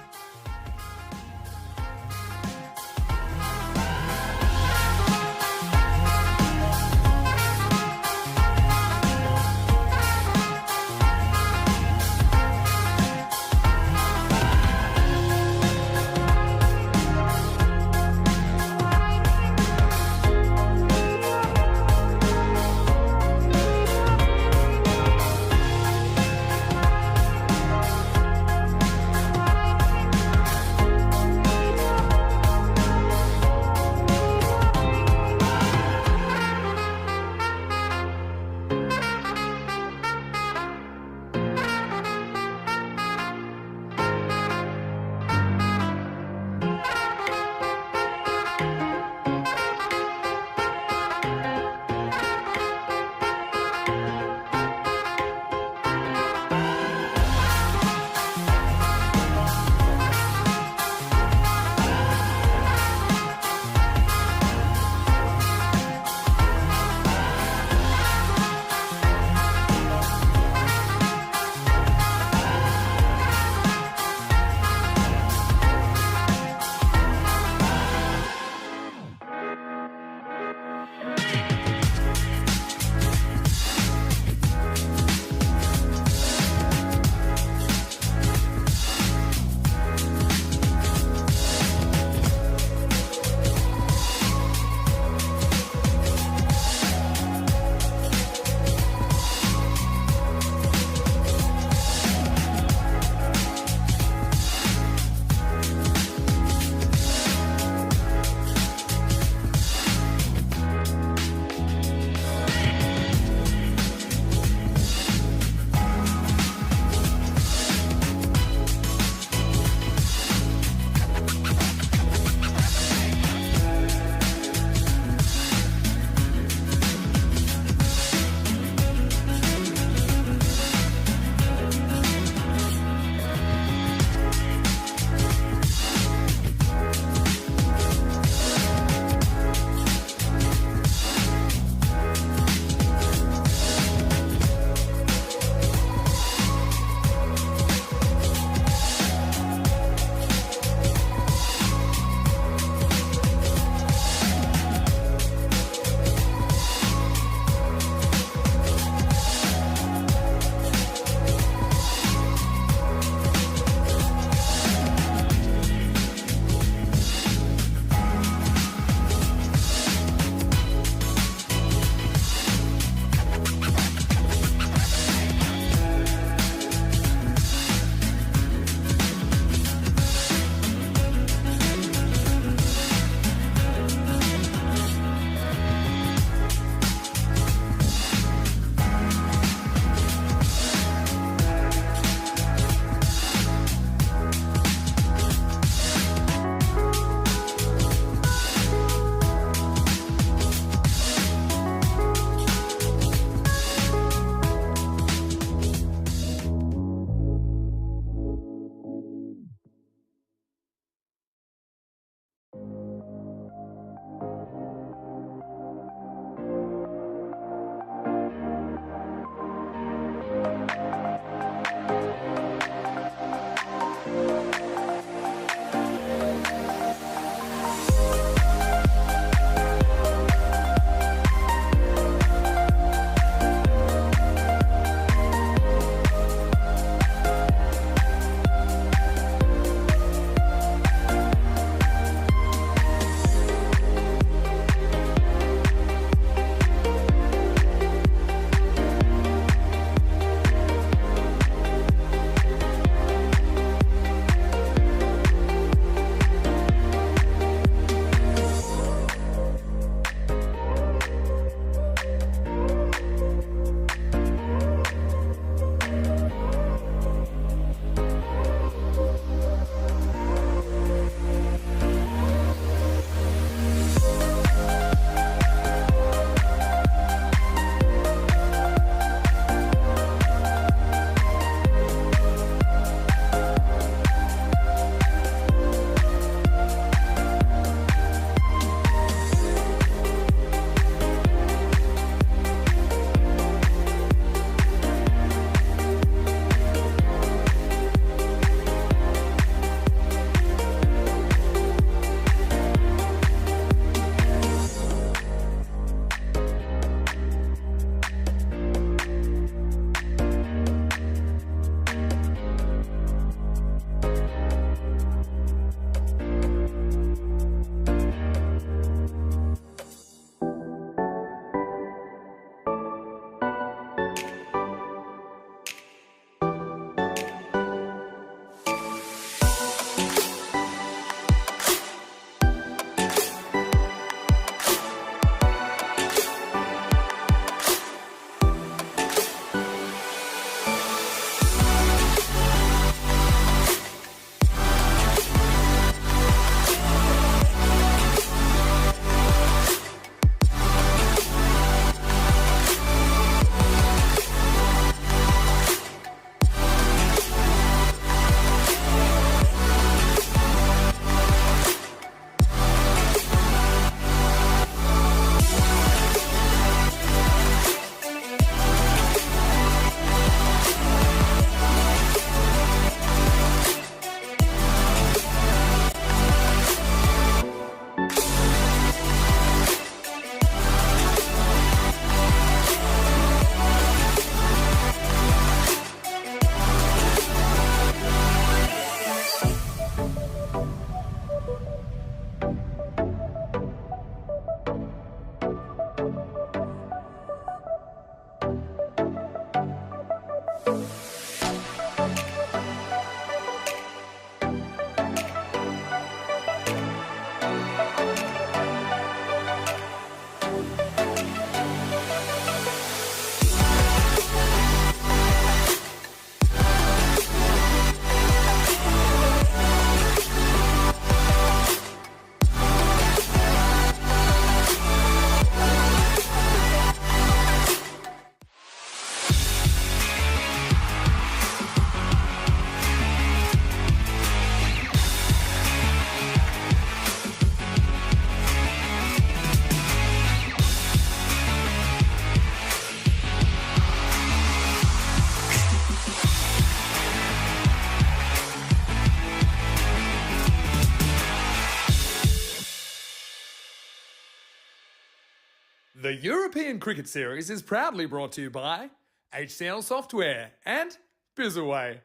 S3: The European Cricket Series is proudly brought to you by HCL Software and Bizaway.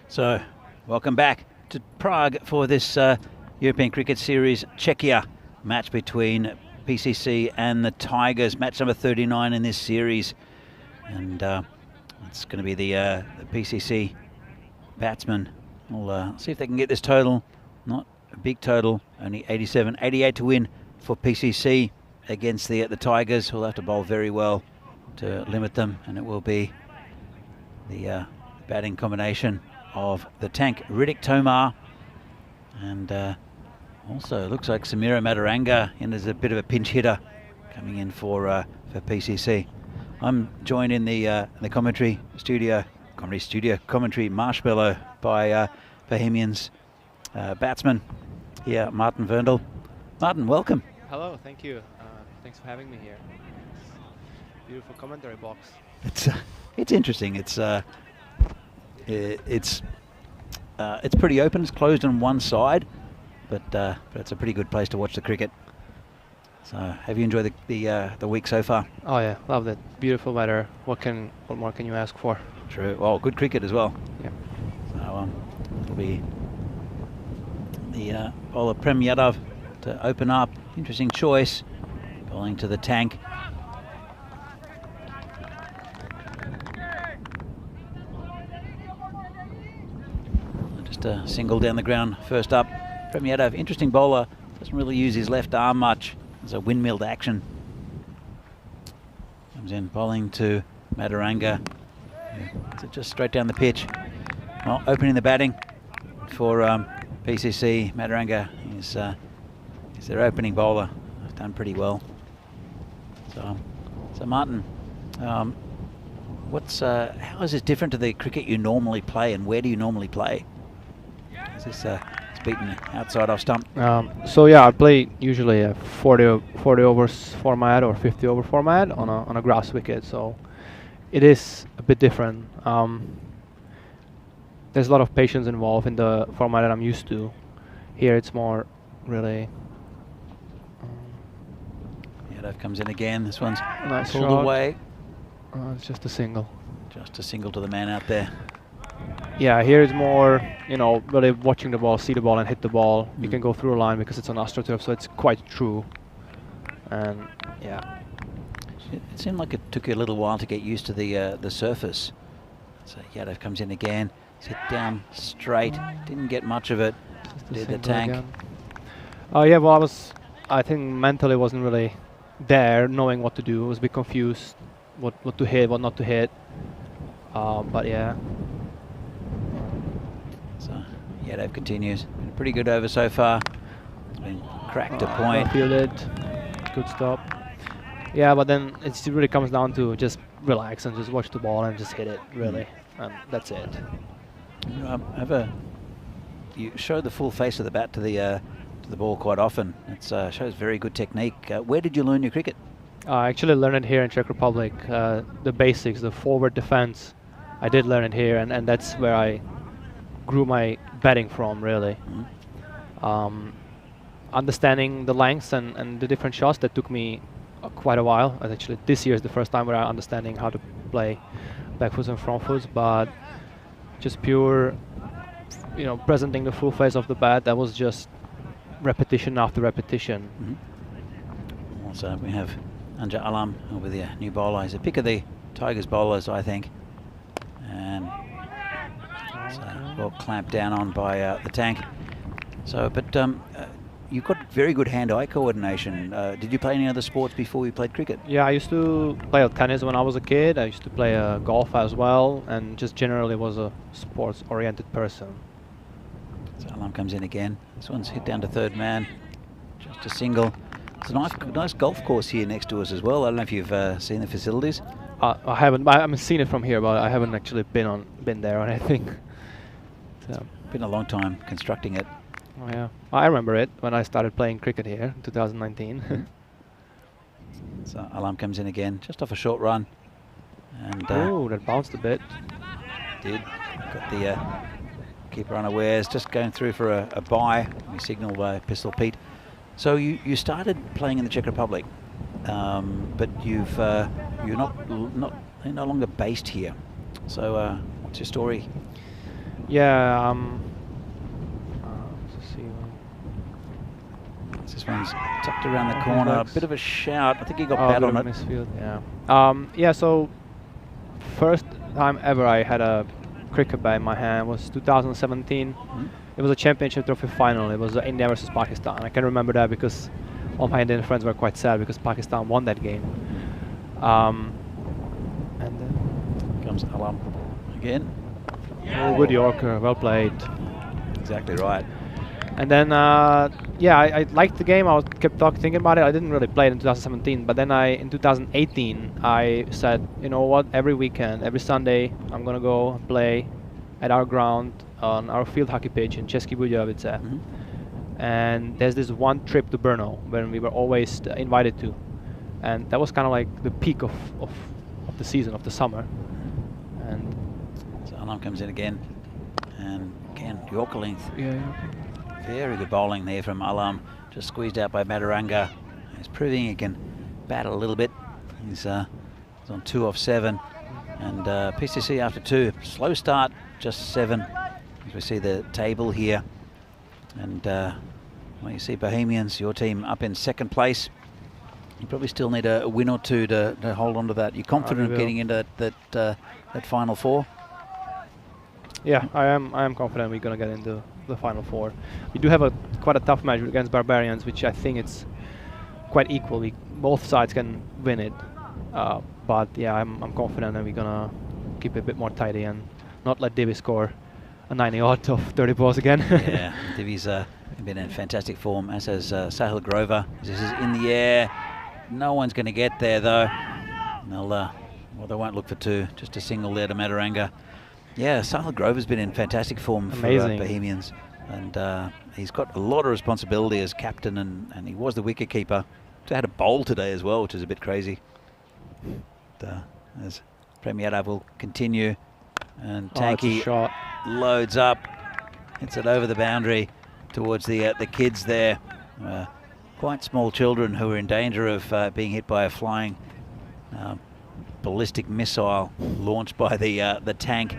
S1: So, welcome back to Prague for this European Cricket Series Czechia match between PCC and the Tigers. Match number 39 in this series. And it's going to be the PCC batsmen. We'll see if they can get this total. Not a big total, only 87, 88 to win for PCC against the Tigers, who'll have to bowl very well to limit them, and it will be the batting combination of the tank Riddick Tomar, and also looks like Samira Madaranga in as a bit of a pinch hitter coming in for PCC. I'm joined in the commentary marshmallow by Bohemians batsman here, Martin Verndl. Martin, welcome.
S6: Hello, thank you. Thanks for having me here. Beautiful commentary box.
S1: It's interesting. It's pretty open. It's closed on one side, but it's a pretty good place to watch the cricket. So, have you enjoyed the week so far?
S6: Oh yeah, loved it. Beautiful weather. What more can you ask for?
S1: True. Well, good cricket as well.
S6: Yeah.
S1: So it'll be the bowler Prem Yadav to open up. Interesting choice. Bowling to the tank. Just a single down the ground first up. Prem Yadav, interesting bowler. Doesn't really use his left arm much. There's a windmilled action. Comes in bowling to Madaranga. So just straight down the pitch. Well, opening the batting for PCC. Madaranga is their opening bowler. Done pretty well. So Martin, how is this different to the cricket you normally play, and where do you normally play? Is this it's beaten outside off stump?
S6: So yeah, I play usually a 40 overs format or 50 over format on a grass wicket. So it is a bit different. There's a lot of patience involved in the format that I'm used to. Here it's more really.
S1: Yadav comes in again. This one's
S6: nice
S1: pulled
S6: shot.
S1: away.
S6: It's just a single.
S1: Just a single to the man out there.
S6: Yeah, here is more, really watching the ball, see the ball and hit the ball. You can go through a line because it's on AstroTurf, so it's quite true. And yeah.
S1: It seemed like it took you a little while to get used to the surface. So Yadav comes in again. Hit down straight. Didn't get much of it. Did the tank.
S6: Oh yeah, well I think mentally wasn't really there, knowing what to do. I was a bit confused, what to hit, what not to hit. But yeah.
S1: So Yadav continues. Been a pretty good over so far. It's been cracked to point.
S6: Fielded. Good stop. Yeah, but then it really comes down to just relax and just watch the ball and just hit it, really. And that's it.
S1: You show the full face of the bat to the ball quite often. It shows very good technique. Where did you learn your cricket?
S6: I actually learned it here in Czech Republic. The basics, the forward defense, I did learn it here, and that's where I grew my batting from, really. Understanding the lengths and the different shots, that took me quite a while. Actually, this year is the first time where I'm understanding how to play back foots and front foots, but just pure, presenting the full face of the bat, that was just repetition after repetition.
S1: Also, we have Anja Alam with the new bowler. He's a pick of the Tigers bowlers, I think. And so well clamped down on by the tank. So, but you've got very good hand-eye coordination. Did you play any other sports before you played cricket?
S6: Yeah, I used to play tennis when I was a kid. I used to play golf as well, and just generally was a sports-oriented person.
S1: So Alam comes in again. This one's hit down to third man. Just a single. It's a nice golf course here next to us as well. I don't know if you've seen the facilities.
S6: I haven't seen it from here, but I haven't actually been there or anything. So.
S1: Been a long time constructing it.
S6: Oh yeah, I remember it when I started playing cricket here in 2019.
S1: So Alam comes in again, just off a short run. And
S6: oh, that bounced a bit.
S1: Did. Got the keeper unawares, just going through for a bye. We signal by Pistol Pete So you started playing in the Czech Republic, but you're no longer based here. So what's your story?
S6: Yeah. Let's see.
S1: This one's tucked around the corner. A bit of a shout. I think he got bad on it.
S6: Misfield, yeah. Yeah. So first time ever I had a cricket bat in my hand was 2017. It was a championship trophy final. It was India versus Pakistan. I can remember that because all my Indian friends were quite sad because Pakistan won that game. And then
S1: Comes Alam again.
S6: oh, good Yorker, well played.
S1: Exactly right.
S6: And then, yeah, I liked the game. I kept thinking about it. I didn't really play it in 2017, but then in 2018, I said, you know what? Every weekend, every Sunday, I'm gonna go play at our ground on our field hockey pitch in Český Budějovice. And there's this one trip to Brno when we were always invited to, and that was kind of like the peak of the season, of the summer. And
S1: So Alam comes in again, and again Yorker length.
S6: yeah.
S1: Very good bowling there from Alam, just squeezed out by Mataranga. He's proving he can bat a little bit. He's on 2 off 7, and PCC after 2. Slow start, just 7. As we see the table here, and well, you see Bohemians, your team, up in 2nd place. You probably still need a win or two to hold on to that. You're confident of getting into that final 4?
S6: Yeah, I am confident we're gonna get into the final 4. We do have quite a tough match against Barbarians, which I think it's quite equal. Both sides can win it, but yeah, I'm confident that we're gonna keep it a bit more tidy and not let Divi score a 90 odd of 30 balls again.
S1: Yeah, Divi's been in fantastic form, as has Sahil Grover. This is in the air. No one's going to get there though. They'll, well, they won't look for 2. Just a single there to Mataranga. Yeah, Sahil Grover's been in fantastic form for Bohemians, and he's got a lot of responsibility as captain, and he was the wicketkeeper. So had a bowl today as well, which is a bit crazy. As Premierov will continue, and Tanky loads up, hits it over the boundary towards the kids there. Quite small children who are in danger of being hit by a flying ballistic missile launched by the tank.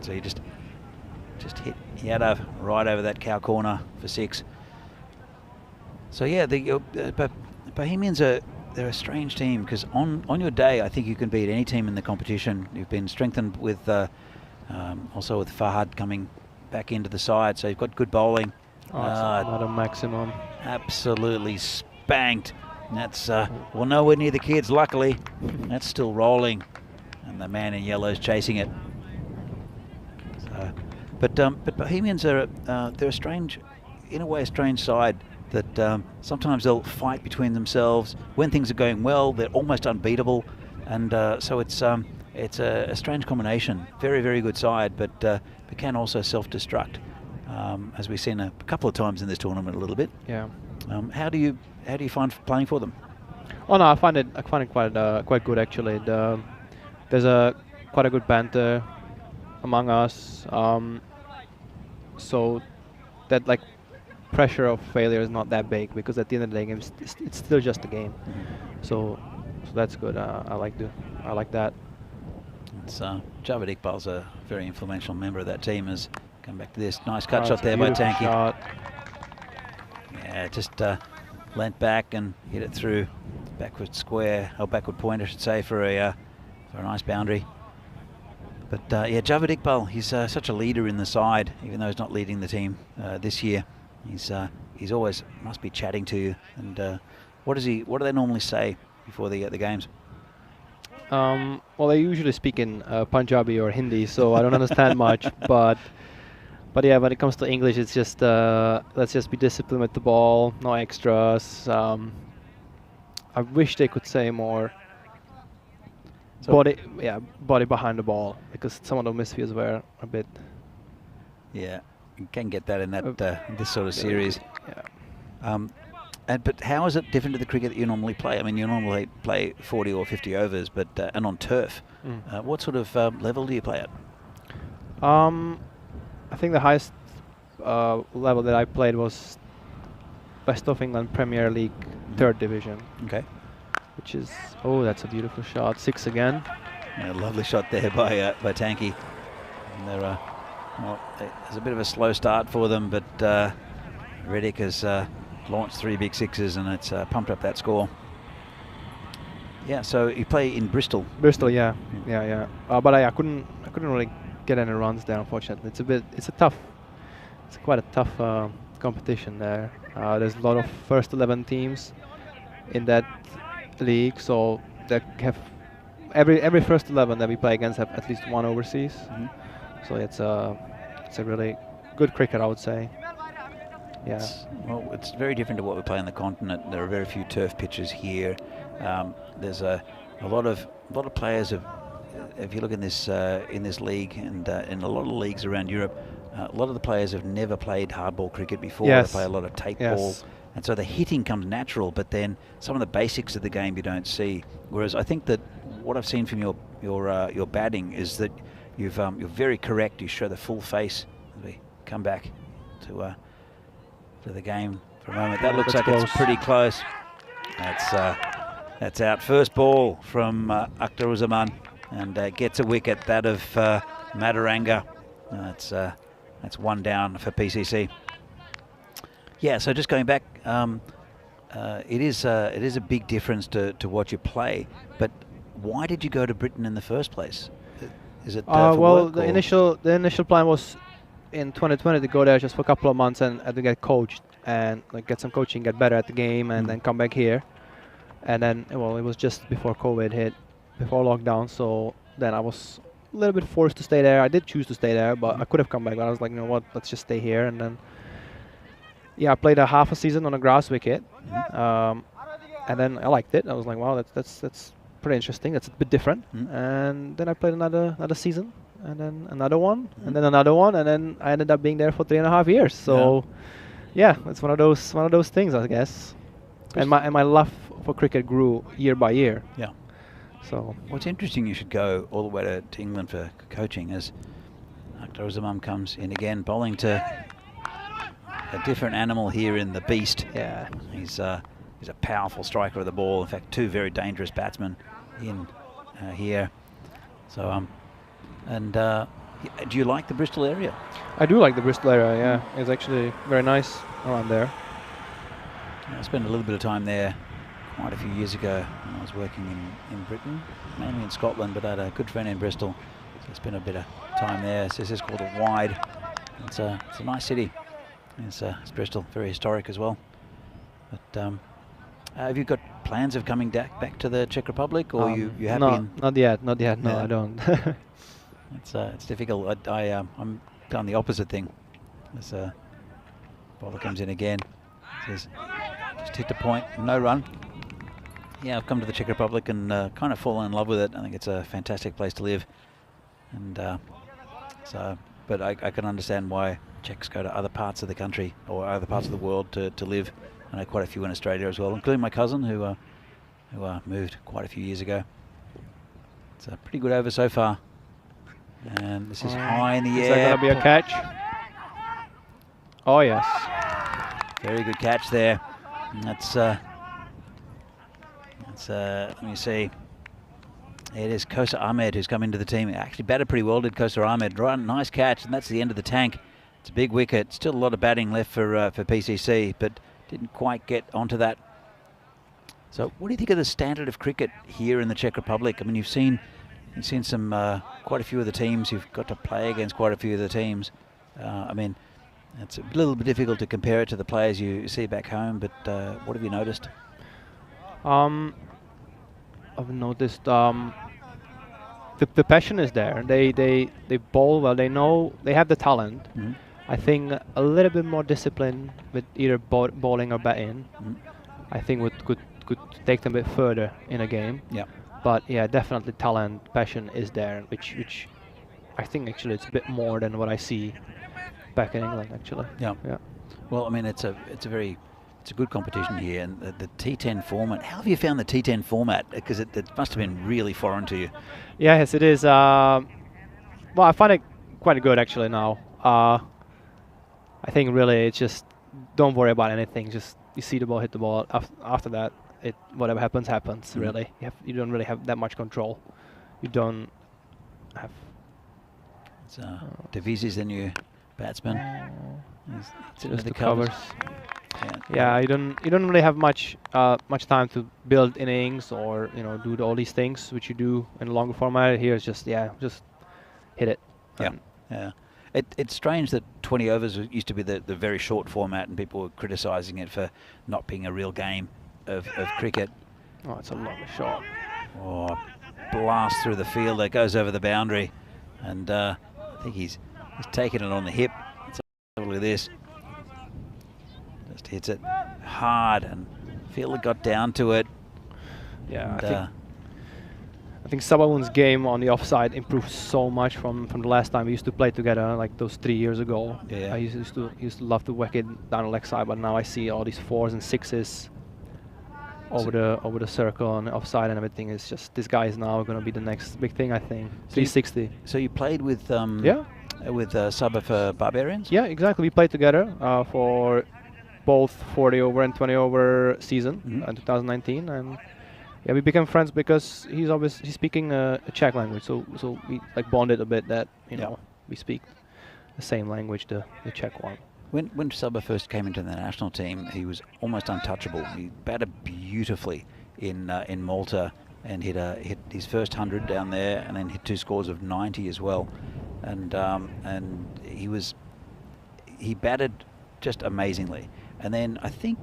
S1: So you just hit Yadav right over that cow corner for 6. So yeah, the Bohemians they're a strange team, because on your day I think you can beat any team in the competition. You've been strengthened with also with Fahad coming back into the side, so you've got good bowling.
S6: Not a maximum.
S1: Absolutely spanked. And that's well, nowhere near the kids, luckily. That's still rolling, and the man in yellow's chasing it. So, but Bohemians are they're a strange, in a way, a strange side. That sometimes they'll fight between themselves. When things are going well, they're almost unbeatable, and so it's a strange combination. Very, very good side, but can also self-destruct, as we've seen a couple of times in this tournament a little bit.
S6: Yeah.
S1: How do you find playing for them?
S6: Oh no, I find it quite good actually. There's quite a good banter among us, so that like pressure of failure is not that big, because at the end of the day, it's still just a game. So that's good. I like that.
S1: It's Javed Iqbal's a very influential member of that team. Has come back to this nice cut shot there by Tanky.
S6: Shot.
S1: Yeah, just leant back and hit it through backward square, or backward point, I should say, for a nice boundary. But yeah, Javed Iqbal, he's such a leader in the side, even though he's not leading the team this year. He's always must be chatting to you. And what do they normally say before the games?
S6: Well, they usually speak in Punjabi or Hindi, so I don't understand much. But yeah, when it comes to English, it's just let's just be disciplined with the ball, no extras. I wish they could say more. So body behind the ball, because some of the misfields were a bit.
S1: Yeah, you can get that in that this sort of series.
S6: Yeah.
S1: But how is it different to the cricket that you normally play? I mean, you normally play 40 or 50 overs, but and on turf. What sort of level do you play at?
S6: I think the highest level that I played was West of England Premier League 3rd Division,
S1: Okay.
S6: which is, oh, that's a beautiful shot. 6 again.
S1: Yeah, lovely shot there by Tanky. And they're, well, there's a bit of a slow start for them, but Reddick has launched 3 big sixes, and it's pumped up that score. Yeah, so you play in Bristol.
S6: Bristol, yeah. But I couldn't really get any runs there, unfortunately. It's quite a tough competition there. There's a lot of first 11 teams in that league, so they have every first 11 that we play against have at least one overseas. So it's a really good cricket, I would say. Yeah.
S1: It's very different to what we play on the continent. There are very few turf pitches here. There's a lot of players if you look in this league and in a lot of leagues around Europe, a lot of the players have never played hardball cricket before.
S6: Yes.
S1: They play a lot of take ball, and so the hitting comes natural. But then some of the basics of the game you don't see. Whereas I think that what I've seen from your batting is that you're very correct. You show the full face. We come back to the game for a moment. That looks like it's pretty close. That's out. First ball from Akhtaruzzaman, and gets a wicket. That of Madaranga. That's 1 down for PCC. Yeah, so just going back, it is a big difference to what you play. But why did you go to Britain in the first place? Is it for
S6: well,
S1: work,
S6: the
S1: or?
S6: initial plan was in 2020 to go there just for a couple of months and to get coached and like get some coaching, get better at the game, and then come back here. And then, well, it was just before COVID hit, before lockdown, so then I was a little bit forced to stay there. I did choose to stay there, but I could have come back, but I was like, you know what, let's just stay here. And then, yeah, I played a half a season on a grass wicket, and then I liked it. I was like, wow, that's pretty interesting. That's a bit different. And then I played another season, and then another one, and then another one, and then I ended up being there for 3.5 years. So, yeah, it's one of those things, I guess. And my love for cricket grew year by year.
S1: Yeah.
S6: So
S1: what's interesting, you should go all the way to England for coaching, as Akhtaruzzaman comes in again, bowling to a different animal here in the Beast.
S6: Yeah.
S1: He's a powerful striker of the ball. In fact, 2 very dangerous batsmen in here. So do you like the Bristol area?
S6: I do like the Bristol area. Yeah, it's actually very nice around there.
S1: I spent a little bit of time there quite a few years ago when I was working in Britain, mainly in Scotland, but I had a good friend in Bristol, so I spent a bit of time there. So this is called a Wide. It's a nice city. It's Bristol, very historic as well. But have you got plans of coming back to the Czech Republic, or you happy?
S6: No, not yet. No,
S1: Yeah.
S6: I don't.
S1: It's difficult. I'm done the opposite thing. This bowler comes in again. Says, just hit the point, no run. Yeah, I've come to the Czech Republic and kind of fallen in love with it. I think it's a fantastic place to live, and but I can understand why Czechs go to other parts of the country or other parts of the world to live. I know quite a few in Australia as well, including my cousin who moved quite a few years ago. It's a pretty good over so far, and this is high in the air.
S6: Is that going to be a catch? Oh yes.
S1: Very good catch there. And that's let me see. It is Kosa Ahmed who's come into the team. Actually batted pretty well, did Kosa Ahmed. Right, nice catch, and that's the end of the tank. It's a big wicket. Still a lot of batting left for PCC, but didn't quite get onto that. So, what do you think of the standard of cricket here in the Czech Republic? I mean, you've seen some quite a few of the teams. You've got to play against quite a few of the teams. I mean, it's a little bit difficult to compare it to the players you see back home, but what have you noticed?
S6: I've noticed the passion is there. They bowl well. They know they have the talent. I think a little bit more discipline with either bowling or batting. I think could take them a bit further in a game.
S1: Yeah.
S6: But yeah, definitely talent, passion is there, which I think actually it's a bit more than what I see back in England actually.
S1: Yeah.
S6: Yeah.
S1: Well, I mean, it's a good competition here, and the T10 format. How have you found the T10 format? Because it must have been really foreign to you.
S6: Yeah, yes, it is. Well, I find it quite good actually now. I think really it's just don't worry about anything. Just you see the ball, hit the ball. After that, whatever happens, happens. Really, you don't really have that much control. You don't have.
S1: Devisy's the new batsman.
S6: It's just the covers.
S1: Yeah,
S6: You don't really have much time to build innings or do all these things which you do in a longer format. Here it's just hit it.
S1: Yeah. It's strange that 20 overs used to be the very short format, and people were criticising it for not being a real game of cricket.
S6: Oh, it's a lovely shot.
S1: Oh, blast through the field that goes over the boundary, and I think he's taken it on the hip. Let's have a look at this. Just hits it hard, and Fielder got down to it.
S6: Yeah, I think Sabahun's game on the offside improved so much from the last time we used to play together, like those 3 years ago.
S1: Yeah.
S6: I used to love to whack it down the leg side, but now I see all these 4s and 6s over the circle and the offside and everything. It's just this guy is now going to be the next big thing, I think. 360.
S1: So you played with Sabah for Barbarians?
S6: Yeah, exactly. We played together for both 40 over and 20 over season in 2019, and we became friends because he's speaking a Czech language, so we like bonded a bit that we speak the same language, the Czech one.
S1: When Sabah first came into the national team, he was almost untouchable. He batted beautifully in Malta and hit his first 100 down there, and then hit 2 scores of 90 as well, and he batted just amazingly. And then I think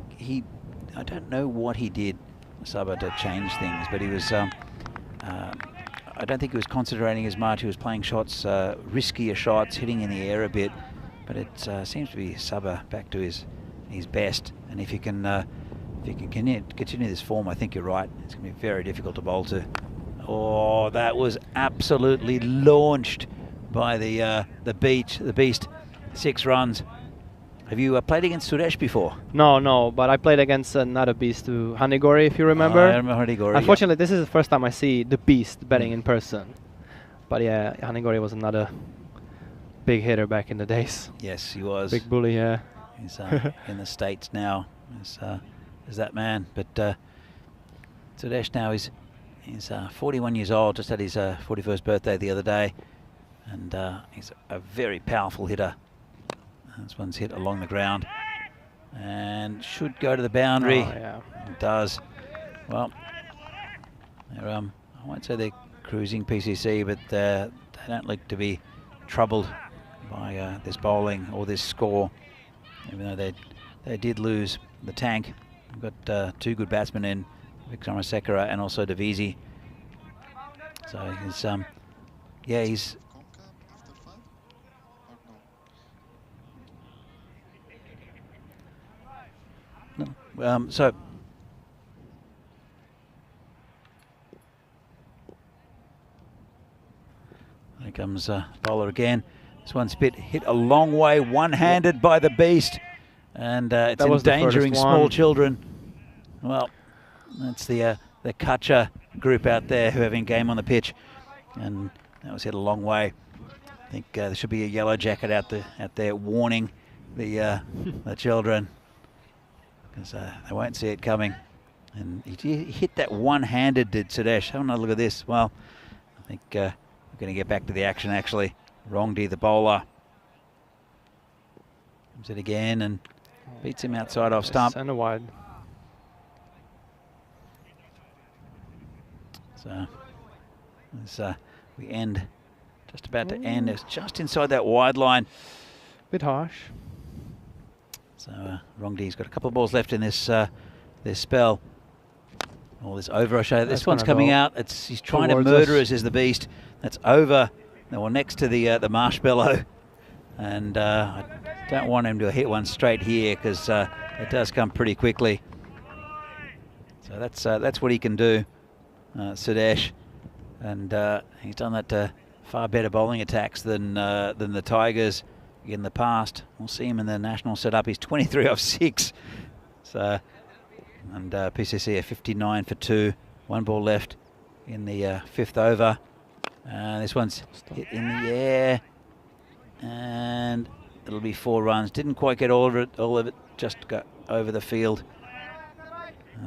S1: I don't know what he did, Sabah, to change things, but he was I don't think he was concentrating as much. He was playing shots, riskier shots, hitting in the air a bit, but it seems to be Sabah back to his best. And if you can continue this form, I think you're right. It's going to be very difficult to bowl to. Oh, that was absolutely launched by the beast. 6 runs. Have you played against Suresh before?
S6: No, but I played against another beast too, Hanigori, if you remember.
S1: I remember Hanigori.
S6: Unfortunately, this is the first time I see the beast batting in person. But yeah, Hanigori was another big hitter back in the days.
S1: Yes, he was.
S6: Big bully, yeah.
S1: He's in the States now, as that man. But Suresh now he's 41 years old, just had his 41st birthday the other day. And he's a very powerful hitter. This one's hit along the ground and should go to the boundary.
S6: Oh, yeah.
S1: It does. Well, I won't say they're cruising PCC, but they don't look to be troubled by this bowling or this score, even though they did lose the tank. We've got 2 good batsmen in, Vikramasekara and also Devisy. So he's so here comes bowler again. This one's hit a long way, one-handed by the beast, and it's endangering small children. Well, that's the Kacha group out there who are having game on the pitch, and that was hit a long way. I think there should be a yellow jacket out there warning the children, because they won't see it coming. And he hit that one-handed, did Suresh. Have another look at this. Well, I think we're going to get back to the action, actually. Rongdi, the bowler, comes it again and beats him outside off stump.
S6: And a wide.
S1: So as we end, just about to end, it's just inside that wide line.
S6: Bit harsh.
S1: So Rongdi's got a couple of balls left in this spell. Oh, this over I show. This one's coming out. He's trying to murder us, is the beast. That's over. Well, next to the marshmallow, and I don't want him to hit one straight here because it does come pretty quickly. So that's what he can do, Suresh, and he's done that to far better bowling attacks than the Tigers in the past. We'll see him in the national setup. He's 23 off 6. So, and PCC are 59 for 2. 1 ball left in the 5th over. This one's hit in the air, and it'll be 4 runs. Didn't quite get all of it, just got over the field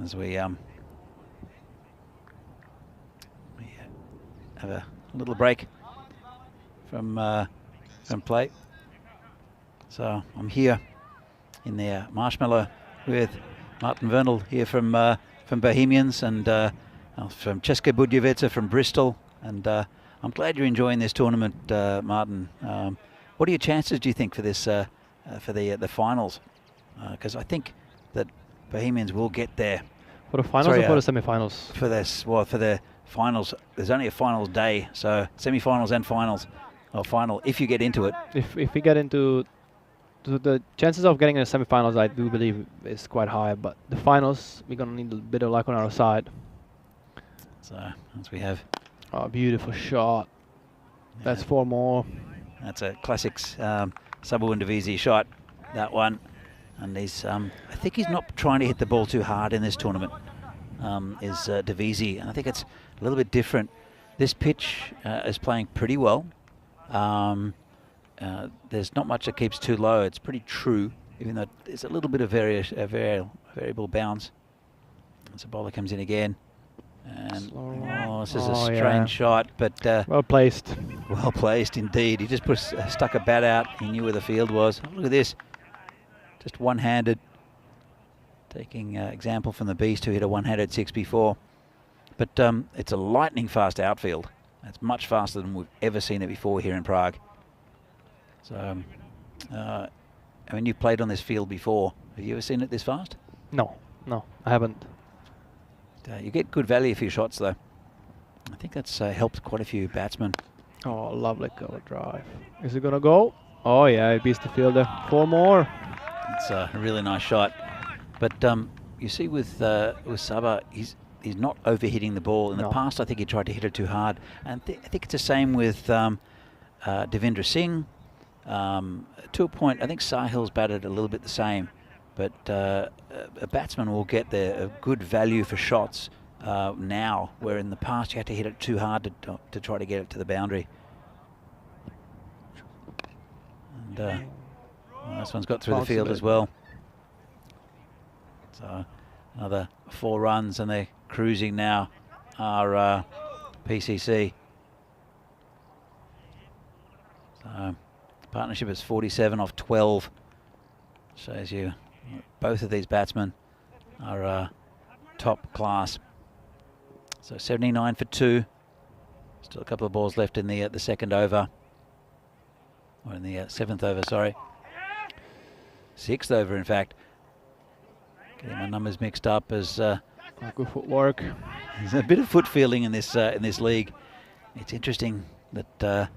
S1: as we have a little break from play. So I'm here in the Marshmallow with Martin Vernal here from Bohemians and from Česká Budějovice from Bristol, and I'm glad you're enjoying this tournament, Martin. What are your chances, do you think, for this for the finals? Because I think that Bohemians will get there.
S6: For the finals or for the semi-finals?
S1: For this, well, for the finals, there's only a finals day, so semi-finals and finals, or final if you get into it.
S6: If we get into the chances of getting in the semi-finals, I do believe is quite high, but the finals, we're gonna need a bit of luck on our side.
S1: So as we have,
S6: oh, beautiful shot.
S1: Yeah.
S6: That's 4 more.
S1: That's a classics Sabu Divisi shot, that one. And he's, I think he's not trying to hit the ball too hard in this tournament, is Divisi. And I think it's a little bit different. This pitch is playing pretty well. There's not much that keeps too low. It's pretty true, even though there's a little bit of variable bounce. As the bowler comes in again. And this is a strange shot, but
S6: well placed.
S1: Well placed indeed. He just stuck a bat out. He knew where the field was. Look at this. Just one-handed. Taking example from the Beast, who hit a one-handed 6 before. But it's a lightning fast outfield. It's much faster than we've ever seen it before here in Prague. So, I mean, you've played on this field before. Have you ever seen it this fast?
S6: No, I haven't.
S1: You get good value for your shots, though. I think that's helped quite a few batsmen.
S6: Oh, lovely cover drive. Is it gonna go? Oh yeah, it beats the fielder. 4 more.
S1: It's a really nice shot. But you see with Saba, he's not overhitting the ball. In the past, I think he tried to hit it too hard. And I think it's the same with Devendra Singh. To a point, I think Sahil's batted a little bit the same. But a batsman will get a good value for shots now, where in the past you had to hit it too hard to try to get it to the boundary. And well, this one's got through the field as well. So another 4 runs, and they're cruising now, our PCC. So partnership is 47 off 12. Shows you both of these batsmen are top class. So 79 for 2. Still a couple of balls left in the second over, or in the 7th over, sorry. 6th over, in fact. Getting my numbers mixed up as
S6: good footwork.
S1: There's a bit of foot feeling in this league. It's interesting that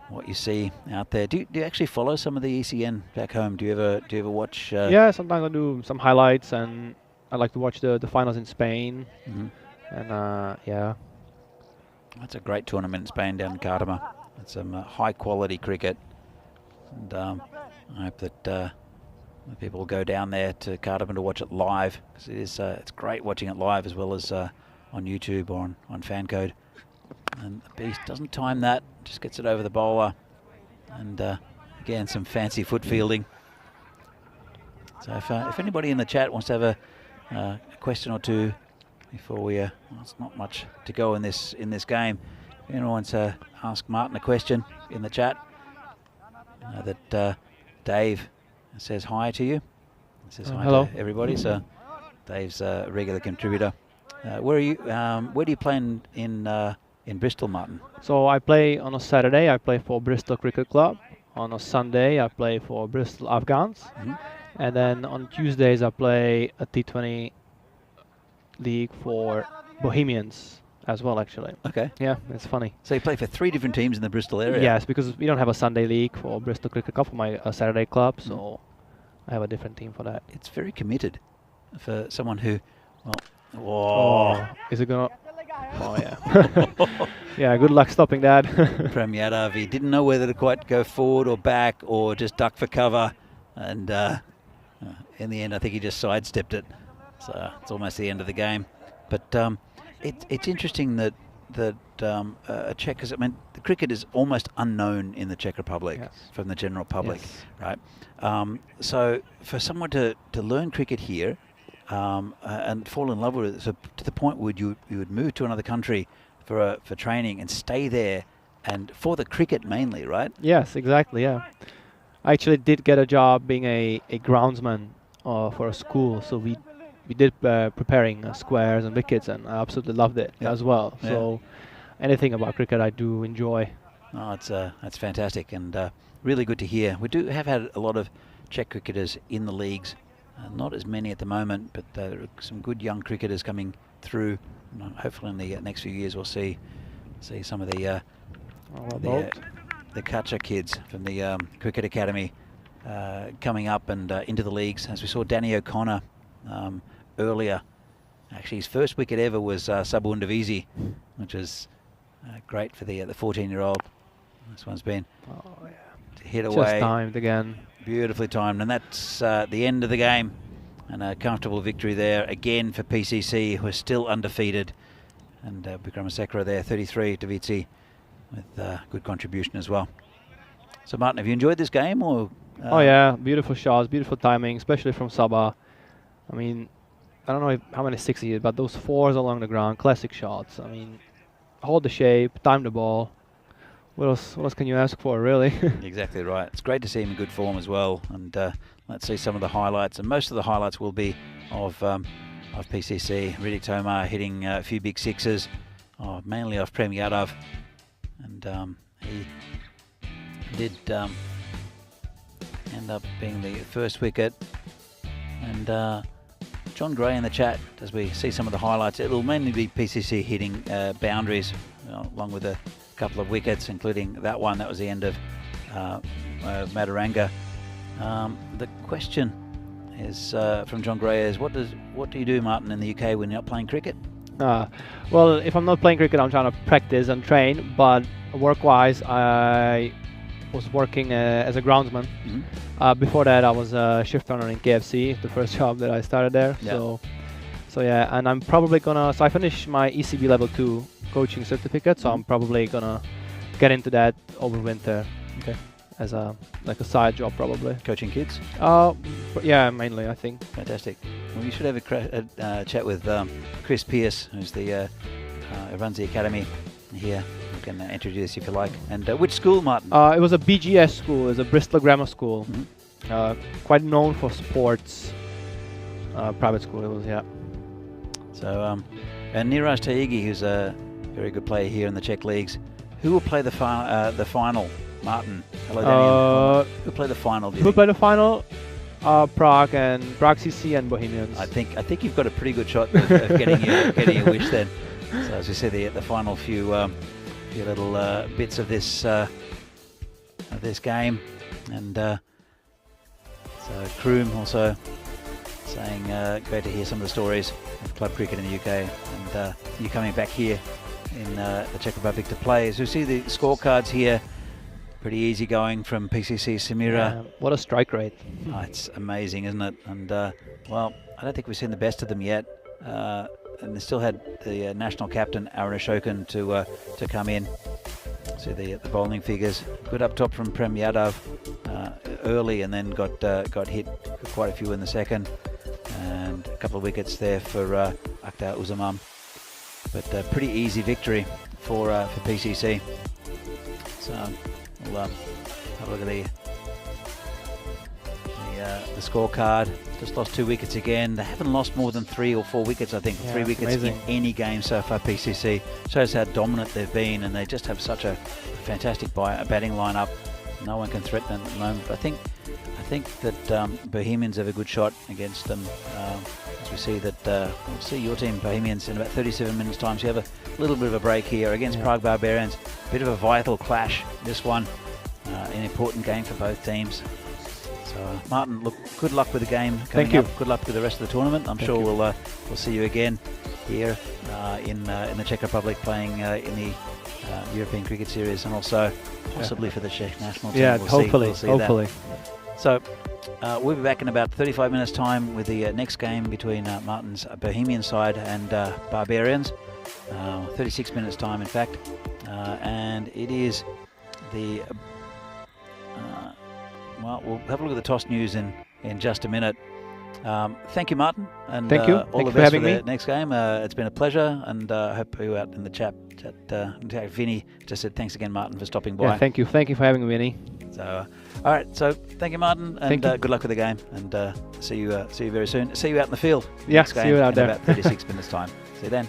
S1: what you see out there. Do you actually follow some of the ECN back home? Do you ever watch?
S6: Yeah, sometimes I do some highlights, and I like to watch the finals in Spain. And yeah,
S1: that's a great tournament in Spain down in Cartama. It's some high quality cricket, and I hope that people will go down there to Cartama to watch it live, because it's great watching it live as well as on YouTube or on Fancode. And the Beast doesn't time that, just gets it over the bowler. And again, some fancy foot fielding. So if anybody in the chat wants to have a question or two before we, well, it's not much to go in this game. If anyone wants to ask Martin a question in the chat, that Dave says hi to you. He says hi
S6: hello
S1: to everybody. So Dave's a regular contributor. Where are you? Where do you play in Bristol, Martin?
S6: So I play on a Saturday. I play for Bristol Cricket Club. On a Sunday, I play for Bristol Afghans. And then on Tuesdays, I play a T20 league for Bohemians as well, actually.
S1: Okay.
S6: Yeah, it's funny.
S1: So you play for 3 different teams in the Bristol area?
S6: Yes, because we don't have a Sunday league for Bristol Cricket Club for my Saturday club, so I have a different team for that.
S1: It's very committed for someone who, well,
S6: oh, is it gonna? Oh yeah. Yeah, good luck stopping that.
S1: Prem Yadav, he didn't know whether to quite go forward or back or just duck for cover, and in the end I think he just sidestepped it. So it's almost the end of the game. But it's interesting that that a Czech, because I mean, the cricket is almost unknown in the Czech Republic from the general public, right? So for someone to learn cricket here and fall in love with it, so to the point where you would move to another country for training and stay there, and for the cricket mainly, right?
S6: Yes, exactly. Yeah, I actually did get a job being a groundsman for a school, so we did preparing squares and wickets, and I absolutely loved it as well. So anything about cricket I do enjoy.
S1: Oh, that's fantastic, and really good to hear. We do have had a lot of Czech cricketers in the leagues, not as many at the moment, but there are some good young cricketers coming through. And hopefully in the next few years we'll see some of the Kutcher kids from the Cricket Academy coming up and into the leagues. As we saw Danny O'Connor earlier, actually his first wicket ever was sub-Undivisi, which is great for the 14-year-old. This one's been hit away.
S6: Just timed again.
S1: Beautifully timed, and that's the end of the game. And a comfortable victory there again for PCC, who are still undefeated. And Vikramasekara there, 33, Davitsi with good contribution as well. So Martin, have you enjoyed this game? Or
S6: oh yeah, beautiful shots, beautiful timing, especially from Sabah. I mean, I don't know how many sixes he did, but those fours along the ground, classic shots. I mean, hold the shape, time the ball. What else can you ask for, really?
S1: Exactly right. It's great to see him in good form as well. And let's see some of the highlights. And most of the highlights will be of PCC. Riddick Tomar hitting a few big sixes, mainly off Prem Yadav. And he did end up being the first wicket. And John Gray in the chat, as we see some of the highlights, it'll mainly be PCC hitting boundaries, along with a couple of wickets, including that one. That was the end of Madaranga. The question is from John Gray is, what do you do, Martin, in the UK when you're not playing cricket?
S6: Well, if I'm not playing cricket, I'm trying to practice and train, but work-wise, I was working as a groundsman. Before that, I was a shift runner in KFC, the first job that I started there. So yeah, and I'm probably gonna, so I finished my ECB level 2 coaching certificate, so I'm probably gonna get into that over winter. As a side job, probably.
S1: Coaching kids?
S6: Yeah, mainly, I think.
S1: Fantastic. Well, you should have a chat with Chris Pearce, who's who runs the academy here. You can introduce if you like. And which school, Martin?
S6: It was a BGS school. It was a Bristol Grammar School. Quite known for sports. Private school it was, yeah. So, and Niraj Taigi, who's a very good player here in the Czech leagues. Who will play the final? Martin. Hello, Daniel. Who play the final? Who play the final? Prague CC and Bohemians.
S1: I think you've got a pretty good shot of getting your wish then. So as we said, the final few little bits of this game, and so Kroom also saying great to hear some of the stories of club cricket in the UK, and you coming back here in the Czech Republic to play. As we see the scorecards here. Pretty easy going from PCC Samira.
S6: Yeah, what a strike rate.
S1: Oh, it's amazing, isn't it? And, well, I don't think we've seen the best of them yet. And they still had the national captain, Aaron Ashokan, to come in. See the bowling figures. Good up top from Prem Yadav early, and then got hit quite a few in the second. And a couple of wickets there for Akhtar Uzamam. But pretty easy victory for PCC. So... We'll have a look at the scorecard. Just lost 2 wickets again. They haven't lost more than 3 or 4 wickets, I think. 3 wickets in any game so far, PCC. Shows how dominant they've been, and they just have such a fantastic batting lineup. No one can threaten them at the moment. But I think that Bohemians have a good shot against them. As we see that, we'll see your team, Bohemians, in about 37 minutes' time. So you have a little bit of a break here against Prague Barbarians. Bit of a vital clash, this one. An important game for both teams. So, Martin, look, good luck with the game coming up. Good luck with the rest of the tournament. I'm sure we'll see you again here in the Czech Republic, playing in the European Cricket Series, and also possibly for the Czech national team.
S6: Yeah,
S1: we'll
S6: hopefully.
S1: See that. So, we'll be back in about 35 minutes' time with the next game between Martin's Bohemian side and Barbarians. 36 minutes time, in fact. And it is the... well, we'll have a look at the toss news in just a minute. Thank you, Martin. And
S6: Thank you.
S1: All
S6: Thank
S1: the
S6: you for
S1: best for
S6: having
S1: the
S6: me.
S1: next game. It's been a pleasure, and I hope you out in the chat. In fact, Vinny just said thanks again, Martin, for stopping by.
S6: Yeah, thank you. Thank you for having me, Vinny.
S1: So, all right. So, thank you, Martin, and
S6: Thank you.
S1: good luck with the game. And see you very soon. See you out in the field.
S6: Yeah,
S1: next
S6: see
S1: game
S6: you out
S1: in
S6: there.
S1: about 36 minutes time. See you then.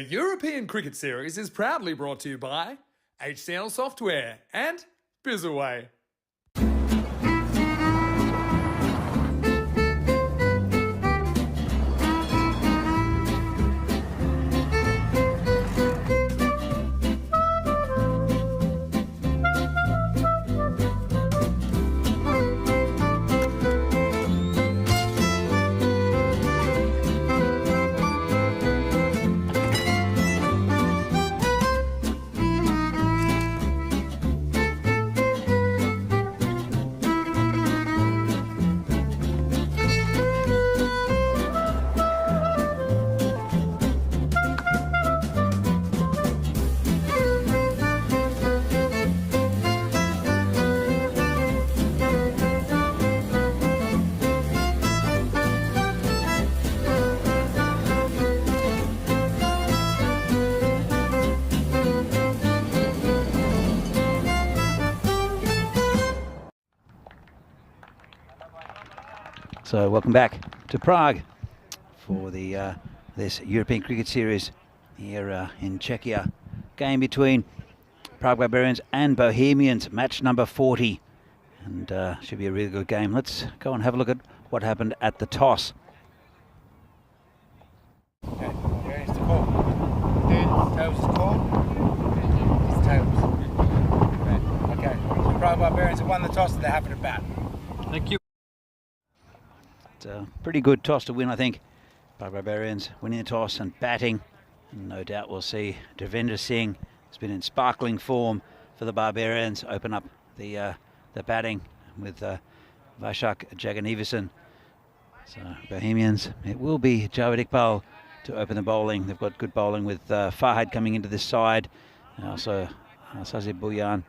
S3: The European Cricket Series is proudly brought to you by HCL Software and Bizaway.
S1: So welcome back to Prague for the this European Cricket Series here in Czechia. Game between Prague Barbarians and Bohemians, match number 40, and should be a really good game. Let's go and have a look at what happened at the toss.
S4: Okay, here is the call. Tails is called. It's tails. Okay, so Prague Barbarians have won the toss and they're happy to bat.
S6: Thank you.
S1: It's a pretty good toss to win, I think. Prague Barbarians winning the toss and batting. And no doubt we'll see Devendra Singh has been in sparkling form for the Barbarians. Open up the batting with Vaishak Jagannathesan. So Bohemians, it will be Javed Iqbal to open the bowling. They've got good bowling with Farhad coming into this side. And also Sazib Bhuyan,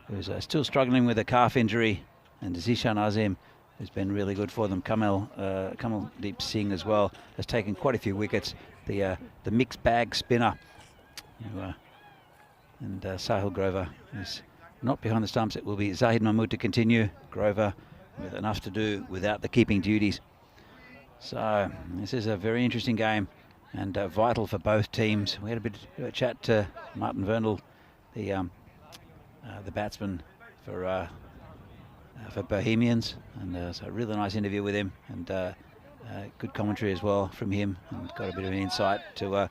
S1: who's still struggling with a calf injury, and Zishan Azim, who's been really good for them. Kamaldeep Singh as well has taken quite a few wickets. The mixed bag spinner, and Sahil Grover is not behind the stumps. It will be Zahid Mahmood to continue. Grover with enough to do without the keeping duties. So this is a very interesting game and vital for both teams. We had a bit of a chat to Martin Vernal, the batsman for Bohemians, and so a really nice interview with him, and good commentary as well from him, and got a bit of an insight to a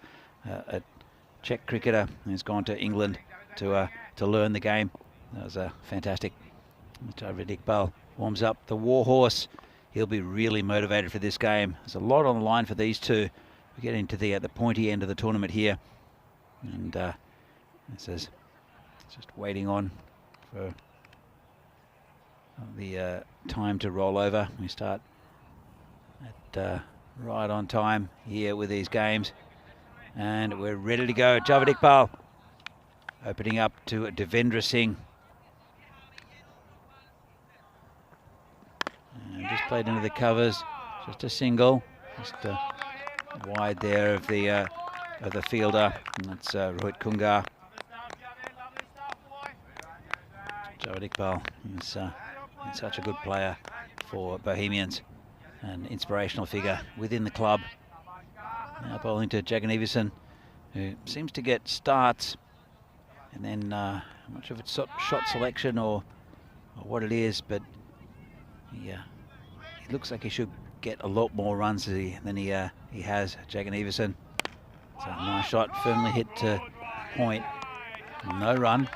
S1: Czech cricketer who's gone to England to learn the game. That was fantastic. Javed Iqbal warms up the warhorse. He'll be really motivated for this game. There's a lot on the line for these two. We get into the pointy end of the tournament here, and this is just waiting on for the time to roll over. We start at right on time here with these games, and we're ready to go. Javed Iqbal opening up to Devendra Singh, and just played into the covers, just a single, just wide there of the fielder, and that's Rohit Kungar. Javed Iqbal is such a good player for Bohemians, an inspirational figure within the club. Now bowling to Jagannathesan, who seems to get starts, and then I'm not sure if it's shot selection or what it is, but he looks like he should get a lot more runs than he has. Jagannathesan, it's a nice shot, firmly hit to point, no run.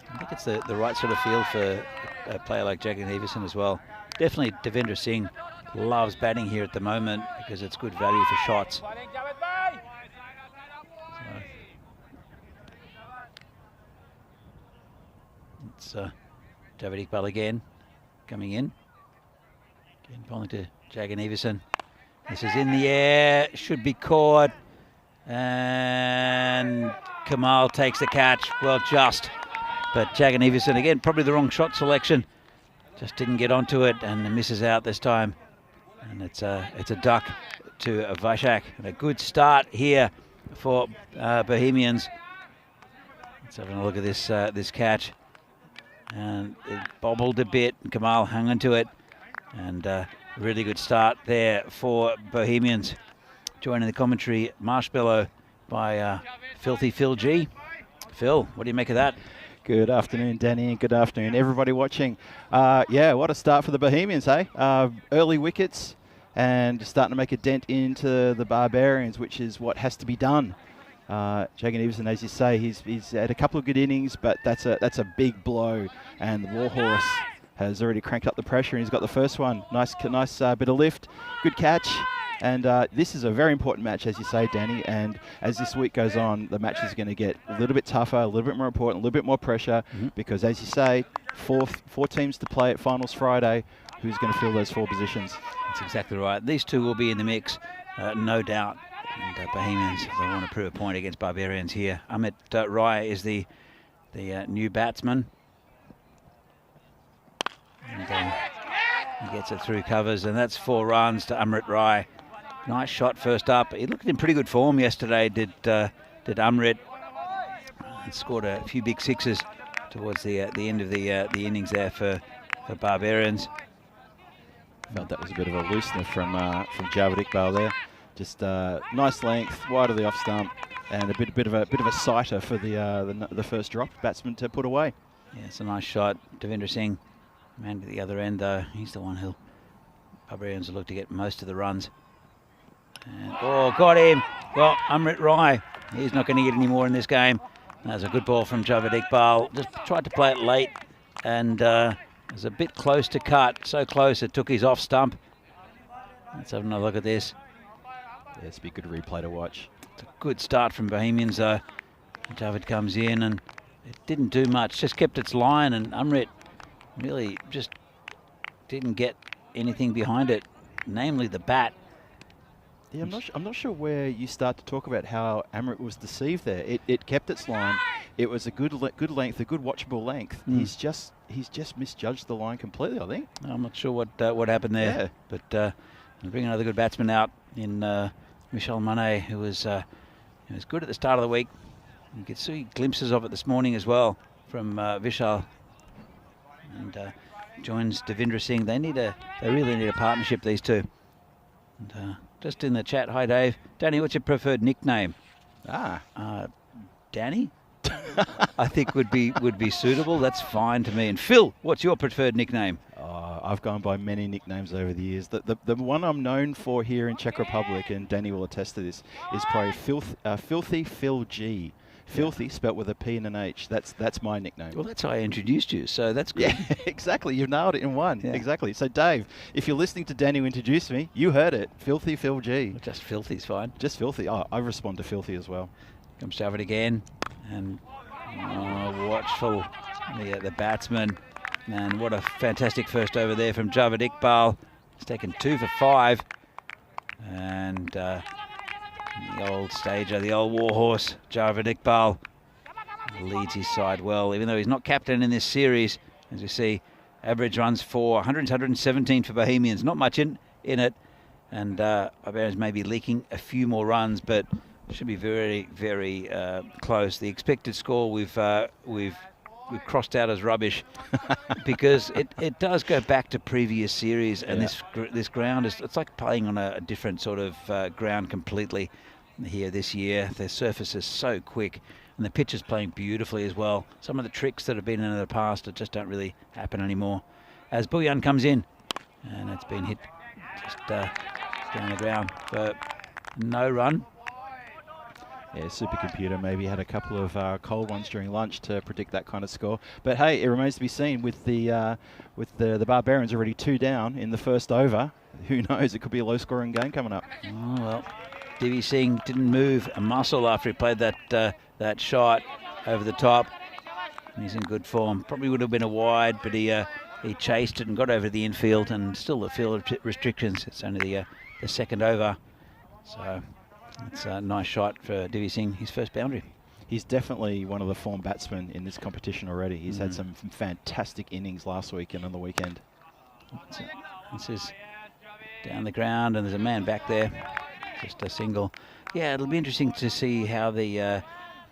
S1: I think it's the right sort of feel for a player like Jagannathesan as well. Definitely Devendra Singh loves batting here at the moment because it's good value for shots. So, it's Javed Iqbal again coming in. Again bowling to Jagannathesan. This is in the air, should be caught, and Kamal takes the catch. Well, just. But Jagannathesan, again, probably the wrong shot selection. Just didn't get onto it and misses out this time. And it's a duck to Vaishak. And a good start here for Bohemians. Let's have a look at this catch. And it bobbled a bit, and Kamal hung onto it. And really good start there for Bohemians. joining the commentary, Marshmallow by Filthy Phil G. Phil, what do you make of that?
S7: Good afternoon, Danny, and good afternoon, everybody watching. Yeah, what a start for the Bohemians, hey? Early wickets and starting to make a dent into the Barbarians, which is what has to be done. Jagan Everson, as you say, he's had a couple of good innings, but that's a big blow, and the Warhorse has already cranked up the pressure, and he's got the first one. Nice bit of lift, good catch. And this is a very important match, as you say, Danny. And as this week goes on, the match is going to get a little bit tougher, a little bit more important, a little bit more pressure. Because, as you say, four teams to play at finals Friday. Who's going to fill those 4 positions?
S1: That's exactly right. These two will be in the mix, no doubt. And Bohemians, they want to prove a point against Barbarians here. Amit Rai is the new batsman. And he gets it through covers, and that's 4 runs to Amrit Rai. Nice shot first up. He looked in pretty good form yesterday, did Amrit. And scored a few big sixes towards the end of the innings there for Barbarians.
S7: Felt that was a bit of a loosener from Javed Iqbal there. Just nice length, wide of the off stump, and a bit of a sighter for the first drop batsman to put away.
S1: Yeah, it's a nice shot. Devendra Singh, man to the other end though. He's the one who Barbarians will look to get most of the runs. And, oh, got him. Well, Amrit Rai, he's not going to get any more in this game. That's a good ball from Javed Iqbal. Just tried to play it late, and it was a bit close to cut. So close it took his off stump. Let's have another look at this.
S7: Yeah, it's a good replay to watch.
S1: It's a good start from Bohemians though. Javed comes in and it didn't do much, just kept its line, and Amrit really just didn't get anything behind it, namely the bat.
S7: Yeah, I'm not sure where you start to talk about how Amrit was deceived there. It kept its line. It was a good length, a good watchable length. He's just misjudged the line completely, I think.
S1: I'm not sure what happened there. Yeah. But bring another good batsman out in Michel Manet, who was good at the start of the week. You could see glimpses of it this morning as well from Vishal. And joins Devendra Singh. They really need a partnership, these two. And, just in the chat, hi Dave. Danny, what's your preferred nickname? Danny? I think would be suitable. That's fine to me. And Phil, what's your preferred nickname?
S7: I've gone by many nicknames over the years. The one I'm known for here in Czech Republic, and Danny will attest to this, is probably Filthy Phil G. Filthy, spelt with a P and an H. That's my nickname.
S1: Well, that's how I introduced you, so that's good.
S7: Yeah, exactly. You've nailed it in one.
S1: Yeah.
S7: Exactly. So, Dave, if you're listening to Danny who introduced me, you heard it. Filthy Phil G.
S1: Well, just Filthy's fine.
S7: Just Filthy. Oh, I respond to Filthy as well.
S1: Comes Javed again, and watchful the batsman. And what a fantastic first over there from Javed Iqbal. He's taken 2 for 5. And the old stager, the old warhorse, Javed Iqbal, leads his side well, even though he's not captain in this series. As you see, average runs for 117 for Bohemians. Not much in it. And Barbarians may be leaking a few more runs, but should be very, very close. The expected score we've crossed out as rubbish because it does go back to previous series, and this ground it's like playing on a different sort of ground completely here this year. The surface is so quick, and the pitch is playing beautifully as well. Some of the tricks that have been in the past that just don't really happen anymore. As Bullion comes in, and it's been hit just down the ground for no run.
S7: Yeah, supercomputer maybe had a couple of cold ones during lunch to predict that kind of score. But hey, it remains to be seen with the Barbarians already 2 down in the first over. Who knows? It could be a low-scoring game coming up.
S1: Oh well, Divi Singh didn't move a muscle after he played that shot over the top. He's in good form. Probably would have been a wide, but he chased it and got over the infield, and still the field restrictions. It's only the second over, so. It's a nice shot for Divi Singh, his first boundary.
S7: He's definitely one of the form batsmen in this competition already. He's had some fantastic innings last week and on the weekend.
S1: This is down the ground, and there's a man back there. Just a single. Yeah, it'll be interesting to see how the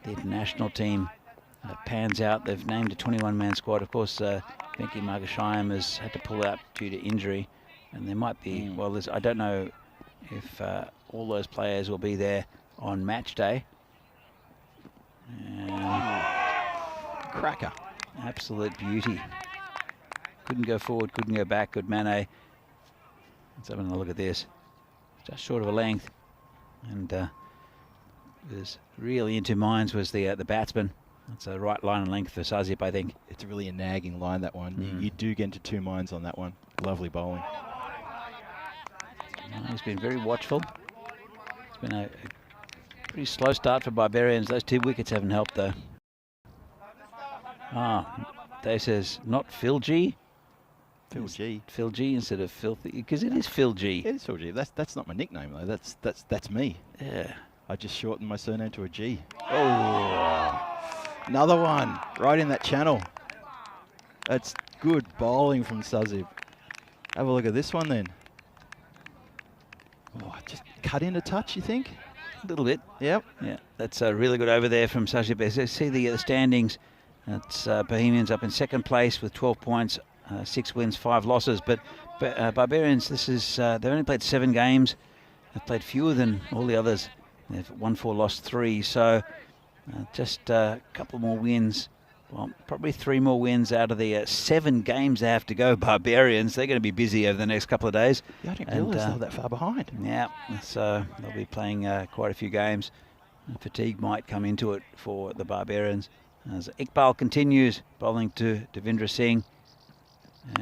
S1: international team pans out. They've named a 21-man squad. Of course, Venki Margashayam has had to pull out due to injury, and there might be, I don't know if all those players will be there on match day. And
S7: Cracker.
S1: absolute beauty. Couldn't go forward, couldn't go back. Good Manet. Let's have a look at this. Just short of a length. And was really into mines was the batsman. That's a right line and length for Sazip, I think.
S7: It's really a nagging line, that one. You do get into 2 mines on that one. Lovely bowling.
S1: He's been very watchful. It's been a pretty slow start for Barbarians. Those 2 wickets haven't helped, though. Dave says, not Phil G.
S7: Phil G.
S1: Phil G instead of Filthy, because it is Phil G.
S7: It is Phil G. That's not my nickname, though. That's me.
S1: Yeah.
S7: I just shortened my surname to a G. Oh, another one right in that channel. That's good bowling from Sazib. Have a look at this one then. Oh, just cut in a touch, you think?
S1: A little bit.
S7: Yep.
S1: Yeah, that's really good over there from Sazib. See the standings. That's Bohemians up in 2nd place with 12 points, 6 wins, 5 losses. But Barbarians, this is they've only played 7 games. They've played fewer than all the others. They've won 4, lost 3. So just a couple more wins. Well, probably 3 more wins out of the 7 games they have to go. Barbarians, they're going to be busy over the next couple of days.
S7: Yeah, I didn't realise they were that far behind.
S1: Yeah, so they'll be playing quite a few games. And fatigue might come into it for the Barbarians. As Iqbal continues bowling to Devendra Singh.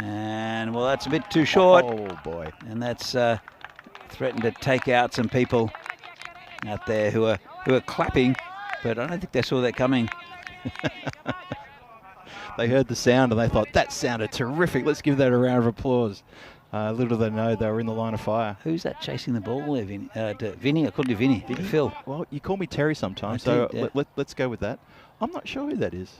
S1: And, well, that's a bit too short.
S7: Oh, boy.
S1: And that's threatened to take out some people out there who are clapping, but I don't think they saw that coming.
S7: They heard the sound and they thought, that sounded terrific. Let's give that a round of applause. Little did they know they were in the line of fire.
S1: Who's that chasing the ball there, Vinny? Vinny, I called you Vinny. Phil.
S7: Well, you call me Terry sometimes,
S1: I
S7: so
S1: did, yeah.
S7: let's go with that. I'm not sure who that is.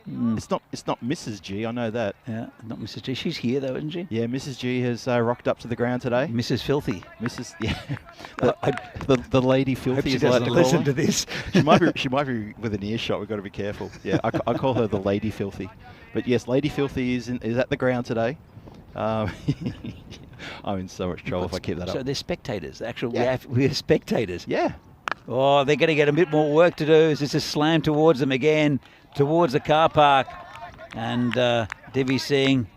S7: It's not Mrs. G, I know that.
S1: Yeah, not Mrs. G. She's here though, isn't she?
S7: Yeah, Mrs. G has rocked up to the ground today.
S1: Mrs. Filthy.
S7: Mrs. Yeah, the lady Filthy.
S1: Hope she
S7: is like
S1: doesn't
S7: to call
S1: listen
S7: her.
S1: to this.
S7: She might be with an earshot. We've got to be careful. Yeah, I call her the Lady Filthy. But yes, Lady Filthy is at the ground today. I'm in so much trouble if I keep that up.
S1: So they're spectators. Actually,
S7: Yeah.
S1: we're spectators.
S7: Yeah.
S1: Oh, they're going to get a bit more work to do. This is slammed towards them again, towards the car park. And Devi Singh,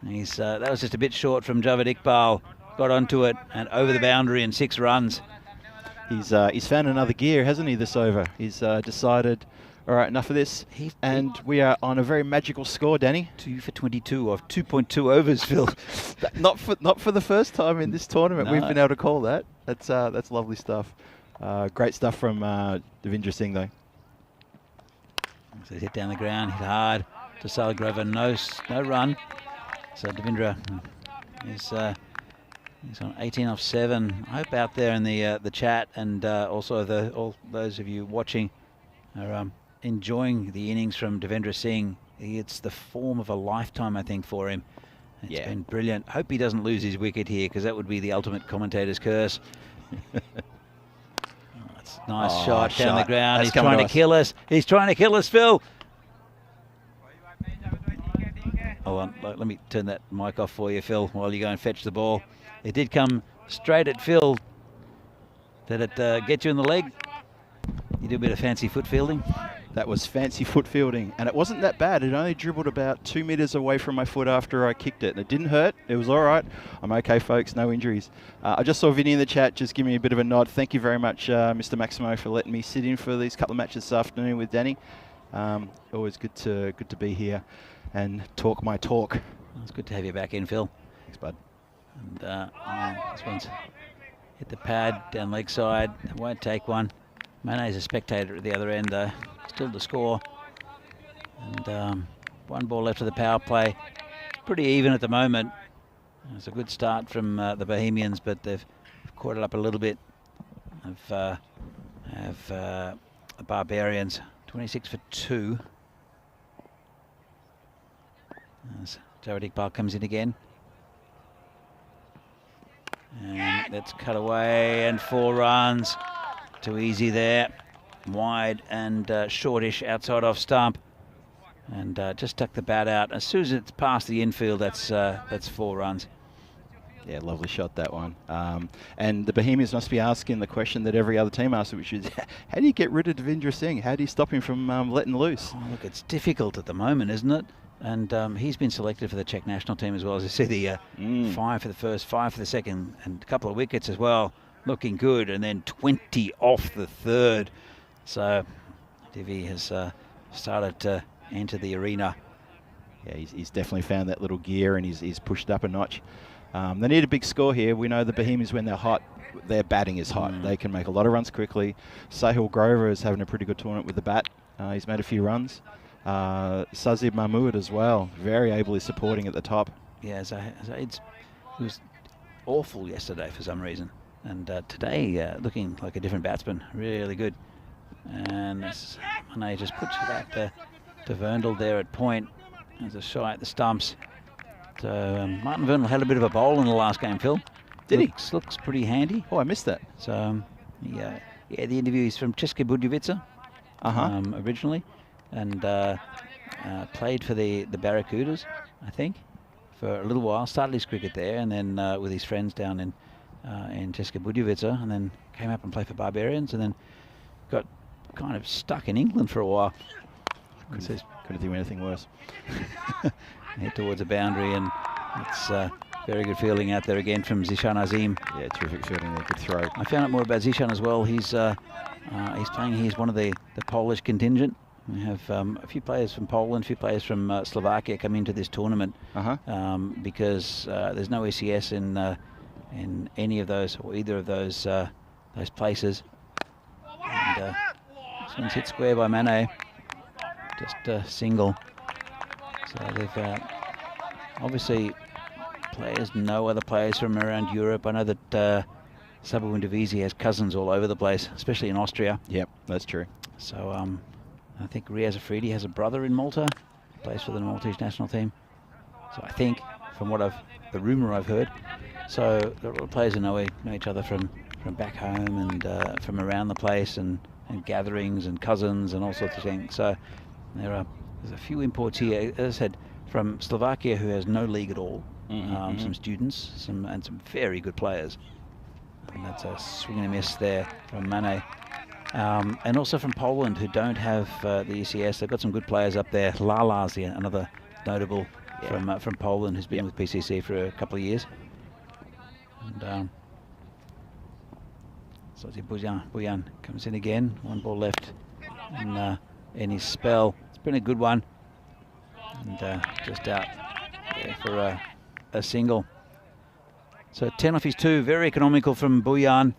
S1: that was just a bit short from Javed Iqbal. Got onto it and over the boundary in 6 runs.
S7: He's found another gear, hasn't he, this over? He's decided, all right, enough of this. And we are on a very magical score, Danny.
S1: 2 for 22 of 2.2 overs, Phil.
S7: Not for the first time in this tournament.
S1: No.
S7: We've been able to call that. That's lovely stuff. Great stuff from Devendra Singh, though.
S1: So he's hit down the ground, hit hard to Salagrova, no run. So Devendra is he's on 18 off 7. I hope out there in the chat and also all those of you watching are enjoying the innings from Devendra Singh. It's the form of a lifetime, I think, for him. It's been brilliant. Hope he doesn't lose his wicket here, because that would be the ultimate commentator's curse. Nice shot down the ground.
S7: That's
S1: He's trying to kill us. He's trying to kill us, Phil. Hold on, let me turn that mic off for you, Phil, while you go and fetch the ball. It did come straight at Phil. Did it get you in the leg? You do a bit of fancy foot fielding?
S7: That was fancy foot fielding, and it wasn't that bad. It only dribbled about 2 meters away from my foot after I kicked it, and it didn't hurt. It was all right. I'm okay, folks. No injuries. I just saw Vinny in the chat just give me a bit of a nod. Thank you very much, Mr. Maximo, for letting me sit in for these couple of matches this afternoon with Danny. Always good to be here and talk my talk.
S1: It's good to have you back in, Phil.
S7: Thanks, bud.
S1: And this one's hit the pad down leg side. Won't take one. Mane's a spectator at the other end, though. Still to score. And 1 ball left of the power play. It's pretty even at the moment. It's a good start from the Bohemians, but they've caught it up a little bit of the Barbarians. 26 for 2. As Javed Iqbal comes in again. And that's cut away, and 4 runs. Too easy there. Wide and shortish outside off stump. And just tuck the bat out. As soon as it's past the infield, that's 4 runs.
S7: Yeah, lovely shot, that one. And the Bohemians must be asking the question that every other team asks, which is, how do you get rid of Devendra Singh? How do you stop him from letting loose?
S1: Oh, look, it's difficult at the moment, isn't it? And he's been selected for the Czech national team as well. As I see, the 5 for the first, 5 for the second, and a couple of wickets as well. Looking good, and then 20 off the third. So Divi has started to enter the arena.
S7: Yeah, he's definitely found that little gear, and he's pushed up a notch. They need a big score here. We know the Bohemians, when they're hot, their batting is hot. They can make a lot of runs quickly. Sahil Grover is having a pretty good tournament with the bat. He's made a few runs. Sazib Mahmood as well, very ably supporting at the top.
S1: Yeah, Zaid's was awful yesterday for some reason. And today, looking like a different batsman, really good. And Mane just puts it out to Verndl there at point. There's a shot at the stumps. So Martin Verndl had a bit of a bowl in the last game, Phil.
S7: Did he?
S1: Looks pretty handy.
S7: Oh, I missed that.
S1: So, yeah, the interview is from Česká Budějovice originally, and played for the Barracudas, I think, for a little while. Started his cricket there, and then with his friends down in Česká Budějovice, and then came up and played for Barbarians, and then got kind of stuck in England for a while.
S7: Couldn't think of anything worse.
S1: Head towards a boundary, and it's very good fielding out there again from Zishan Azim.
S7: Yeah, terrific fielding there, good throw.
S1: I found out more about Zishan as well. He's playing. He's one of the Polish contingent. We have a few players from Poland, a few players from Slovakia come into this tournament because there's no ECS in any of those or either of those places. And this one's hit square by Mane, just a single. So they've obviously players know other players from around Europe. I know that Sabu Ndivisi has cousins all over the place, especially in Austria.
S7: Yep, that's true.
S1: So I think Riaz Afridi has a brother in Malta, plays for the Maltese national team. So I think, from the rumour I've heard, so there are a lot of players who know each other from back home and from around the place and gatherings and cousins and all sorts of things. So there's a few imports here, as I said, from Slovakia, who has no league at all. Some students, and some very good players. And that's a swing and a miss there from Mane. And also from Poland, who don't have the ECS. They've got some good players up there. Lala's another notable from Poland, who's been with PCC for a couple of years. And so Bujan comes in again. One ball left in his spell. It's been a good one. And just out there for a single. So 10 off his 2, very economical from Bujan.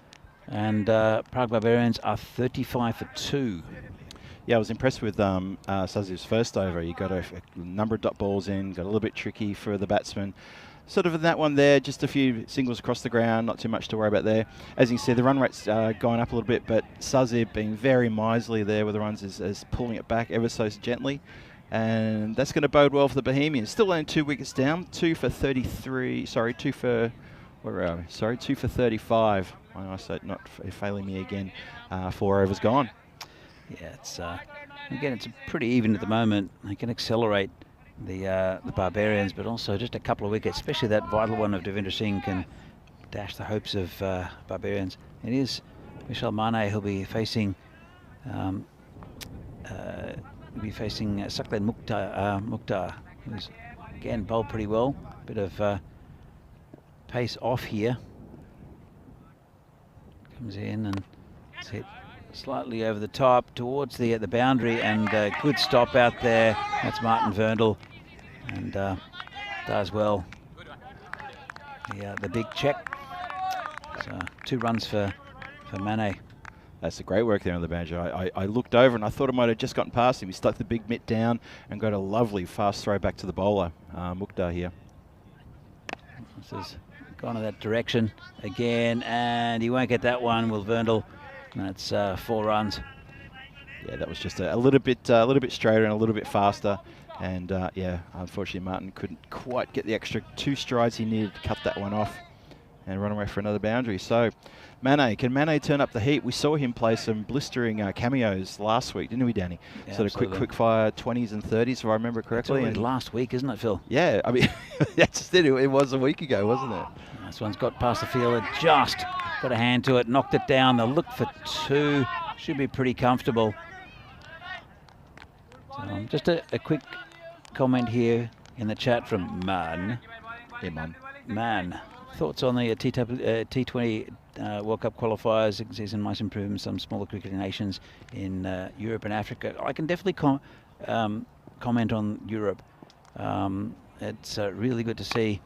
S1: And Prague Barbarians are 35 for 2.
S7: Yeah, I was impressed with Saziv's first over. He got a number of dot balls in, got a little bit tricky for the batsman. Sort of in that one there, just a few singles across the ground, not too much to worry about there. As you can see, the run rate's going up a little bit, but Saziv being very miserly there with the runs is pulling it back ever so gently. And that's going to bode well for the Bohemians. Still only 2 wickets down, 2 for 33, sorry, 2 for, where are we? Sorry, 2 for 35. My eyesight not failing me again. 4 overs gone.
S1: Yeah, it's again, it's pretty even at the moment. They can accelerate the Barbarians, but also just a couple of wickets, especially that vital one of Devendra Singh, can dash the hopes of Barbarians. It is Michel Mane who'll be facing Saklen Mukhtar, who's again bowled pretty well. Bit of pace off here. Comes in and it's hit slightly over the top towards the boundary, and good stop out there. That's Martin Verndl, and does well. The big check. So 2 runs for Mane.
S7: That's a great work there on the boundary. I looked over and I thought it might have just gotten past him. He stuck the big mitt down and got a lovely fast throw back to the bowler, Mukhtar here.
S1: This has gone in that direction again, and he won't get that one, Will Verndl. That's 4 runs.
S7: Yeah, that was just a little bit straighter and a little bit faster. And yeah, unfortunately Martin couldn't quite get the extra 2 strides he needed to cut that one off and run away for another boundary. So can Mane turn up the heat? We saw him play some blistering cameos last week, didn't we, Danny?
S1: Yeah,
S7: sort of quick fire 20s and 30s, if I remember correctly.
S1: And last week, isn't it, Phil?
S7: Yeah, I mean, that's it. It was a week ago, wasn't it?
S1: This one's got past the fielder, just got a hand to it, knocked it down. They'll look for 2, should be pretty comfortable. So, just a quick comment here in the chat from Man.
S7: Yeah, Mum.
S1: Man, thoughts on the T20 World Cup qualifiers? Season might improve in some smaller cricketing nations in Europe and Africa. I can definitely comment on Europe. It's really good to see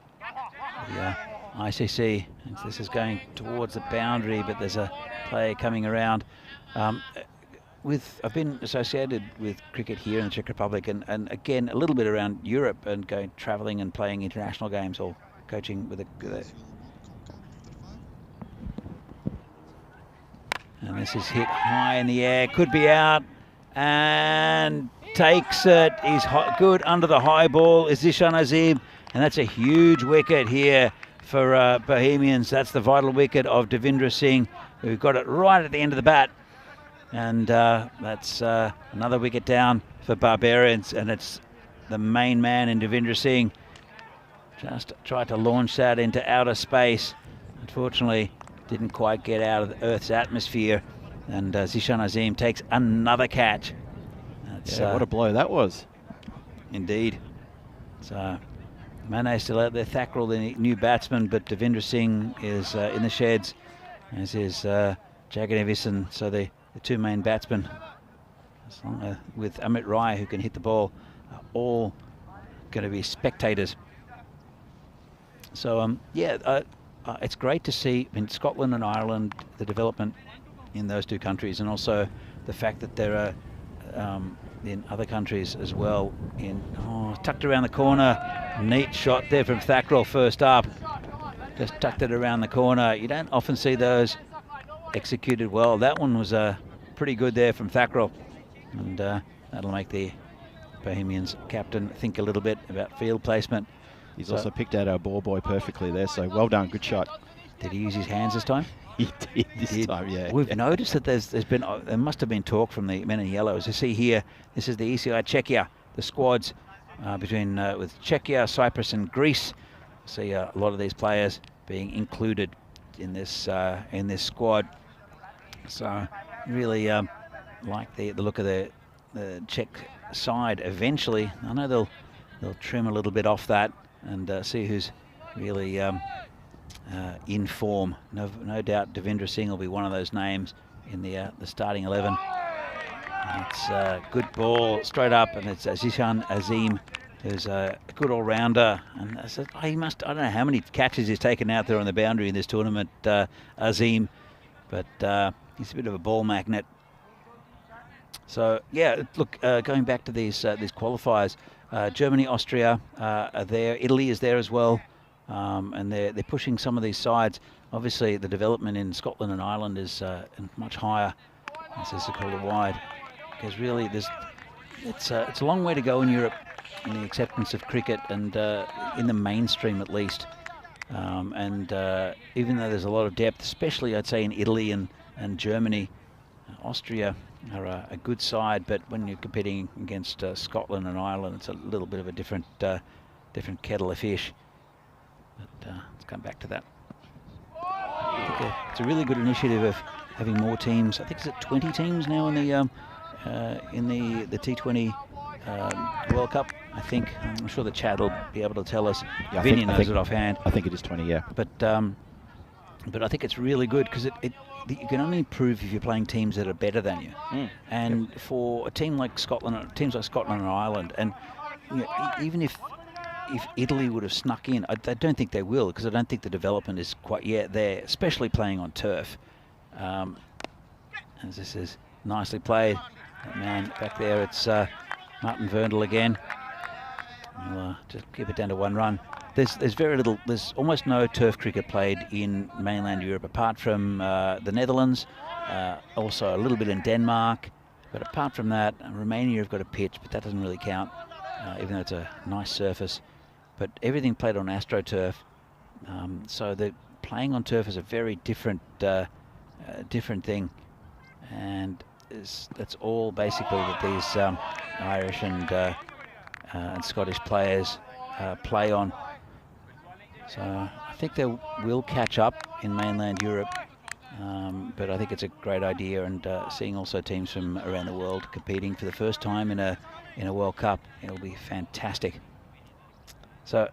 S1: the ICC. This is going towards the boundary, but there's a player coming around. I've been associated with cricket here in the Czech Republic, and again a little bit around Europe, and travelling and playing international games or coaching with and this is hit high in the air, could be out, and takes it. He's good under the high ball is Zishan Azim, and that's a huge wicket here for Bohemians. That's the vital wicket of Devendra Singh, who got it right at the end of the bat. And that's another wicket down for Barbarians, and it's the main man in Devendra Singh. Just tried to launch that into outer space. Unfortunately, didn't quite get out of the Earth's atmosphere. And Zishan Azim takes another catch. That's,
S7: what a blow that was.
S1: Indeed. So Mane still out there, Thakral, the new batsman, but Devendra Singh is in the sheds, as is Jagadevisan. So the 2 main batsmen, with Amit Rai, who can hit the ball, are all going to be spectators. So, it's great to see in Scotland and Ireland the development in those 2 countries, and also the fact that there are in other countries as well. Tucked around the corner, neat shot there from Thakral first up. Just tucked it around the corner. You don't often see those executed well. That one was pretty good there from Thakral, and that'll make the Bohemians captain think a little bit about field placement.
S7: He's also picked out our ball boy perfectly there, so well done, good shot.
S1: Did he use his hands this time?
S7: He did this time, yeah.
S1: We've noticed that there must have been talk from the men in yellow. As you see here, this is the ECI Czechia, the squads between with Czechia, Cyprus and Greece. See a lot of these players being included in this squad. So really like the look of the Czech side eventually. I know they'll trim a little bit off that and see who's really in form. No doubt Devendra Singh will be one of those names in the starting 11. It's a good ball straight up, and it's Zishan Azim, who's a good all-rounder. And I don't know how many catches he's taken out there on the boundary in this tournament, Azim, but he's a bit of a ball magnet. So yeah, look, going back to these qualifiers, Germany, Austria are there. Italy is there as well, and they're pushing some of these sides. Obviously, the development in Scotland and Ireland is much higher. This is called a wide, because really it's a long way to go in Europe in the acceptance of cricket, and in the mainstream at least. And even though there's a lot of depth, especially I'd say in Italy and Germany, Austria are a good side, but when you're competing against Scotland and Ireland, it's a little bit of a different kettle of fish. But let's come back to that. I think it's a really good initiative of having more teams. I think it's at 20 teams now in the T20 World Cup. I think I'm sure the chat will be able to tell us.
S7: Yeah,
S1: Vinny knows it offhand.
S7: I think it is 20, yeah.
S1: But I think it's really good because you can only improve if you're playing teams that are better than you. And for a team like teams like Scotland and Ireland, and even if Italy would have snuck in, I don't think they will, because I don't think the development is quite yet there, especially playing on turf. As this is nicely played. That man back there, it's Martin Verndl again. We'll just keep it down to 1 run. There's very little, there's almost no turf cricket played in mainland Europe, apart from the Netherlands, also a little bit in Denmark. But apart from that, Romania have got a pitch, but that doesn't really count, even though it's a nice surface. But everything played on AstroTurf, so the playing on turf is a very different thing, and that's all basically that these Irish and Scottish players play on. So I think they will catch up in mainland Europe, but I think it's a great idea, and seeing also teams from around the world competing for the first time in a World Cup, it'll be fantastic. So,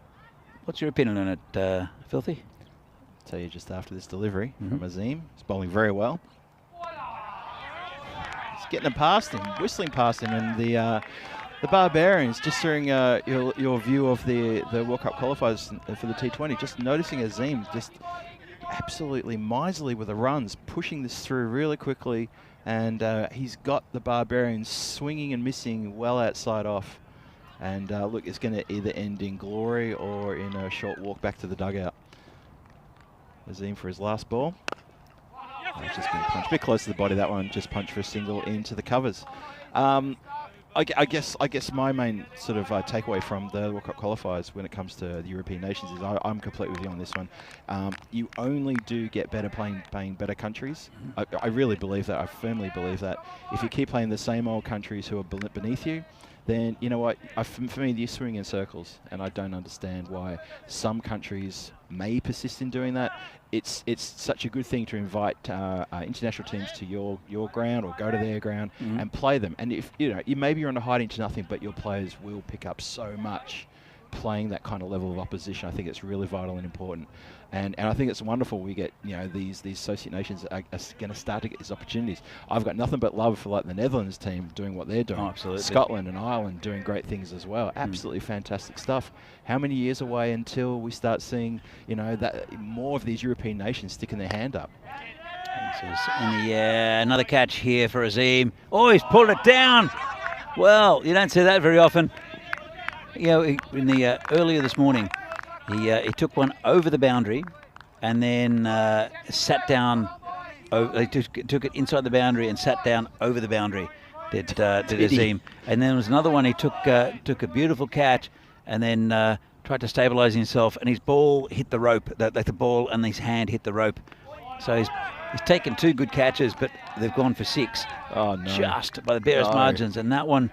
S1: what's your opinion on it, Filthy?
S7: I'll tell you just after this delivery from Azim. He's bowling very well. He's getting it past him, whistling past him, and the Barbarians, just during your view of the World Cup qualifiers for the T20, just noticing Azim just absolutely miserly with the runs, pushing this through really quickly, and he's got the Barbarians swinging and missing well outside off. And look, it's going to either end in glory or in a short walk back to the dugout. Azim for his last ball. It's just been punched a bit close to the body, that one. Just punched for a single into the covers. I guess my main sort of takeaway from the World Cup qualifiers when it comes to the European nations is I'm completely with you on this one. You only do get better playing better countries. I really believe that. I firmly believe that. If you keep playing the same old countries who are beneath you, then you know what? For me, you swing in circles, and I don't understand why some countries may persist in doing that. It's such a good thing to invite international teams to your ground or go to their ground and play them. And if maybe you're on a hiding to nothing, but your players will pick up so much playing that kind of level of opposition. I think it's really vital and important. And I think it's wonderful we get, these associate nations are going to start to get these opportunities. I've got nothing but love for the Netherlands team doing what they're doing.
S1: Oh, absolutely.
S7: Scotland and Ireland doing great things as well. Absolutely fantastic stuff. How many years away until we start seeing, that more of these European nations sticking their hand up?
S1: In the air, another catch here for Azim. Oh, he's pulled it down. Well, you don't see that very often. In the earlier this morning, he took one over the boundary, and then sat down. He took it inside the boundary and sat down over the boundary. Did Azim, and then there was another one. He took a beautiful catch, and then tried to stabilise himself, and his ball hit the rope. The ball and his hand hit the rope. So he's taken two good catches, but they've gone for 6.
S7: Oh no!
S1: Just by the barest margins, and that one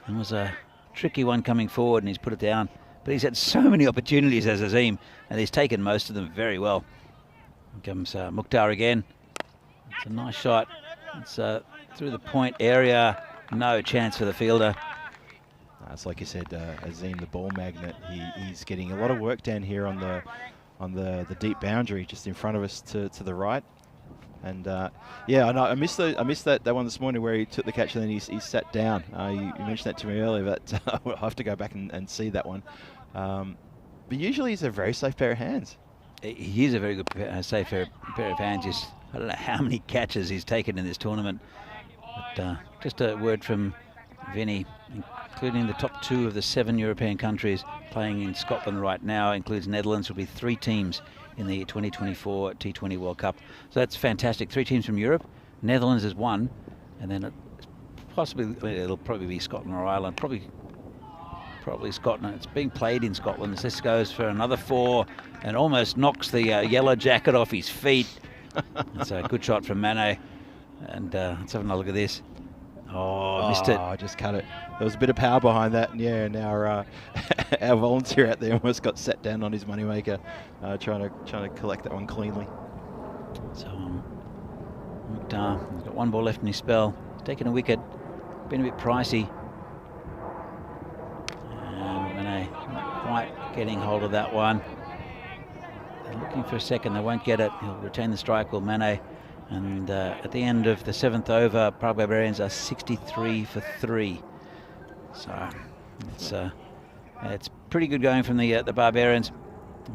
S1: was a tricky one coming forward, and he's put it down. But he's had so many opportunities as Azim, and he's taken most of them very well. Here comes Mukhtar again. It's a nice shot. It's through the point area. No chance for the fielder.
S7: It's like you said, Azim, the ball magnet. He's getting a lot of work down here on the deep boundary, just in front of us to the right. And yeah, I missed that one this morning where he took the catch and then he sat down. You mentioned that to me earlier, but I'll have to go back and see that one. But usually he's a very safe pair of hands.
S1: He is a very good safe pair of hands. I don't know how many catches he's taken in this tournament. But just a word from Vinny, including the top 2 of the 7 European countries playing in Scotland right now, includes Netherlands. Will be 3 teams in the 2024 T20 World Cup. So that's fantastic. 3 teams from Europe. Netherlands is 1, and then it'll probably be Scotland or Ireland. Probably Scotland. It's being played in Scotland. This goes for another 4 and almost knocks the yellow jacket off his feet. It's a good shot from Mane. And let's have another look at this. Oh, missed it.
S7: I just cut it. There was a bit of power behind that, and yeah, and our volunteer out there almost got sat down on his moneymaker, trying to collect that one cleanly.
S1: So Mukhtar, he's got 1 ball left in his spell. He's taken a wicket, been a bit pricey. And Mane not quite getting hold of that one. They're looking for a second, they won't get it. He'll retain the strike, will Mane. And at the end of the 7th over, Prague Barbarians are 63 for 3. So it's pretty good going from the Barbarians.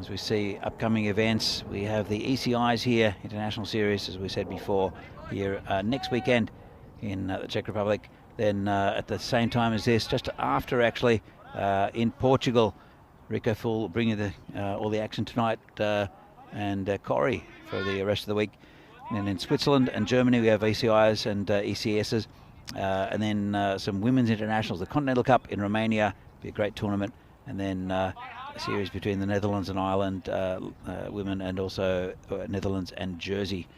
S1: As we see upcoming events, we have the ECIs here, International Series, as we said before, here next weekend in the Czech Republic. Then at the same time as this, just after actually, in Portugal, Rico Full bringing all the action tonight, and Corey for the rest of the week. And in Switzerland and Germany, we have ECIs and ECSs. And then some women's internationals. The Continental Cup in Romania, be a great tournament. And then a series between the Netherlands and Ireland women, and also Netherlands and Jersey.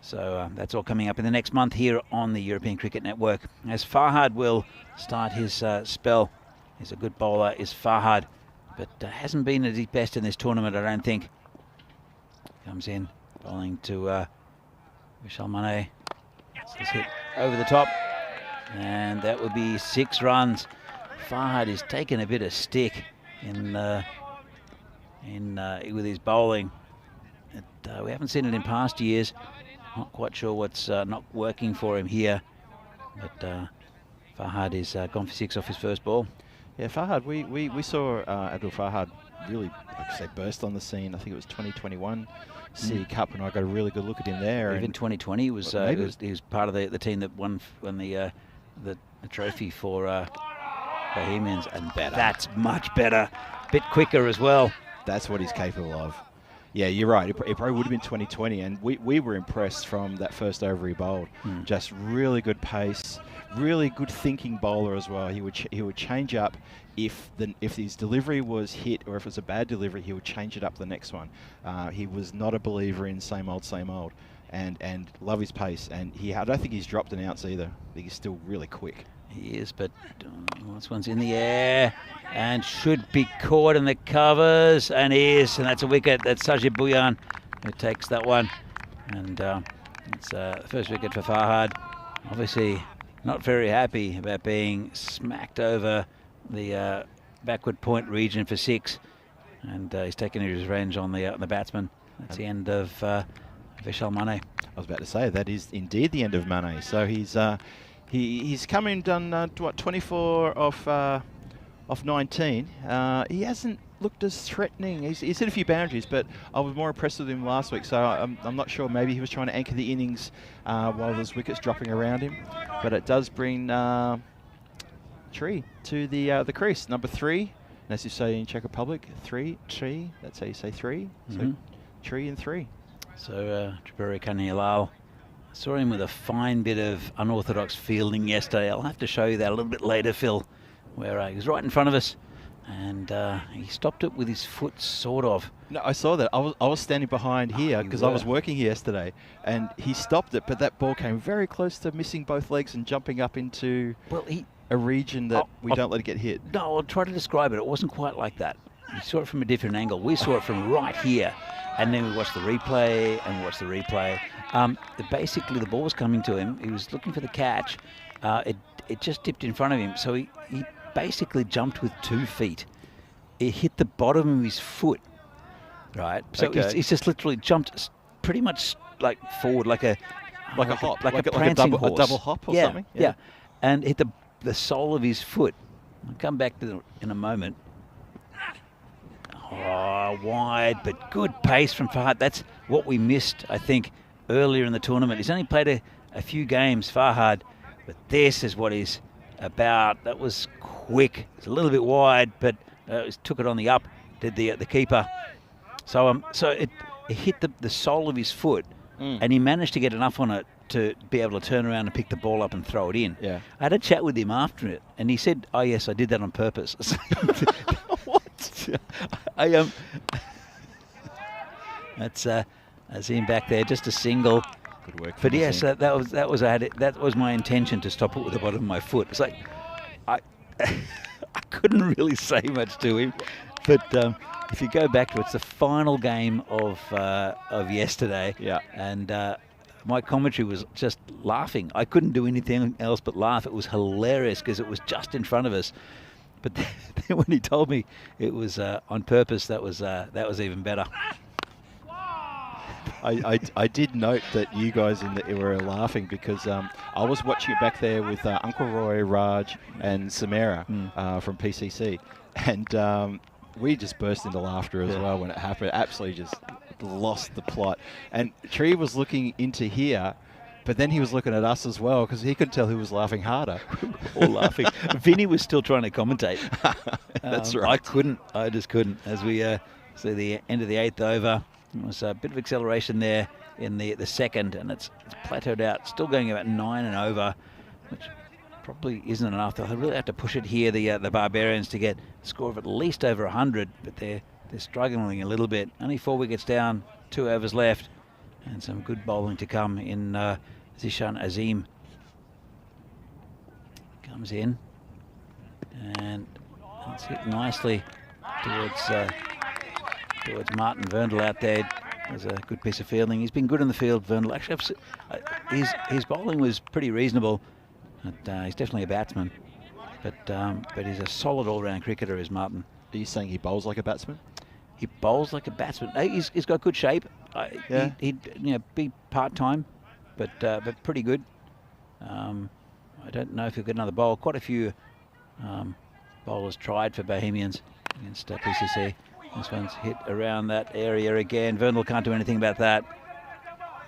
S1: So that's all coming up in the next month here on the European Cricket Network. As Farhad will start his spell. He's a good bowler, is Farhad. But hasn't been at his best in this tournament, I don't think. Comes in, bowling to Vishal Mane. This hit over the top, and that would be 6 runs. Farhad is taking a bit of stick with his bowling. We haven't seen it in past years. Not quite sure what's not working for him here, but Farhad is gone for 6 off his first ball.
S7: Yeah, Farhad, we saw Abdul Farhad really, like I say, burst on the scene. I think it was 2021 City Cup, and I got a really good look at him there.
S1: Even 2020 he was part of the team that won the trophy for Bohemians, and
S7: better.
S1: That's much better, bit quicker as well.
S7: That's what he's capable of. Yeah, you're right. It probably would have been 2020, and we were impressed from that first over he bowled. Just really good pace, really good thinking bowler as well. He would change up if his delivery was hit, or if it was a bad delivery, he would change it up the next one. He was not a believer in same old, and love his pace. And I don't think he's dropped an ounce either. I think he's still really quick.
S1: He is, but this one's in the air and should be caught in the covers, and is, and that's a wicket. That's Sajid Bhuyan who takes that one, and it's the first wicket for Farhad. Obviously not very happy about being smacked over the backward point region for 6, and he's taking his revenge on the batsman. That's the end of Vishal Mane.
S7: I was about to say that is indeed the end of Mane. So he's come in, done 24 off 19. He hasn't looked as threatening. He's hit a few boundaries, but I was more impressed with him last week. So I'm not sure. Maybe he was trying to anchor the innings while there's wickets dropping around him. But it does bring Tree to the crease. Number 3, and as you say in Czech Republic, Tree. That's how you say 3. So Tree and 3.
S1: So Triburi Kanyalal. Saw him with a fine bit of unorthodox fielding yesterday. I'll have to show you that a little bit later, Phil, where he was right in front of us, and he stopped it with his foot, sort of.
S7: No, I saw that. I was standing behind here because I was working here yesterday, and he stopped it, but that ball came very close to missing both legs and jumping up into a region that we don't let it get hit. No,
S1: I'll try to describe it. It wasn't quite like that. You saw it from a different angle. We saw it from right here, and then we watched the replay and watched the replay. Basically, the ball was coming to him. He was looking for the catch. It just dipped in front of him. So he basically jumped with 2 feet. It hit the bottom of his foot, right? So he's just literally jumped pretty much like forward, like a
S7: hop,
S1: like a prancing horse.
S7: A double hop or something?
S1: Yeah, and hit the sole of his foot. I'll come back to it in a moment. Oh, wide, but good pace from Farhad. That's what we missed, I think, earlier in the tournament. He's only played a few games, Farhad, but this is what he's about. That was quick. It's a little bit wide, but took it on the up, did the keeper. So it hit the sole of his foot, and he managed to get enough on it to be able to turn around and pick the ball up and throw it in.
S7: Yeah.
S1: I had a chat with him after it, and he said, "Oh yes, I did that on purpose." What? That's him back there, just a single.
S7: Good work.
S1: But yes, that was my intention, to stop it with the bottom of my foot. It's like I couldn't really say much to him, but if you go back to it's the final game of yesterday, and my commentary was just laughing. I couldn't do anything else but laugh. It was hilarious because it was just in front of us. But then when he told me it was on purpose, that was even better.
S7: I did note that you guys were laughing because I was watching it back there with Uncle Roy, Raj, and Samara from PCC, and we just burst into laughter as well when it happened. Absolutely just lost the plot. And Tree was looking into here, but then he was looking at us as well because he could tell who was laughing harder.
S1: All laughing. Vinny was still trying to commentate.
S7: That's right.
S1: I just couldn't. As we see the end of the 8th over, there was a bit of acceleration there in the second, and it's plateaued out. Still going about 9 and over, which probably isn't enough. They'll really have to push it here, the Barbarians, to get a score of at least over 100, but they're struggling a little bit. Only 4 wickets down, 2 overs left, and some good bowling to come in. Zishan Azim comes in, and that's hit nicely towards Martin Verndl out there. was a good piece of fielding. He's been good in the field, Vernal. Actually, his bowling was pretty reasonable. But, he's definitely a batsman. But he's a solid all-round cricketer, is Martin.
S7: Are you saying he bowls like a batsman?
S1: He bowls like a batsman. He's got good shape.
S7: Yeah.
S1: He'd be part-time, but pretty good. I don't know if he'll get another bowl. Quite a few bowlers tried for Bohemians against PCC. This one's hit around that area again. Vernal can't do anything about that.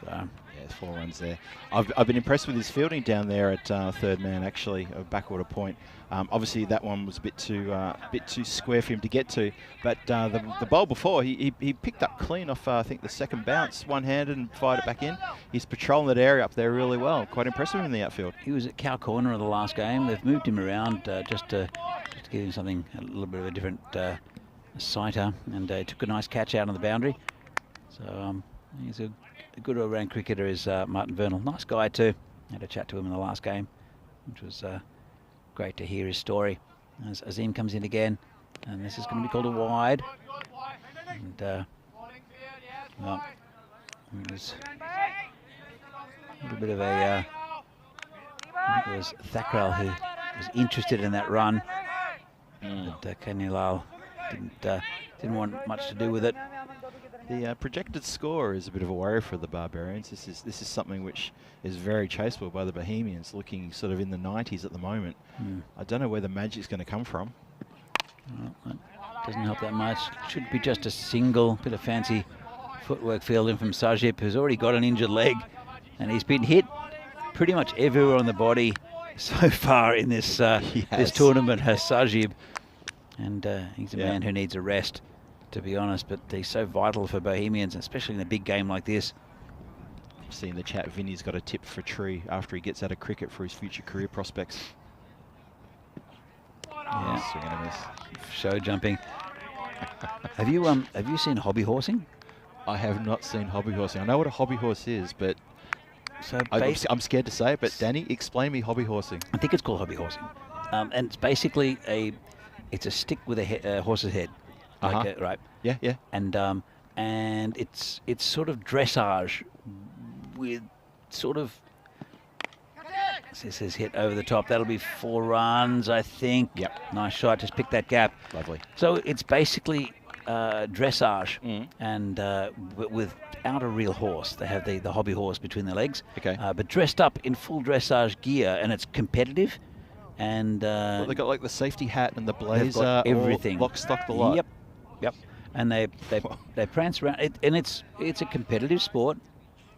S1: So.
S7: Yeah, 4 runs there. I've been impressed with his fielding down there at third man, actually, a backward point. Obviously, that one was a bit too square for him to get to. But the bowl before, he picked up clean off, I think, the second bounce, one-handed, and fired it back in. He's patrolling that area up there really well. Quite impressive in the outfield.
S1: He was at cow corner of the last game. They've moved him around just to give him something, a little bit of a different sighter, and he took a nice catch out on the boundary. So he's a good all-round cricketer, is Martin Vernal. Nice guy too. Had a chat to him in the last game, which was great to hear his story. As Azim comes in again, and this is going to be called a wide. And well, it was a little bit of a. I think it was Thakral who was interested in that run, but Kanilal didn't want much to do with it.
S7: The projected score is a bit of a worry for the Barbarians. This is something which is very chaseable by the Bohemians, looking sort of in the 90s at the moment. I don't know where the magic's going to come from.
S1: Well, that doesn't help that much. Should be just a single bit of fancy footwork fielding from Sajib, who's already got an injured leg, and he's been hit pretty much everywhere on the body so far in this this tournament. Has Sajib, and he's a man who needs a rest, to be honest, but he's so vital for Bohemians, especially in a big game like this.
S7: See in the chat, Vinny's got a tip for Tree after he gets out of cricket for his future career prospects.
S1: Yeah,
S7: swing and a miss.
S1: Show jumping. Have you seen hobby horsing?
S7: I have not seen hobby horsing. I know what a hobby horse is, but
S1: So
S7: I'm scared to say it. But Danny, explain me hobby horsing.
S1: I think it's called hobby horsing, and it's basically it's a stick with a horse's head. Like right.
S7: Yeah, yeah.
S1: And it's sort of dressage with sort of. This is hit over the top. That'll be 4 runs, I think.
S7: Yep.
S1: Nice shot. Just pick that gap.
S7: Lovely.
S1: So it's basically dressage, and without a real horse. They have the hobby horse between their legs.
S7: Okay.
S1: But dressed up in full dressage gear, and it's competitive. And
S7: well, they got like the safety hat and the blazer,
S1: got everything,
S7: lock, stock, the lot.
S1: Yep. And they prance around it, and it's a competitive sport.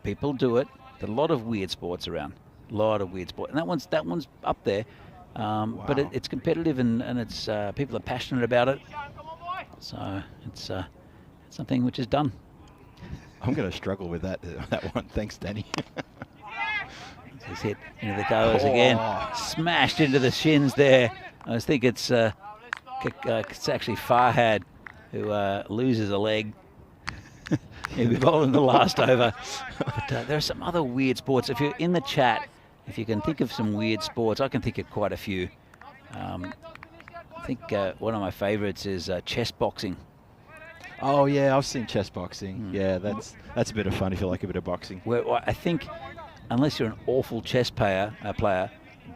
S1: People do it. There's a lot of weird sports around. A lot of weird sport, and that one's up there. But it's competitive, and it's people are passionate about it. So it's something which is done.
S7: I'm going to struggle with that one. Thanks, Danny.
S1: He's hit into the goers again, smashed into the shins there. I think it's actually Farhad who loses a leg. He'll be bowling the last over. But there are some other weird sports. If you're in the chat, if you can think of some weird sports, I can think of quite a few. I think one of my favourites is chess boxing.
S7: Oh yeah, I've seen chess boxing. Yeah, that's a bit of fun if you like a bit of boxing.
S1: Well, I think unless you're an awful chess player,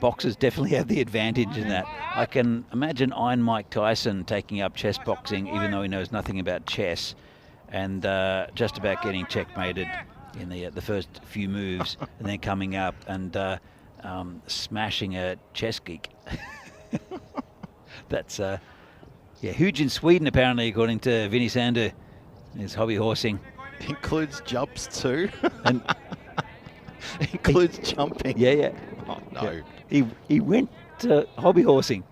S1: boxers definitely have the advantage in that. I can imagine Iron Mike Tyson taking up chess boxing, even though he knows nothing about chess, and just about getting checkmated in the first few moves, and then coming up and smashing a chess geek. That's huge in Sweden, apparently, according to Vinny Sander. His hobby horsing
S7: includes jumps too, and includes jumping.
S1: Yeah.
S7: Oh no.
S1: Yeah. He went to hobby horsing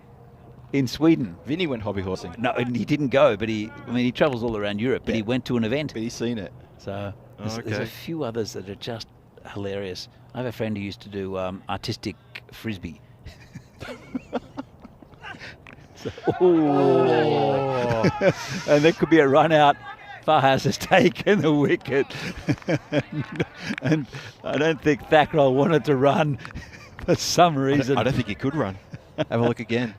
S1: in Sweden.
S7: Vinny went hobby horsing.
S1: No, he didn't go, but he travels all around Europe, but he went to an event.
S7: But he's seen it.
S1: So there's a few others that are just hilarious. I have a friend who used to do artistic frisbee. And there could be a run out. Farhas has taken the wicket. and I don't think Thakral wanted to run for some reason.
S7: I don't think he could run. Have a look again.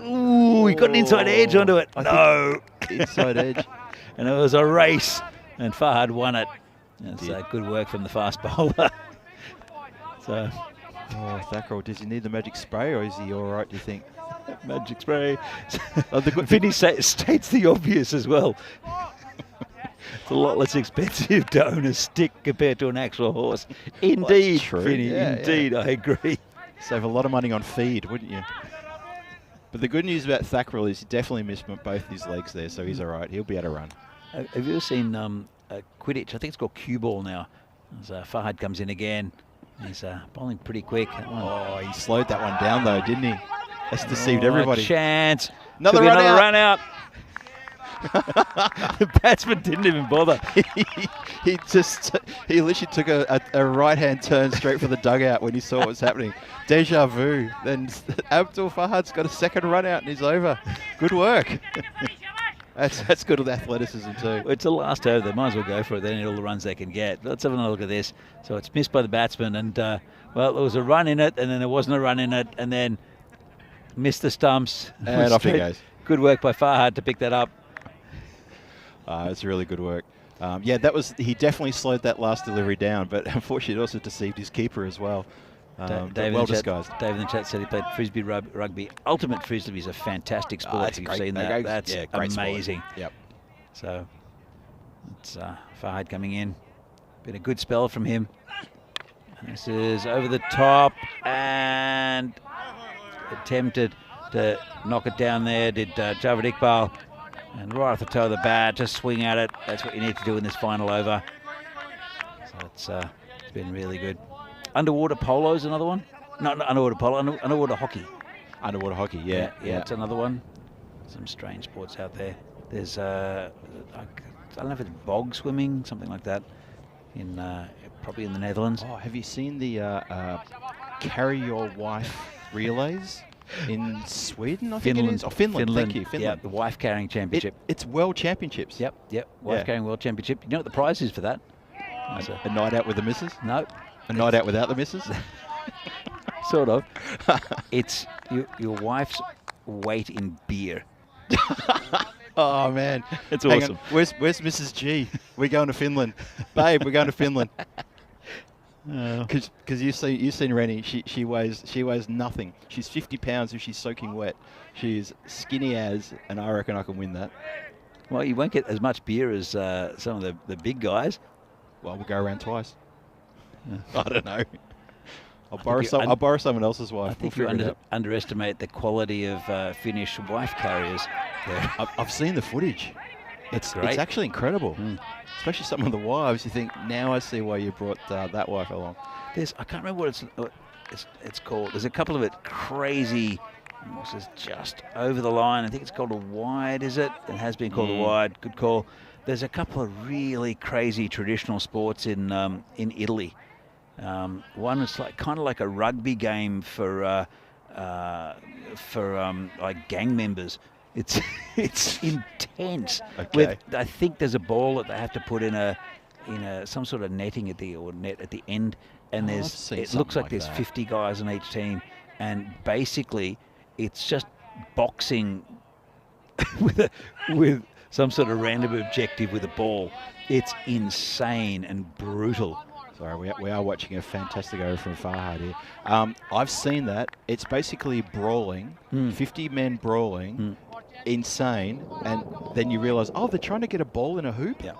S1: Ooh, he got an inside edge onto it. No.
S7: Inside edge.
S1: And it was a race And Farhad won it. That's good work from the fast bowler. So,
S7: Thakral, does he need the magic spray, or is he all right, do you think?
S1: magic spray. Vinny states the obvious as well. It's a lot less expensive to own a stick compared to an actual horse. Indeed,
S7: true.
S1: Vinny, indeed, I agree.
S7: Save a lot of money on feed, wouldn't you? But the good news about Thakral is he definitely missed both his legs there, so he's all right. He'll be able to run.
S1: Have you ever seen Quidditch? I think it's called cue ball now. As Farhad comes in again. He's bowling pretty quick.
S7: Oh, he slowed that one down, though, didn't he? That's deceived everybody.
S1: Chance.
S7: Another
S1: run out. The batsman didn't even bother.
S7: he literally took a right-hand turn straight for the dugout when he saw what was happening. Deja vu. Then Abdul Fahad's got a second run out and he's over. Good work. That's good with athleticism too.
S1: It's the last over. They might as well go for it. They need all the runs they can get. Let's have another look at this. So it's missed by the batsman, and well, there was a run in it, and then there wasn't a run in it, and then missed the stumps.
S7: And off he goes.
S1: Good work by Farhad to pick that up.
S7: It's really good work. Yeah, he definitely slowed that last delivery down, but unfortunately it also deceived his keeper as well. Well disguised.
S1: Dave in the chat said he played frisbee rugby. Ultimate frisbee is a fantastic sport. If you've seen that, that's amazing.
S7: Sport. Yep.
S1: So it's Farhad coming in. Been a good spell from him. And this is over the top and attempted to knock it down there. Did Javed Iqbal. And right off the toe of the bat, just swing at it. That's what you need to do in this final over. So it's been really good. Underwater polo is another one. Not underwater polo, underwater hockey.
S7: Underwater hockey, yeah.
S1: It's another one. Some strange sports out there. There's, I don't know if it's bog swimming, something like that, in probably in the Netherlands.
S7: Oh, have you seen the carry your wife relays? In Sweden, I think it is. Oh, Finland. Thank you, Finland.
S1: Yeah, the wife carrying championship.
S7: It's World Championships.
S1: Yep. Wife carrying World Championship. You know what the prize is for that?
S7: A night out with the missus?
S1: No.
S7: A night out without the missus?
S1: Sort of. It's your wife's weight in beer.
S7: Oh man,
S1: it's
S7: Hang
S1: awesome.
S7: On. Where's Mrs. G? We're going to Finland, babe. We're going to Finland. Because you've seen Rennie, she weighs nothing. She's 50 pounds if she's soaking wet. She's skinny as, and I reckon I can win that.
S1: Well, you won't get as much beer as some of the big guys.
S7: Well, we'll go around twice. I don't know. I'll borrow someone else's wife.
S1: I think you underestimate the quality of Finnish wife carriers.
S7: I've seen the footage.
S1: It's great.
S7: It's actually incredible. Especially some of the wives. You think, now I see why you brought that wife along.
S1: I can't remember what it's called. There's a couple of it crazy. This is just over the line. I think it's called a wide, is it? It has been called a wide. Good call. There's a couple of really crazy traditional sports in Italy. One is kind of like a rugby game for like gang members. It's intense.
S7: Okay.
S1: I think there's a ball that they have to put in some sort of netting at the end, and it looks like there's 50 guys on each team, and basically it's just boxing with some sort of random objective with a ball. It's insane and brutal.
S7: Sorry, we are watching a fantastic over from Farhad here. I've seen that. It's basically brawling, 50 men brawling, insane, and then you realise, they're trying to get a ball in a hoop?
S1: Yeah.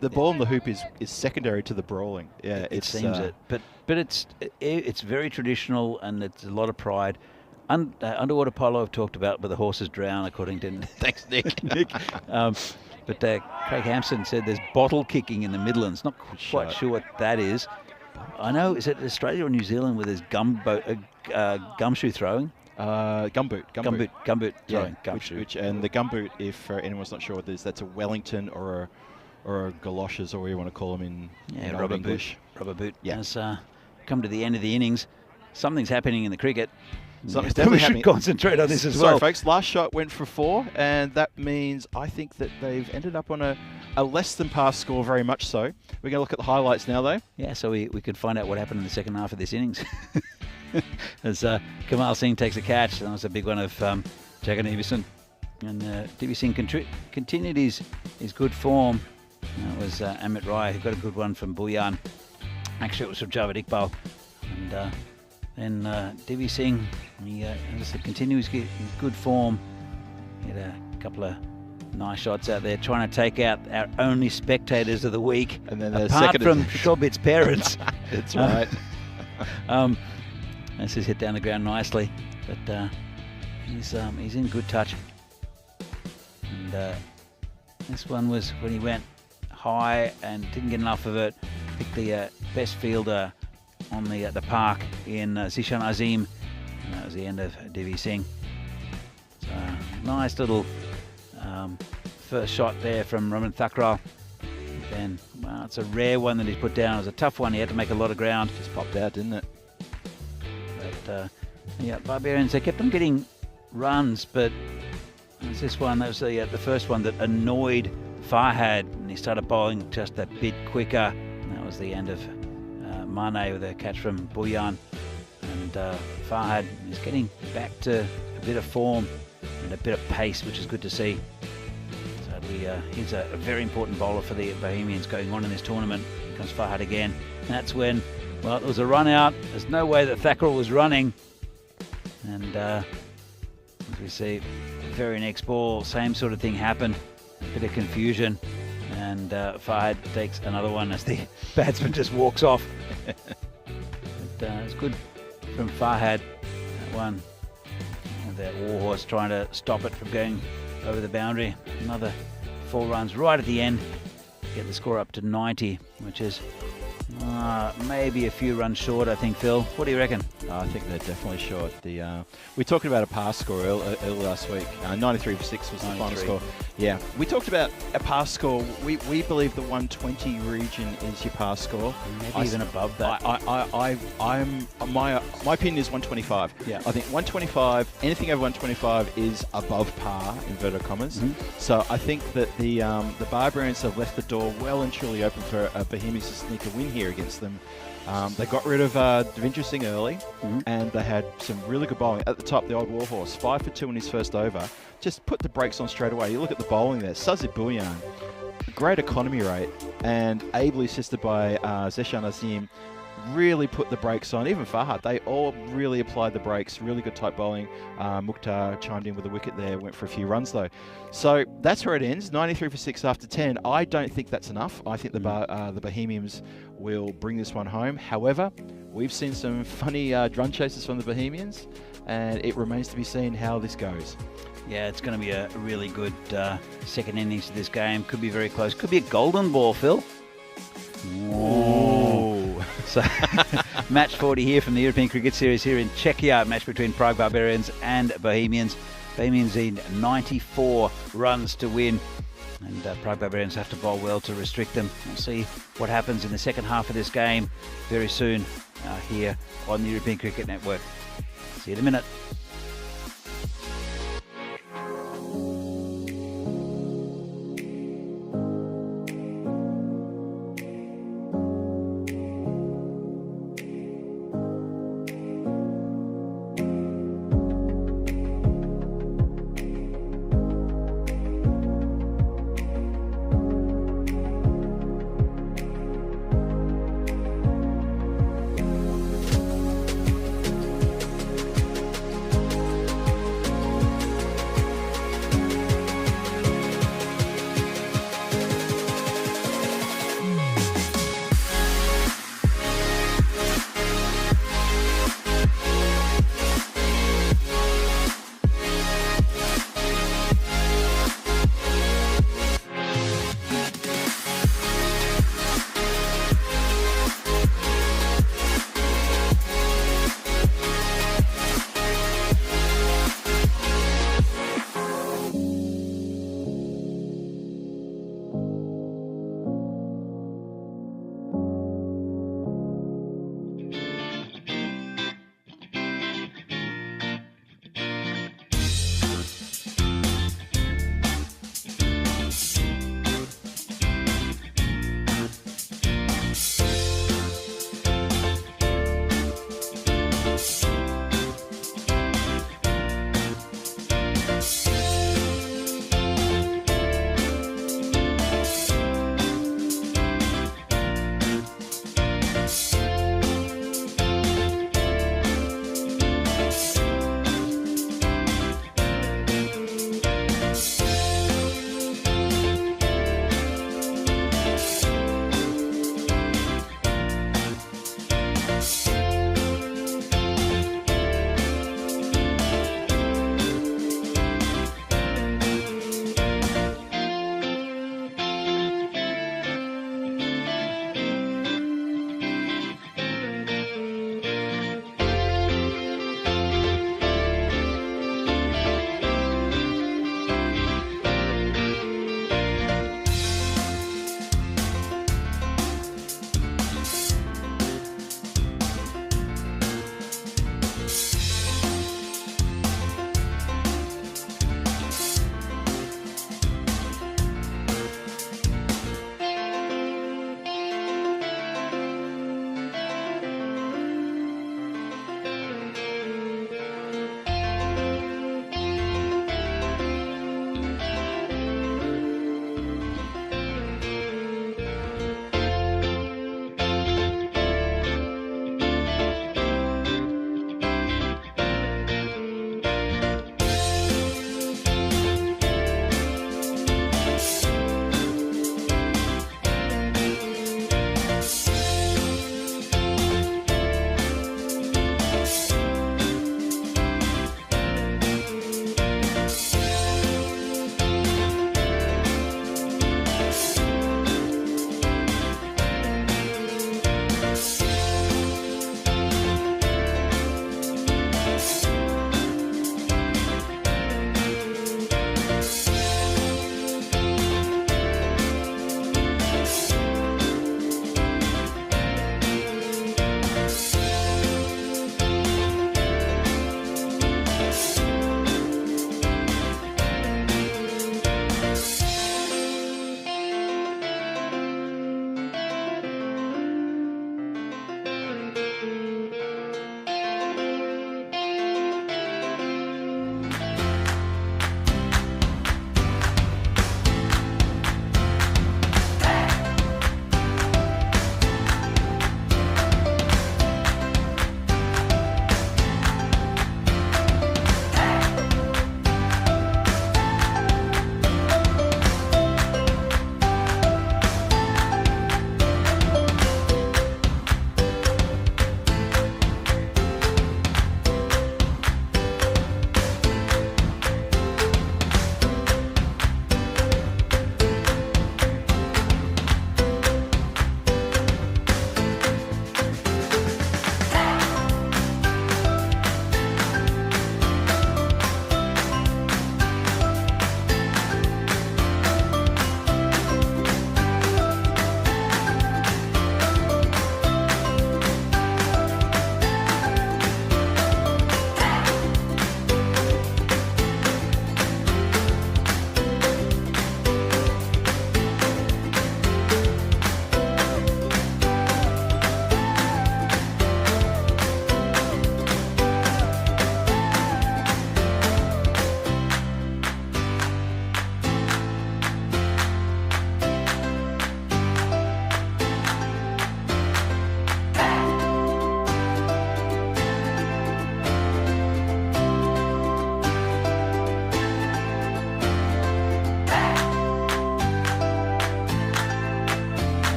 S7: The ball in the hoop is secondary to the brawling. Yeah,
S1: it seems it. But it's very traditional, and it's a lot of pride. Underwater polo I've talked about, but the horses drown, according to
S7: Thanks, Nick.
S1: But Craig Hampson said there's bottle kicking in the Midlands. Not quite sure what that is. I know, is it Australia or New Zealand where there's gumshoe throwing?
S7: Gumboot
S1: throwing.
S7: Gumshoe. And the gumboot, if anyone's not sure what it is, that's a Wellington or a galoshes, or what you want to call them in
S1: rubber
S7: English.
S1: Rubber boot.
S7: Yeah.
S1: Has come to the end of the innings. Something's happening in the cricket.
S7: Something's definitely
S1: we
S7: happening.
S1: should concentrate on this as well.
S7: Sorry, folks. Last shot went for 4, and that means I think that they've ended up on a less than par score, very much so. We're going to look at the highlights now, though.
S1: Yeah, so we could find out what happened in the second half of this innings. As Kamal Singh takes a catch. That was a big one of Jagan Davison. And DB Singh continued his good form. That was Amit Rai who got a good one from Bhuyan. Actually, it was from Javed Iqbal. And then Divi Singh, he, as I said, continues his good form. He had a couple of nice shots out there, trying to take out our only spectators of the week,
S7: And then
S1: apart from Shobit's parents.
S7: That's right.
S1: That's his hit down the ground nicely, but he's in good touch. And this one was when he went high and didn't get enough of it. Picked the best fielder on the park in Zishan Azim, and that was the end of Divi Singh. So nice little first shot there from Raman Thakral. Then, well, it's a rare one that he's put down. It was a tough one. He had to make a lot of ground.
S7: Just popped out, didn't it?
S1: But yeah, Barbarians, they kept on getting runs, but it was this one, that was the first one that annoyed Farhad, and he started bowling just a bit quicker. And that was the end of Mane with a catch from Bhuyan. And Farhad is getting back to a bit of form and a bit of pace, which is good to see. So he's a very important bowler for the Bohemians going on in this tournament. Here comes Farhad again. And that's when, well, it was a run out. There's no way that Thakral was running. And as we see, very next ball, same sort of thing happened. A bit of confusion. And Farhad takes another one as the batsman just walks off. But it's good from Farhad, that one. And that Warhorse trying to stop it from going over the boundary. Another 4 runs right at the end. Get the score up to 90, which is maybe a few runs short, I think, Phil. What do you reckon?
S7: I think they're definitely short. We were talking about a pass score earlier last week. 93 for 6 was the final score. Yeah, we talked about a pass score. We believe the 120 region is your pass score.
S1: Maybe even above that.
S7: My opinion is 125.
S1: Yeah.
S7: I think 125, anything over 125 is above par, inverted commas.
S1: Mm-hmm.
S7: So I think that the Barbarians have left the door well and truly open for Bohemians to sneak a win here against them. They got rid of Devendra Singh early, and they had some really good bowling. At the top, the old Warhorse, 5 for 2 in his first over. Just put the brakes on straight away. You look at the bowling there. Sazid Bhuyan, great economy rate, and ably assisted by Zeshan Azim, really put the brakes on. Even Farhad, they all really applied the brakes. Really good tight bowling. Mukhtar chimed in with a wicket there, went for a few runs though. So that's where it ends. 93 for 6 after 10. I don't think that's enough. I think the Bohemians will bring this one home. However, we've seen some funny run chases from the Bohemians, and it remains to be seen how this goes.
S1: Yeah, it's going to be a really good second innings to this game. Could be very close. Could be a golden ball, Phil.
S7: Ooh.
S1: So, match 40 here from the European Cricket Series here in Czechia. Match between Prague Barbarians and Bohemians. Bohemians need 94 runs to win. And Prague Barbarians have to bowl well to restrict them. We'll see what happens in the second half of this game very soon here on the European Cricket Network. See you in a minute.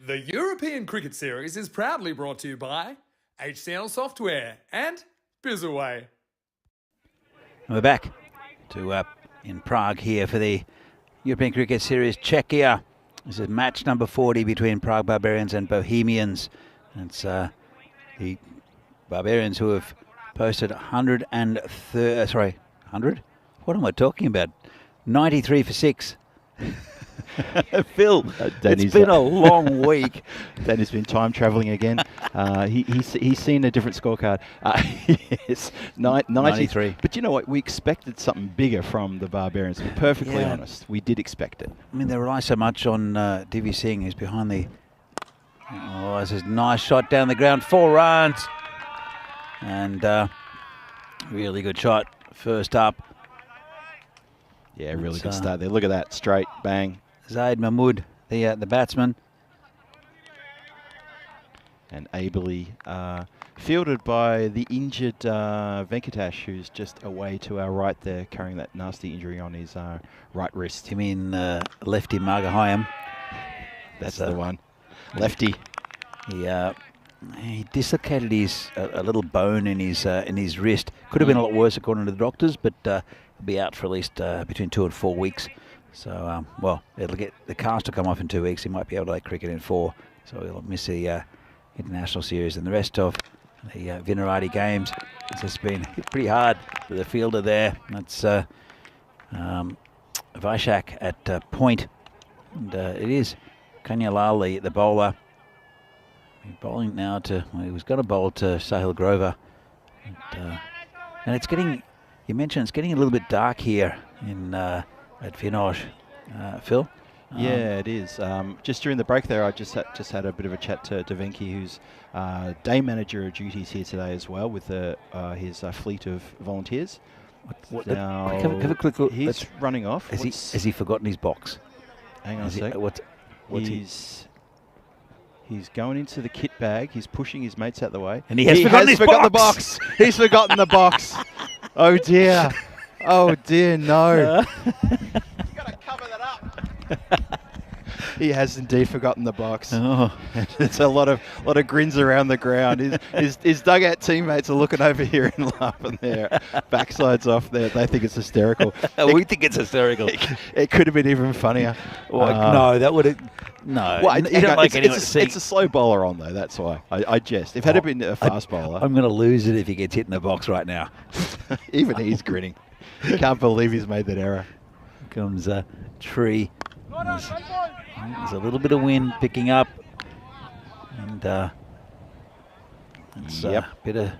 S3: The European Cricket Series is proudly brought to you by HCL Software and Bizaway.
S1: And we're back to in Prague here for the European Cricket Series Czechia. This is match number 40 between Prague Barbarians and Bohemians. It's the Barbarians who have posted 100. What am I talking about? 93 for 6. Phil, it's been a long week.
S7: Danny's been time travelling again. He's seen a different scorecard. Yes, 93. But you know what? We expected something bigger from the Barbarians. To be perfectly honest, we did expect it.
S1: I mean, they rely so much on Divi Singh, who's behind the... Oh, this is a nice shot down the ground. 4 runs. And really good shot. First up.
S7: Yeah, really good start there. Look at that. Straight, bang.
S1: Zaid Mahmood, the batsman.
S7: And ably fielded by the injured Venkatesh, who's just away to our right there, carrying that nasty injury on his right wrist.
S1: You mean lefty Margahayam?
S7: That's the one. Lefty.
S1: He dislocated a little bone in his wrist. Could have been a lot worse according to the doctors, but he'll be out for at least between 2 and 4 weeks. So, well, it'll get the cast will come off in 2 weeks. He might be able to play cricket in 4. So he'll miss the international series and the rest of the Vinarati games. It's just been hit pretty hard with the fielder there. That's Vaishak at point. And it is Kanyalal, the bowler. He's bowling now to, well, he was going to bowl to Sahil Grover. And it's getting, you mentioned it's getting a little bit dark here in at Vinoj, Phil.
S7: Yeah, it is. Just during the break there, I just had a bit of a chat to Venki, who's day manager of duties here today as well, with his fleet of volunteers. Now,
S1: have a quick look.
S7: He's running off.
S1: Has he forgotten his box?
S7: Hang on a sec. He's going into the kit bag. He's pushing his mates out the way.
S1: And he has forgotten
S7: the box. He's forgotten the box. Oh, dear. Oh, dear, no. You've got to cover that up. He has indeed forgotten the box.
S1: Oh.
S7: There's a lot of grins around the ground. His dugout teammates are looking over here and laughing their backsides off there. They think it's hysterical.
S1: We think it's hysterical.
S7: It could have been even funnier.
S1: No, that would have... No,
S7: well,
S1: you don't like anyone
S7: it's a slow bowler on, though. That's why. I jest. If it had been a fast bowler...
S1: I'm going to lose it if he gets hit in the box right now.
S7: Even he's grinning. He can't believe he's made that error.
S1: Here comes a tree. There's a little bit of wind picking up. And it's a bit of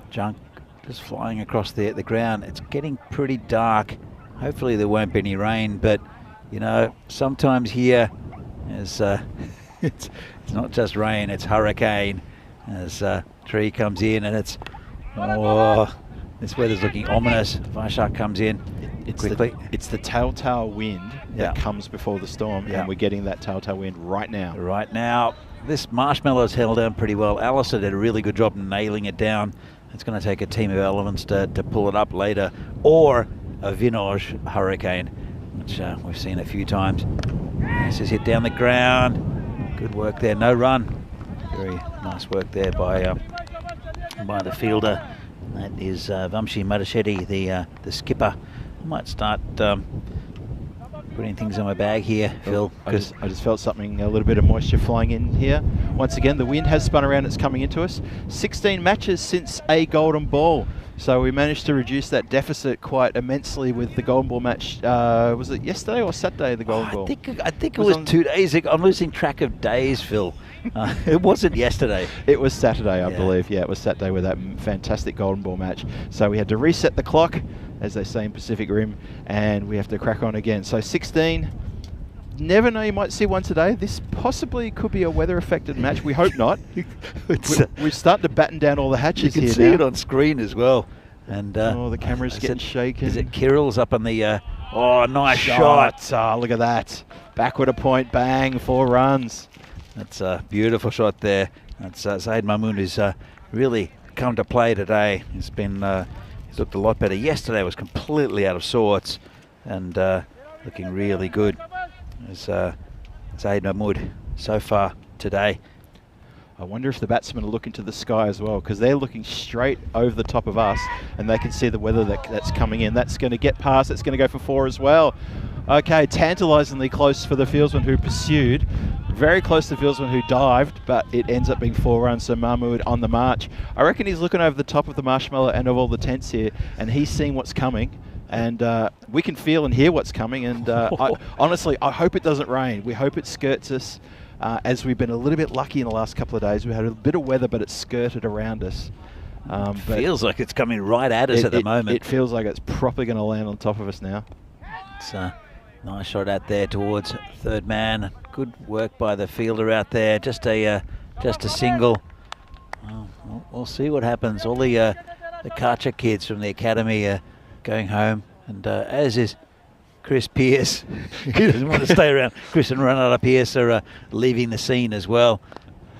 S1: junk just flying across the ground. It's getting pretty dark. Hopefully there won't be any rain, but, you know, sometimes here... As it's not just rain, it's hurricane. As tree comes in, and it's this weather's looking ominous. Vaishak comes in quickly.
S7: It's the telltale wind that comes before the storm, and we're getting that telltale wind right now.
S1: Right now, this marshmallow's held down pretty well. Alistair did a really good job nailing it down. It's going to take a team of elements to pull it up later, or a Vinoj hurricane, which we've seen a few times. This is hit down the ground. Good work there. No run. Very nice work there by the fielder. That is Vamshi Madashetty, the skipper. I might start putting things in my bag here, Phil.
S7: I just felt something, a little bit of moisture flying in here. Once again, the wind has spun around. It's coming into us. 16 matches since a golden ball. So we managed to reduce that deficit quite immensely with the golden ball match. Was it yesterday or Saturday, the golden ball?
S1: I think it was 2 days ago. I'm losing track of days, Phil. It wasn't yesterday.
S7: It was Saturday, I believe. Yeah, it was Saturday with that fantastic golden ball match. So we had to reset the clock, as they say in Pacific Rim, and we have to crack on again. So 16. Never know, you might see one today. This possibly could be a weather-affected match. We hope not. We're starting to batten down all the hatches here.
S1: You can see it on screen as well. And
S7: the camera's getting shaken.
S1: Is it Kirill's up on the... nice shot.
S7: Oh, look at that. Backward a point, bang, 4 runs.
S1: That's a beautiful shot there. That's Zaid Mahmood, who's really come to play today. He's looked a lot better. Yesterday was completely out of sorts and looking really good. As Zaid Mahmood so far today.
S7: I wonder if the batsmen are looking to the sky as well, because they're looking straight over the top of us, and they can see the weather that's coming in. That's going to get past. It's going to go for 4 as well. Okay, tantalisingly close for the fieldsman who pursued. Very close to the fieldsman who dived, but it ends up being 4 runs, so Mahmood on the march. I reckon he's looking over the top of the marshmallow and of all the tents here, and he's seeing what's coming. And we can feel and hear what's coming, and honestly, I hope it doesn't rain. We hope it skirts us. As we've been a little bit lucky in the last couple of days. We had a bit of weather, but it's skirted around us.
S1: Feels like it's coming right at us at the moment.
S7: It feels like it's properly going to land on top of us now.
S1: It's a nice shot out there towards third man. Good work by the fielder out there. Just a single. We'll see what happens. All the Karcher kids from the academy are going home, and as is Chris Pearce. He doesn't want to stay around. Chris and Ronald Pearce are leaving the scene as well.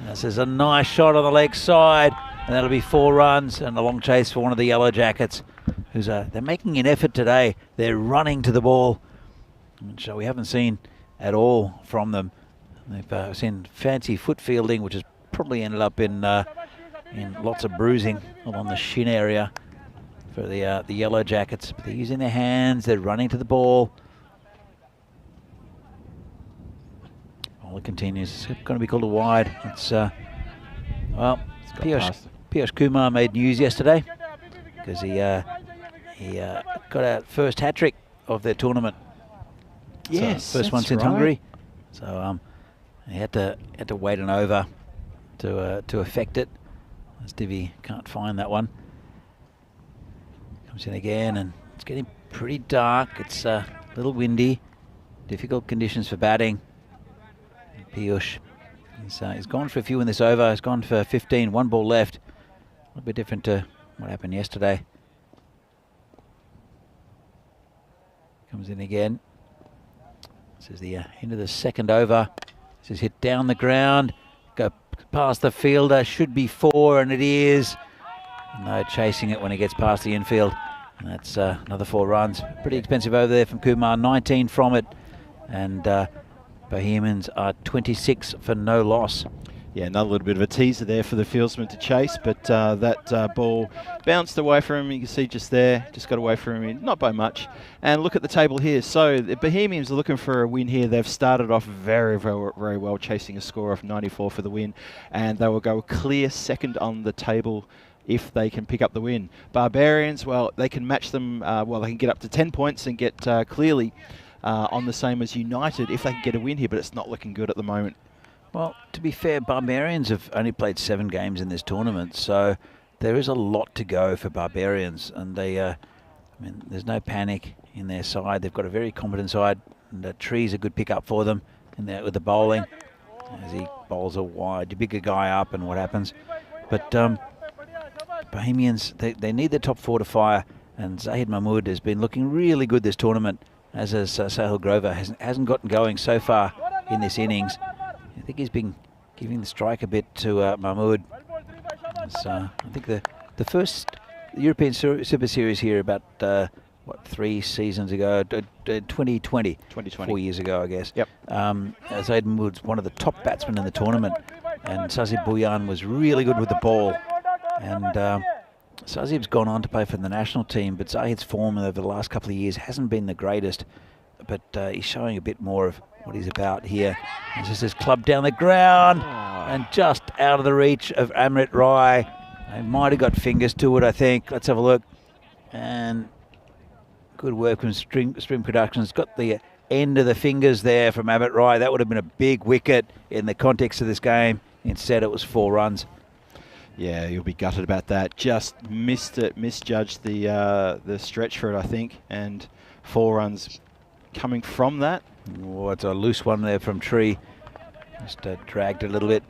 S1: This is a nice shot on the leg side, and that'll be 4 runs and a long chase for one of the Yellow Jackets, who's they're making an effort today. They're running to the ball, which we haven't seen at all from them. They've seen fancy foot fielding, which has probably ended up in lots of bruising along the shin area for the Yellow Jackets. But they're using their hands, they're running to the ball. All it continues. It's going to be called a wide. It's well, Piyush Kumar made news yesterday because he got our first hat-trick of their tournament.
S7: Yes,
S1: so first one since Hungary. So he had to wait an over to affect it. As Divi can't find that one. Comes in again, and it's getting pretty dark. It's a little windy. Difficult conditions for batting. And Piyush, he's gone for a few in this over. He's gone for 15, 1 ball left. A little bit different to what happened yesterday. Comes in again. This is the end of the second over. This is hit down the ground. Go past the fielder. Should be 4, and it is. No chasing it when he gets past the infield. And that's another 4 runs. Pretty expensive over there from Kumar. 19 from it. And Bohemians are 26 for no loss.
S7: Yeah, another little bit of a teaser there for the fieldsman to chase, but that ball bounced away from him. You can see just there, just got away from him, not by much. And look at the table here. So the Bohemians are looking for a win here. They've started off very, very, very well, chasing a score of 94 for the win, and they will go clear second on the table if they can pick up the win. Barbarians, well, they can match them, they can get up to 10 points and get clearly on the same as United if they can get a win here, but it's not looking good at the moment.
S1: Well, to be fair, Barbarians have only played 7 games in this tournament, so there is a lot to go for Barbarians, and there's no panic in their side. They've got a very competent side, and Tree's a good pick-up for them in there with the bowling, as he bowls a wide, a bigger guy up, and what happens. But Bohemians, they need the top 4 to fire, and Zahid Mahmood has been looking really good this tournament, as has Sahil Grover. Hasn't gotten going so far in this innings. I think he's been giving the strike a bit to Mahmood. So I think the first European Super Series here about 3 seasons ago, 2020, 4 years ago, I guess.
S7: Yep.
S1: Zahid Mahmood's one of the top batsmen in the tournament, and Sazib Bhuyan was really good with the ball. And Sazib's gone on to play for the national team, but Zahid's form over the last couple of years hasn't been the greatest. But he's showing a bit more of what he's about here. This is his club down the ground and just out of the reach of Amrit Rai. They might have got fingers to it, I think. Let's have a look. And good work from Stream Productions. Got the end of the fingers there from Amrit Rai. That would have been a big wicket in the context of this game. Instead, it was 4 runs.
S7: Yeah, you'll be gutted about that. Just misjudged the stretch for it, I think. And 4 runs coming from that.
S1: Oh, it's a loose one there from Tree. Just dragged it a little bit.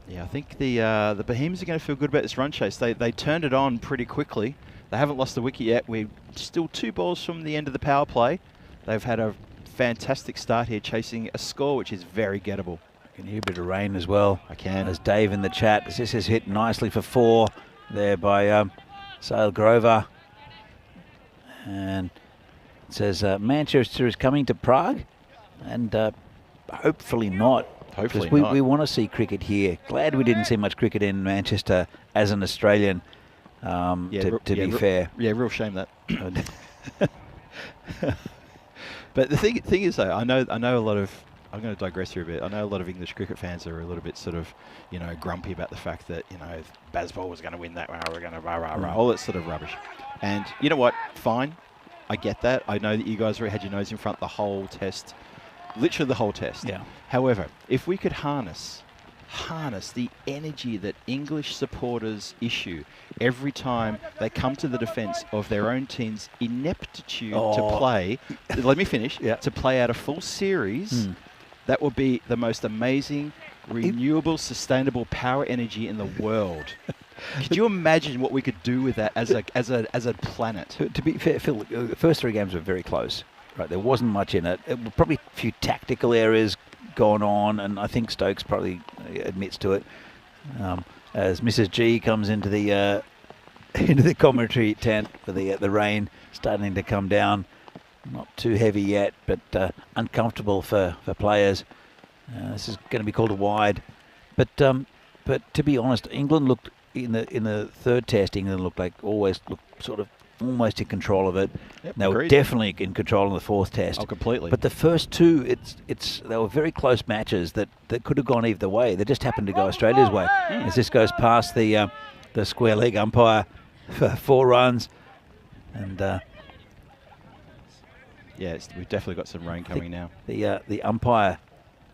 S7: Yeah, I think the Bohemians are going to feel good about this run chase. They turned it on pretty quickly. They haven't lost the wicket yet. We're still 2 balls from the end of the power play. They've had a fantastic start here, chasing a score which is very gettable.
S1: I can hear a bit of rain as well.
S7: I can.
S1: As Dave in the chat. This is hit nicely for 4 there by Sahil Grover. And it says Manchester is coming to Prague, and hopefully not.
S7: Hopefully
S1: we,
S7: not.
S1: we want to see cricket here. Glad we didn't see much cricket in Manchester as an Australian. To be fair,
S7: yeah, real shame that. But the thing is, though, I know a lot of. I'm going to digress here a bit. I know a lot of English cricket fans are a little bit sort of, grumpy about the fact that Bazball was going to win that one. We're going to all that sort of rubbish. And you know what? Fine, I get that. I know that you guys had your nose in front the whole test, literally the whole test.
S1: Yeah.
S7: However, if we could harness the energy that English supporters issue every time they come to the defence of their own team's ineptitude to play. Let me finish.
S1: Yeah.
S7: To play out a full series, that would be the most amazing, renewable, sustainable power energy in the world. Could you imagine what we could do with that as a planet?
S1: To be fair, Phil, the first 3 games were very close. Right, there wasn't much in it. It was probably a few tactical errors gone on, and I think Stokes probably admits to it. As Mrs. G comes into the commentary tent for the rain starting to come down, not too heavy yet, but uncomfortable for players. This is going to be called a wide, but to be honest, England looked in the third test. England looked sort of almost in control of it.
S7: Yep,
S1: they were definitely in control in the fourth test.
S7: Oh, completely.
S1: But the first 2, they were very close matches that could have gone either way. They just happened to go Australia's way. As this goes past the square leg umpire for 4 runs, and
S7: we've definitely got some rain coming now.
S1: The umpire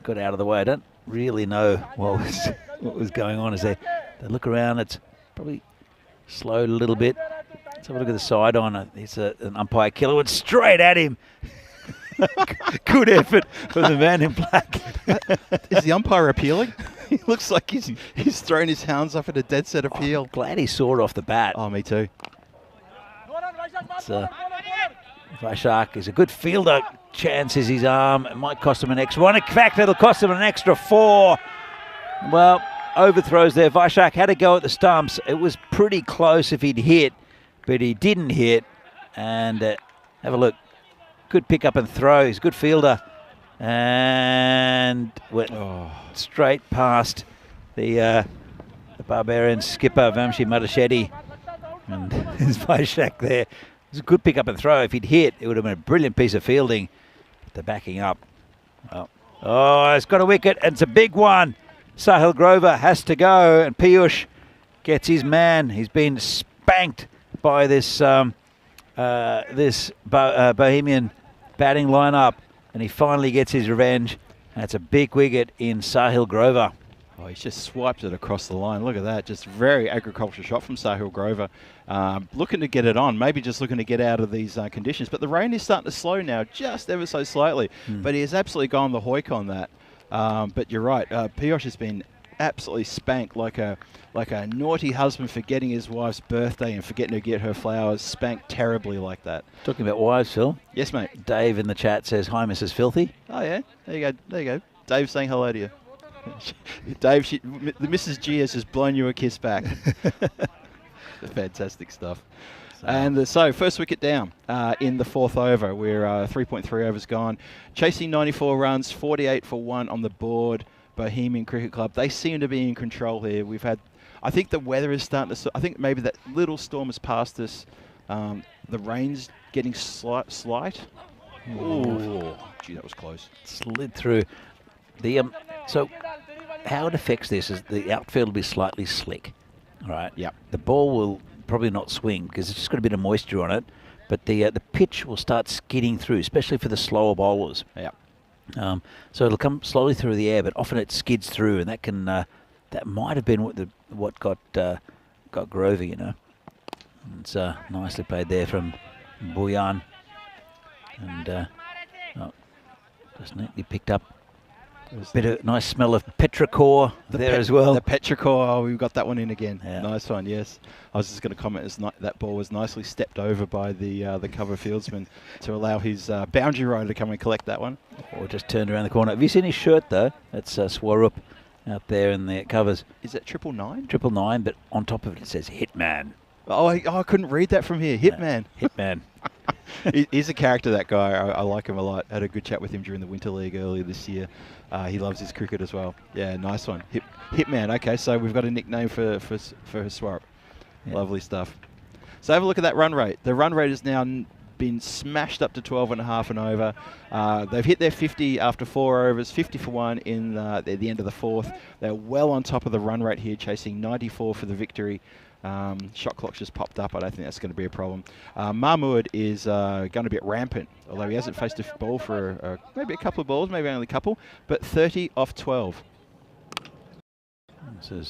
S1: got out of the way. I don't really know what was going on as they look around. It's probably slowed a little bit. Let's have a look at the side on. It's an umpire killer. Went straight at him. Good effort from the man in black.
S7: Is the umpire appealing? He looks like he's thrown his hounds up at a dead set appeal.
S1: Glad he saw it off the bat.
S7: Oh, me too.
S1: Vaishak is a good fielder. Chances his arm. It might cost him an extra 1. In fact, it'll cost him an extra 4. Well, overthrows there. Vaishak had to go at the stumps. It was pretty close if he'd hit, but he didn't hit. And have a look. Good pick up and throw. He's a good fielder. And went straight past the Barbarian skipper, Vamshi Madasheti. And there's Vaishak there. It was a good pick up and throw. If he'd hit, it would have been a brilliant piece of fielding. But the backing up. Well, it's got a wicket, and it's a big one. Sahil Grover has to go, and Piyush gets his man. He's been spanked by this Bohemian batting lineup, and he finally gets his revenge. That's a big wicket in Sahil Grover.
S7: Oh, he's just swiped it across the line. Look at that. Just very agricultural shot from Sahil Grover. Looking to get it on, maybe just looking to get out of these conditions. But the rain is starting to slow now, just ever so slightly. But he has absolutely gone the hoik on that. But you're right. Piyush has been absolutely spanked like a naughty husband forgetting his wife's birthday and forgetting to get her flowers. Spanked terribly like that.
S1: Talking about wives, Phil.
S7: Yes, mate.
S1: Dave in the chat says, "Hi, Mrs. Filthy."
S7: Oh, yeah. There you go. Dave saying hello to you. Dave, the Mrs. G has just blown you a kiss back. Fantastic stuff. And so first wicket down in the 4th over. We're 3.3 overs gone. Chasing 94 runs, 48 for 1 on the board. Bohemian Cricket Club. They seem to be in control here. I think the weather is starting to, I think maybe that little storm has passed us. The rain's getting slight. Ooh, gee, that was close.
S1: Slid through. So how it affects this is the outfield will be slightly slick. All right.
S7: Yep.
S1: The ball will probably not swing because it's just got a bit of moisture on it, but the pitch will start skidding through, especially for the slower bowlers.
S7: Yeah.
S1: So it'll come slowly through the air, but often it skids through, and that can that might have been what got Grover, you know. It's nicely played there from Boyan, and just neatly picked up. Bit of nice smell of petrichor there as well.
S7: The petrichor, we've got that one in again.
S1: Yeah.
S7: Nice one, yes. I was just going to comment that ball was nicely stepped over by the cover fieldsman to allow his boundary rider to come and collect that one.
S1: Or just turned around the corner. Have you seen his shirt though? That's Swarup out there in the covers.
S7: Is that 999?
S1: 999, but on top of it says Hitman.
S7: Oh, I couldn't read that from here. Hitman.
S1: Hitman.
S7: He's a character, that guy. I like him a lot. Had a good chat with him during the Winter League earlier this year. He loves his cricket as well. Yeah, nice one. Hitman. Okay, so we've got a nickname for Swarp. Yeah. Lovely stuff. So have a look at that run rate. The run rate has now been smashed up to 12.5 and over. They've hit their 50 after 4 overs, 50 for 1 in the end of the 4th. They're well on top of the run rate here, chasing 94 for the victory. Shot clock's just popped up. I don't think that's going to be a problem. Mahmood is going to be rampant, although he hasn't faced a ball for maybe a couple of balls, maybe only a couple, but 30 off 12.
S1: This is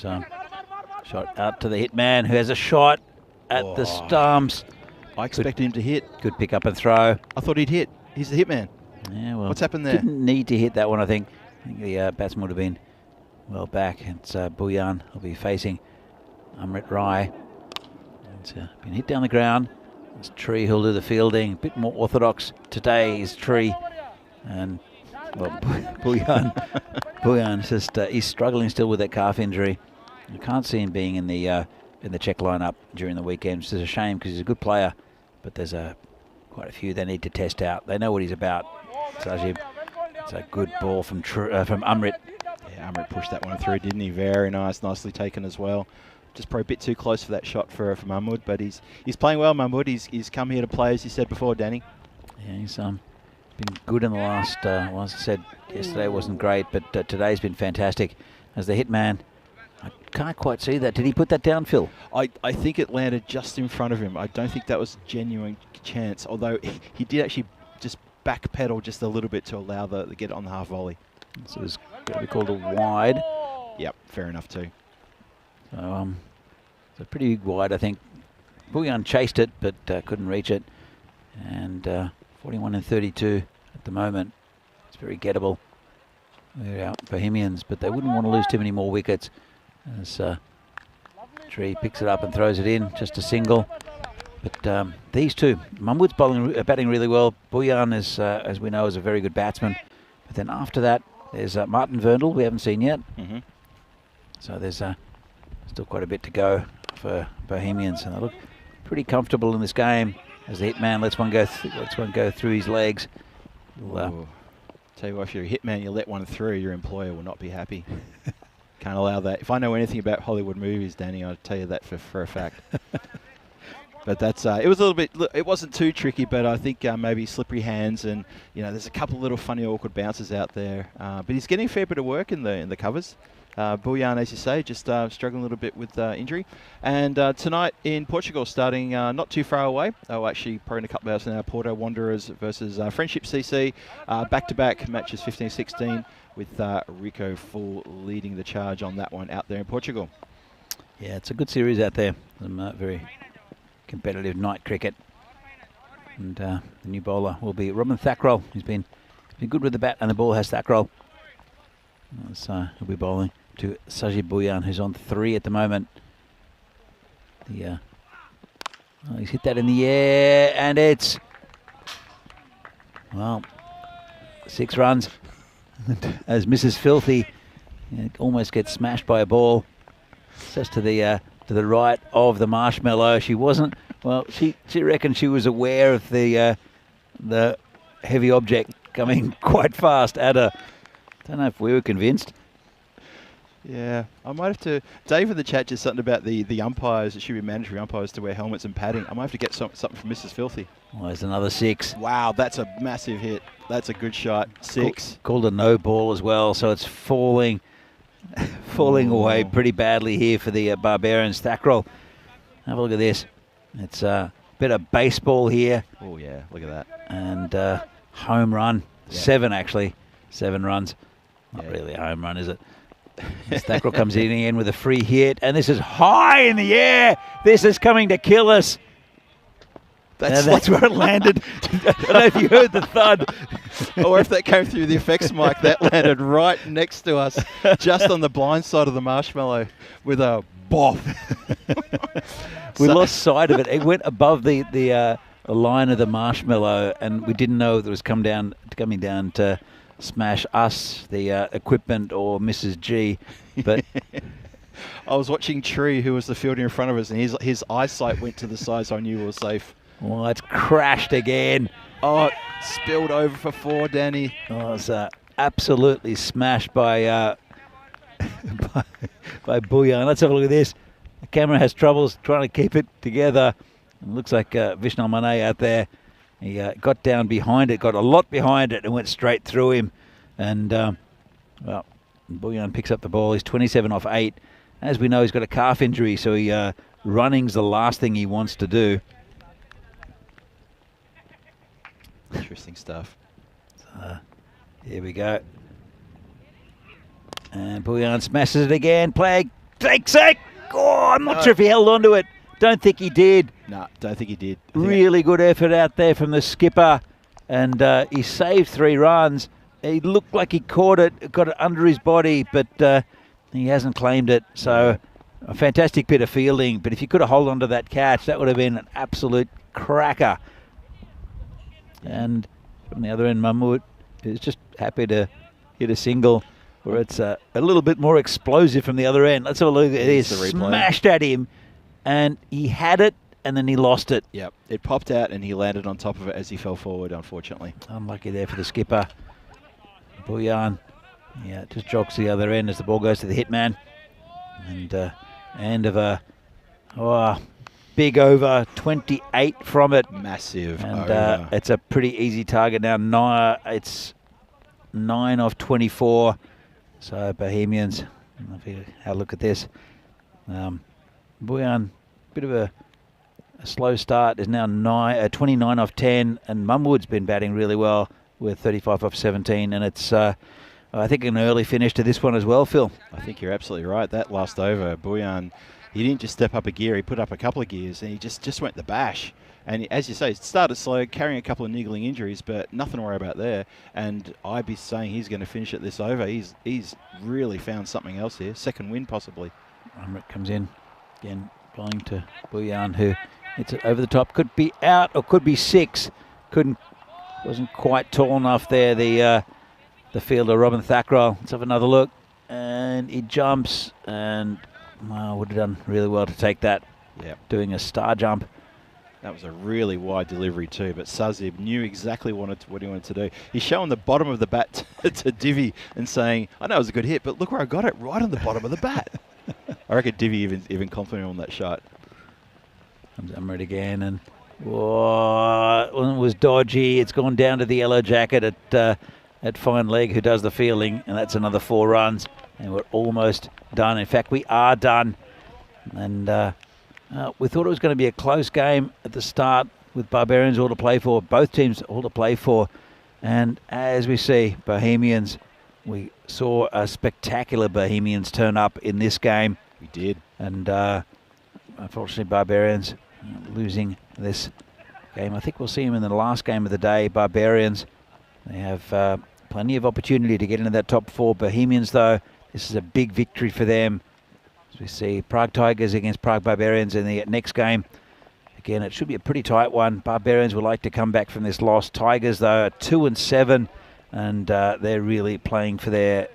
S1: shot out to the hitman, who has a shot at the stumps.
S7: I expected him to hit.
S1: Good pick up and throw.
S7: I thought he'd hit. He's the hitman.
S1: Yeah, well,
S7: what's happened there?
S1: Didn't need to hit that one, I think. I think the batsman would have been well back. It's Bhuyan will be facing Amrit Rai. It's been hit down the ground. It's Tree who'll do the fielding. A bit more orthodox today is Tree. And well, Bhuyan just he's struggling still with that calf injury. You can't see him being in the check lineup during the weekend, which is a shame because he's a good player. But there's quite a few they need to test out. They know what he's about. Sajib. It's a good ball from Amrit.
S7: Yeah, Amrit pushed that one through, didn't he? Very nice, nicely taken as well. Just probably a bit too close for that shot for Mahmood, but he's playing well, Mahmood. He's come here to play, as you said before, Danny.
S1: Yeah, he's been good in the last. Well, as I said, yesterday wasn't great, but today's been fantastic. As the hitman, I can't quite see that. Did he put that down, Phil?
S7: I think it landed just in front of him. I don't think that was a genuine chance, although he did actually just backpedal just a little bit to allow the get it on the half volley.
S1: So it's going to be called a wide.
S7: Yep, fair enough too.
S1: So it's a pretty big wide, I think. Bhuyan chased it, but couldn't reach it. And 41 and 32 at the moment. It's very gettable. They're out Bohemians, but they wouldn't want to lose too many more wickets. As Tree picks it up and throws it in, just a single. But these two, Mahmood's batting really well. Bhuyan is, as we know, is a very good batsman. But then after that, there's Martin Verndl, we haven't seen yet.
S7: Mm-hmm.
S1: So there's still quite a bit to go for Bohemians, and they look pretty comfortable in this game. As the hitman lets one go through his legs.
S7: Tell you what, if you're a hitman, you let one through, your employer will not be happy. Can't allow that. If I know anything about Hollywood movies, Danny, I'll tell you that for a fact. But that's it was a little bit. It wasn't too tricky, but I think maybe slippery hands, and there's a couple of little funny, awkward bounces out there. But he's getting a fair bit of work in the covers. Bhuyan, as you say, just struggling a little bit with injury. And tonight in Portugal, starting not too far away. Oh, actually, probably in a couple of hours now, Porto Wanderers versus Friendship CC. Back-to-back matches, 15-16, with Rico Full leading the charge on that one out there in Portugal.
S1: Yeah, it's a good series out there. Some very competitive night cricket. And the new bowler will be Robin Thakral. He's been good with the bat, and the ball has Thakral. So he'll be bowling to Sajib Bhuyan, who's on 3 at the moment. He's hit that in the air, and it's 6 runs. As Mrs. Filthy almost gets smashed by a ball, just to the right of the marshmallow. She wasn't. Well, she reckoned she was aware of the heavy object coming quite fast at her. Don't know if we were convinced.
S7: Yeah, I might have to. Dave in the chat just something about the umpires. It should be mandatory umpires to wear helmets and padding. I might have to get something from Mrs. Filthy.
S1: Well, there's another 6.
S7: Wow, that's a massive hit. That's a good shot. 6.
S1: Called a no ball as well, so it's falling away pretty badly here for the Barbarians. Thakral, have a look at this. It's a bit of baseball here.
S7: Oh yeah, look at that.
S1: And home run. Yeah. 7 actually. 7 runs. Not really a home run, is it? Thakral comes in again with a free hit, and this is high in the air. This is coming to kill us. That's where it landed. I don't know if you heard the thud.
S7: Or if that came through the effects mic, that landed right next to us, just on the blind side of the marshmallow, with a boff.
S1: We lost sight of it. It went above the line of the marshmallow, and we didn't know that it was coming down to smash us, the equipment, or Mrs. G. But
S7: I was watching Tree, who was the fielder in front of us, and his eyesight went to the side, so I knew we were safe.
S1: Oh, it's crashed again.
S7: Oh, spilled over for 4, Danny.
S1: Oh, it's absolutely smashed by by Bouillon. Let's have a look at this. The camera has troubles trying to keep it together. It looks like Vishnal Mane out there. He got down behind it, got a lot behind it, and went straight through him. And, well, Bouillon picks up the ball. He's 27 off 8. As we know, he's got a calf injury, so running's the last thing he wants to do.
S7: Interesting stuff.
S1: Here we go. And Bouillon smashes it again. Play takes it. Oh, I'm not sure if he held on to it. Don't think he did.
S7: No, don't think he did.
S1: Really good effort out there from the skipper. And he saved 3 runs. He looked like he caught it, got it under his body, but he hasn't claimed it. So a fantastic bit of fielding. But if you could have held on to that catch, that would have been an absolute cracker. And from the other end, Mahmood is just happy to hit a single where it's a little bit more explosive from the other end. Let's have a look. It is smashed at him, and he had it, and then he lost it.
S7: Yep, it popped out, and he landed on top of it as he fell forward, unfortunately.
S1: Unlucky there for the skipper. Bouillon, yeah, just jogs the other end as the ball goes to the hitman. And end of a big over, 28 from it.
S7: Massive
S1: and
S7: over.
S1: It's a pretty easy target now. It's 9 off 24. So Bohemians, if you have a look at this. Bouillon, bit of a slow start, is now 29 off 10, and Mumwood's been batting really well with 35 off 17, and it's I think an early finish to this one as well, Phil.
S7: I think you're absolutely right. That last over, Bouillon, he didn't just step up a gear, he put up a couple of gears, and he just went the bash. And as you say, it started slow, carrying a couple of niggling injuries, but nothing to worry about there. And I'd be saying he's going to finish at this over. He's really found something else here. Second win, possibly.
S1: Umrit comes in, again, blowing to Bouillon, who hits it over the top. Could be out or could be 6. Wasn't quite tall enough there, the fielder, Robin Thackrell. Let's have another look. And he jumps, and would have done really well to take that.
S7: Yep.
S1: Doing a star jump.
S7: That was a really wide delivery too, but Sazib knew exactly what he wanted to do. He's showing the bottom of the bat to Divi and saying, I know it was a good hit, but look where I got it, right on the bottom of the bat. I reckon Divi even complimented him on that shot.
S1: Comes Umrit again, and whoa, it was dodgy. It's gone down to the yellow jacket at Fine Leg, who does the fielding, and that's another 4 runs. And we're almost done. In fact, we are done. And we thought it was going to be a close game at the start with Barbarians all to play for, both teams all to play for. And as we see, Bohemians, we saw a spectacular Bohemians turn up in this game.
S7: We did.
S1: And unfortunately, Barbarians losing this game. I think we'll see them in the last game of the day. Barbarians, they have plenty of opportunity to get into that top 4. Bohemians, though, this is a big victory for them. As we see Prague Tigers against Prague Barbarians in the next game. Again, it should be a pretty tight one. Barbarians would like to come back from this loss. Tigers, though, are 2-7, and they're really playing for their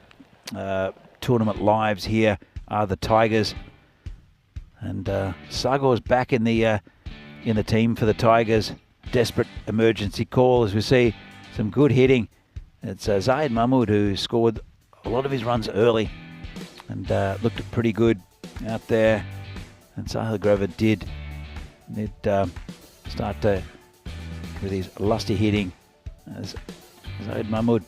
S1: tournament lives here, are the Tigers. And Sagor's back in the team for the Tigers. Desperate emergency call as we see some good hitting. It's Zahid Mahmood who scored a lot of his runs early and looked pretty good out there. And Sahil Grover did start with his lusty hitting as Zahid Mahmood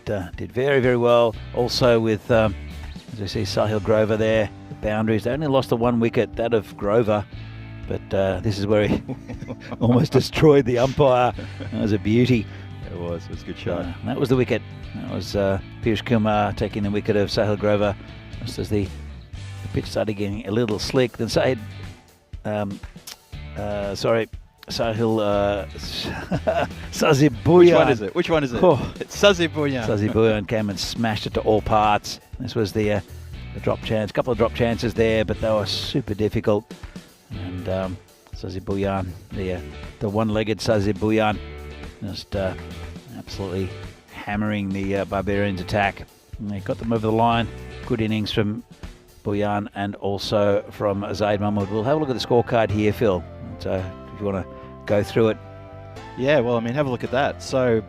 S1: did very, very well. Also with, as we see, Sahil Grover there, the boundaries. They only lost the 1 wicket, that of Grover. But this is where he almost destroyed the umpire. That was a beauty.
S7: It was a good shot.
S1: That was the wicket. That was Piyush Kumar taking the wicket of Sahil Grover just as the pitch started getting a little slick. Then Sahil, Sazib Bouillon.
S7: Which one is it?
S1: Oh.
S7: It's Sazib Bouillon.
S1: Sazib Bouillon came and smashed it to all parts. This was the drop chance. A couple of drop chances there, but they were super difficult. And Sazib Bouillon, the one-legged Sazib Bouillon, just absolutely hammering the Barbarians' attack. And they got them over the line. Good innings from Bouillon and also from Zaid Mahmood. We'll have a look at the scorecard here, Phil. So if you want to go through it.
S7: Yeah, well, I mean, have a look at that. So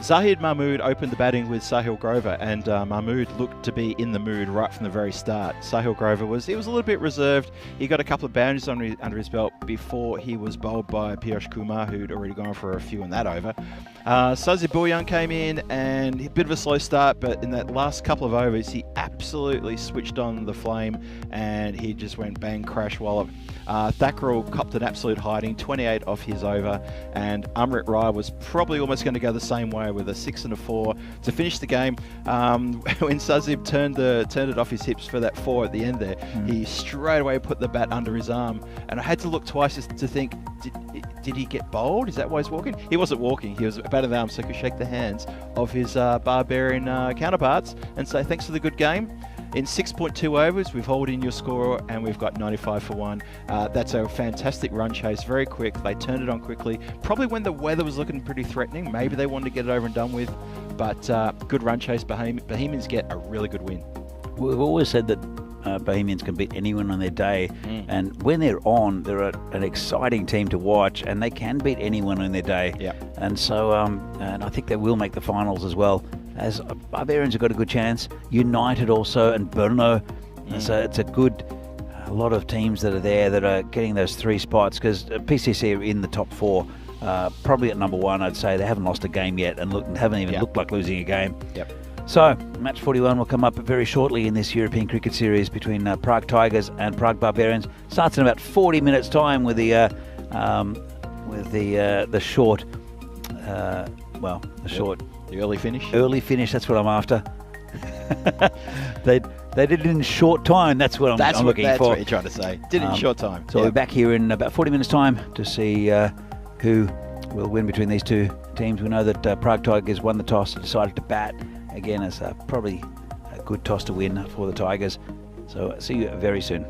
S7: Zahid Mahmood opened the batting with Sahil Grover, and Mahmood looked to be in the mood right from the very start. Sahil Grover was a little bit reserved. He got a couple of boundaries under his belt before he was bowled by Piyush Kumar, who'd already gone for a few in that over. Sazib Bhuyan came in, and a bit of a slow start, but in that last couple of overs, he absolutely switched on the flame, and he just went bang, crash, wallop. Thakral copped an absolute hiding, 28 off his over, and Amrit Rai was probably almost going to go the same way with a 6 and a 4 to finish the game. When Sazib turned it off his hips for that 4 at the end there, he straight away put the bat under his arm, and I had to look twice to think, did he get bowled? Is that why he's walking? He wasn't walking. He was bat in the arm so he could shake the hands of his Barbarian counterparts and say thanks for the good game. In 6.2 overs, we've hauled in your score and we've got 95 for 1. That's a fantastic run chase, very quick. They turned it on quickly, probably when the weather was looking pretty threatening. Maybe they wanted to get it over and done with, but good run chase. Bohemians get a really good win.
S1: We've always said that Bohemians can beat anyone on their day, and when they're on, they're an exciting team to watch, and they can beat anyone on their day.
S7: Yep.
S1: And so, and I think they will make the finals as well. As Barbarians have got a good chance. United also, and Brno. So it's a lot of teams that are there that are getting those 3 spots, because PCC are in the top 4. Probably at number 1, I'd say. They haven't lost a game yet and haven't even looked like losing a game.
S7: Yep.
S1: So, match 41 will come up very shortly in this European cricket series between Prague Tigers and Prague Barbarians. Starts in about 40 minutes' time with the short,
S7: The early finish.
S1: Early finish. That's what I'm after. They did it in short time. That's what I'm looking for.
S7: That's what you're trying to say. Did it in short time.
S1: So we're back here in about 40 minutes' time to see who will win between these two teams. We know that Prague Tigers won the toss and decided to bat. Again, it's probably a good toss to win for the Tigers. So see you very soon.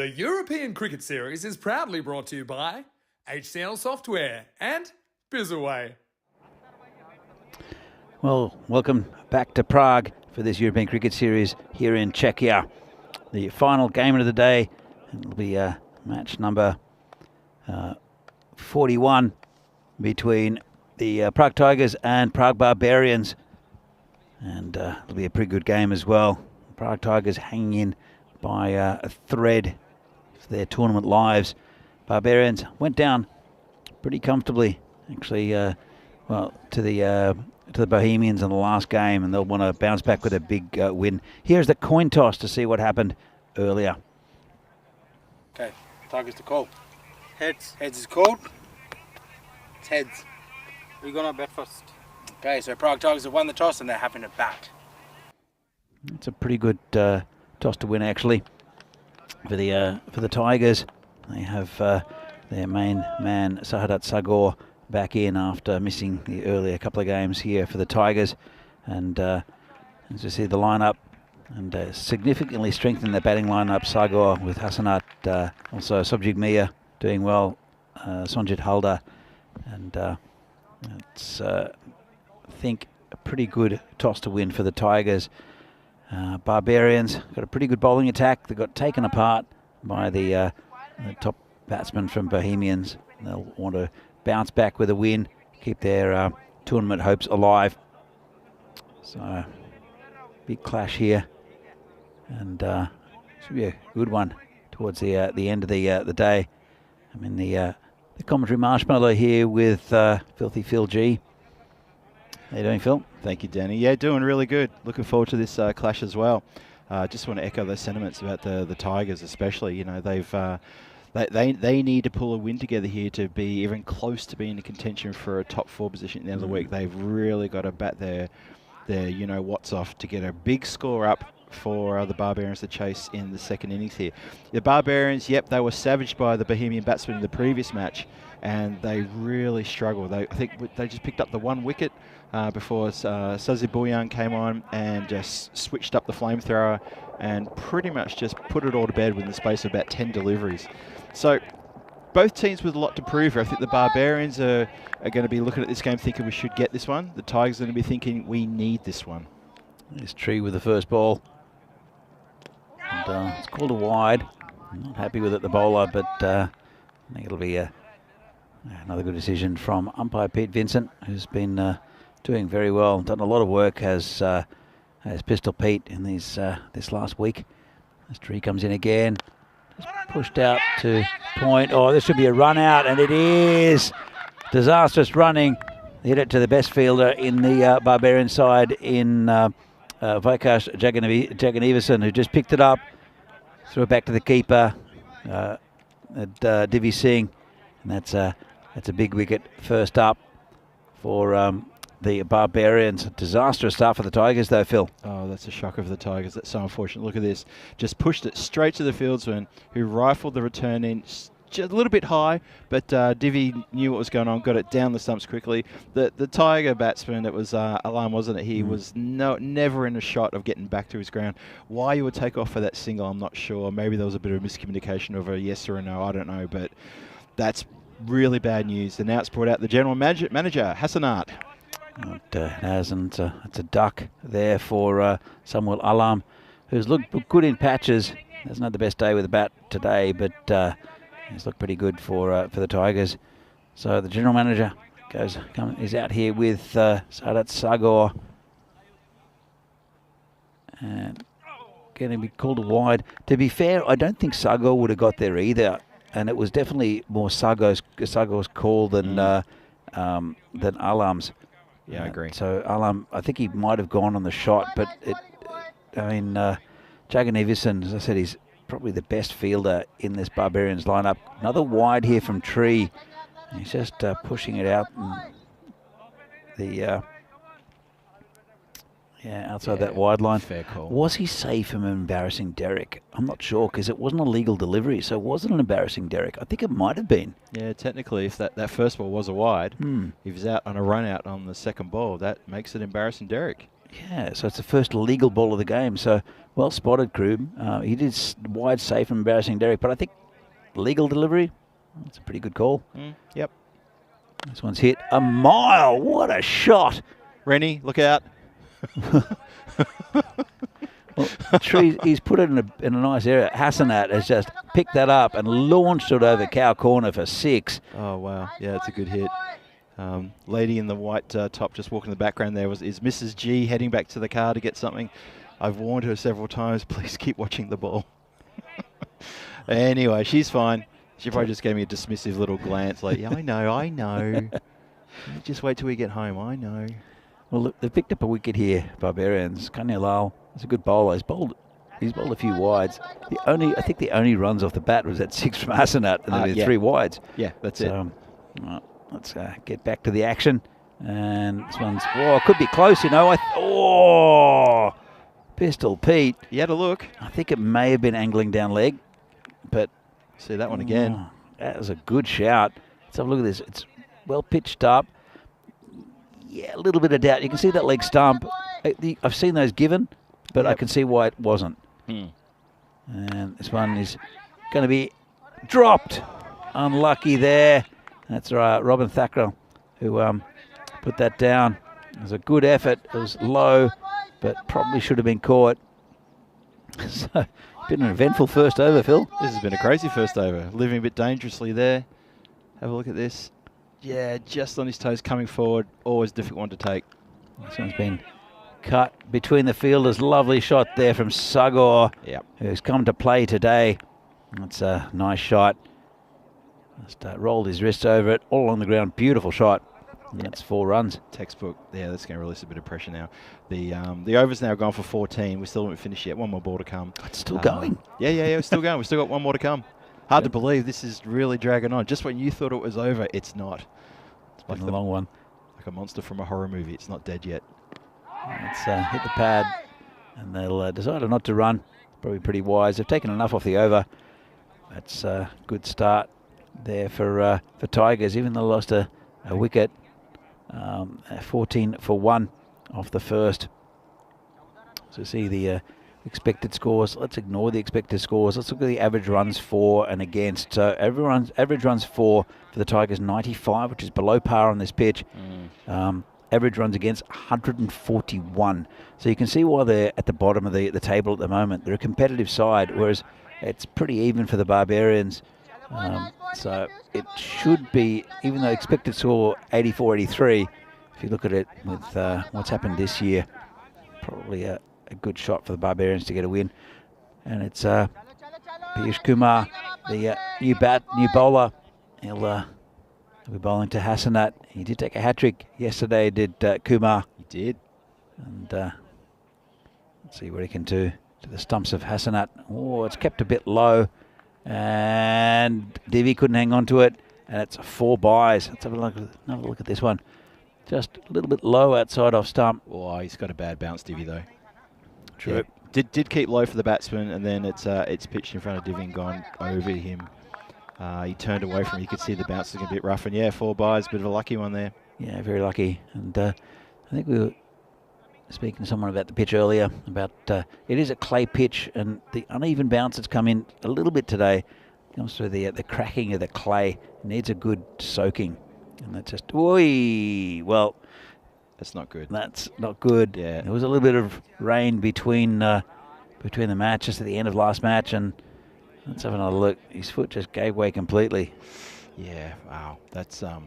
S3: The European Cricket Series is proudly brought to you by HCL Software and Bizaway.
S1: Well, welcome back to Prague for this European Cricket Series here in Czechia. The final game of the day, it'll be match number 41 between the Prague Tigers and Prague Barbarians. And it'll be a pretty good game as well. Prague Tigers hanging in by a thread for their tournament lives. Barbarians went down pretty comfortably, actually, well, to the Bohemians in the last game, and they'll want to bounce back with a big win. Here's the coin toss to see what happened earlier.
S4: Okay, Tigers to call.
S5: Heads.
S4: Heads is called. It's heads.
S5: We're gonna bat first.
S4: Okay, so Prague Tigers have won the toss and they're having a bat.
S1: It's a pretty good toss to win, actually, for the Tigers. They have their main man Sahadat Sagor back in after missing the earlier couple of games here for the Tigers, and as you see the lineup, and significantly strengthened their batting lineup. Sagor with Hasanat, also Subjig Mia doing well, Sonjit Halder, and it's I think a pretty good toss to win for the Tigers. Barbarians got a pretty good bowling attack. They got taken apart by the top batsmen from Bohemians. They'll want to bounce back with a win, keep their tournament hopes alive. So big clash here, and should be a good one towards the end of the day. I mean the commentary marshmallow here with Filthy Phil G. How you doing, Phil?
S7: Thank you, Danny. Yeah, doing really good. Looking forward to this clash as well. Just want to echo those sentiments about the Tigers, especially. You know, they need to pull a win together here to be even close to being in contention for a top 4 position at the end of the week. They've really got to bat their what's off to get a big score up for the Barbarians to chase in the second innings here. The Barbarians, yep, they were savaged by the Bohemian batsmen in the previous match, and they really struggled. I think they just picked up the 1 wicket before Sazi Bouyan came on and just switched up the flamethrower and pretty much just put it all to bed within the space of about 10 deliveries. So both teams with a lot to prove here. I think the Barbarians are going to be looking at this game thinking we should get this one. The Tigers are going to be thinking we need this one.
S1: There's Tree with the first ball. And, it's called a wide. I'm not happy with it, the bowler, but I think it'll be another good decision from umpire Pete Vincent, who's been doing very well. Done a lot of work as Pistol Pete in this last week. As Tree comes in again. Just pushed out to point. Oh, this should be a run out, and it is. Disastrous running. Hit it to the best fielder in the Barbarian side in Vikash Jagannathan, who just picked it up. Threw it back to the keeper, Divi Singh. And that's a big wicket first up for the Barbarians. Disastrous start for the Tigers though, Phil.
S7: Oh, that's a shocker for the Tigers. That's so unfortunate. Look at this. Just pushed it straight to the fieldsman, who rifled the return in just a little bit high, but Divi knew what was going on, got it down the stumps quickly. The Tiger batsman, it was Alam, wasn't it? He was never in a shot of getting back to his ground. Why you would take off for that single, I'm not sure. Maybe there was a bit of miscommunication of a yes or a no, I don't know, but that's really bad news. And now it's brought out the general manager, Hasanat.
S1: It hasn't. It's a duck there for Samuel Alam, who's looked good in patches. Hasn't had the best day with the bat today, but he's looked pretty good for the Tigers. So the general manager is out here with Sahadat Sagor, and going to be called a wide. To be fair, I don't think Sagor would have got there either, and it was definitely more Sagor's call than Alam's.
S7: Yeah, I agree.
S1: So Alam, I think he might have gone on the shot, but Jagannathan, as I said, he's probably the best fielder in this Barbarians lineup. Another wide here from Tree. He's just pushing it out. And outside that wide line.
S7: Fair call.
S1: Was he safe from embarrassing Derek? I'm not sure, because it wasn't a legal delivery, so it wasn't an embarrassing Derek. I think it might have been.
S7: Yeah, technically, if that first ball was a wide, if he's out on a run out on the second ball, that makes it embarrassing Derek.
S1: Yeah, so it's the first legal ball of the game. So well spotted, Krug. He did wide, safe, and embarrassing Derek, but I think legal delivery. That's a pretty good call.
S7: Yep.
S1: This one's hit a mile. What a shot!
S7: Rennie, look out.
S1: Well, he's put it in a nice area. Hassanat has just picked that up and launched it over cow corner for 6.
S7: Oh, wow. Yeah, it's a good hit. Lady in the white top just walking in the background there is Mrs. G heading back to the car to get something. I've warned her several times, please keep watching the ball. Anyway, she's fine. She probably just gave me a dismissive little glance like, yeah, I know. Just wait till we get home, I know.
S1: Well, look, they've picked up a wicket here, Barbarians. Kanye Lal is a good bowler. He's bowled a few wides. I think the only runs off the bat was that 6 from Hassanat, and then 3 wides.
S7: Yeah, that's it.
S1: Let's get back to the action. And this one's, could be close, Pistol Pete.
S7: You had a look.
S1: I think it may have been angling down leg, but
S7: see that one again.
S1: That was a good shout. Let's have a look at this. It's well pitched up. Yeah, a little bit of doubt. You can see that leg stump. I've seen those given, but I can see why it wasn't. And this one is going to be dropped. Unlucky there. That's right, Robin Thackrell, who put that down. It was a good effort. It was low, but probably should have been caught. So, been an eventful first over, Phil.
S7: This has been a crazy first over. Living a bit dangerously there. Have a look at this. Yeah, just on his toes coming forward. Always a difficult one to take.
S1: This one's been cut between the fielders. Lovely shot there from Sagor, who's come to play today. That's a nice shot. Just rolled his wrists over it, all on the ground. Beautiful shot. And that's 4 runs.
S7: Textbook. Yeah, that's going to release a bit of pressure now. The over's now gone for 14. We still haven't finished yet. One more ball to come.
S1: It's still going.
S7: Yeah, we're still going. We've still got one more to come. Hard to believe this is really dragging on. Just when you thought it was over, it's not.
S1: It's like a long one.
S7: Like a monster from a horror movie. It's not dead yet.
S1: It's hit the pad, and they'll decide not to run. Probably pretty wise. They've taken enough off the over. That's a good start there for Tigers, even though they lost a wicket. 14 for 1 off the first. So see the expected scores. Let's ignore the expected scores. Let's look at the average runs for and against. So average runs for the Tigers 95, which is below par on this pitch. Average runs against 141. So you can see why they're at the bottom of the table at the moment. They're a competitive side, whereas it's pretty even for the Barbarians. So it should be, even though expected score 84-83, if you look at it with what's happened this year, probably a good shot for the Barbarians to get a win. And it's Piyush Kumar, the new bowler. He'll be bowling to Hassanat. He did take a hat-trick yesterday, did Kumar.
S7: He did.
S1: And let's see what he can do to the stumps of Hassanat. Oh, it's kept a bit low. And Divi couldn't hang on to it. And it's 4 byes. Let's have another look at this one. Just a little bit low outside off stump.
S7: Oh, he's got a bad bounce, Divi, though.
S1: True.
S7: Yeah. Did keep low for the batsman, and then it's pitched in front of Divi and gone over him. He turned away from it. You could see the bounce looking a bit rough. And, 4 byes, bit of a lucky one there. Yeah, very lucky. And I think we were speaking to someone about the pitch earlier, about it is a clay pitch, and the uneven bounce that's come in a little bit today comes through the cracking of the clay. It needs a good soaking. And that's just, well, that's not good.
S1: That's not good.
S7: Yeah.
S1: There was a little bit of rain between the matches at the end of last match, and let's have another look. His foot just gave way completely.
S7: Yeah, wow. That's a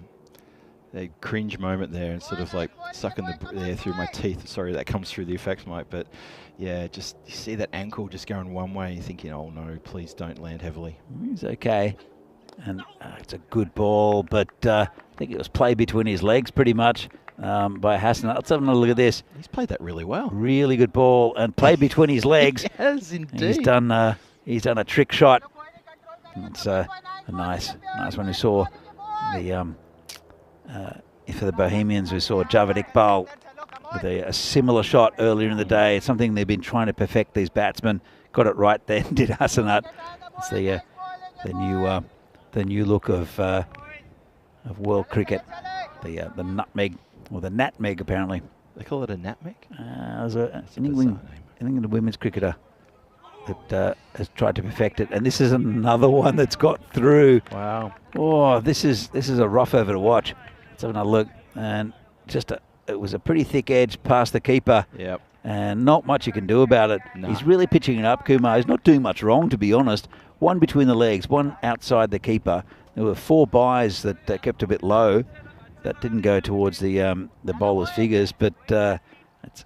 S7: cringe moment there, and sort of like sucking the air through my teeth. Sorry, that comes through the effects mic, but yeah, just you see that ankle just going one way, and you're thinking, oh no, please don't land heavily.
S1: He's okay. And it's a good ball, but I think it was played between his legs pretty much by Hassan. Let's have another look at this.
S7: He's played that really well.
S1: Really good ball, and played between his legs.
S7: Yes, indeed.
S1: He's done a trick shot. It's a nice one. We saw the for the Bohemians, we saw Javed Iqbal with a similar shot earlier in the day. It's something they've been trying to perfect, these batsmen. Got it right then, did Hassanat. It's the new look of world cricket. The nutmeg, or the natmeg apparently.
S7: They call it a Natmec?
S1: There's an
S7: That's a bizarre name.
S1: England women's cricketer that has tried to perfect it, and this is another one that's got through.
S7: Wow.
S1: Oh, this is a rough over to watch. Let's have another look, and it was a pretty thick edge past the keeper.
S7: Yep.
S1: And not much you can do about it.
S7: No.
S1: He's really pitching it up, Kumar. He's not doing much wrong, to be honest. One between the legs, one outside the keeper. There were 4 byes that kept a bit low. That didn't go towards the bowler's figures, but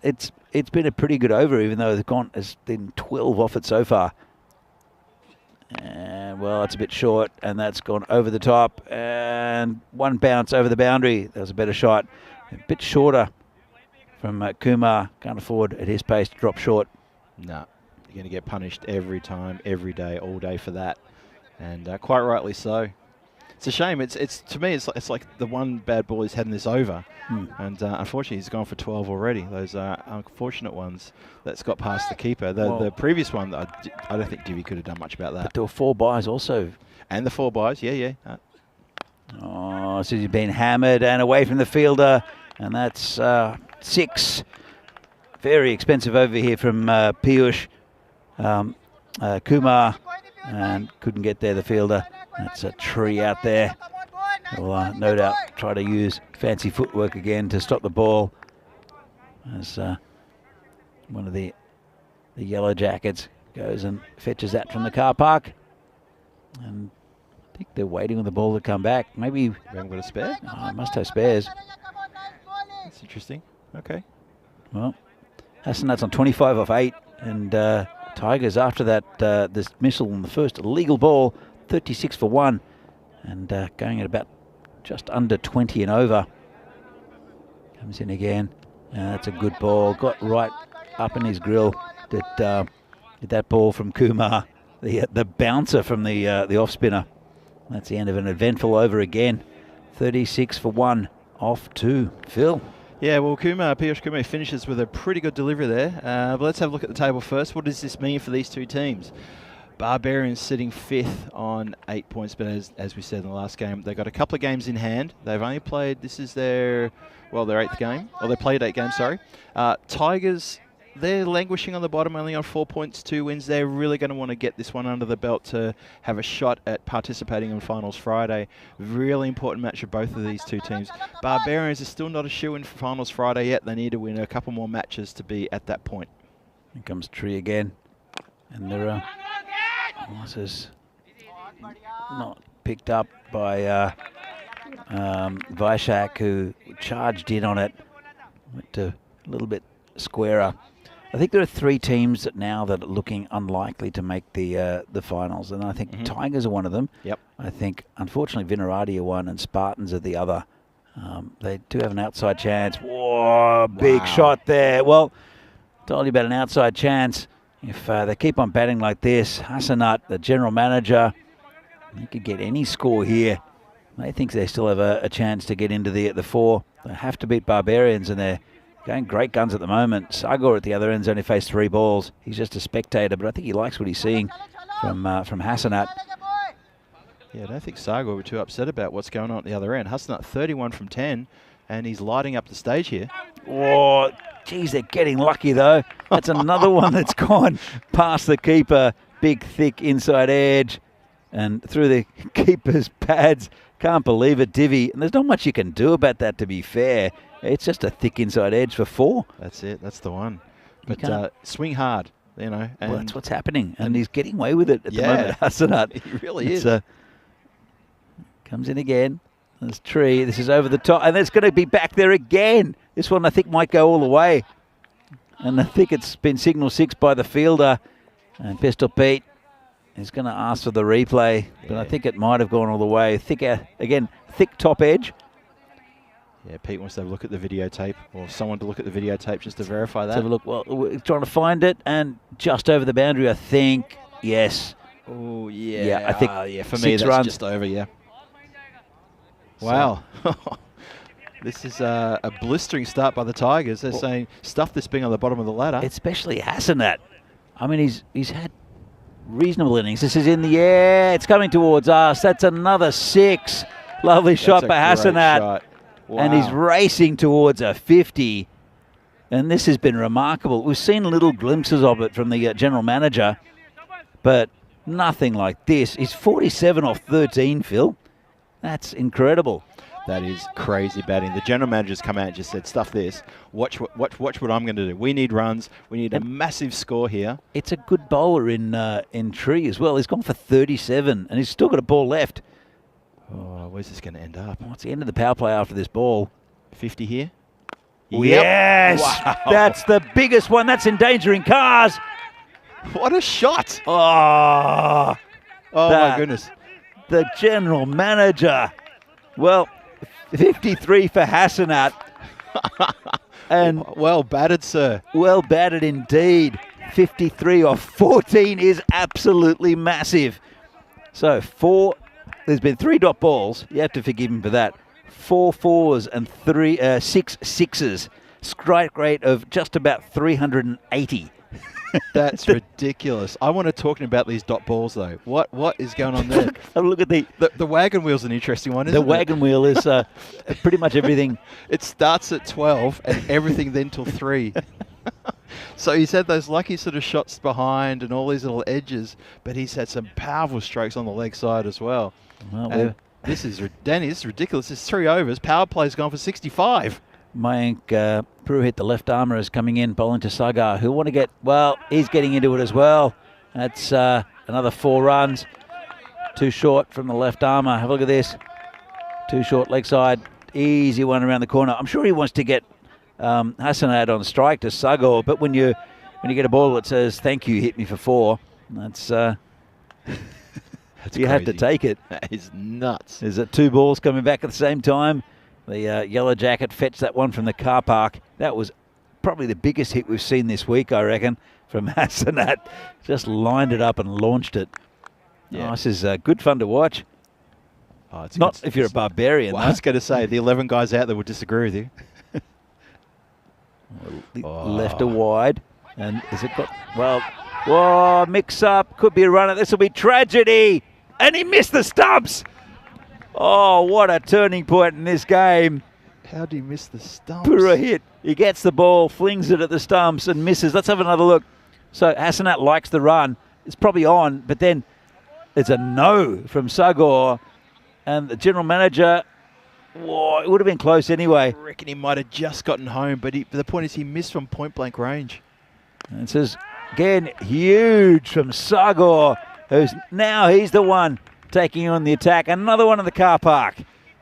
S1: it's been a pretty good over, even though has been 12 off it so far. And well, it's a bit short, and that's gone over the top, and one bounce over the boundary. That was a better shot. A bit shorter from Kumar. Can't afford at his pace to drop short.
S7: No, you're going to get punished every time, every day, all day for that, and quite rightly so. It's a shame. It's to me, it's like the one bad ball he's had in this over, and unfortunately he's gone for 12 already. Those are unfortunate ones that's got past the keeper. The previous one, I don't think Divi could have done much about that.
S1: But there were 4 byes also.
S7: And the 4 byes, yeah.
S1: Oh, so he's been hammered and away from the fielder, and that's 6. Very expensive over here from Piyush Kumar, and couldn't get there, the fielder. That's a tree out there. Will no doubt try to use fancy footwork again to stop the ball. As one of the Yellow Jackets goes and fetches that from the car park. And I think they're waiting on the ball to come back. Maybe
S7: We haven't got a spare?
S1: must have spares.
S7: That's interesting. Okay.
S1: Well, Hassanat's on 25 off 8, and Tigers after that this missile on the first illegal ball, 36 for 1, and going at about just under 20 and over. Comes in again. That's a good ball. Got right up in his grill. That ball from Kumar, the bouncer from the off spinner. That's the end of an eventful over again. 36 for 1 off 2. Phil.
S7: Yeah, well, Piyush Kumar finishes with a pretty good delivery there. But let's have a look at the table first. What does this mean for these two teams? Barbarians sitting 5th on 8 points, but as we said in the last game, they've got a couple of games in hand. They've only played, this is their 8th game. Or they played 8 games, sorry. Tigers, they're languishing on the bottom, only on 4 points, 2 wins. They're really going to want to get this one under the belt to have a shot at participating in Finals Friday. Really important match for both of these two teams. Barbarians are still not a shoo-in for Finals Friday yet. They need to win a couple more matches to be at that point.
S1: Here comes Tree again. And there are losses not picked up by Vaishak, who charged in on it. Went to a little bit squarer. I think there are 3 teams that are looking unlikely to make the finals, and I think Tigers are one of them.
S7: Yep.
S1: I think, unfortunately, Vinarati are one and Spartans are the other. They do have an outside chance. Whoa, big shot there. Well, told you about an outside chance. If they keep on batting like this, Hassanat, the general manager, they could get any score here. They think they still have a chance to get into the 4. They have to beat Barbarians, and they're going great guns at the moment. Sagor at the other end's only faced 3 balls. He's just a spectator, but I think he likes what he's seeing from Hassanat.
S7: Yeah, I don't think Sagor were too upset about what's going on at the other end. Hassanat 31 from 10, and he's lighting up the stage here.
S1: Oh, geez, they're getting lucky, though. That's another one that's gone past the keeper. Big, thick inside edge and through the keeper's pads. Can't believe it, Divi. And there's not much you can do about that, to be fair. It's just a thick inside edge for 4.
S7: That's it. That's the one. But swing hard, you know. And
S1: well, that's what's happening. And he's getting away with it at the moment, Hassanat.
S7: He really is.
S1: Comes in again. There's Tree. This is over the top. And it's going to be back there again. This one, I think, might go all the way. And I think it's been signal 6 by the fielder. And Pistol Pete is going to ask for the replay. But I think it might have gone all the way. Thick top edge.
S7: Yeah, Pete wants to have a look at the videotape, or someone to look at the videotape just to verify that.
S1: Let's have a look. Well, we're trying to find it, and just over the boundary, I think. Yes.
S7: Oh, yeah.
S1: Yeah, I think
S7: for me, that's
S1: runs.
S7: just over, yeah. Wow. This is a blistering start by the Tigers. They're saying, stuff this being on the bottom of the ladder.
S1: Especially Hassanat. I mean, he's had reasonable innings. This is in the air. It's coming towards us. That's another 6. Lovely shot by Hassanat.
S7: Shot. Wow.
S1: And he's racing towards a 50. And this has been remarkable. We've seen little glimpses of it from the general manager, but nothing like this. He's 47 off 13, Phil. That's incredible.
S7: That is crazy batting. The general manager's come out and just said, stuff this. Watch what I'm going to do. We need runs. We need a massive score here.
S1: It's a good bowler in Tree as well. He's gone for 37, and he's still got a ball left.
S7: Oh, where's this going to end up?
S1: What's the end of the power play after this ball?
S7: 50 here?
S1: Yep. Yes!
S7: Wow.
S1: That's the biggest one. That's endangering cars.
S7: What a shot!
S1: Oh,
S7: My goodness.
S1: The general manager. Well, 53 for Hassanat. And
S7: well batted, sir.
S1: Well batted indeed. 53 off 14 is absolutely massive. So there's been 3 dot balls. You have to forgive him for that. 4 fours and 6 sixes. Strike rate of just about 380.
S7: That's ridiculous. I want to talk about these dot balls, though. What is going on there?
S1: Look at
S7: the wagon wheel's an interesting one, isn't it?
S1: The wagon wheel is pretty much everything.
S7: It starts at 12 and everything then till 3. So he's had those lucky sort of shots behind and all these little edges, but he's had some powerful strokes on the leg side as well.
S1: Well,
S7: this is ridiculous. It's 3 overs. Power play's gone for 65.
S1: Mayank Purohit, the left armour, is coming in, bowling to Sagar, who'll want to get, well, he's getting into it as well. That's another 4 runs. 2 short from the left armour. Have a look at this. 2 short leg side. Easy one around the corner. I'm sure he wants to get Hassanat on strike to Sagar, but when you get a ball that says, thank you, hit me for 4, that's you have to take it.
S7: That is nuts.
S1: There's 2 balls coming back at the same time. The Yellow Jacket fetched that one from the car park. That was probably the biggest hit we've seen this week, I reckon, from Hassanat. Just lined it up and launched it. Yeah. Oh, this is good fun to watch.
S7: Oh, it's
S1: not if you're a barbarian.
S7: Well, I was going to say, the 11 guys out there would disagree with you.
S1: Left a wide. And has it got... Well, whoa, mix up. Could be a runner. This will be tragedy. And he missed the stumps. Oh, what a turning point in this game.
S7: How do you miss the stumps?
S1: Purohit. He gets the ball, flings it at the stumps and misses. Let's have another look. So Hassanat likes the run. It's probably on, but then it's a no from Sagar. And the general manager, whoa, it would have been close anyway.
S7: I reckon he might have just gotten home, but the point is he missed from point-blank range.
S1: And it says, again, huge from Sagar, he's the one taking on the attack. Another one in the car park.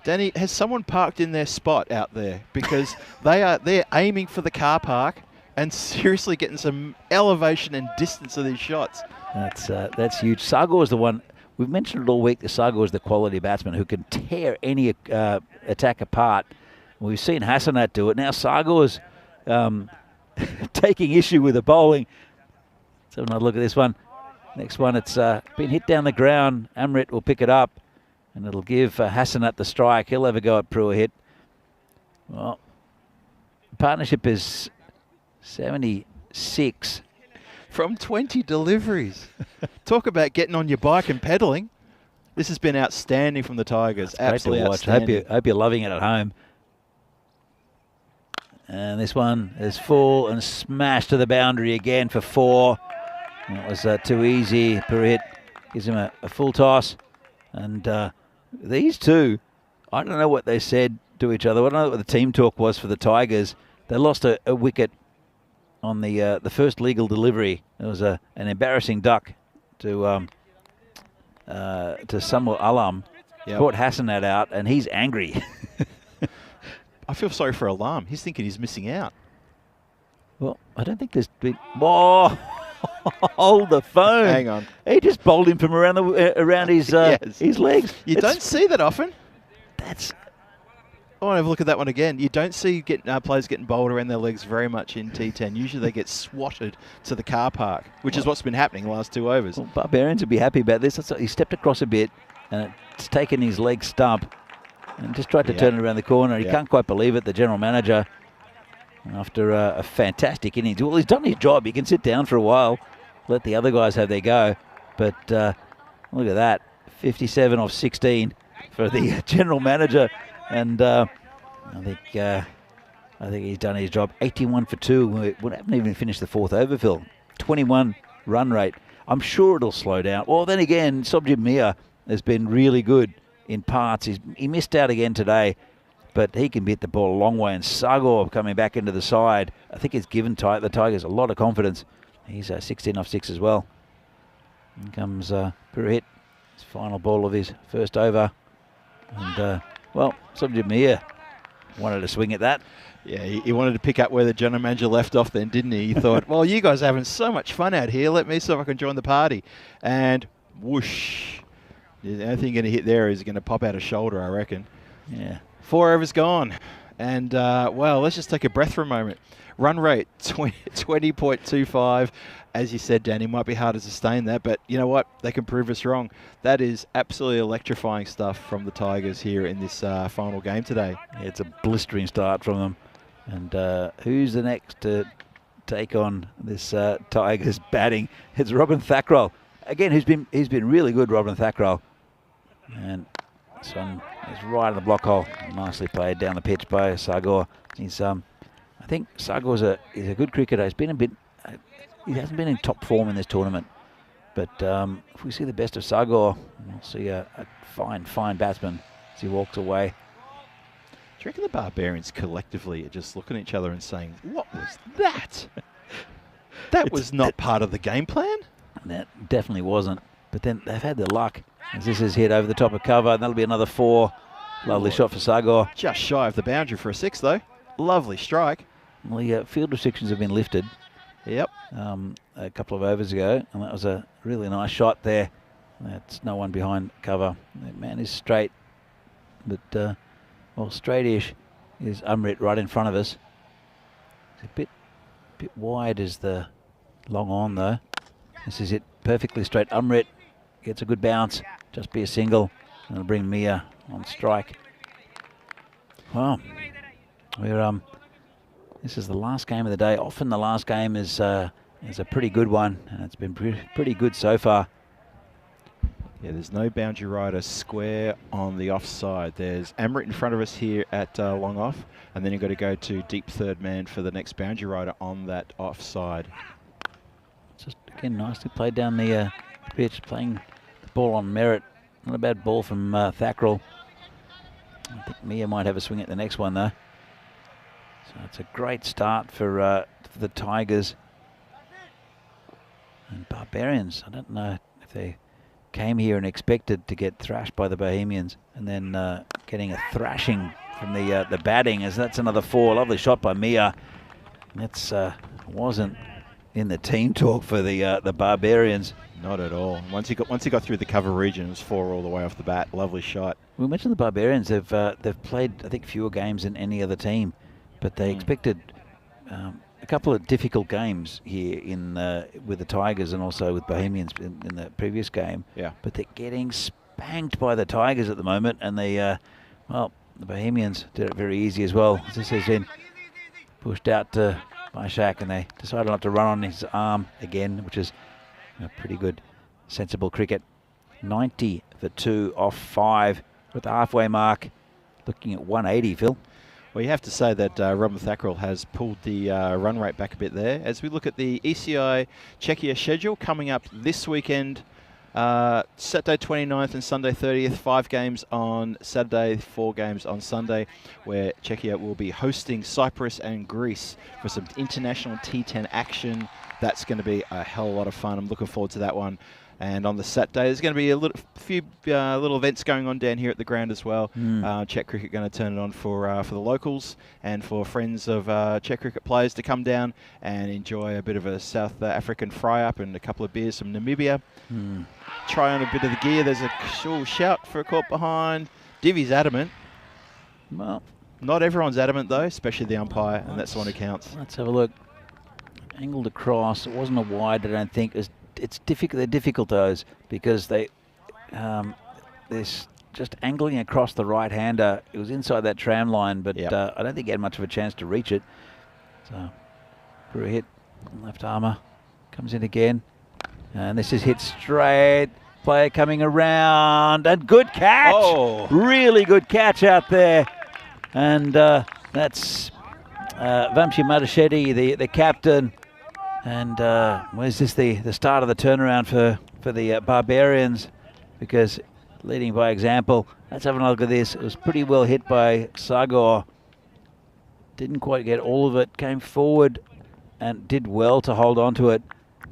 S7: Danny, has someone parked in their spot out there? Because they're aiming for the car park and seriously getting some elevation and distance of these shots.
S1: That's huge. Sagar is the one. We've mentioned it all week. Sagar is the quality batsman who can tear any attack apart. We've seen Hassanat do it. Now Sagar's taking issue with the bowling. Let's have another look at this one. Next one, it's been hit down the ground. Amrit will pick it up, and it'll give Hassanat the strike. He'll have a go at Purohit. Well, partnership is 76.
S7: From 20 deliveries. Talk about getting on your bike and pedaling. This has been outstanding from the Tigers. Absolutely outstanding.
S1: I hope you're loving it at home. And this one is full and smashed to the boundary again for 4. That was too easy. Purohit gives him a full toss. And these two, I don't know what they said to each other. I don't know what the team talk was for the Tigers. They lost a wicket on the first legal delivery. It was an embarrassing duck to Samuel Alam. Yep. Caught Hassanat out, and he's angry.
S7: I feel sorry for Alam. He's thinking he's missing out.
S1: Well, I don't think there's been... Oh, hold the phone.
S7: Hang on.
S1: He just bowled him from around his
S7: yes.
S1: his legs.
S7: You don't see that often.
S1: That's...
S7: I want to have a look at that one again. You don't see players getting bowled around their legs very much in T10. Usually they get swatted to the car park, which is what's been happening the last 2 overs.
S1: Well, Barbarians would be happy about this. He stepped across a bit, and it's taken his leg stump and just tried to turn it around the corner. He can't quite believe it, the general manager, after a fantastic innings. Well, he's done his job. He can sit down for a while, let the other guys have their go. But look at that, 57 off 16 for the general manager. And I think I think he's done his job. 81 for 2. We haven't even finished the 4th over, Phil. 21 run rate. I'm sure it'll slow down. Well, then again, Sobjit Mia has been really good in parts. He missed out again today, but he can hit the ball a long way. And Sagor coming back into the side, I think it's given the Tigers a lot of confidence. He's 16 off 6 as well. In comes Purohit, his final ball of his first over. And, well, Sobjit Mia wanted to swing at that.
S7: Yeah, he wanted to pick up where the general manager left off then, didn't he? He thought, well, you guys are having so much fun out here. Let me see if I can join the party. And whoosh. The only thing going to hit there is going to pop out a shoulder, I reckon.
S1: Yeah.
S7: 4 overs gone. And, well, let's just take a breath for a moment. Run rate, 20.25. As you said, Danny, might be hard to sustain that, but you know what? They can prove us wrong. That is absolutely electrifying stuff from the Tigers here in this final game today.
S1: Yeah, it's a blistering start from them. And who's the next to take on this Tigers batting? It's Robin Thakral. Again, he's been really good, Robin Thakral. And this one is right in the block hole. Nicely played down the pitch by Sagor. He's I think Sagor's is a good cricketer. He's been a bit. He hasn't been in top form in this tournament. But if we see the best of Sagor, we'll see a fine batsman as he walks away.
S7: Do you reckon the Barbarians collectively are just looking at each other and saying, what was that? That was not part of the game plan?
S1: That definitely wasn't. But then they've had their luck. As this is hit over the top of cover, and that'll be another 4. Lovely shot for Sagor.
S7: Just shy of the boundary for a 6, though. Lovely strike.
S1: Well, the field restrictions have been lifted.
S7: Yep.
S1: A couple of overs ago, and that was a really nice shot there. That's no one behind cover. That man is straight, but well, straight-ish is Umrit right in front of us. It's a bit wide as the long on though. This is it, perfectly straight. Umrit gets a good bounce, just be a single, and it'll bring Mia on strike. Well, we're this is the last game of the day. Often the last game is a pretty good one, and it's been pretty good so far.
S7: Yeah, there's no boundary rider square on the offside. There's Amrit in front of us here at long off, and then you've got to go to deep third man for the next boundary rider on that offside.
S1: Just again nicely played down the pitch, playing the ball on merit. Not a bad ball from Thakral. I think Mia might have a swing at the next one though. So it's a great start for the Tigers. And Barbarians, I don't know if they came here and expected to get thrashed by the Bohemians, and then getting a thrashing from the batting, as that's another 4. Lovely shot by Mia. That's wasn't in the team talk for the Barbarians.
S7: Not at all. Once he got through the cover region, it was 4 all the way off the bat. Lovely shot.
S1: We mentioned the Barbarians. They've played, I think, fewer games than any other team, but they expected a couple of difficult games here in with the Tigers and also with Bohemians in the previous game.
S7: Yeah.
S1: But they're getting spanked by the Tigers at the moment, and well, the Bohemians did it very easy as well. As this has been pushed out by Shaq, and they decided not to run on his arm again, which is pretty good, sensible cricket. 90 for 2 off 5 with the halfway mark, looking at 180, Phil.
S7: Well, you have to say that Robin Thakral has pulled the run rate back a bit there. As we look at the ECI Czechia schedule coming up this weekend, Saturday 29th and Sunday 30th, 5 games on Saturday, 4 games on Sunday, where Czechia will be hosting Cyprus and Greece for some international T10 action. That's going to be a hell of a lot of fun. I'm looking forward to that one. And on the Saturday, there's going to be a few little events going on down here at the ground as well. Czech Cricket going to turn it on for the locals and for friends of Czech Cricket players to come down and enjoy a bit of a South African fry-up and a couple of beers from Namibia. Try on a bit of the gear. There's a shout for a caught behind. Divi's adamant.
S1: Well,
S7: not everyone's adamant though, especially the umpire, and that's the one who counts.
S1: Let's have a look. Angled across. It wasn't a wide, I don't think. It's difficult. They're difficult those because they're just angling across the right-hander. It was inside that tram line, but I don't think he had much of a chance to reach it. So, for a hit, left armour comes in again, and this is hit straight. Player coming around, and good catch.
S7: Oh,
S1: really good catch out there, and that's Vamshi Matachetti, the captain. And where's this the start of the turnaround for the Barbarians? Because leading by example. Let's have a look at this. It was pretty well hit by Sagor. Didn't quite get all of it. Came forward and did well to hold on to it.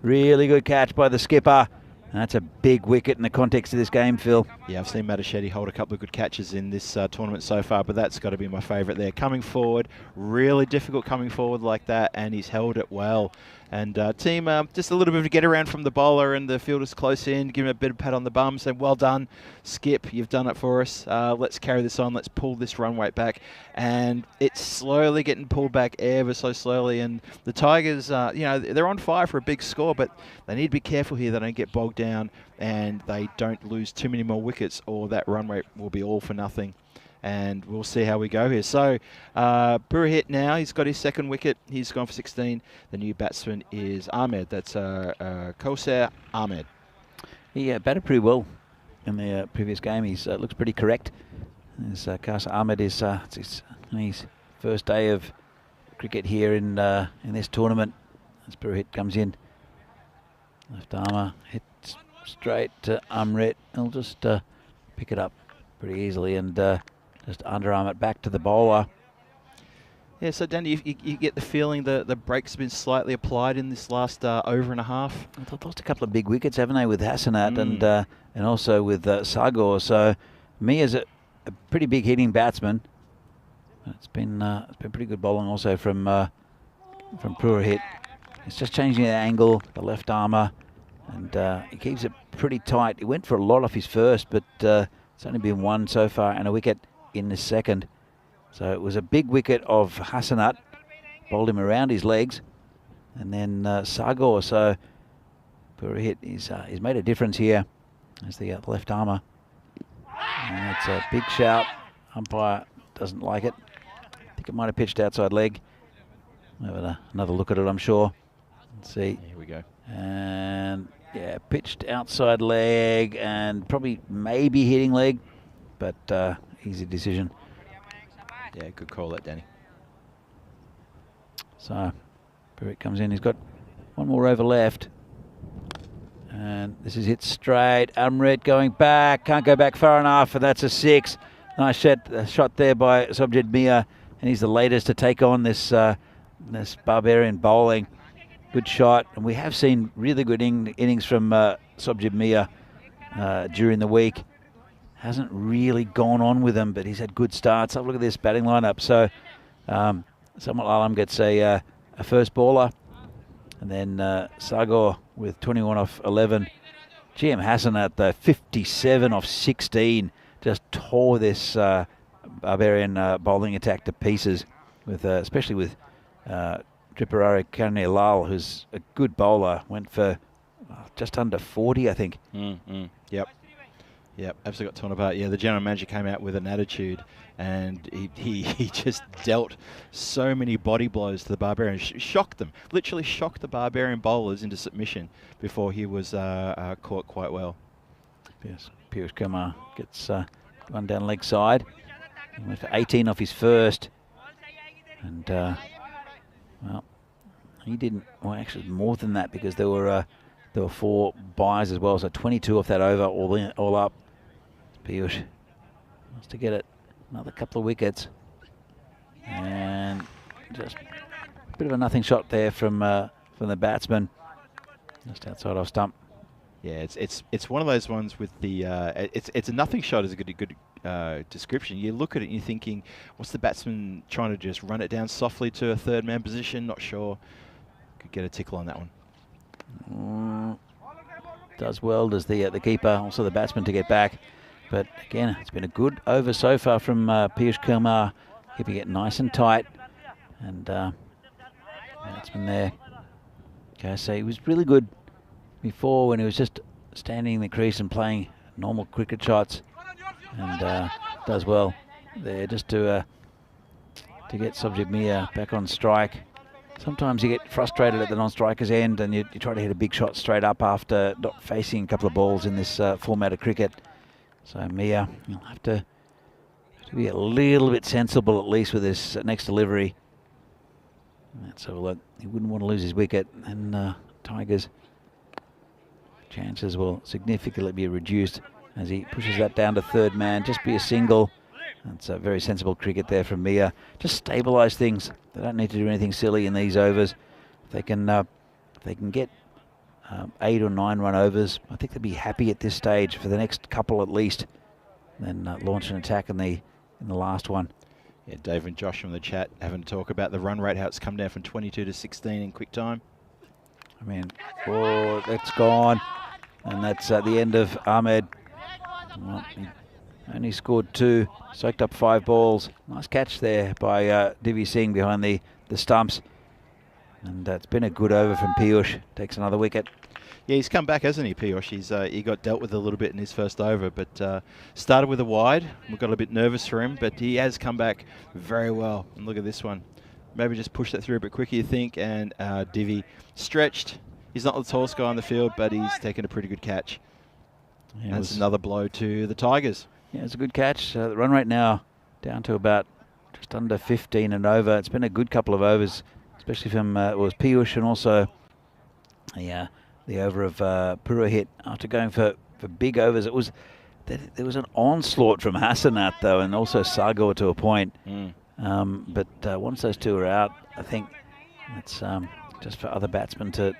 S1: Really good catch by the skipper. And that's a big wicket in the context of this game, Phil.
S7: Yeah, I've seen Matachetti hold a couple of good catches in this tournament so far, but that's got to be my favourite there. Coming forward, really difficult coming forward like that, and he's held it well. And team, just a little bit of a get around from the bowler, and the fielder's close in, give him a bit of pat on the bum, saying, well done, Skip, you've done it for us. Let's carry this on, let's pull this run rate back. And it's slowly getting pulled back ever so slowly, and the Tigers, you know, they're on fire for a big score, but they need to be careful here they don't get bogged down and they don't lose too many more wickets, or that run rate will be all for nothing. And we'll see how we go here. So Burahit now, he's got his second wicket. He's gone for 16. The new batsman is Ahmed. That's Kauser Ahmed.
S1: He batted pretty well in the previous game. He looks pretty correct. Kauser Ahmed is his first day of cricket here in this tournament. As Burahit comes in, left armour hits straight to Amrit. He'll just pick it up pretty easily and just underarm it back to the bowler.
S7: Yeah, so Danny, you get the feeling the brakes have been slightly applied in this last over and a half.
S1: They've lost a couple of big wickets, haven't they, with Hassanat and also with Sagor. So Mia's a pretty big hitting batsman. It's been pretty good bowling also from Purahit. It's just changing the angle, the left armour, and he keeps it pretty tight. He went for a lot off his first, but it's only been one so far and a wicket in the second. So it was a big wicket of Hassanat, bowled him around his legs, and then Sagor. So Purahit he's made a difference here as the left armour. And it's a big shout. Umpire doesn't like it. I think it might have pitched outside leg. We'll have another look at it, I'm sure. Let's see.
S7: Here we go.
S1: And yeah, pitched outside leg and probably maybe hitting leg, but easy decision.
S7: Yeah, good call that, Danny.
S1: So Purahit comes in. He's got one more over left. And this is hit straight. Amrit going back. Can't go back far enough, and that's a 6. Nice shot there by Sobjid Mia, and he's the latest to take on this this Barbarian bowling. Good shot, and we have seen really good innings from Sobjid Mia during the week. Hasn't really gone on with them, but he's had good starts. Have a look at this batting lineup. So Samuel Alam gets a first baller, and then Sagor with 21 off 11. GM Hassanat, the 57 off 16, just tore this Barbarian bowling attack to pieces, with especially with Triparari Karne Lal, who's a good bowler, went for just under 40, I think.
S7: Yep, absolutely got torn apart. Yeah, the general manager came out with an attitude, and he just dealt so many body blows to the Barbarians, shocked them, literally shocked the Barbarian bowlers into submission before he was caught quite well.
S1: Yes, Piyush Kumar gets one down leg side. He went for 18 off his first, and well, he didn't. Well, actually, more than that, because there were 4 buys as well, so 22 off that over, all up. Piyush wants to get it another couple of wickets, and just a bit of a nothing shot there from the batsman, just outside off stump.
S7: Yeah, it's one of those ones with the it's a nothing shot is a good description. You look at it and you're thinking, what's the batsman trying to just run it down softly to a third man position? Not sure. Could get a tickle on that one.
S1: Does well, does the keeper, also the batsman, to get back. But again, it's been a good over so far from Piyush Kumar, keeping it nice and tight. And batsman there. Okay, so he was really good before when he was just standing in the crease and playing normal cricket shots, and does well there just to get Sobjid Mia back on strike. Sometimes you get frustrated at the non-striker's end, and you try to hit a big shot straight up after not facing a couple of balls in this format of cricket. So Mia, you'll have to be a little bit sensible at least with this next delivery. Let's have a look. He wouldn't want to lose his wicket, and Tigers' chances will significantly be reduced as he pushes that down to third man. Just be a single. That's a very sensible cricket there from Mia. Just stabilise things. They don't need to do anything silly in these overs. If they can get 8 or 9 run overs, I think they'll be happy at this stage for the next couple at least. Then launch an attack in the last one.
S7: Yeah, Dave and Josh from the chat having to talk about the run rate, how it's come down from 22 to 16 in quick time.
S1: I mean, oh, that's gone. And that's at the end of Ahmed. Well, he only scored 2, soaked up 5 balls. Nice catch there by Divi Singh behind the stumps. And it's been a good over from Piyush. Takes another wicket.
S7: Yeah, he's come back, hasn't he, Piyush? He got dealt with a little bit in his first over, but started with a wide. We got a bit nervous for him, but he has come back very well. And look at this one. Maybe just push that through a bit quicker, you think, and Divi stretched. He's not the tallest guy on the field, but he's taken a pretty good catch. Yeah, that's another blow to the Tigers.
S1: Yeah, it's a good catch. The run rate now down to about just under 15 and over. It's been a good couple of overs, especially from was Piyush and also the over of Purohit after going for big overs. There was an onslaught from Hassanat though, and also Sagar to a point. But once those two are out, I think it's just for other batsmen to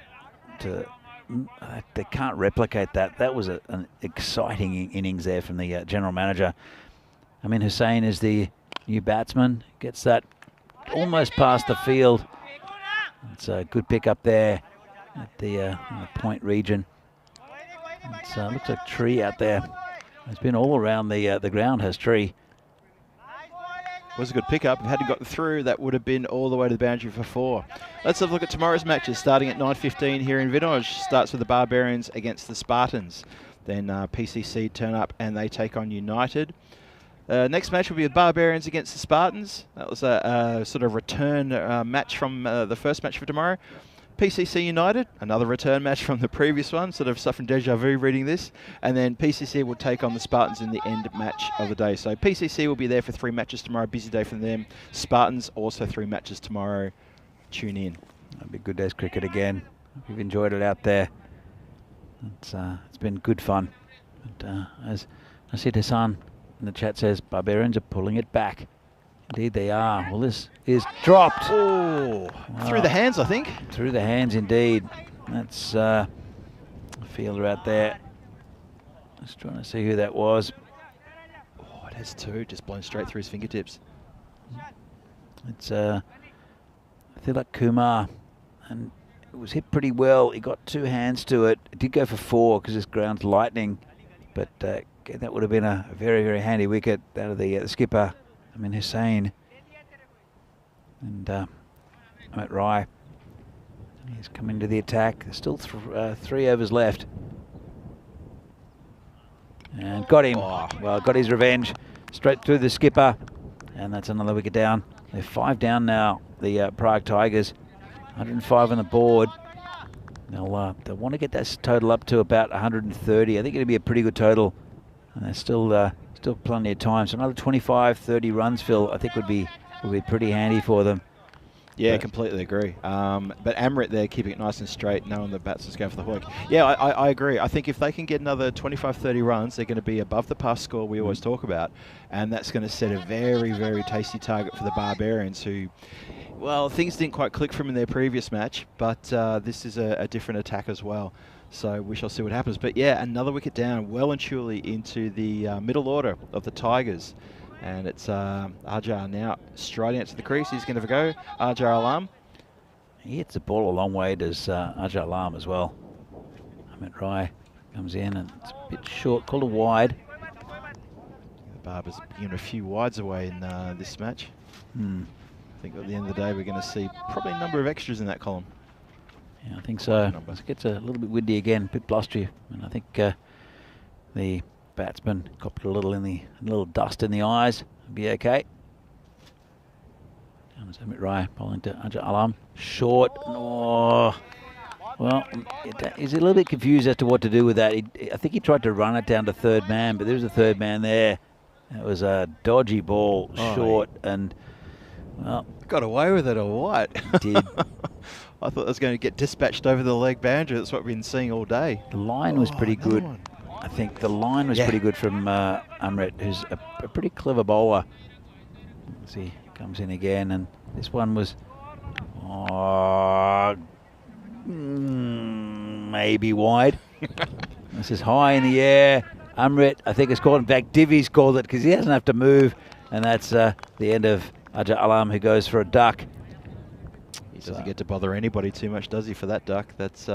S1: they can't replicate that. That was an exciting innings there from the general manager. I mean, Hussain is the new batsman. Gets that almost past the field. It's a good pick up there at the point region. It looks like tree out there. It's been all around the ground has tree.
S7: Was a good pickup. If it hadn't got through, that would have been all the way to the boundary for 4. Let's have a look at tomorrow's matches, starting at 9:15 here in Vinoj. Starts with the Barbarians against the Spartans. Then PCC turn up and they take on United. Next match will be the Barbarians against the Spartans. That was a sort of return match from the first match for tomorrow. PCC United, another return match from the previous one, sort of suffering deja vu reading this. And then PCC will take on the Spartans in the end match of the day. So PCC will be there for 3 matches tomorrow, busy day for them. Spartans also 3 matches tomorrow. Tune in.
S1: That'll be good day's cricket again. Hope you've enjoyed it out there. It's been good fun. But, as I see Hassan in the chat says, Barbarians are pulling it back. Indeed they are. Well, this is dropped.
S7: Oh, wow. Through the hands, I think.
S1: Through the hands, indeed. That's a fielder out there. Just trying to see who that was.
S7: Oh, it has 2, just blown straight through his fingertips.
S1: It's I feel like Kumar, and it was hit pretty well. He got 2 hands to it. It did go for 4 because this ground's lightning, but that would have been a very, very handy wicket out of the skipper. I mean, Hussain and Amit Rai. He's come into the attack. There's still 3 overs left. And got him.
S7: Oh.
S1: Well, got his revenge. Straight through the skipper. And that's another wicket down. They're 5 down now, the Prague Tigers. 105 on the board. They'll want to get that total up to about 130. I think it'll be a pretty good total. And there's still plenty of time. So another 25, 30 runs, Phil, I think would be pretty handy for them.
S7: Yeah, completely agree. But Amrit there keeping it nice and straight, knowing the batsman's going for the hook. Yeah, I agree. I think if they can get another 25, 30 runs, they're going to be above the pass score we always talk about. And that's going to set a very, very tasty target for the Barbarians who, well, things didn't quite click for them in their previous match, but this is a different attack as well. So we shall see what happens. But yeah, another wicket down, well and truly into the middle order of the Tigers. And it's Ajar now striding out to the crease. He's going to go. Ajar Alam.
S1: He hits the ball a long way, does Ajar Alam as well. Amit Rai comes in and it's a bit short, called a wide.
S7: The Barbers given a few wides away in this match. I think at the end of the day we're going to see probably a number of extras in that column.
S1: Yeah, I think so. It gets a little bit windy again, a bit blustery, and I think the batsman copped a little dust in the eyes. It'll be okay. Down to Amit Rai, bowling to Ajar Alam. Short. Oh, well, he's a little bit confused as to what to do with that. I think he tried to run it down to third man, but there was a third man there. It was a dodgy ball, short, and Well,
S7: got away with it or what?
S1: did.
S7: I thought it was going to get dispatched over the leg boundary. That's what we've been seeing all day.
S1: The line was pretty
S7: another
S1: good.
S7: one.
S1: I think the line was
S7: Yeah.
S1: pretty good from Amrit, who's a pretty clever bowler. Let's see, comes in again, and this one was maybe wide. This is high in the air. Amrit, I think, has called. In fact, Divi's called it because he doesn't have to move, and that's the end of Aja Alam, who goes for a duck.
S7: He doesn't get to bother anybody too much, does he, for that duck? That's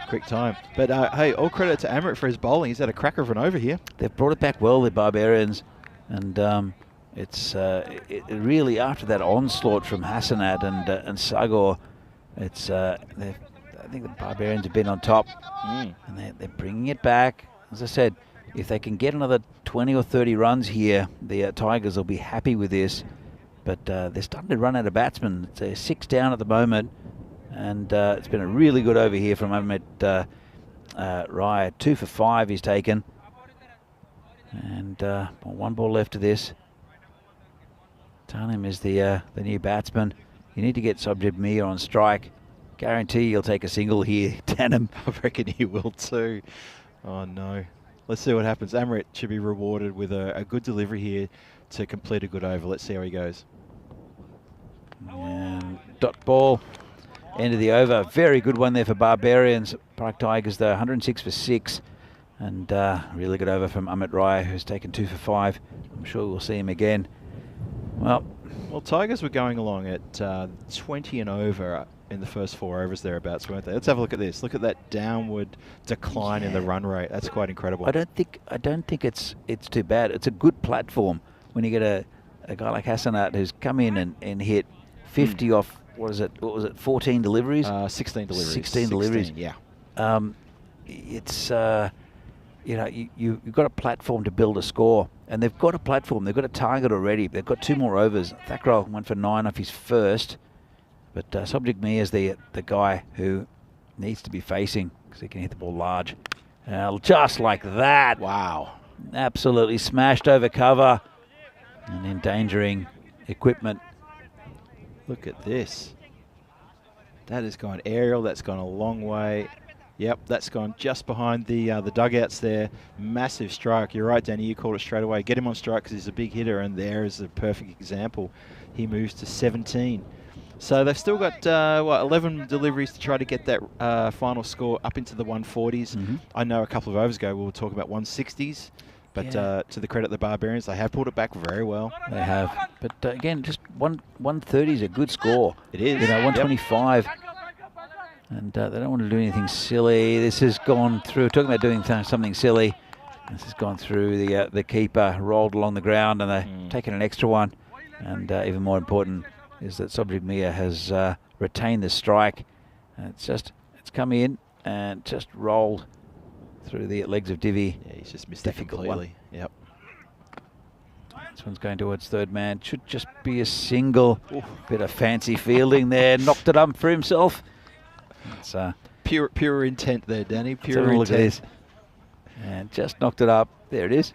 S7: quick time. But hey, all credit to Amrit for his bowling. He's had a cracker of an over here.
S1: They've brought it back well, the Barbarians, and it's it really, after that onslaught from Hassanat and Sagor, it's I think the Barbarians have been on top, and they're bringing it back. As I said, if they can get another 20 or 30 runs here, the Tigers will be happy with this. But they're starting to run out of batsmen. It's 6 down at the moment, and it's been a really good over here from Ahmed Raya. 2 for 5 he's taken, and 1 ball left to this. Tanim is the new batsman. You need to get Subjib Mir on strike. Guarantee you'll take a single here, Tanim.
S7: I reckon he will too. Oh no. Let's see what happens. Amrit should be rewarded with a good delivery here to complete a good over. Let's see how he goes.
S1: And dot ball, end of the over. Very good one there for Barbarians. Park Tigers though, 106 for 6. And really good over from Amit Raya, who's taken 2 for 5. I'm sure we'll see him again. Well,
S7: Tigers were going along at 20 and over in the first 4 overs thereabouts, weren't they? Let's have a look at this. Look at that downward decline in the run rate. That's quite incredible.
S1: I don't think it's too bad. It's a good platform when you get a guy like Hassanat who's come in and hit 50 off, what was it, 14 deliveries?
S7: 16 deliveries.
S1: 16 deliveries.
S7: Yeah.
S1: It's, you've got a platform to build a score. And they've got a platform. They've got a target already. They've got 2 more overs. Thakral went for 9 off his first. But Subject Me is the guy who needs to be facing because he can hit the ball large. Just like that.
S7: Wow.
S1: Absolutely smashed over cover and endangering equipment.
S7: Look at this. That has gone aerial. That's gone a long way. Yep, that's gone just behind the dugouts there. Massive strike. You're right, Danny. You called it straight away. Get him on strike because he's a big hitter, and there is a perfect example. He moves to 17. So they've still got 11 deliveries to try to get that final score up into the 140s. I know a couple of overs ago we were talking about 160s. But to the credit of the Barbarians, they have pulled it back very well.
S1: They have. But again, just 130 is a good score.
S7: It is.
S1: 125. Yep. And they don't want to do anything silly. This has gone through, talking about doing something silly. This has gone through the keeper, rolled along the ground, and they've taken an extra one. And even more important is that Subjib Mir has retained the strike. And it's come in and just rolled through the legs of Divi.
S7: Yeah, he's just missed that completely. Yep.
S1: This one's going towards third man. Should just be a single. Bit of fancy fielding there. Knocked it up for himself. It's
S7: pure intent there, Danny. Pure intent.
S1: Look at this. And just knocked it up. There it is.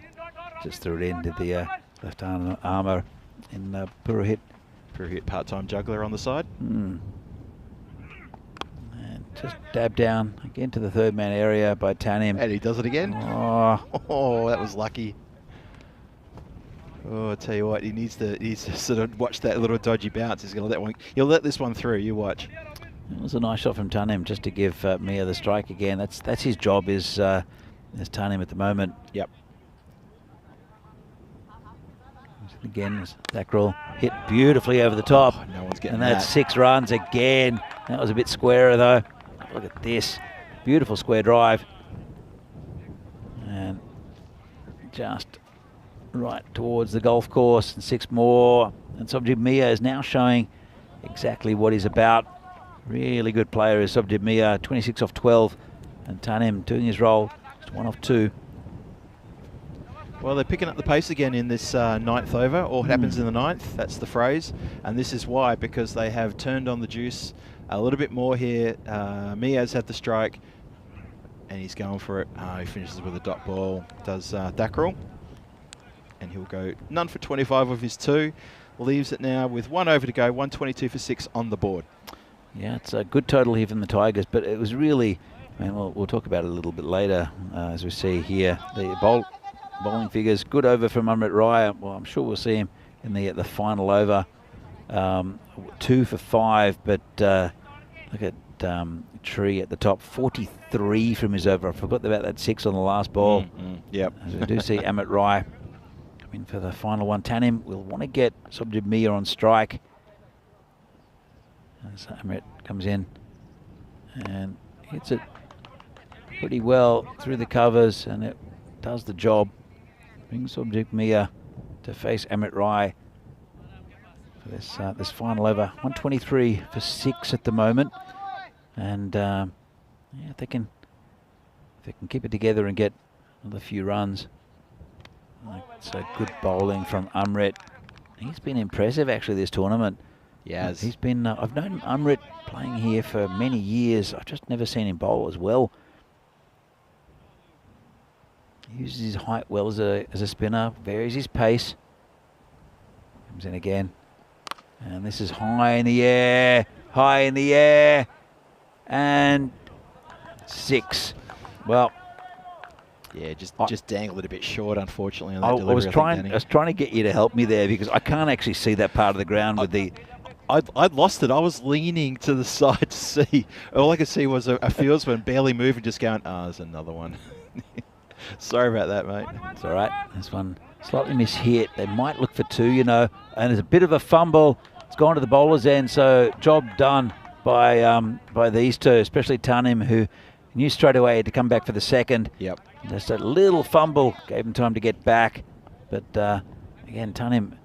S1: Just threw it into the left armour in Purohit.
S7: Purohit part-time juggler on the side.
S1: And just dabbed down again to the third man area by Tanim.
S7: And he does it again. Oh, that was lucky. Oh, I tell you what, he needs to sort of watch that little dodgy bounce. He's gonna let that one. He'll let this one through. You watch.
S1: It was a nice shot from Tanim just to give Mir the strike again. That's his job is Tanim at the moment.
S7: Yep.
S1: Again, Thakral hit beautifully over the top.
S7: Oh, no one's getting
S1: that. And that's 6 runs again. That was a bit squarer though. Look at this. Beautiful square drive. And just right towards the golf course. And 6 more. And Subjib Mir is now showing exactly what he's about. Really good player is Subjib Mir. 26 off 12. And Tanim doing his role. Just 1 off 2.
S7: Well, they're picking up the pace again in this 9th over. All happens in the 9th, that's the phrase. And this is why, because they have turned on the juice a little bit more here. Mia's had the strike, and he's going for it. He finishes with a dot ball, does Thakral. And he'll go none for 25 of his 2. leaves it now with 1 over to go, 122 for 6 on the board.
S1: Yeah, it's a good total here from the Tigers, but it was really, I mean, we'll talk about it a little bit later as we see here. The bowling figures, good over from Amrit Rai. Well, I'm sure we'll see him in the final over. 2 for 5, but look at Tree at the top, 43 from his over. I forgot about that 6 on the last ball.
S7: Yep.
S1: As we do see Amrit Rai come in for the final one. Tanim will want to get Subjib Mia on strike. As Amrit comes in and hits it pretty well through the covers, and it does the job. Brings Subjib Mia to face Amrit Rai for this final over. 123 for 6 at the moment, and yeah, if they can keep it together and get another few runs. It's a good bowling from Amrit. He's been impressive actually this tournament.
S7: Yes.
S1: He's been, I've known Amrit playing here for many years. I've just never seen him bowl as well. He uses his height well as a spinner, varies his pace. Comes in again. And this is high in the air, and 6. Well,
S7: yeah, just dangled it a bit short, unfortunately. On that delivery,
S1: I was trying to get you to help me there because I can't actually see that part of the ground with the.
S7: I'd lost it. I was leaning to the side to see. All I could see was a fieldsman barely moving, just going, there's another one. Sorry about that, mate.
S1: It's all right. This one slightly mishit. They might look for 2, you know, and there's a bit of a fumble. It's gone to the bowler's end, so job done by these two, especially Tanim, who knew straight away he had to come back for the second.
S7: Yep.
S1: Just a little fumble gave him time to get back, but again, Tanim,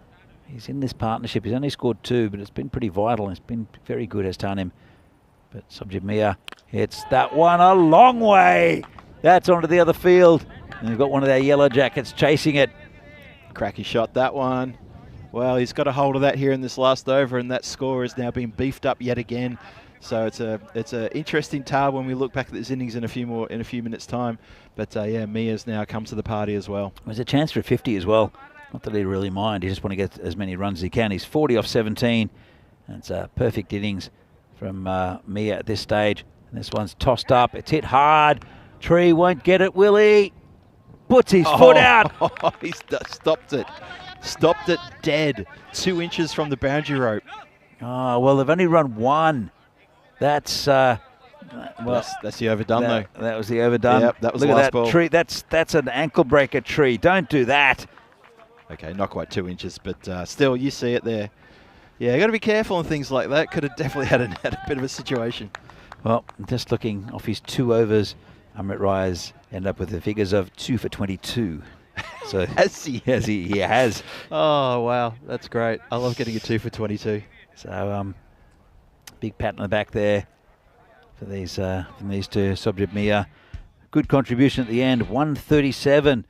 S1: he's in this partnership. He's only scored 2, but it's been pretty vital. It's been very good as Tanim. But Subjib Mia hits that one a long way. That's onto the other field. And we've got one of their yellow jackets chasing it.
S7: Cracky shot, that one. Well, he's got a hold of that here in this last over, and that score has now been beefed up yet again. So it's a interesting tale when we look back at this innings in a few minutes' time. But yeah, Mia's now come to the party as well.
S1: There's a chance for a 50 as well. Not that he really mind. He just want to get as many runs as he can. He's 40 off 17. And it's a perfect innings from Mia at this stage. And this one's tossed up. It's hit hard. Tree won't get it, will he? Puts his foot out.
S7: He's stopped it. Stopped it dead. 2 inches from the boundary rope.
S1: Oh, well, they've only run 1. That's well,
S7: that's the overdone though.
S1: That was the overdone.
S7: Yep, that was
S1: Look
S7: the
S1: at
S7: last
S1: that
S7: ball.
S1: Tree. That's an ankle breaker, Tree. Don't do that.
S7: Okay, not quite 2 inches, but still, you see it there. Yeah, you got to be careful on things like that. Could have definitely had a bit of a situation.
S1: Well, just looking off his 2 overs, Amrit Rai's ended up with the figures of 2 for 22. So
S7: has he?
S1: Yes, he has.
S7: Oh wow, that's great. I love getting a 2 for 22.
S1: So big pat on the back there for these from these two. Subjib Mia, good contribution at the end. 137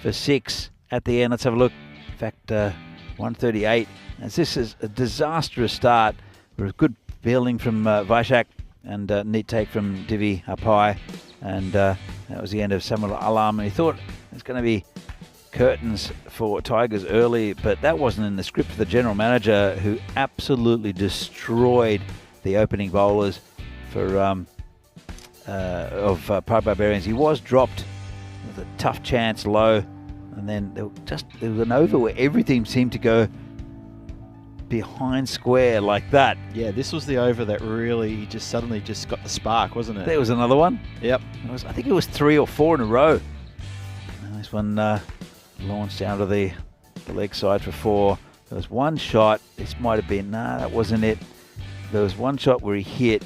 S1: for 6 at the end. Let's have a look. In fact, 138. As this is a disastrous start. But a good fielding from Vaishak and neat take from Divi up high. And that was the end of Samuel Alam. And he thought it's going to be curtains for Tigers early, but that wasn't in the script for the general manager, who absolutely destroyed the opening bowlers for Pride Barbarians. He was dropped with a tough chance low, and then there was an over where everything seemed to go behind square like that.
S7: Yeah, this was the over that really just suddenly just got the spark, wasn't it?
S1: There was another one.
S7: Yep.
S1: I think it was 3 or 4 in a row. And this one launched down to the leg side for 4. There was one shot. This might have been, that wasn't it. There was one shot where he hit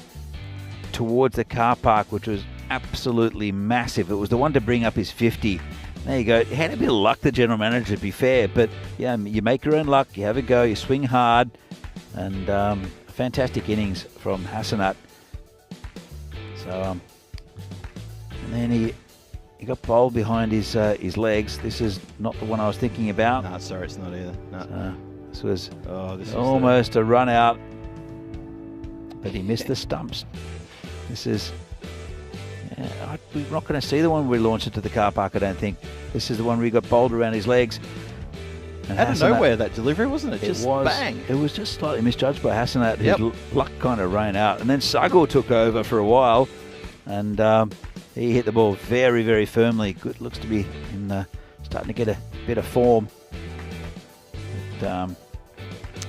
S1: towards the car park, which was absolutely massive. It was the one to bring up his 50. There you go. He had a bit of luck, the general manager, to be fair. But yeah, you make your own luck. You have a go. You swing hard. And a fantastic innings from Hassanat. So, and then he got bowled behind his legs. This is not the one I was thinking about.
S7: No, sorry, it's not either. No.
S1: This was
S7: this
S1: almost a run out, but he missed the stumps. This is, we're not going to see the one where he launched it to the car park, I don't think. This is the one where he got bowled around his legs. And
S7: Out of
S1: Hassanat-
S7: nowhere, that delivery, wasn't it? Just bang.
S1: It was just slightly misjudged by Hassanat.
S7: Yep.
S1: His luck kind of ran out. And then Sagor took over for a while. And he hit the ball very, very firmly. Good, looks to be starting to get a bit of form. But,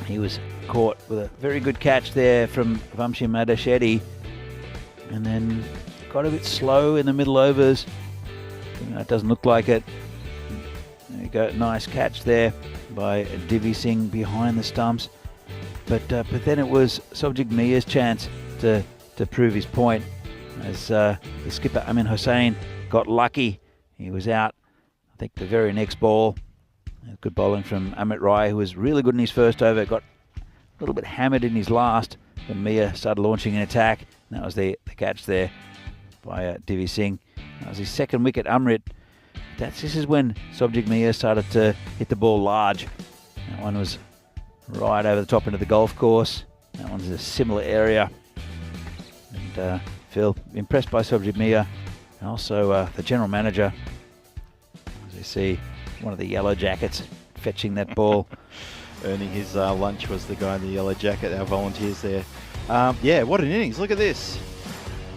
S1: he was caught with a very good catch there from Vamshi Madashedi. And then got a bit slow in the middle overs. It doesn't look like it. There you go, nice catch there by Divi Singh behind the stumps. But then it was Sobjik Mia's chance to prove his point as the skipper Amin Hossain got lucky. He was out, I think, the very next ball. Good bowling from Amit Rai, who was really good in his first over. Got a little bit hammered in his last when Mia started launching an attack. And that was the catch there by Divi Singh. That was his second wicket, Amrit. This is when Sobjik Mia started to hit the ball large. That one was right over the top into the golf course. That one's a similar area. And Phil, impressed by Sobjik Mia. And also the general manager. As you see, one of the yellow jackets fetching that ball.
S7: Earning his lunch was the guy in the yellow jacket, our volunteers there. Yeah, what an innings. Look at this.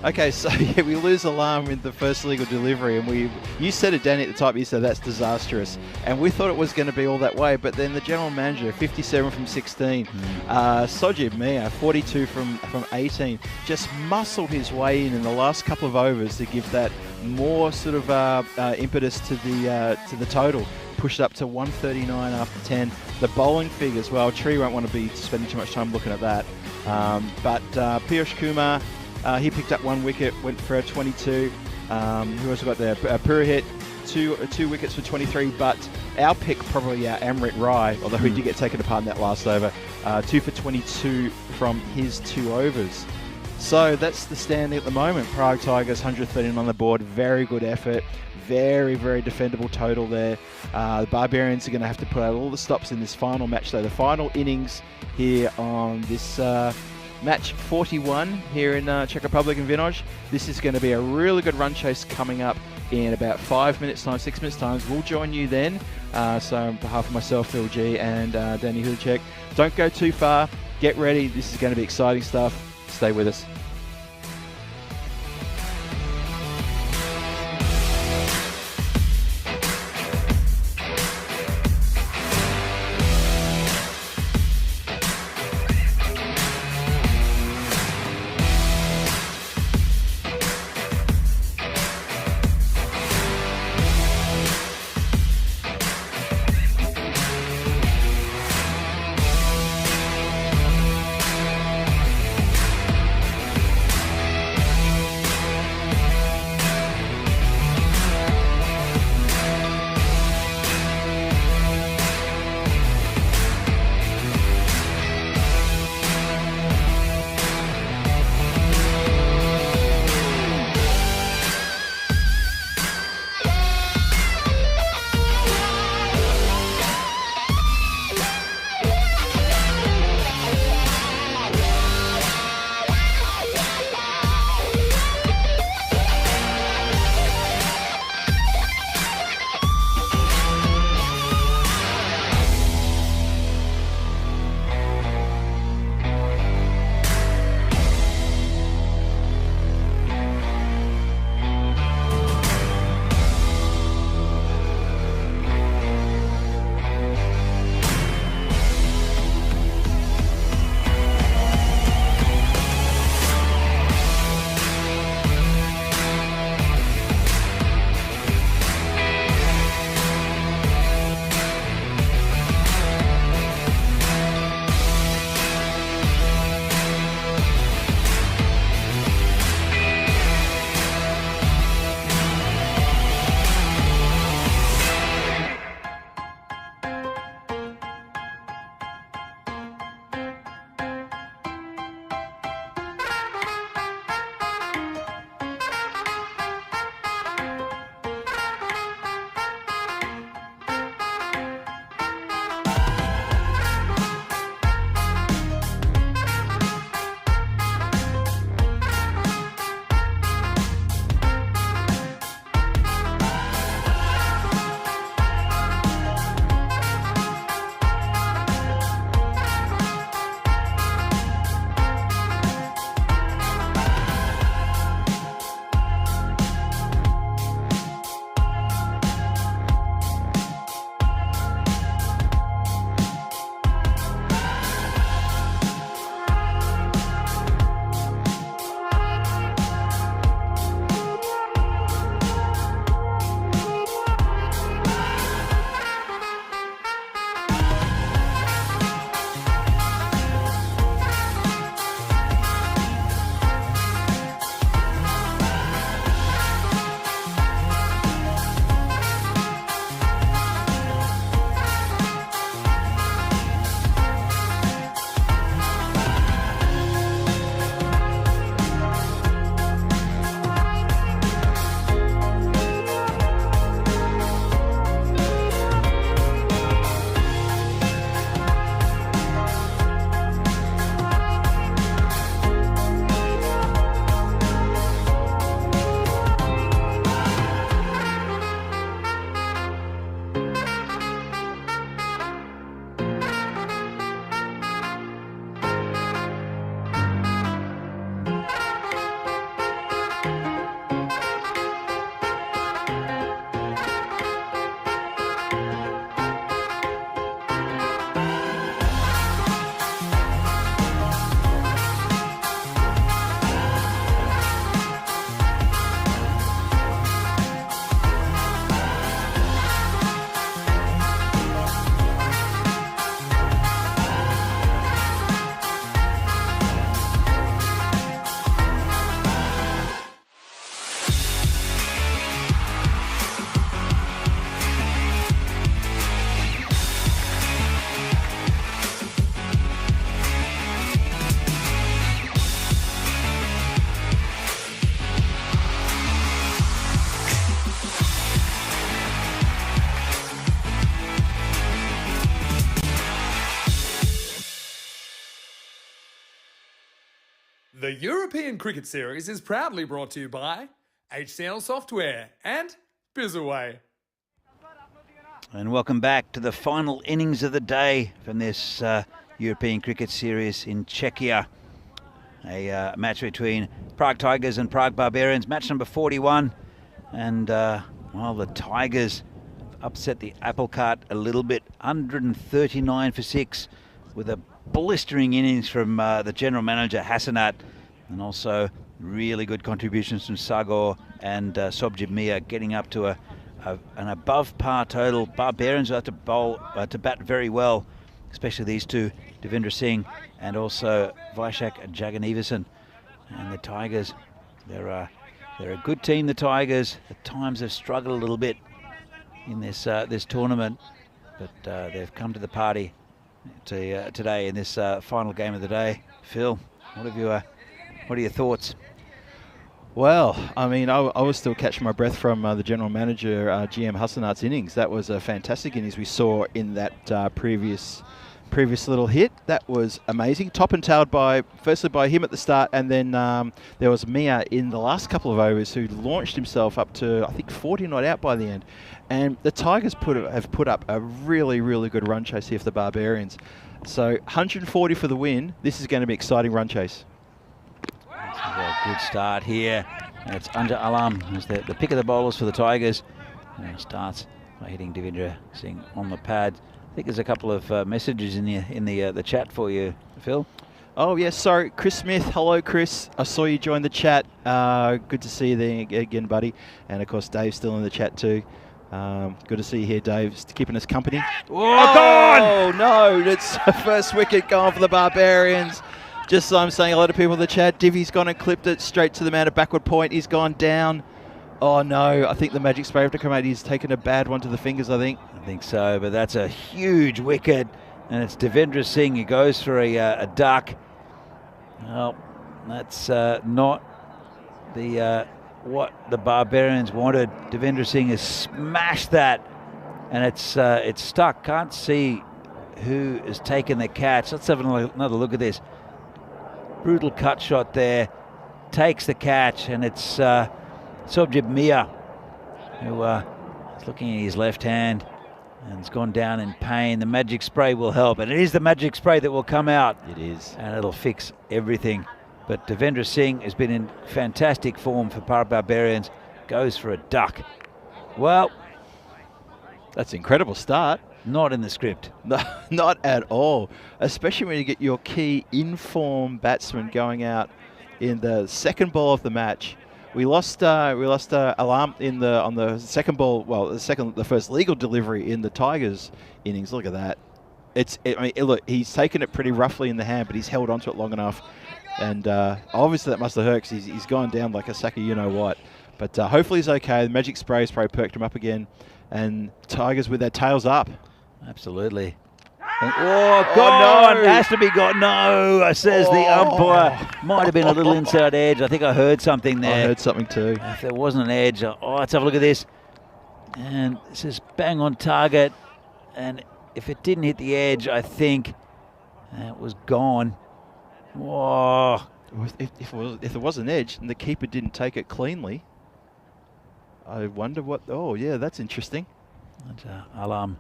S7: Okay, so yeah, we lose alarm in the first legal delivery, and you said it, Danny, at the time. You said that's disastrous, and we thought it was going to be all that way. But then the general manager, 57 from 16, Sojib Mia, 42 from 18, just muscled his way in the last couple of overs to give that more sort of impetus to the total. Pushed up to 139 after 10. The bowling figures, well, Tree won't want to be spending too much time looking at that. But Piyush Kumar. He picked up 1 wicket, went for a 22. Who else got there? Purohit, two wickets for 23. But our pick, probably Amrit Rai, although he did get taken apart in that last over, 2 for 22 from his 2 overs. So that's the standing at the moment. Prague Tigers, 113 on the board. Very good effort. Very, very defendable total there. The Barbarians are going to have to put out all the stops in this final match, though. The final innings here on this match 41 here in Czech Republic and Vinoj. This is going to be a really good run chase coming up in about 5 minutes time, 6 minutes time. We'll join you then. So on behalf of myself, Phil G, and Danny Hudacek, don't go too far. Get ready. This is going to be exciting stuff. Stay with us.
S3: The European Cricket Series is proudly brought to you by HCL Software and Bizaway.
S1: And welcome back to the final innings of the day from this European Cricket Series in Czechia. A match between Prague Tigers and Prague Barbarians, match number 41. And while the Tigers upset the apple cart a little bit, 139 for 6 with a blistering innings from the general manager Hassanat, and also really good contributions from Sagor and Sobjib Mia, getting up to an above par total. Barbarians will have to bowl to bat very well, especially these two, Devendra Singh and also Vaishak Jagannathan. And the Tigers, they're a good team. The Tigers at times have struggled a little bit in this tournament, but they've come to the party today in this final game of the day. Phil, what are your thoughts?
S7: Well, I mean, I was still catching my breath from the general manager, GM Hassanat's innings. That was a fantastic innings we saw in that previous little hit. That was amazing. Top and tailed firstly by him at the start, and then there was Mia in the last couple of overs who launched himself up to, I think, 40 not out by the end. And the Tigers have put up a really, really good run chase here for the Barbarians. So 140 for the win. This is going to be exciting run chase.
S1: A good start here. And it's Anja Alam who's the pick of the bowlers for the Tigers. And starts by hitting Devendra Singh on the pad. I think there's a couple of messages in the chat for you, Phil.
S7: Oh, yes, sorry. Chris Smith. Hello, Chris. I saw you join the chat. Good to see you there again, buddy. And, of course, Dave's still in the chat too. Good to see you here, Dave. Just keeping us company.
S1: Oh, gone!
S7: Oh, no. It's the first wicket gone for the Barbarians. Just so I'm saying, a lot of people in the chat, Divi's gone and clipped it straight to the man at backward point. He's gone down. Oh, no. I think the magic spray after come out, he's taken a bad one to the fingers, I think.
S1: I think so, but that's a huge wicket. And it's Devendra Singh who goes for a duck. Well, that's not what the Barbarians wanted. Devendra Singh has smashed that, and it's stuck. Can't see who has taken the catch. Let's have another look at this. Brutal cut shot there. Takes the catch, and it's Sobjib Mia who is looking at his left hand and has gone down in pain. The magic spray will help, and it is the magic spray that will come out.
S7: It is.
S1: And it'll fix everything. But Devendra Singh has been in fantastic form for Prague Barbarians. Goes for a duck. Well,
S7: that's an incredible start.
S1: Not in the script.
S7: No, not at all. Especially when you get your key in-form batsman going out in the second ball of the match. We lost Alam on the second ball. Well, the first legal delivery in the Tigers innings. Look at that. Look, he's taken it pretty roughly in the hand, but he's held onto it long enough. And obviously that must have hurt because he's gone down like a sack of you-know-what. But hopefully he's okay. The magic spray has probably perked him up again. And Tigers with their tails up.
S1: Absolutely. Oh, gone!
S7: No.
S1: Has to be gone. No, says the umpire. Might have been a little inside edge. I think I heard something there.
S7: I heard something too.
S1: If there wasn't an edge, let's have a look at this. And this is bang on target. And if it didn't hit the edge, I think it was gone. Whoa.
S7: If there was an edge and the keeper didn't take it cleanly, I wonder what... Oh, yeah, that's interesting.
S1: That's Alam.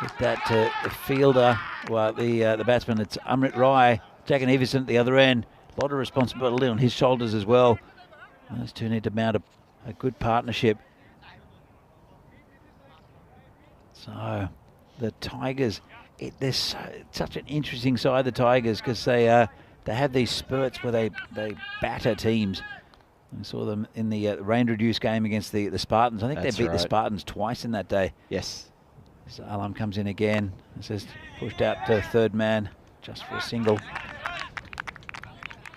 S1: With that the fielder, well, the batsman, it's Amrit Rai, Jagannathan at the other end. A lot of responsibility on his shoulders as well. Those two need to mount a good partnership. So the Tigers, they're such an interesting side, the Tigers, because they have these spurts where they batter teams. I saw them in the rain-reduced game against the Spartans. I think they beat the Spartans twice in that day.
S7: Yes.
S1: So Alam comes in again. This is pushed out to third man just for a single.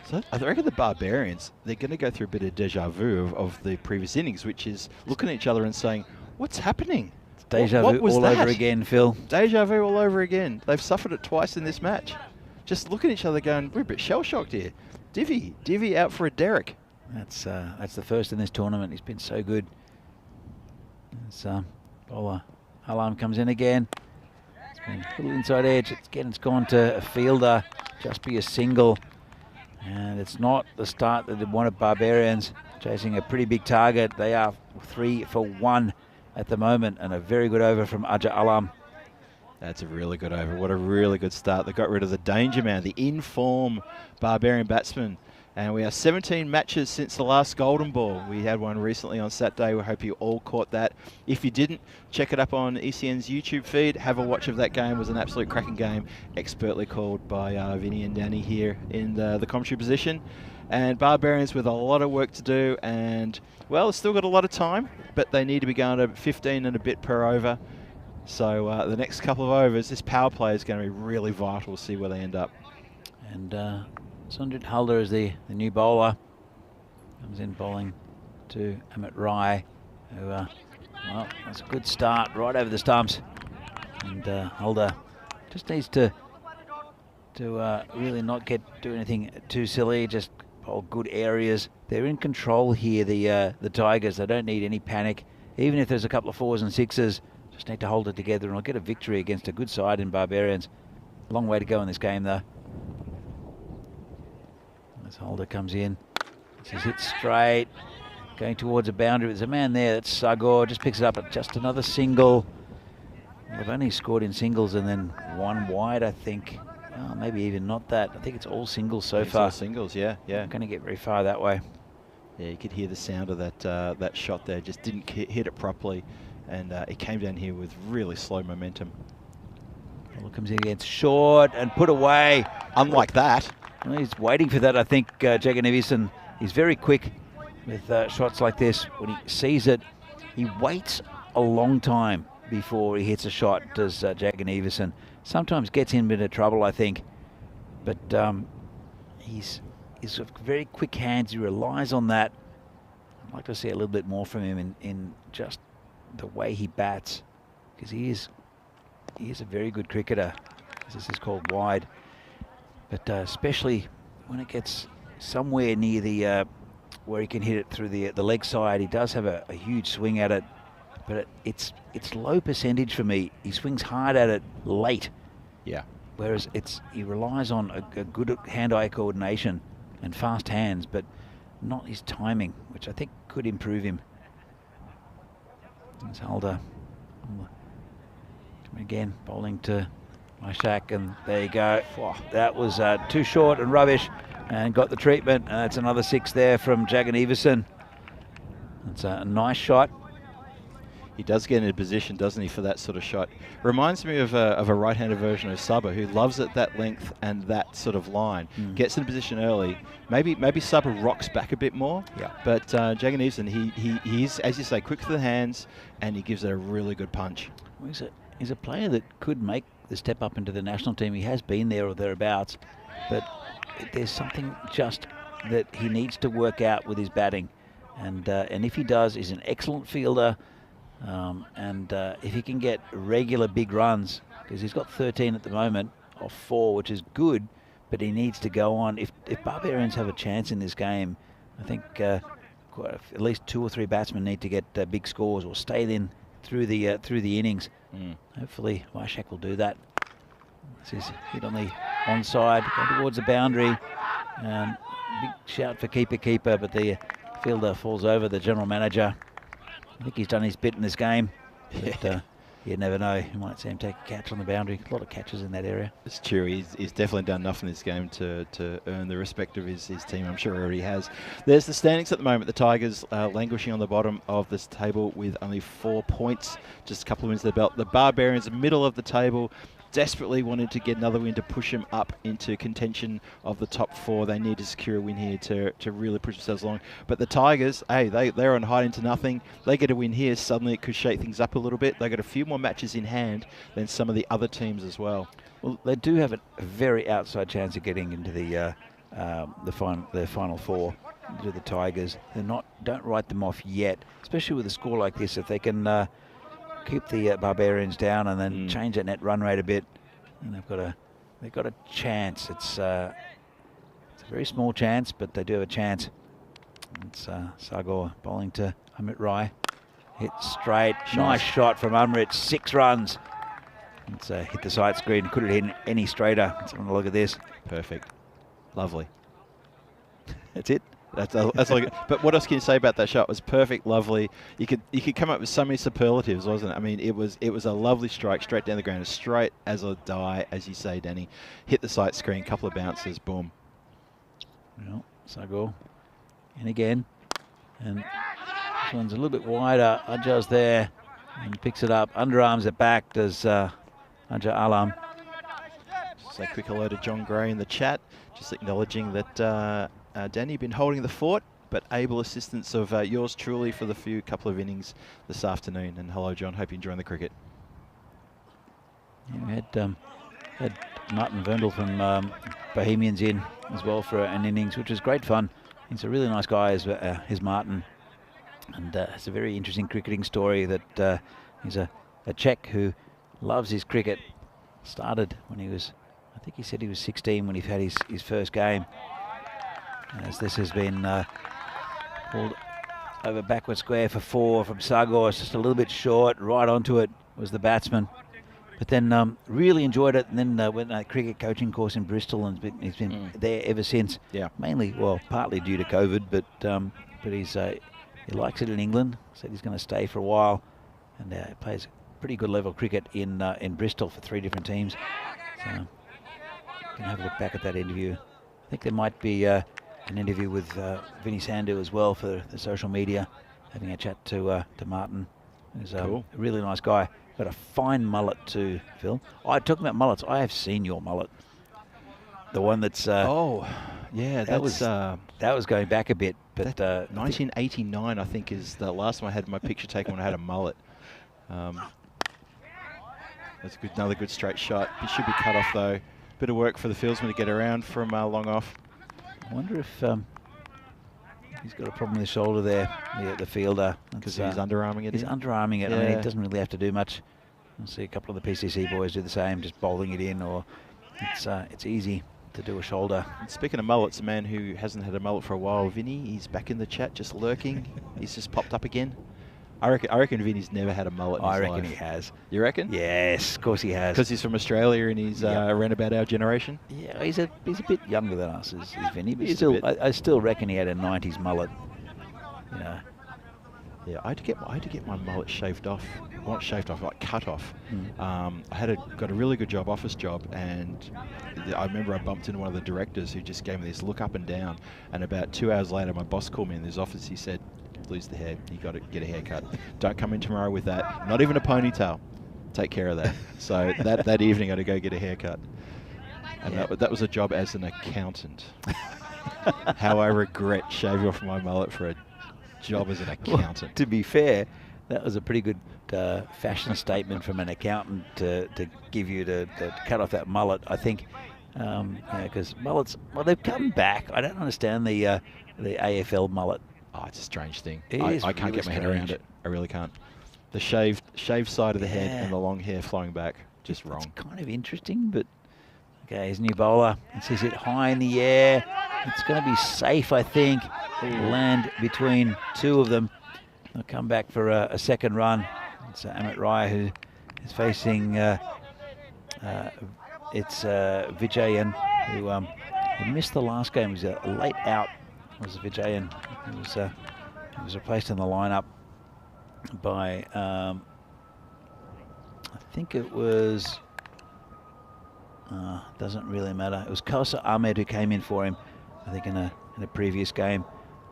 S7: So I reckon the Barbarians, they're going to go through a bit of deja vu of the previous innings, which is looking at each other and saying, what's happening?
S1: It's deja vu all over again, Phil.
S7: Deja vu all over again. They've suffered it twice in this match. Just looking at each other going, we're a bit shell-shocked here. Divi out for a derrick.
S1: That's the first in this tournament. He's been so good. Bowler Alam comes in again. It's been a little inside edge. It's gone to a fielder, just be a single. And it's not the start that they wanted Barbarians, chasing a pretty big target. They are 3 for 1 at the moment, and a very good over from Aja Alam.
S7: That's a really good over. What a really good start. They got rid of the danger man, the in-form Barbarian batsman. And we are 17 matches since the last Golden Ball. We had one recently on Saturday. We hope you all caught that. If you didn't, check it up on ECN's YouTube feed. Have a watch of that game. It was an absolute cracking game, expertly called by Vinny and Danny here in the commentary position. And Barbarians with a lot of work to do. And, well, they've still got a lot of time, but they need to be going to 15 and a bit per over. So the next couple of overs, this power play is going to be really vital to see where they end up.
S1: And Sundrit Halder is the new bowler. Comes in bowling to Amit Rai, who, well, that's a good start right over the stumps. And Halder just needs to really not do anything too silly, just bowl good areas. They're in control here, the Tigers. They don't need any panic. Even if there's a couple of 4s and 6s, just need to hold it together and I'll get a victory against a good side in Barbarians. Long way to go in this game, though. As Holder comes in, he's hit straight, going towards a boundary. There's a man there, that's Sagor, just picks it up at just another single. They've only scored in singles and then one wide, I think. Oh, maybe even not that. I think it's all singles so far.
S7: All singles, yeah.
S1: Not going to get very far that way.
S7: Yeah, you could hear the sound of that shot there. Just didn't hit it properly, and it came down here with really slow momentum.
S1: Holder comes in against short and put away.
S7: Unlike that.
S1: Well, he's waiting for that, I think, Jagannathison. He's very quick with shots like this. When he sees it, he waits a long time before he hits a shot, does Jagannathison. Sometimes gets in a bit of trouble, I think. But he's got very quick hands. He relies on that. I'd like to see a little bit more from him in just the way he bats, because he is a very good cricketer. This is called wide. But especially when it gets somewhere near the where he can hit it through the leg side, he does have a huge swing at it. But it's low percentage for me. He swings hard at it late.
S7: Yeah.
S1: Whereas he relies on a good hand-eye coordination and fast hands, but not his timing, which I think could improve him. There's Halder. Again, bowling to Ishak, and there you go. That was too short and rubbish, and got the treatment. It's another 6 there from Jagannathison. It's a nice shot.
S7: He does get into position, doesn't he, for that sort of shot. Reminds me of a right-handed version of Sabah, who loves it that length and that sort of line. Gets in position early. Maybe Sabah rocks back a bit more.
S1: Yeah.
S7: But Jagannathison, he's, as you say, quick to the hands, and he gives it a really good punch.
S1: Well, he's a player that could make the step up into the national team. He has been there or thereabouts, but there's something just that he needs to work out with his batting, and if he does, he's an excellent fielder, and if he can get regular big runs, because he's got 13 at the moment off 4, which is good, but he needs to go on. If Barbarians have a chance in this game, I think at least 2 or 3 batsmen need to get big scores or stay in through the innings. Hopefully Ishak will do that. This is hit on the onside, going towards the boundary. Big shout for keeper, but the fielder falls over the general manager. I think he's done his bit in this game. But, you never know. You might see him take a catch on the boundary. A lot of catches in that area.
S7: It's true. He's definitely done enough in this game to earn the respect of his team. I'm sure he already has. There's the standings at the moment. The Tigers languishing on the bottom of this table with only 4 points. Just a couple of wins to the belt. The Barbarians, middle of the table, desperately wanted to get another win to push them up into contention of the top 4. They need to secure a win here to really push themselves along. But the Tigers, hey, they're on high into nothing. They get a win here. Suddenly it could shake things up a little bit. They got a few more matches in hand than some of the other teams as well.
S1: Well, they do have a very outside chance of getting into the final 4. To the Tigers, don't write them off yet, especially with a score like this. If they can keep the Barbarians down and then change that net run rate a bit, and they've got a chance. It's a very small chance, but they do have a chance. It's Sagor bowling to Amit Rai. Hit straight. Nice shot from Amrit. 6 runs. It's hit the side screen. Could have hit any straighter. Let's have a look at this.
S7: Perfect. Lovely.
S1: That's it.
S7: That's like. But what else can you say about that shot? It was perfect, lovely. You could come up with so many superlatives, wasn't it? I mean, it was a lovely strike, straight down the ground, as straight as a die, as you say, Danny. Hit the sight screen, couple of bounces, boom.
S1: Well, Sagor in again, and this one's a little bit wider. Ajah's there and picks it up. Underarms it back. Does Ajah Alam?
S7: So quick hello to John Gray in the chat, just acknowledging that. Danny, been holding the fort, but able assistance of yours truly for the couple of innings this afternoon. And hello, John. Hope you're enjoying the cricket.
S1: Yeah, we had Martin Vendel from Bohemians in as well for an innings, which was great fun. He's a really nice guy, is Martin, and it's a very interesting cricketing story. That he's a Czech who loves his cricket. Started when he was, I think he said he was 16 when he had his first game. As this has been pulled over backward square for 4 from Sagor. It's just a little bit short. Right onto it was the batsman. But then really enjoyed it. And then went on a cricket coaching course in Bristol, and he's been there ever since.
S7: Yeah.
S1: Mainly, well, partly due to COVID, but he likes it in England. Said he's going to stay for a while, and plays pretty good level cricket in Bristol for 3 different teams. So you can have a look back at that interview. I think there might be an interview with Vinny Sandu as well for the social media, having a chat to Martin, who's
S7: cool.
S1: a really nice guy. Got a fine mullet too, Phil. Talking about mullets, I have seen your mullet. The one that's
S7: oh, yeah,
S1: that was going back a bit, but
S7: 1989 I think is the last time I had my picture taken when I had a mullet. That's another good straight shot. It should be cut off though. Bit of work for the fieldsman to get around from long off.
S1: I wonder if he's got a problem with his shoulder there, the fielder.
S7: Because he's underarming it.
S1: He's underarming it.
S7: Yeah.
S1: I mean, he doesn't really have to do much. I'll see a couple of the PCC boys do the same, just bowling it in, or it's easy to do a shoulder.
S7: And speaking of mullets, a man who hasn't had a mullet for a while, Vinny, he's back in the chat, just lurking. He's just popped up again. I reckon Vinny's never had a mullet in his life.
S1: I reckon he has.
S7: You reckon?
S1: Yes, of course he has.
S7: Because he's from Australia and he's around about our generation?
S1: Yeah, he's a bit younger than us, is Vinny, but still, I still reckon he had a 90s mullet. Yeah.
S7: Yeah, I had to get my mullet shaved off. Well, not shaved off, like cut off. I got a really good office job, and I remember I bumped into one of the directors who just gave me this look up and down. And about 2 hours later, my boss called me in his office. He said, "Lose the hair. You got to get a haircut. Don't come in tomorrow with that. Not even a ponytail. Take care of that." So that evening, I had to go get a haircut, and that was a job as an accountant. How I regret shaving off my mullet for a job as an accountant.
S1: Well, to be fair, that was a pretty good fashion statement from an accountant to give you to cut off that mullet. I think, because mullets, well, they've come back. I don't understand the AFL mullet.
S7: Oh, it's a strange thing.
S1: I
S7: can't get my head around it. I really can't. The shaved side of the head and the long hair flowing back, just wrong.
S1: It's kind of interesting, but okay, his new bowler. He sees it high in the air. It's going to be safe, I think. It'll land between 2 of them. They'll come back for a second run. It's Amit Rai who is facing. It's Vijayan who missed the last game. He was a late out. Was Vijayan. He was replaced in the lineup by I think it was doesn't really matter. It was Kausa Ahmed who came in for him, I think in a previous game.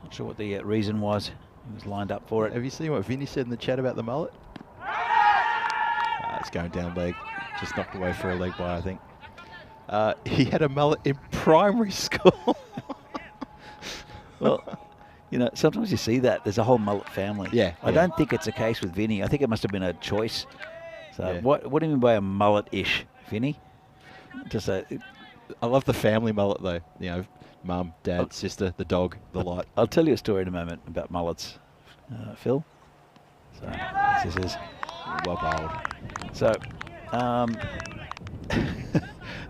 S1: Not sure what the reason was. He was lined up for it.
S7: Have you seen what Vinny said in the chat about the mullet? It's going down leg. Just knocked away for a leg by, I think. He had a mullet in primary school.
S1: Well, sometimes you see that. There's a whole mullet family.
S7: Yeah.
S1: I don't think it's a case with Vinny. I think it must have been a choice. So what do you mean by a mullet-ish, Vinny? Just I
S7: love the family mullet, though. Mum, dad, sister, the dog, the lot.
S1: I'll tell you a story in a moment about mullets, Phil. So this is
S7: well bowled.
S1: So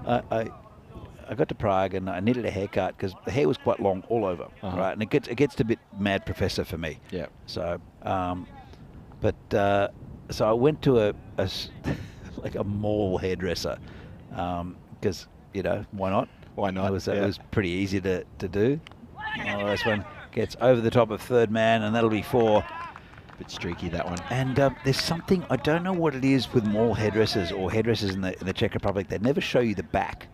S1: I got to Prague and I needed a haircut because the hair was quite long all over, right? And it gets a bit mad professor for me.
S7: Yeah.
S1: So, so I went to a like a mall hairdresser, because why not?
S7: Why not?
S1: It was pretty easy to do. Oh, this one gets over the top of third man, and that'll be 4.
S7: Bit streaky, that one.
S1: And there's something, I don't know what it is with mall hairdressers or hairdressers in the Czech Republic. They never show you the back.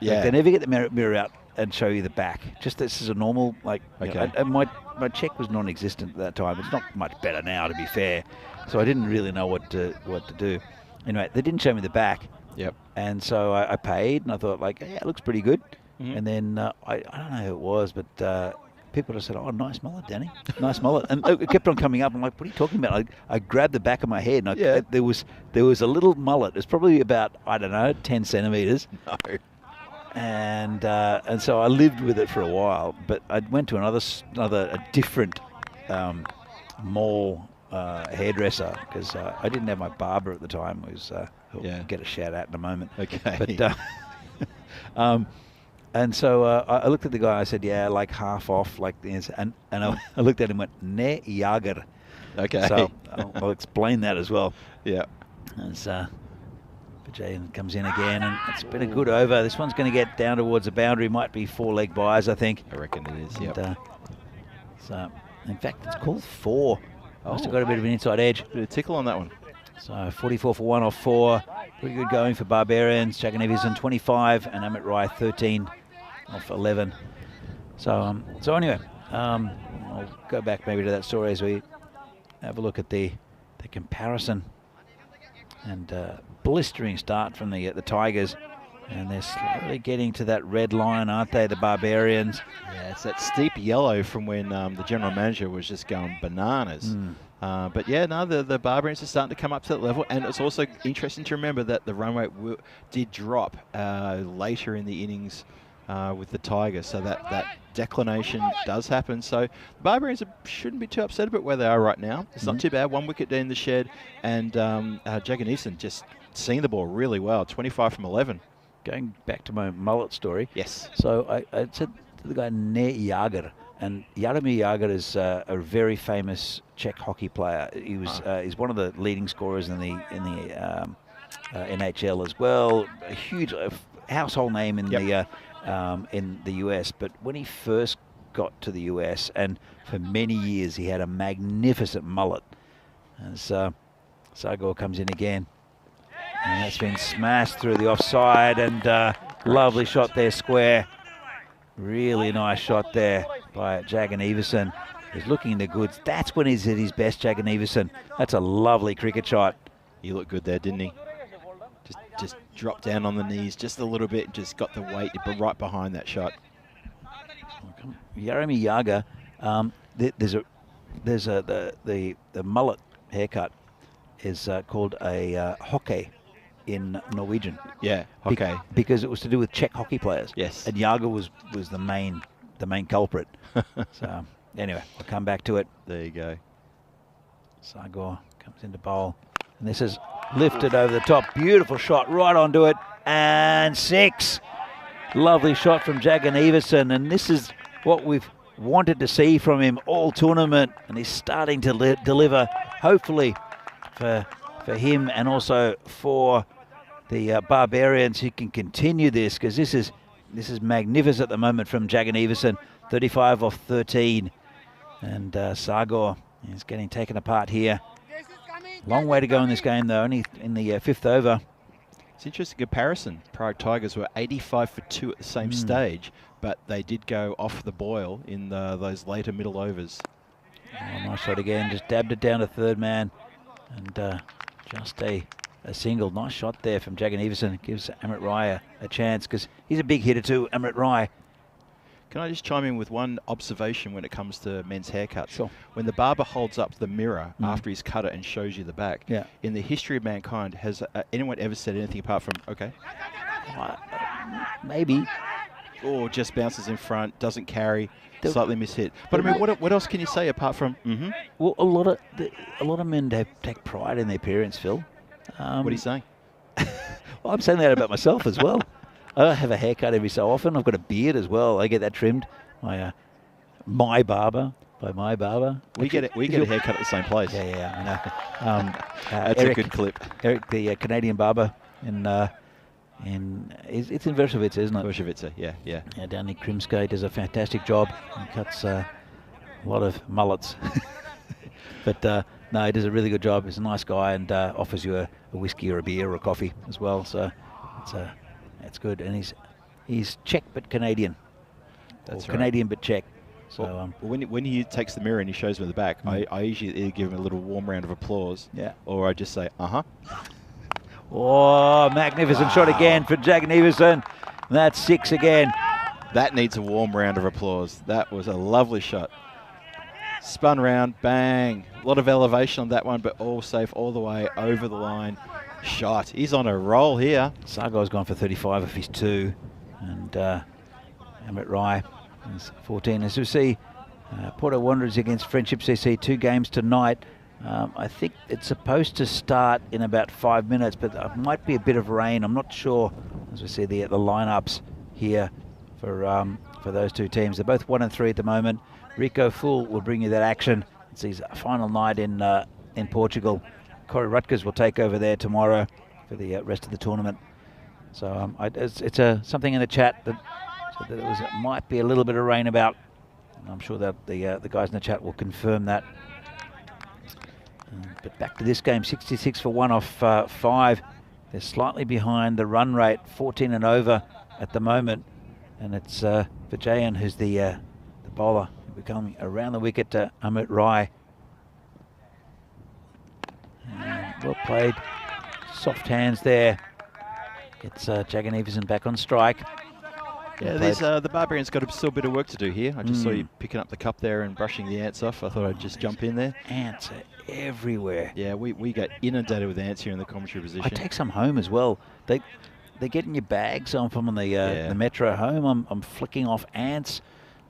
S7: Yeah.
S1: Like, they never get the mirror out and show you the back. Just this is a normal,
S7: Okay.
S1: My Czech was non-existent at that time. It's not much better now, to be fair. So I didn't really know what to do. Anyway, they didn't show me the back.
S7: Yep.
S1: And so I paid, and I thought, yeah, it looks pretty good.
S7: Mhm.
S1: And then I don't know who it was, but people just said, "Oh, nice mullet, Danny, nice mullet." And it kept on coming up. I'm like, "What are you talking about?" I grabbed the back of my head, and there was a little mullet. It's probably about 10 centimeters.
S7: No.
S1: And so I lived with it for a while. But I went to a different mall hairdresser because I didn't have my barber at the time. Who'll get a shout out in a moment.
S7: Okay.
S1: But and so I looked at the guy. I said, "Yeah, like half off, like this." And I looked at him and went, "Ne jager."
S7: Okay.
S1: So I'll explain that as well.
S7: Yeah.
S1: As Bajayan comes in again, and it's been a good over. This one's going to get down towards the boundary. Might be 4-leg buys, I think.
S7: I reckon it is. Yeah.
S1: So in fact, it's called 4. Must have got a bit of an inside edge.
S7: Bit of tickle on that one.
S1: So 44 for 1 off 4. Pretty good going for Barbarians. Jaganevison 25 and Amit Rai 13 off 11. So anyway, I'll go back maybe to that story as we have a look at the comparison. And blistering start from the Tigers. And they're slowly getting to that red line, aren't they, the Barbarians?
S7: Yeah, it's that steep yellow from when the general manager was just going bananas. But yeah, no, the Barbarians are starting to come up to that level. And it's also interesting to remember that the run rate did drop later in the innings with the Tigers. So that declination does happen. So the Barbarians shouldn't be too upset about where they are right now. It's not too bad. 1 wicket in the shed. And Jaganevison just seeing the ball really well. 25 from 11.
S1: Going back to my mullet story.
S7: Yes.
S1: So I said to the guy, Ne Jager. And Jaromir Jagr is a very famous Czech hockey player. He was he's one of the leading scorers in the NHL as well. A huge household name in the US. But when he first got to the US, and for many years he had a magnificent mullet. As Sagor comes in again, and that's been smashed through the offside, and lovely shot there, square. Really nice shot there by Jaganevison. He's looking in the goods. That's when he's at his best, Jaganevison. That's a lovely cricket shot.
S7: He looked good there, didn't he? Just dropped down on the knees just a little bit, just got the weight right behind that shot.
S1: Jaromir Jagr, the mullet haircut is called a hockey in Norwegian.
S7: Yeah, hockey.
S1: Because it was to do with Czech hockey players.
S7: Yes.
S1: And Jagr was the main culprit. So anyway, I'll come back to it.
S7: There you go.
S1: Sagor comes into bowl, and this is lifted over the top. Beautiful shot right onto it, and 6. Lovely shot from Jaganevison, and this is what we've wanted to see from him all tournament, and he's starting to deliver, hopefully for him and also for the Barbarians who can continue this, because this is magnificent at the moment from Jaganevison. 35 off 13, and Sagor is getting taken apart here. Long way to go in this game though, only in the 5th over.
S7: It's an interesting comparison. Prague Tigers were 85 for 2 at the same stage, but they did go off the boil in those later middle overs.
S1: Oh, nice shot again, just dabbed it down to third man, and just a single. Nice shot there from Jaganevison. Gives Amit Rai a chance, because he's a big hitter too, Amit Rai.
S7: Can I just chime in with one observation when it comes to men's haircuts?
S1: Sure.
S7: When the barber holds up the mirror after he's cut it and shows you the back, in the history of mankind, has anyone ever said anything apart from, okay?
S1: Maybe.
S7: Or just bounces in front, doesn't carry, slightly mishit. But I mean, what else can you say apart from,
S1: Well, a lot of men take pride in their appearance, Phil.
S7: What are you saying?
S1: Well, I'm saying that about myself as well. I have a haircut every so often. I've got a beard as well. I get that trimmed. My barber, by my barber.
S7: We get a haircut at the same place.
S1: Yeah, I know.
S7: That's
S1: Eric,
S7: a good clip.
S1: Eric, the Canadian barber in it's in Versovitz, isn't it?
S7: Versovitz, yeah.
S1: Yeah, down near Krimskay, does a fantastic job. He cuts a lot of mullets. But no, he does a really good job. He's a nice guy and offers you a whiskey or a beer or a coffee as well. So it's good. And he's Czech but Canadian.
S7: That's
S1: or
S7: right.
S1: Canadian but Czech. So
S7: well, when he takes the mirror and he shows me the back, I usually either give him a little warm round of applause, or I just say,
S1: Oh, magnificent shot again for Jagan Everson. That's 6 again.
S7: That needs a warm round of applause. That was a lovely shot. Spun round, bang. A lot of elevation on that one, but all safe all the way over the line. Shot. He's on a roll here.
S1: Sargo's gone for 35 of his 2. And Amit Rai is 14. As we see, Porto Wanderers against Friendship CC, 2 games tonight. I think it's supposed to start in about 5 minutes, but there might be a bit of rain. I'm not sure. As we see the lineups here for those 2 teams. They're both 1 and 3 at the moment. Rico Full will bring you that action. It's his final night in Portugal. Corey Rutgers will take over there tomorrow for the rest of the tournament. So it's something in the chat that said that it might be a little bit of rain about. And I'm sure that the guys in the chat will confirm that. But back to this game, 66 for 1 off 5. They're slightly behind the run rate, 14 and over at the moment. And it's Vijayan who's the bowler, becoming around the wicket to Amit Rai. Well played. Soft hands there. Gets Jagan Everson back on strike.
S7: Yeah, the Barbarians got still a bit of work to do here. I just saw you picking up the cup there and brushing the ants off. I thought I'd just jump in there.
S1: Ants are everywhere.
S7: Yeah, we get inundated with ants here in the commentary position.
S1: I take some home as well. They get in your bag, so I'm on the metro home. I'm flicking off ants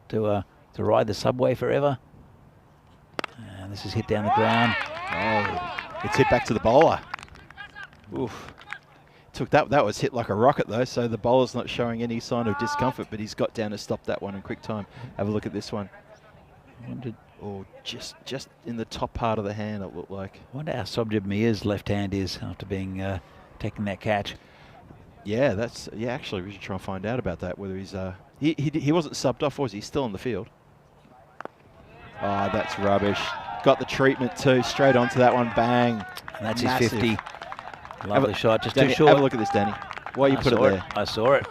S1: to ride the subway forever. And this is hit down the ground.
S7: Oh, it's hit back to the bowler. Oof. That was hit like a rocket though, so the bowler's not showing any sign of discomfort, but he's got down to stop that one in quick time. Have a look at this one. Just in the top part of the hand it looked like.
S1: I wonder how Sobjib Mir's left hand is after being taking that catch.
S7: Yeah, actually we should try and find out about that, whether he's he wasn't subbed off, was he? Still on the field. Oh, that's rubbish. Got the treatment too, straight onto that one, bang.
S1: And that's
S7: Massive.
S1: his 50. Lovely shot, just
S7: Danny,
S1: too short.
S7: Have a look at this, Danny. Why you put it there?
S1: I saw it.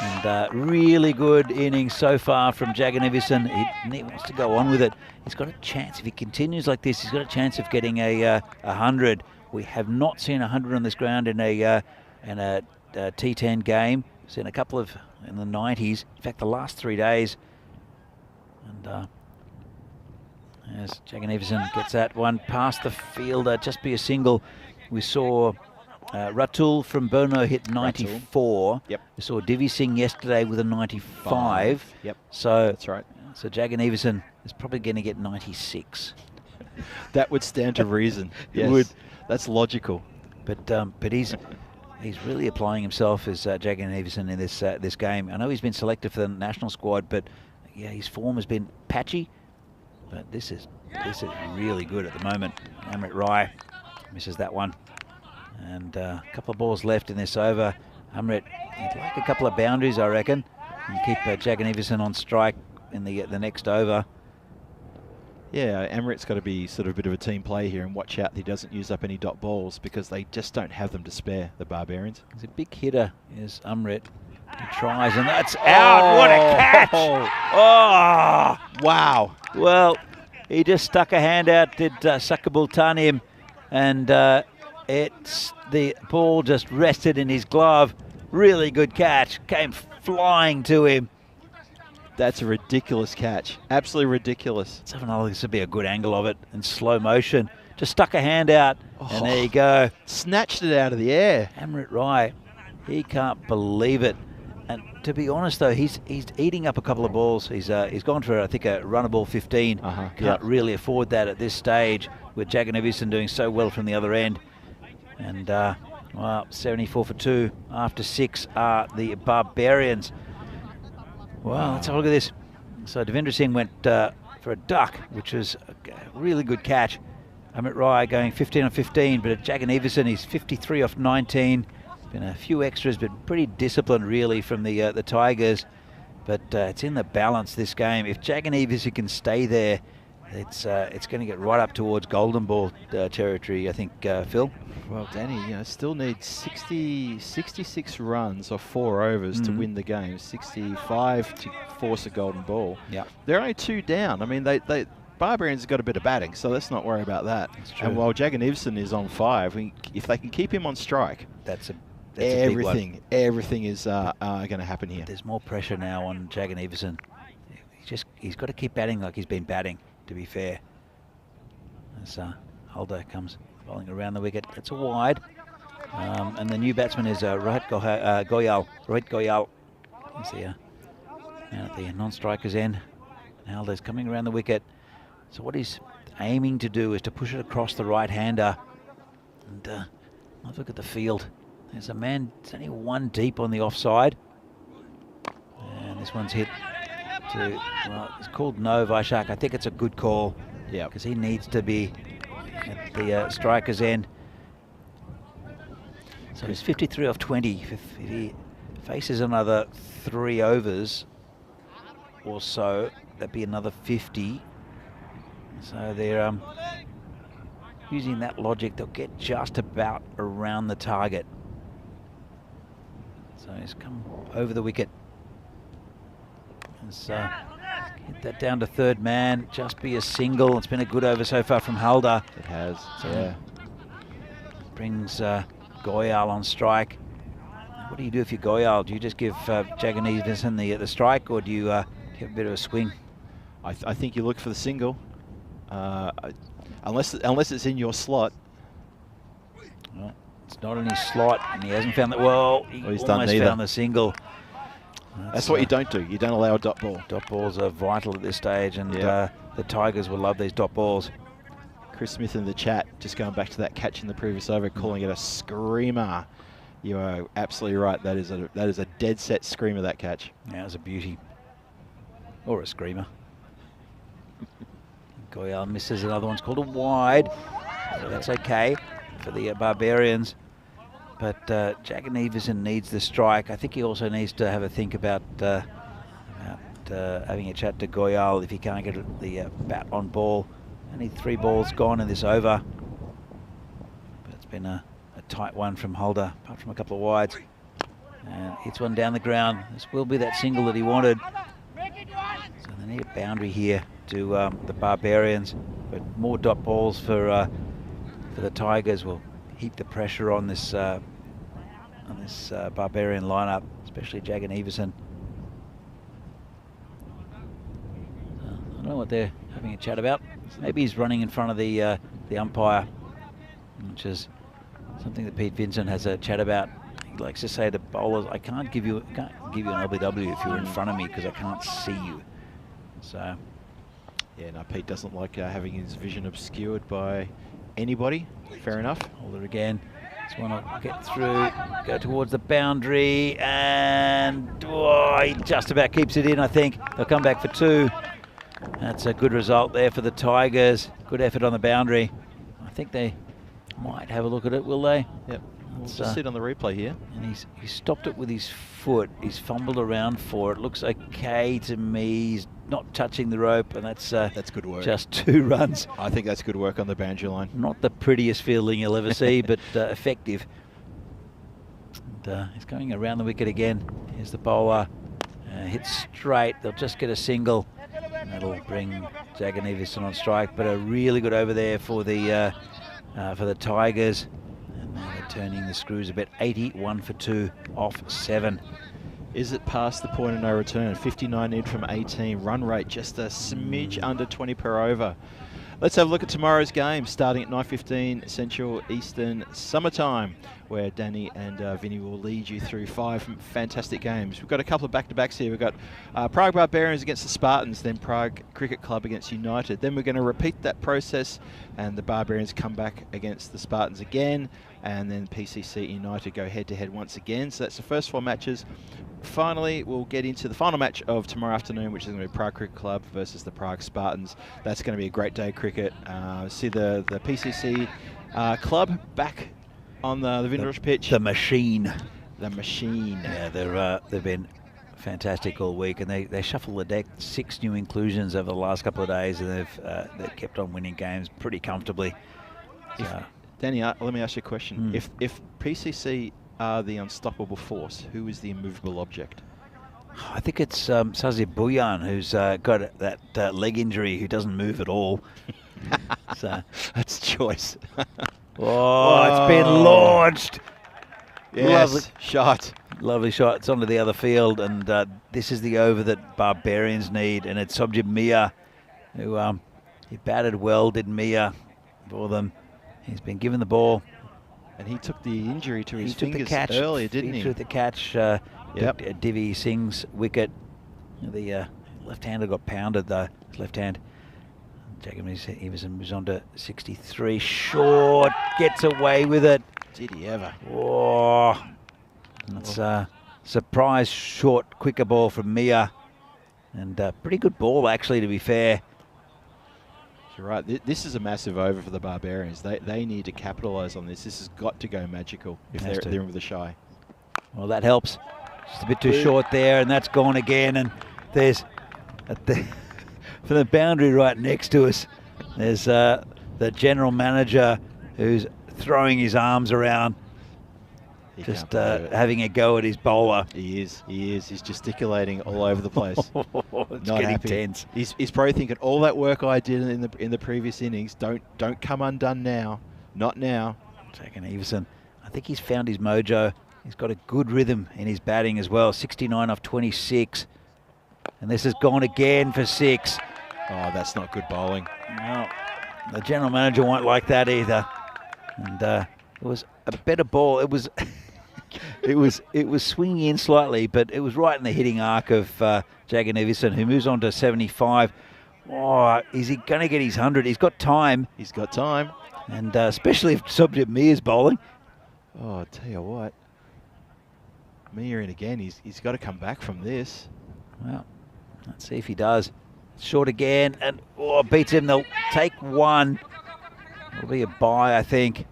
S1: And really good innings so far from Jagan Everson. He wants to go on with it. He's got a chance. If he continues like this, he's got a chance of getting a 100. We have not seen 100 on this ground in a T10 game. We've seen a couple of in the 90s. In fact, the last 3 days. And as Jagan Everson gets that one past the fielder, just be a single. We saw Ratul from Bono hit 94.
S7: Yep.
S1: We saw Divi Singh yesterday with a 95.
S7: Yep.
S1: So
S7: that's right.
S1: So Jagan Everson is probably going to get 96.
S7: That would stand to reason. Yes.
S1: It would.
S7: That's logical.
S1: But he's really applying himself as Jagan Everson in this game. I know he's been selected for the national squad, but yeah, his form has been patchy. But this is really good at the moment. Amit Rai misses that one. And a couple of balls left in this over. Amrit, he'd like a couple of boundaries, I reckon, and keep Jagan Everson on strike in the next over.
S7: Yeah, Amrit's got to be sort of a bit of a team play here and watch out that he doesn't use up any dot balls because they just don't have them to spare, the Barbarians.
S1: He's a big hitter, is Amrit. He tries, and that's out. What a catch! Oh,
S7: wow.
S1: Well, he just stuck a hand out, did Sakabul Tanim, and the ball just rested in his glove. Really good catch. Came flying to him.
S7: That's a ridiculous catch. Absolutely ridiculous.
S1: Let's have another. This would be a good angle of it in slow motion. Just stuck a hand out, and there you go.
S7: Snatched it out of the air.
S1: Amrit Rai, he can't believe it. And to be honest, though, he's eating up a couple of balls. He's gone for, I think, a runnable 15. Can't really afford that at this stage with Jagan Everson doing so well from the other end. And, well, 74 for 2 after 6 are the Barbarians. Well, let's have a look at this. So Devendra Singh went for a duck, which was a really good catch. Amit Rai going 15 on 15, but at Jagan Everson, he's 53 off 19. Been a few extras, but pretty disciplined really from the Tigers. But it's in the balance this game. If Jagan Everson can stay there, it's going to get right up towards golden ball territory, I think, Phil.
S7: Well, Danny, still needs 66 runs or 4 overs to win the game. 65 to force a golden ball.
S1: Yeah,
S7: they're only 2 down. I mean, they Barbarians have got a bit of batting, so let's not worry about that.
S1: That's true.
S7: And while Jagan Everson is on 5, if they can keep him on strike,
S1: that's a
S7: everything
S1: big one.
S7: is going to happen here.
S1: There's more pressure now on Jagan Everson. He's got to keep batting like he's been batting, to be fair. As Holder comes bowling around the wicket. That's a wide. And the new batsman is Rohit Goyal. Rohit Goyal. He's the man at the non-striker's end. And Holder's coming around the wicket. So what he's aiming to do is to push it across the right-hander. And let's look at the field. There's a man, it's only 1 deep on the offside. And this one's hit to, well, it's called no, Vaishak. I think it's a good call.
S7: Yeah.
S1: Because he needs to be at the striker's end. So he's 53 off 20. If he faces another 3 overs or so, that'd be another 50. So they're using that logic, they'll get just about around the target. So he's come over the wicket. He's hit that down to third man, just be a single. It's been a good over so far from Halder.
S7: It has,
S1: So
S7: yeah.
S1: Brings Goyal on strike. What do you do if you're Goyal? Do you just give Jagan Everson the strike, or do you have a bit of a swing?
S7: I think you look for the single, unless it's in your slot.
S1: Well, it's not in his slot, and he hasn't found that. Well,
S7: He's done
S1: almost
S7: neither.
S1: found the single.
S7: That's what you don't do. You don't allow a dot ball.
S1: Dot balls are vital at this stage, and
S7: Yeah.
S1: the Tigers will love these dot balls.
S7: Chris Smith in the chat, just going back to that catch in the previous over, calling it a screamer. You are absolutely right. That is a dead set screamer, that catch.
S1: Yeah, it was a beauty. Or a screamer. Goyal misses, another one's called a wide. So that's okay for the Barbarians. But Jagan Everson needs the strike. I think he also needs to have a think about having a chat to Goyal if he can't get the bat on ball. Only 3 balls gone in this over. But it's been a tight one from Holder, apart from a couple of wides. And hits one down the ground. This will be that single that he wanted. So they need a boundary here to the Barbarians. But more dot balls for the Tigers will heap the pressure on this Barbarian lineup, especially Jagan Everson. I don't know what they're having a chat about. Maybe he's running in front of the umpire, which is something that Pete Vincent has a chat about. He likes to say to bowlers, I can't give you an LBW if you're in front of me because I can't see you. So,
S7: yeah, no, Pete doesn't like having his vision obscured by anybody. Fair enough.
S1: Holder again. Just want to get through, go towards the boundary, and he just about keeps it in, I think. They'll come back for 2. That's a good result there for the Tigers. Good effort on the boundary. I think they might have a look at it, will they?
S7: Yep. We'll just sit on the replay here.
S1: And he stopped it with his foot. He's fumbled around for it. Looks okay to me. He's not touching the rope, and that's
S7: good work.
S1: Just 2 runs.
S7: I think that's good work on the boundary line.
S1: Not the prettiest fielding you'll ever see, but effective. And, he's going around the wicket again. Here's the bowler. Hits straight. They'll just get a single. And that'll bring Jagan Everson on strike. But a really good over there for the Tigers. And they're turning the screws a bit. 81 for 2 off 7.
S7: Is it past the point of no return? 59 need from 18. Run rate just a smidge under 20 per over. Let's have a look at tomorrow's game, starting at 9:15 Central Eastern Summertime. where Danny and Vinny will lead you through 5 fantastic games. We've got a couple of back-to-backs here. We've got Prague Barbarians against the Spartans, then Prague Cricket Club against United. Then we're going to repeat that process, and the Barbarians come back against the Spartans again, and then PCC United go head-to-head once again. So that's the first 4 matches. Finally, we'll get into the final match of tomorrow afternoon, which is going to be Prague Cricket Club versus the Prague Spartans. That's going to be a great day of cricket. See the PCC club back on the Windrush pitch.
S1: The machine.
S7: The machine.
S1: Yeah, they've been fantastic all week, and they shuffle the deck. 6 new inclusions over the last couple of days, and they've kept on winning games pretty comfortably.
S7: Danny, let me ask you a question. If PCC are the unstoppable force, who is the immovable object?
S1: I think it's Sazir Buyan, who's got that leg injury, who doesn't move at all. So
S7: that's choice.
S1: It's been launched.
S7: Yes,
S1: Lovely
S7: shot.
S1: Lovely shot. It's onto the other field, and this is the over that Barbarians need, and it's Sobjib Mia, who he batted well, did Mia for them. He's been given the ball.
S7: And he took the injury to his
S1: took
S7: fingers
S1: the catch
S7: earlier, didn't he?
S1: He took the catch. Divi Singh's wicket. The left-hander got pounded, though. His left hand. Jacob Everson moves on to 63. Short. Gets away with it.
S7: Did he ever?
S1: Oh. That's a surprise short, quicker ball from Mia. And pretty good ball, actually, to be fair.
S7: You're right. This is a massive over for the Barbarians. They need to capitalise on this. This has got to go magical if they're in with the shy.
S1: Well, that helps. Just a bit too short there, and that's gone again. And there's for the boundary right next to us, there's the general manager who's throwing his arms around, just having a go at his bowler.
S7: He is. He's gesticulating all over the place.
S1: It's
S7: Not
S1: getting
S7: happy.
S1: tense.
S7: He's probably thinking, all that work I did in the previous innings, don't come undone now. Not now.
S1: Jagan Everson, I think he's found his mojo. He's got a good rhythm in his batting as well. 69 off 26. And this has gone again for 6.
S7: Oh, that's not good bowling.
S1: No, the general manager won't like that either. And it was a better ball. It was it was swinging in slightly, but it was right in the hitting arc of Jagan Everson, who moves on to 75. Oh, is he going to get his 100? He's got time.
S7: He's got time.
S1: And especially if Sobjit Mir is bowling.
S7: Oh, I tell you what. Mir in again. He's got to come back from this.
S1: Well, let's see if he does. Short again, and beats him. They'll take 1. It'll be a bye, I think.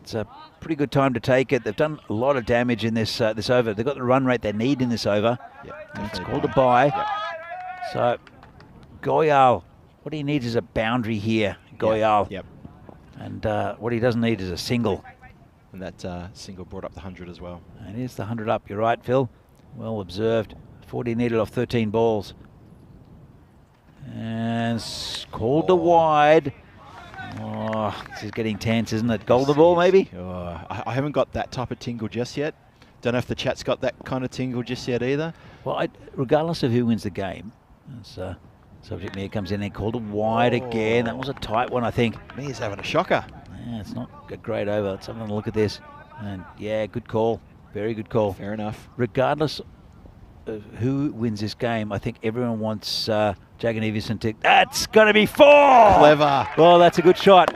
S1: It's a pretty good time to take it. They've done a lot of damage in this this over. They've got the run rate they need in this over.
S7: Yeah,
S1: it's called a bye.
S7: Yep.
S1: So, Goyal, what he needs is a boundary here. Goyal.
S7: Yep.
S1: And what he doesn't need is a single.
S7: And that single brought up the 100 as well.
S1: And here's the 100 up. You're right, Phil. Well observed. 40 needed off 13 balls. And called to wide. Oh, this is getting tense, isn't it? Golden ball, maybe?
S7: Oh, I haven't got that type of tingle just yet. Don't know if the chat's got that kind of tingle just yet either.
S1: Well, regardless of who wins the game, as Subject Mir comes in and called it wide again. That was a tight one, I think.
S7: Mir's having a shocker.
S1: Yeah, it's not a great over. Let's have a look at this. And yeah, good call. Very good call.
S7: Fair enough.
S1: Regardless of who wins this game, I think everyone wants Jagan Everson to... That's going to be 4!
S7: Clever.
S1: Well, that's a good shot.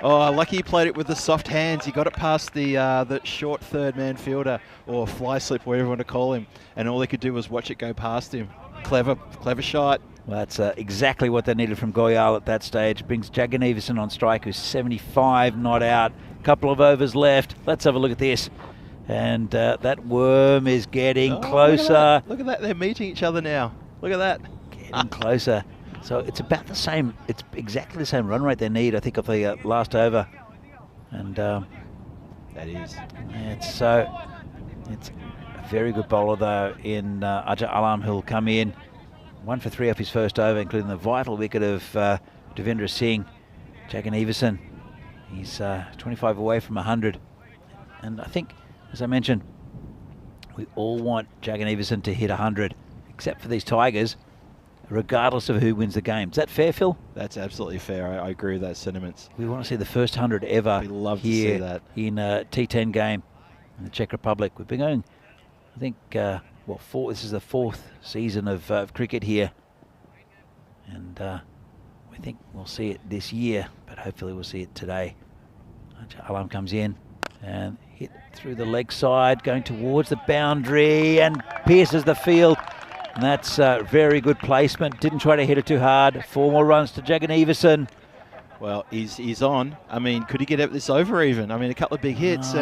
S7: Oh, lucky he played it with the soft hands. He got it past the short third-man fielder, or fly slip, whatever you want to call him, and all they could do was watch it go past him. Clever shot.
S1: Well, that's exactly what they needed from Goyal at that stage. Brings Jagan Everson on strike, who's 75, not out. Couple of overs left. Let's have a look at this. And that worm is getting closer.
S7: Look at that. They're meeting each other now. Look at that.
S1: Getting closer. So it's about the same. It's exactly the same run rate they need, I think, of the last over. And
S7: that is.
S1: It's a very good bowler, though, in Ajay Alam, who'll come in 1 for 3 off his first over, including the vital wicket of Devendra Singh. Jagan Everson, he's 25 away from 100. And I think, as I mentioned, we all want Jagan Everson to hit 100, except for these Tigers. regardless of who wins the game. Is that fair, Phil?
S7: That's absolutely fair. I agree with those sentiments.
S1: We want to see the first 100 ever
S7: We'd love to
S1: here
S7: see that.
S1: in a T10 game in the Czech Republic. We've been going, I think, this is the 4th season of cricket here. And we think we'll see it this year, but hopefully we'll see it today. Alam comes in and hit through the leg side, going towards the boundary and pierces the field. And that's very good placement. Didn't try to hit it too hard. 4 more runs to Jagan Everson.
S7: Well, he's on. I mean, could he get this over even? I mean, a couple of big hits, you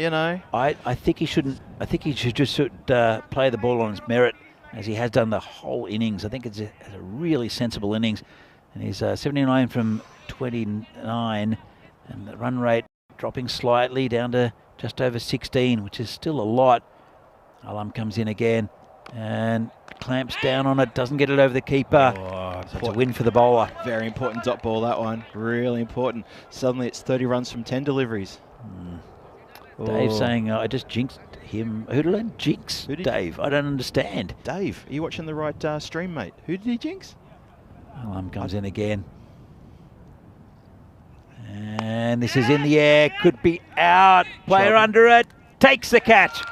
S7: know.
S1: I think he shouldn't. I think he should just play the ball on his merit, as he has done the whole innings. I think it's a really sensible innings. And he's 79 from 29. And the run rate dropping slightly down to just over 16, which is still a lot. Alam comes in again and clamps down on it, doesn't get it over the keeper. So it's a win for the bowler.
S7: Very important dot ball, that one. Really important. Suddenly it's 30 runs from 10 deliveries.
S1: Dave saying, I just jinxed him. Who did I jinx? Dave, I don't understand.
S7: Dave, are you watching the right stream, mate? Who did he jinx?
S1: Alam comes in again. And this is in the air, could be out. Player under it, takes the catch.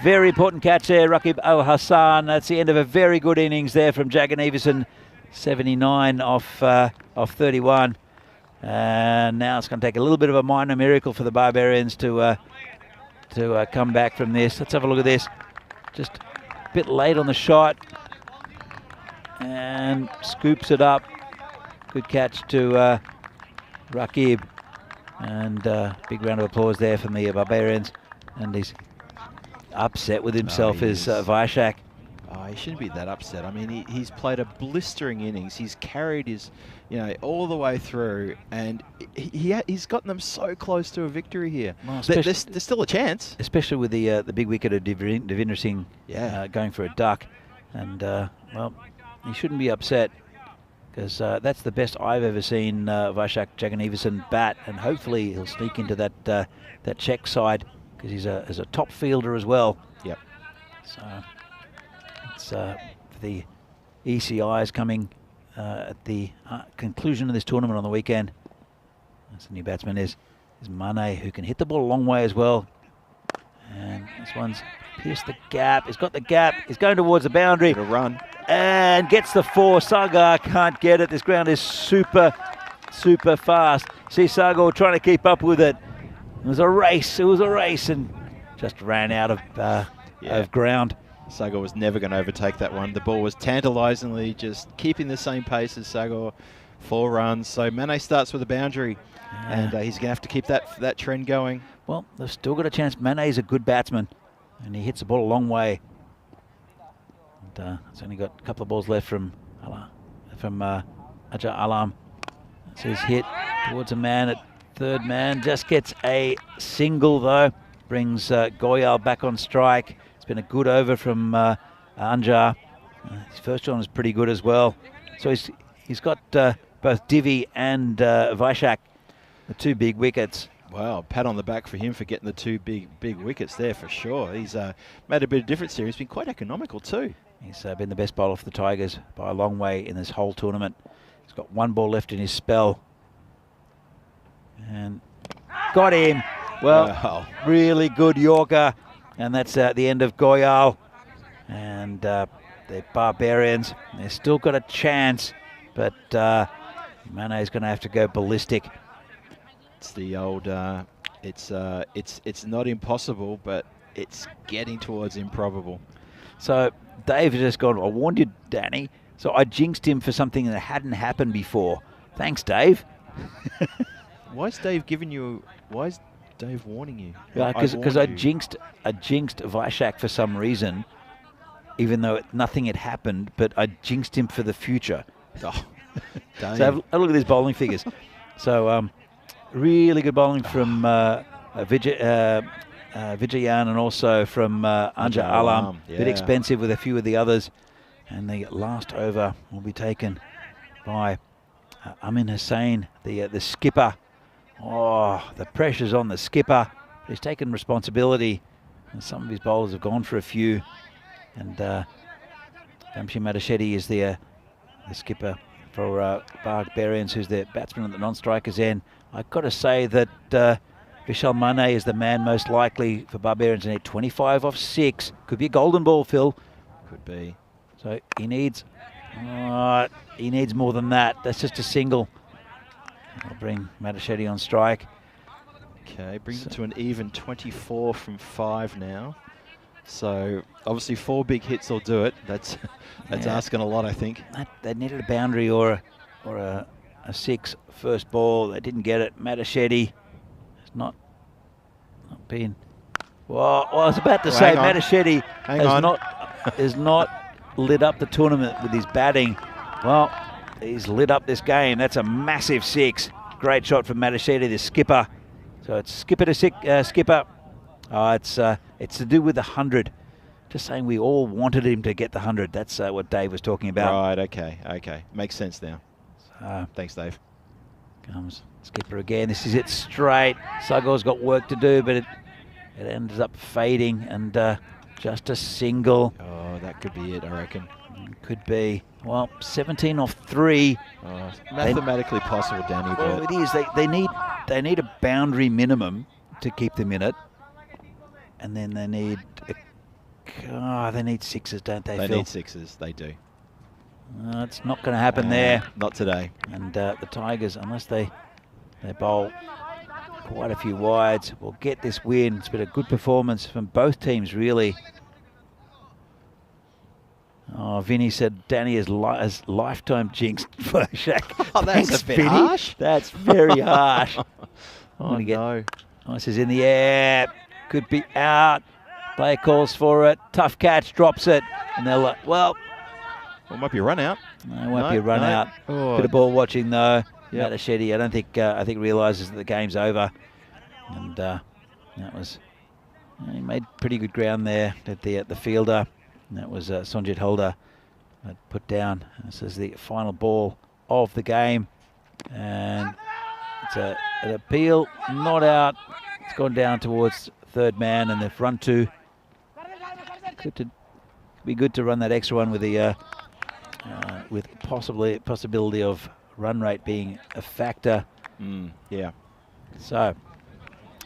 S1: Very important catch there, Rakib Al Hassan. That's the end of a very good innings there from Jagan Everson. 79 off 31. And now it's going to take a little bit of a minor miracle for the Barbarians to come back from this. Let's have a look at this. Just a bit late on the shot. And scoops it up. Good catch to Rakib. And big round of applause there from the Barbarians. And he's upset with himself is Vaishak.
S7: Oh, he shouldn't be that upset. I mean, he's played a blistering innings. He's carried his, all the way through, and he's gotten them so close to a victory here. Well, there's still a chance,
S1: especially with the big wicket of Devinder Singh going for a duck, and well, he shouldn't be upset because that's the best I've ever seen Vaishak Jagan Everson bat, and hopefully he'll sneak into that Czech side because he's a top fielder as well.
S7: Yep.
S1: So. The ECI is coming at the conclusion of this tournament on the weekend. That's the new batsman is Mane, who can hit the ball a long way as well. And this one's pierced the gap. He's got the gap. He's going towards the boundary.
S7: Got a run.
S1: And gets the 4. Sagar can't get it. This ground is super fast. See Sagar trying to keep up with it. It was a race. And just ran out of ground.
S7: Sagar was never going to overtake that one. The ball was tantalisingly just keeping the same pace as Sagar. 4 runs. So Mane starts with a boundary, and he's going to have to keep that trend going.
S1: Well, they've still got a chance. Mane's a good batsman, and he hits the ball a long way. And, it's only got a couple of balls left from Ajar Alam. That's his hit towards a man at third man. Just gets a single though. Brings Goyal back on strike. Been a good over from Anjar. His first one was pretty good as well. So he's got both Divi and Vaishak, the 2 big wickets.
S7: Wow, pat on the back for him for getting the 2 big wickets there for sure. He's made a bit of difference here. He's been quite economical too.
S1: He's been the best bowler for the Tigers by a long way in this whole tournament. He's got 1 ball left in his spell. And got him. Well, wow. Really good Yorker. And that's the end of Goyal. And the Barbarians, they've still got a chance, but Mane's going to have to go ballistic.
S7: It's the old, it's not impossible, but it's getting towards improbable.
S1: So Dave has just gone, I warned you, Danny. So I jinxed him for something that hadn't happened before. Thanks, Dave.
S7: Why is Dave warning you?
S1: Yeah, because I jinxed Vaishak for some reason, even though nothing had happened, but I jinxed him for the future.
S7: Oh,
S1: so have a look at these bowling figures. So really good bowling from Vijayan and also from Anjar Alam.
S7: Yeah.
S1: Bit expensive with a few of the others. And the last over will be taken by Amin Hussain, the skipper. Oh, the pressure's on the skipper. He's taken responsibility. And some of his bowlers have gone for a few. And Vamshi Madashetty is there the skipper for Barbarians, who's their batsman at the non-strikers end. I've got to say that Vishal Mane is the man most likely for Barbarians to need 25 off 6. Could be a golden ball, Phil.
S7: Could be.
S1: So he needs more than that. That's just a single. I'll bring Matashetti on strike.
S7: Okay, brings it to an even 24 from 5 now. So obviously 4 big hits will do it. That's asking a lot, I think.
S1: They needed a boundary or a 6 first ball. They didn't get it. Matashetti has not been. Well, I was about to say Matashetti has not lit up the tournament with his batting. Well, he's lit up this game. That's a massive 6. Great shot from Matashetti, the skipper. So it's skipper to skipper. It's to do with the 100. Just saying, we all wanted him to get the 100. That's what Dave was talking about.
S7: Right. Okay. Makes sense now. Thanks, Dave.
S1: Comes skipper again. This is it straight. Sugor's got work to do, but it ends up fading and just a single.
S7: Oh, that could be it, I reckon.
S1: Could be. Well, 17 off 3.
S7: Mathematically possible, Danny.
S1: Well, it is. They need a boundary minimum to keep them in it, and then they need they need 6s, don't they?
S7: They
S1: Phil?
S7: need 6s. They do.
S1: It's not going to happen there.
S7: Not today.
S1: And the Tigers, unless they bowl quite a few wides, will get this win. It's been a good performance from both teams, really. Oh, Vinny said Danny has lifetime jinxed for Shaq.
S7: Oh, that's
S1: Thanks,
S7: a bit
S1: Vinny.
S7: harsh.
S1: That's very harsh.
S7: Oh, no.
S1: This is in the air. Could be out. Player calls for it. Tough catch, drops it. And they're like, well,
S7: it might be a run out.
S1: No, it won't be a run out.
S7: Oh.
S1: Bit of ball watching though.
S7: Yep.
S1: Matashetti, I think realises that the game's over. And that was, he made pretty good ground there at the fielder. And that was Sonjit Holder put down. This is the final ball of the game. And it's an appeal, not out. It's gone down towards third man, and they've run 2. Could be good to run that extra one with the with possibility of run rate being a factor.
S7: Yeah.
S1: So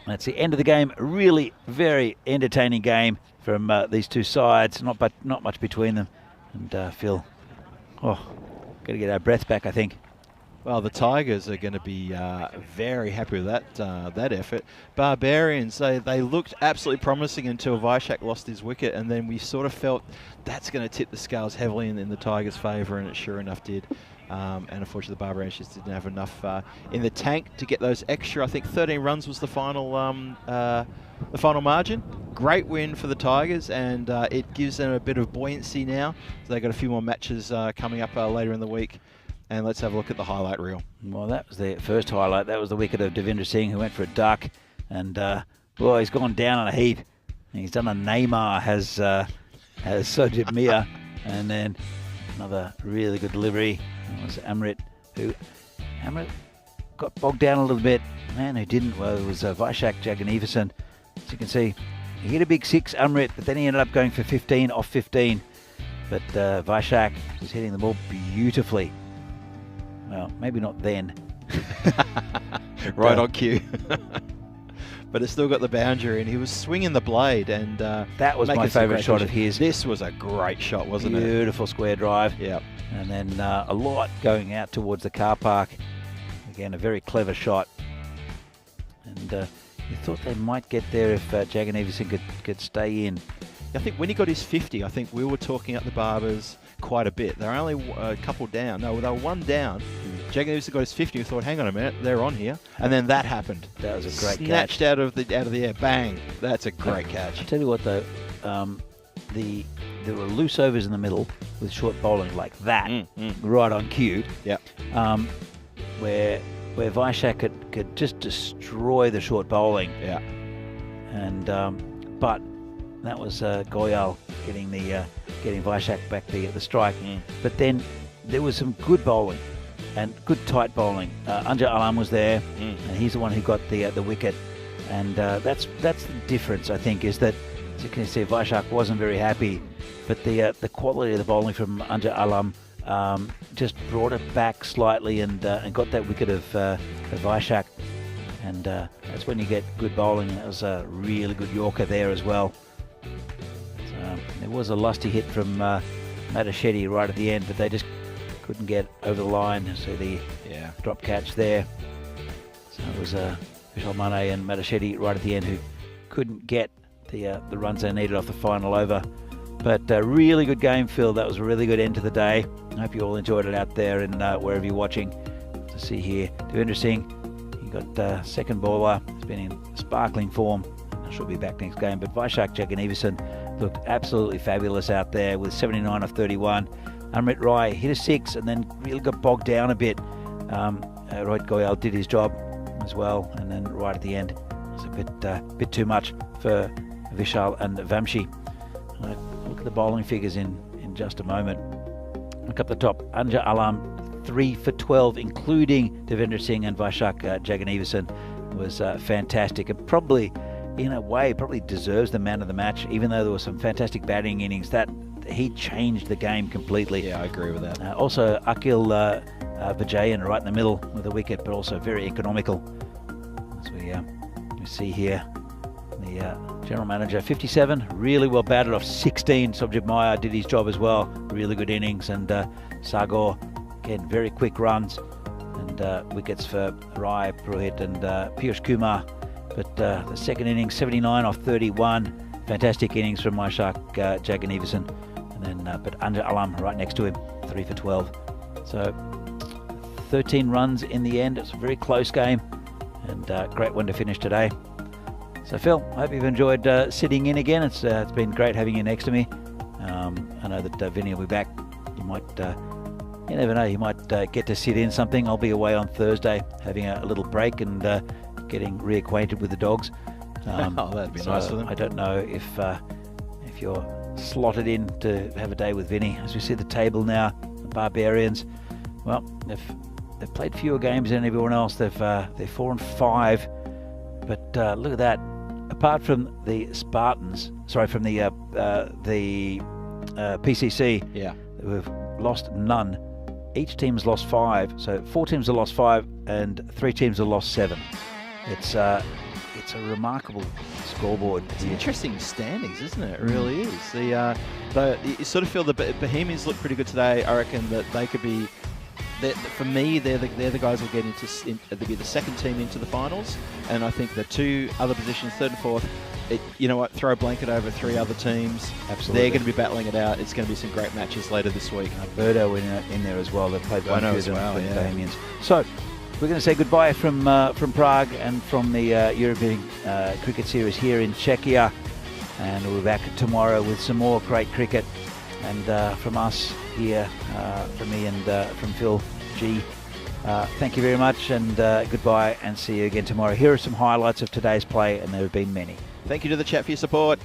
S1: that's the end of the game. Really very entertaining game from these two sides. Not much between them. And Phil, got to get our breath back, I think.
S7: Well, the Tigers are going to be very happy with that effort. Barbarians, they looked absolutely promising until Vaishak lost his wicket, and then we sort of felt that's going to tip the scales heavily in the Tigers' favour, and it sure enough did. And unfortunately, the Barbarians just didn't have enough in the tank to get those extra. I think 13 runs was the final margin. Great win for the Tigers, and it gives them a bit of buoyancy now. So they've got a few more matches coming up later in the week. And let's have a look at the highlight reel.
S1: Well, that was the first highlight. That was the wicket of Devendra Singh, who went for a duck. And, boy, he's gone down on a heap. He's done a Neymar, has Sojit Mia. And then another really good delivery. It was Amrit, Amrit got bogged down a little bit. Man, who didn't, well, it was Vaishak Jagannathan. As you can see, he hit a big 6, Amrit, but then he ended up going for 15 off 15. But Vaishak was hitting the ball beautifully. Well, maybe not then.
S7: Right on cue. But it's still got the boundary, and he was swinging the blade. And
S1: that was my favourite shot of his.
S7: This was a great shot, wasn't it?
S1: Beautiful square drive.
S7: Yep.
S1: And then a lot going out towards the car park. Again, a very clever shot. And you thought they might get there if Jagannathan could stay in.
S7: I think when he got his 50, I think we were talking at the Barbers quite a bit. They're only a couple down. No, they were 1 down. Jagannathan got his 50. We thought, hang on a minute, they're on here. And then that happened.
S1: That was a great
S7: Snatched
S1: catch.
S7: out of the air. Bang. That's a great catch.
S1: I'll tell you what, though. There were loose overs in the middle with short bowling like that, right on cue.
S7: Yeah.
S1: Where Vaishak could just destroy the short bowling.
S7: Yeah.
S1: And but that was Goyal getting Vaishak back the strike. But then there was some good bowling and good tight bowling. Anja Alam was there, and he's the one who got the wicket. And that's the difference, I think, is that, as you can see, Vaishak wasn't very happy, but the quality of the bowling from Anja Alam just brought it back slightly and got that wicket of Vaishak. And that's when you get good bowling. That was a really good Yorker there as well. So, there was a lusty hit from Madashetty right at the end, but they just couldn't get over the line. So the drop catch there. So it was Vishal Mane and Madashetty right at the end who couldn't get the runs they needed off the final over. But really good game, Phil. That was a really good end to the day. I hope you all enjoyed it out there and wherever you're watching. To see here, Devendra Singh, he got second bowler. He's been in sparkling form. I should be back next game. But Vaishak Jaganeevasan looked absolutely fabulous out there with 79 off 31. Amrit Rai hit a 6 and then really got bogged down a bit. Rohit Goyal did his job as well, and then right at the end it was a bit too much for Vishal and Vamshi. Look at the bowling figures in just a moment. Look up the top. Anja Alam 3 for 12, including Devendra Singh and Vaishak Jaganeevasan, was fantastic, and probably in a way probably deserves the man of the match, even though there were some fantastic batting innings. That he changed the game completely.
S7: Yeah, I agree with that.
S1: Also Akil Vijayan right in the middle with a wicket, but also very economical. As we see here, the general manager, 57, really well batted off 16. Sobjit Maya did his job as well. Really good innings, and Sagor, again, very quick runs, and wickets for Rai, Purohit and Piyush Kumar. But the second innings, 79 off 31. Fantastic innings from Vaishak Jaganeevasan. And then, but Anja Alam right next to him, 3 for 12. So 13 runs in the end. It's a very close game, and great one to finish today. So Phil, I hope you've enjoyed sitting in again. It's been great having you next to me. I know that Vinny will be back. You might, you never know, you might get to sit in something. I'll be away on Thursday having a little break and getting reacquainted with the dogs.
S7: Oh, that'd be nice for them.
S1: I don't know if you're slotted in to have a day with Vinny. As we see the table now, the Barbarians, well, they've played fewer games than everyone else. They're 4 and 5, but look at that. Apart from the Spartans, from the PCC, who've lost none. Each team's lost 5, so 4 teams have lost 5 and 3 teams have lost 7. It's a remarkable scoreboard.
S7: It's interesting standings, isn't it? It really is. You sort of feel the Bohemians look pretty good today. I reckon that they could be. For me, they're the guys who will get they'll be the second team into the finals, and I think the 2 other positions, 3rd and 4th, you know what? Throw a blanket over 3 other teams.
S1: Absolutely,
S7: they're going to be battling it out. It's going to be some great matches later this week.
S1: Birdo in there as well. They played one
S7: as well,
S1: the Bohemians. So we're going to say goodbye from Prague and from the European Cricket Series here in Czechia, and we'll be back tomorrow with some more great cricket. And from us here, from me and from Phil G, thank you very much, and goodbye, and see you again tomorrow. Here are some highlights of today's play, and there have been many.
S7: Thank you to the chat for your support.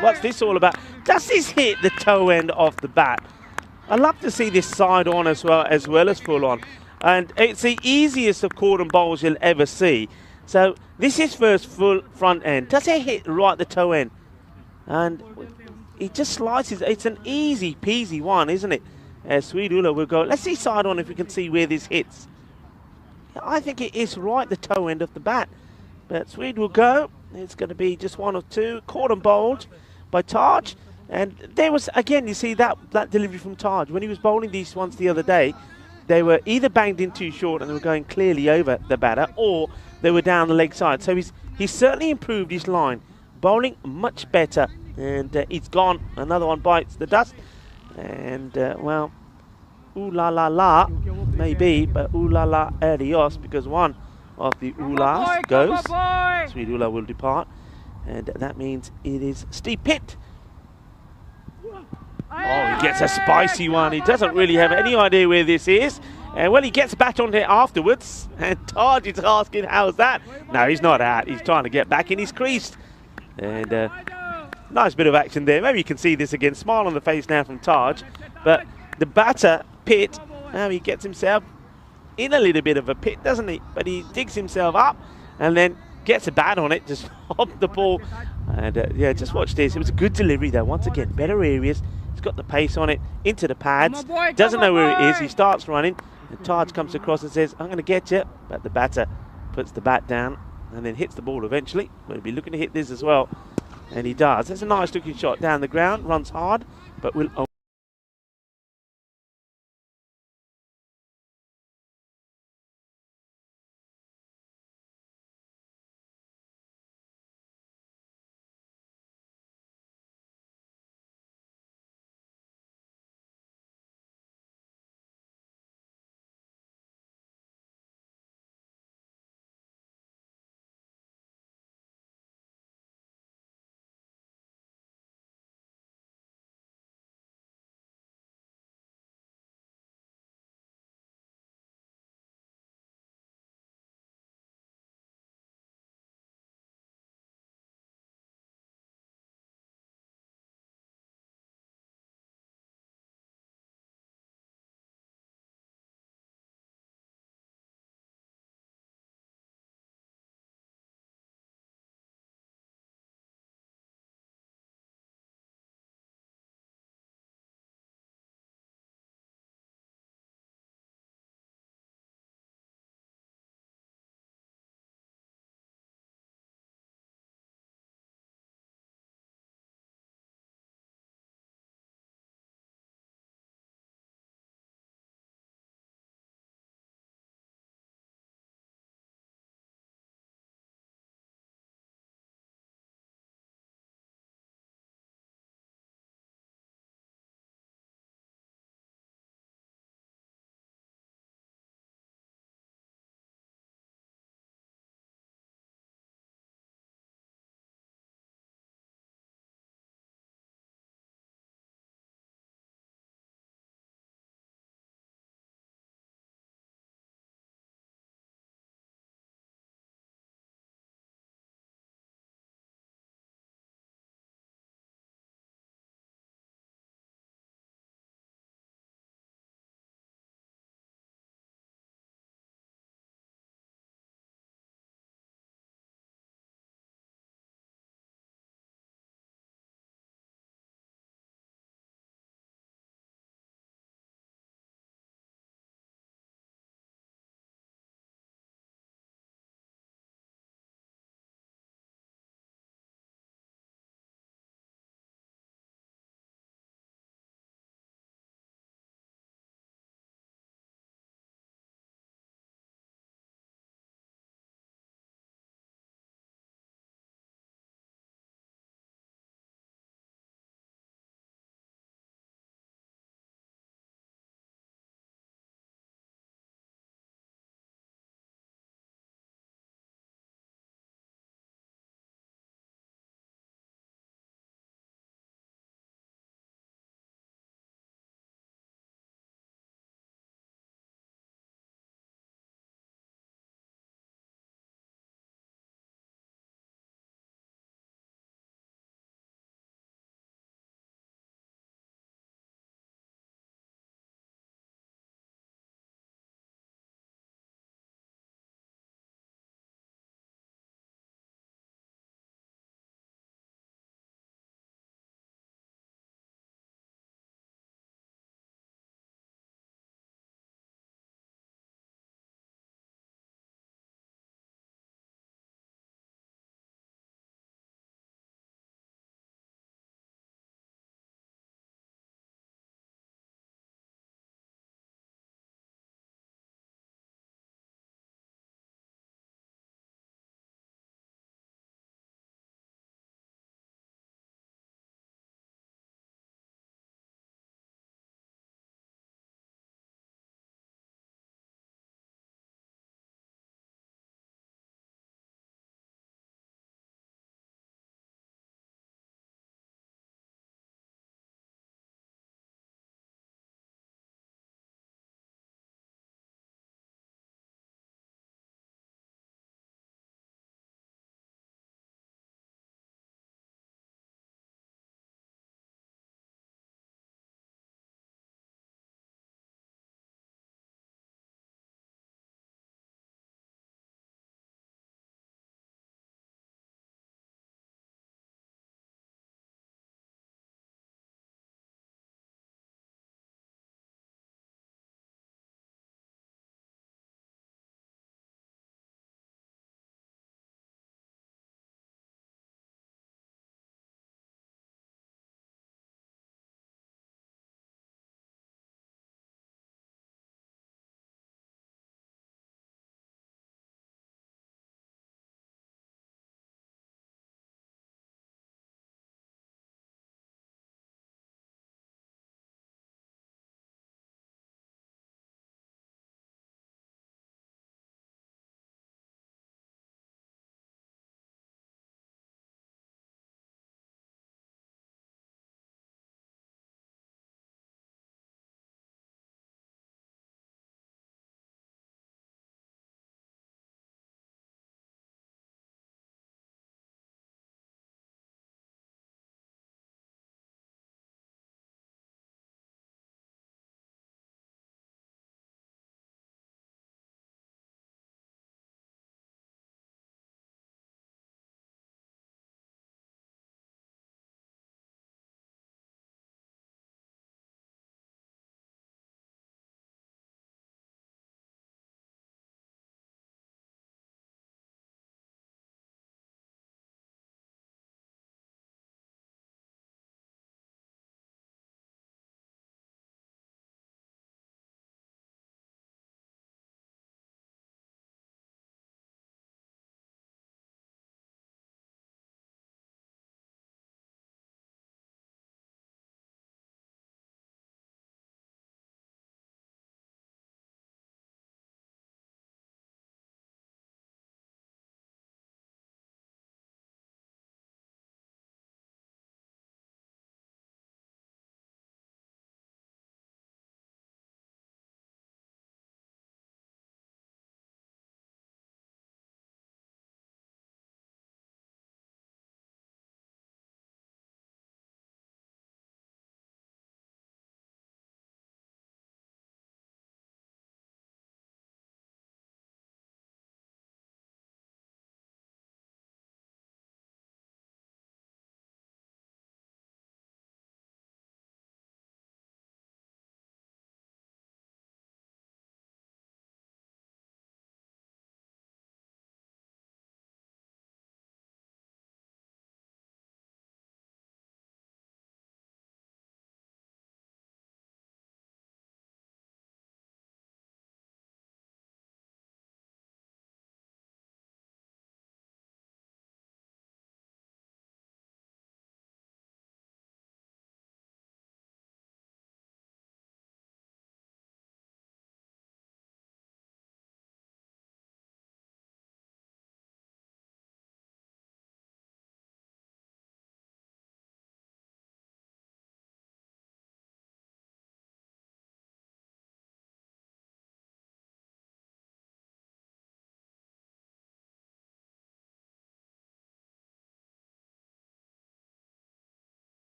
S8: What's this all about? Does this hit the toe end of the bat? I love to see this side on as well as full on. And it's the easiest of cordon bowls you'll ever see. So this is first full front end. Does it hit right the toe end? And it just slices. It's an easy peasy one, isn't it? Swede Ulla will go. Let's see side on if we can see where this hits. I think it is right the toe end of the bat. But Swede will go. It's going to be just one or two. Cordon bowled by Taj. And there was, again, you see that delivery from Taj. When he was bowling these ones the other day, they were either banged in too short and they were going clearly over the batter, or they were down the leg side. So he's certainly improved his line. Bowling much better. And he's gone. Another one bites the dust. And, well, ooh la la la, maybe, but ooh la la adios, because one of the oohlas goes. Swede Ulla will depart. And that means it is Steve Pitt. Oh, he gets a spicy one. He doesn't really have any idea where this is. And well, he gets back on it afterwards. And Taj is asking, how's that? No, he's not out. He's trying to get back in his crease. And nice bit of action there. Maybe you can see this again. Smile on the face now from Taj. But the batter, Pitt, now he gets himself in a little bit of a pit, doesn't he? But he digs himself up and then gets a bat on it, just hop the ball. And yeah, just watch this. It was a good delivery though. Once again, better areas. He's got the pace on it, into the pads. Doesn't know where it is. He starts running. And Taj comes across and says, I'm going to get you. But the batter puts the bat down and then hits the ball eventually. We'll be looking to hit this as well. And he does. That's a nice looking shot down the ground. Runs hard, but will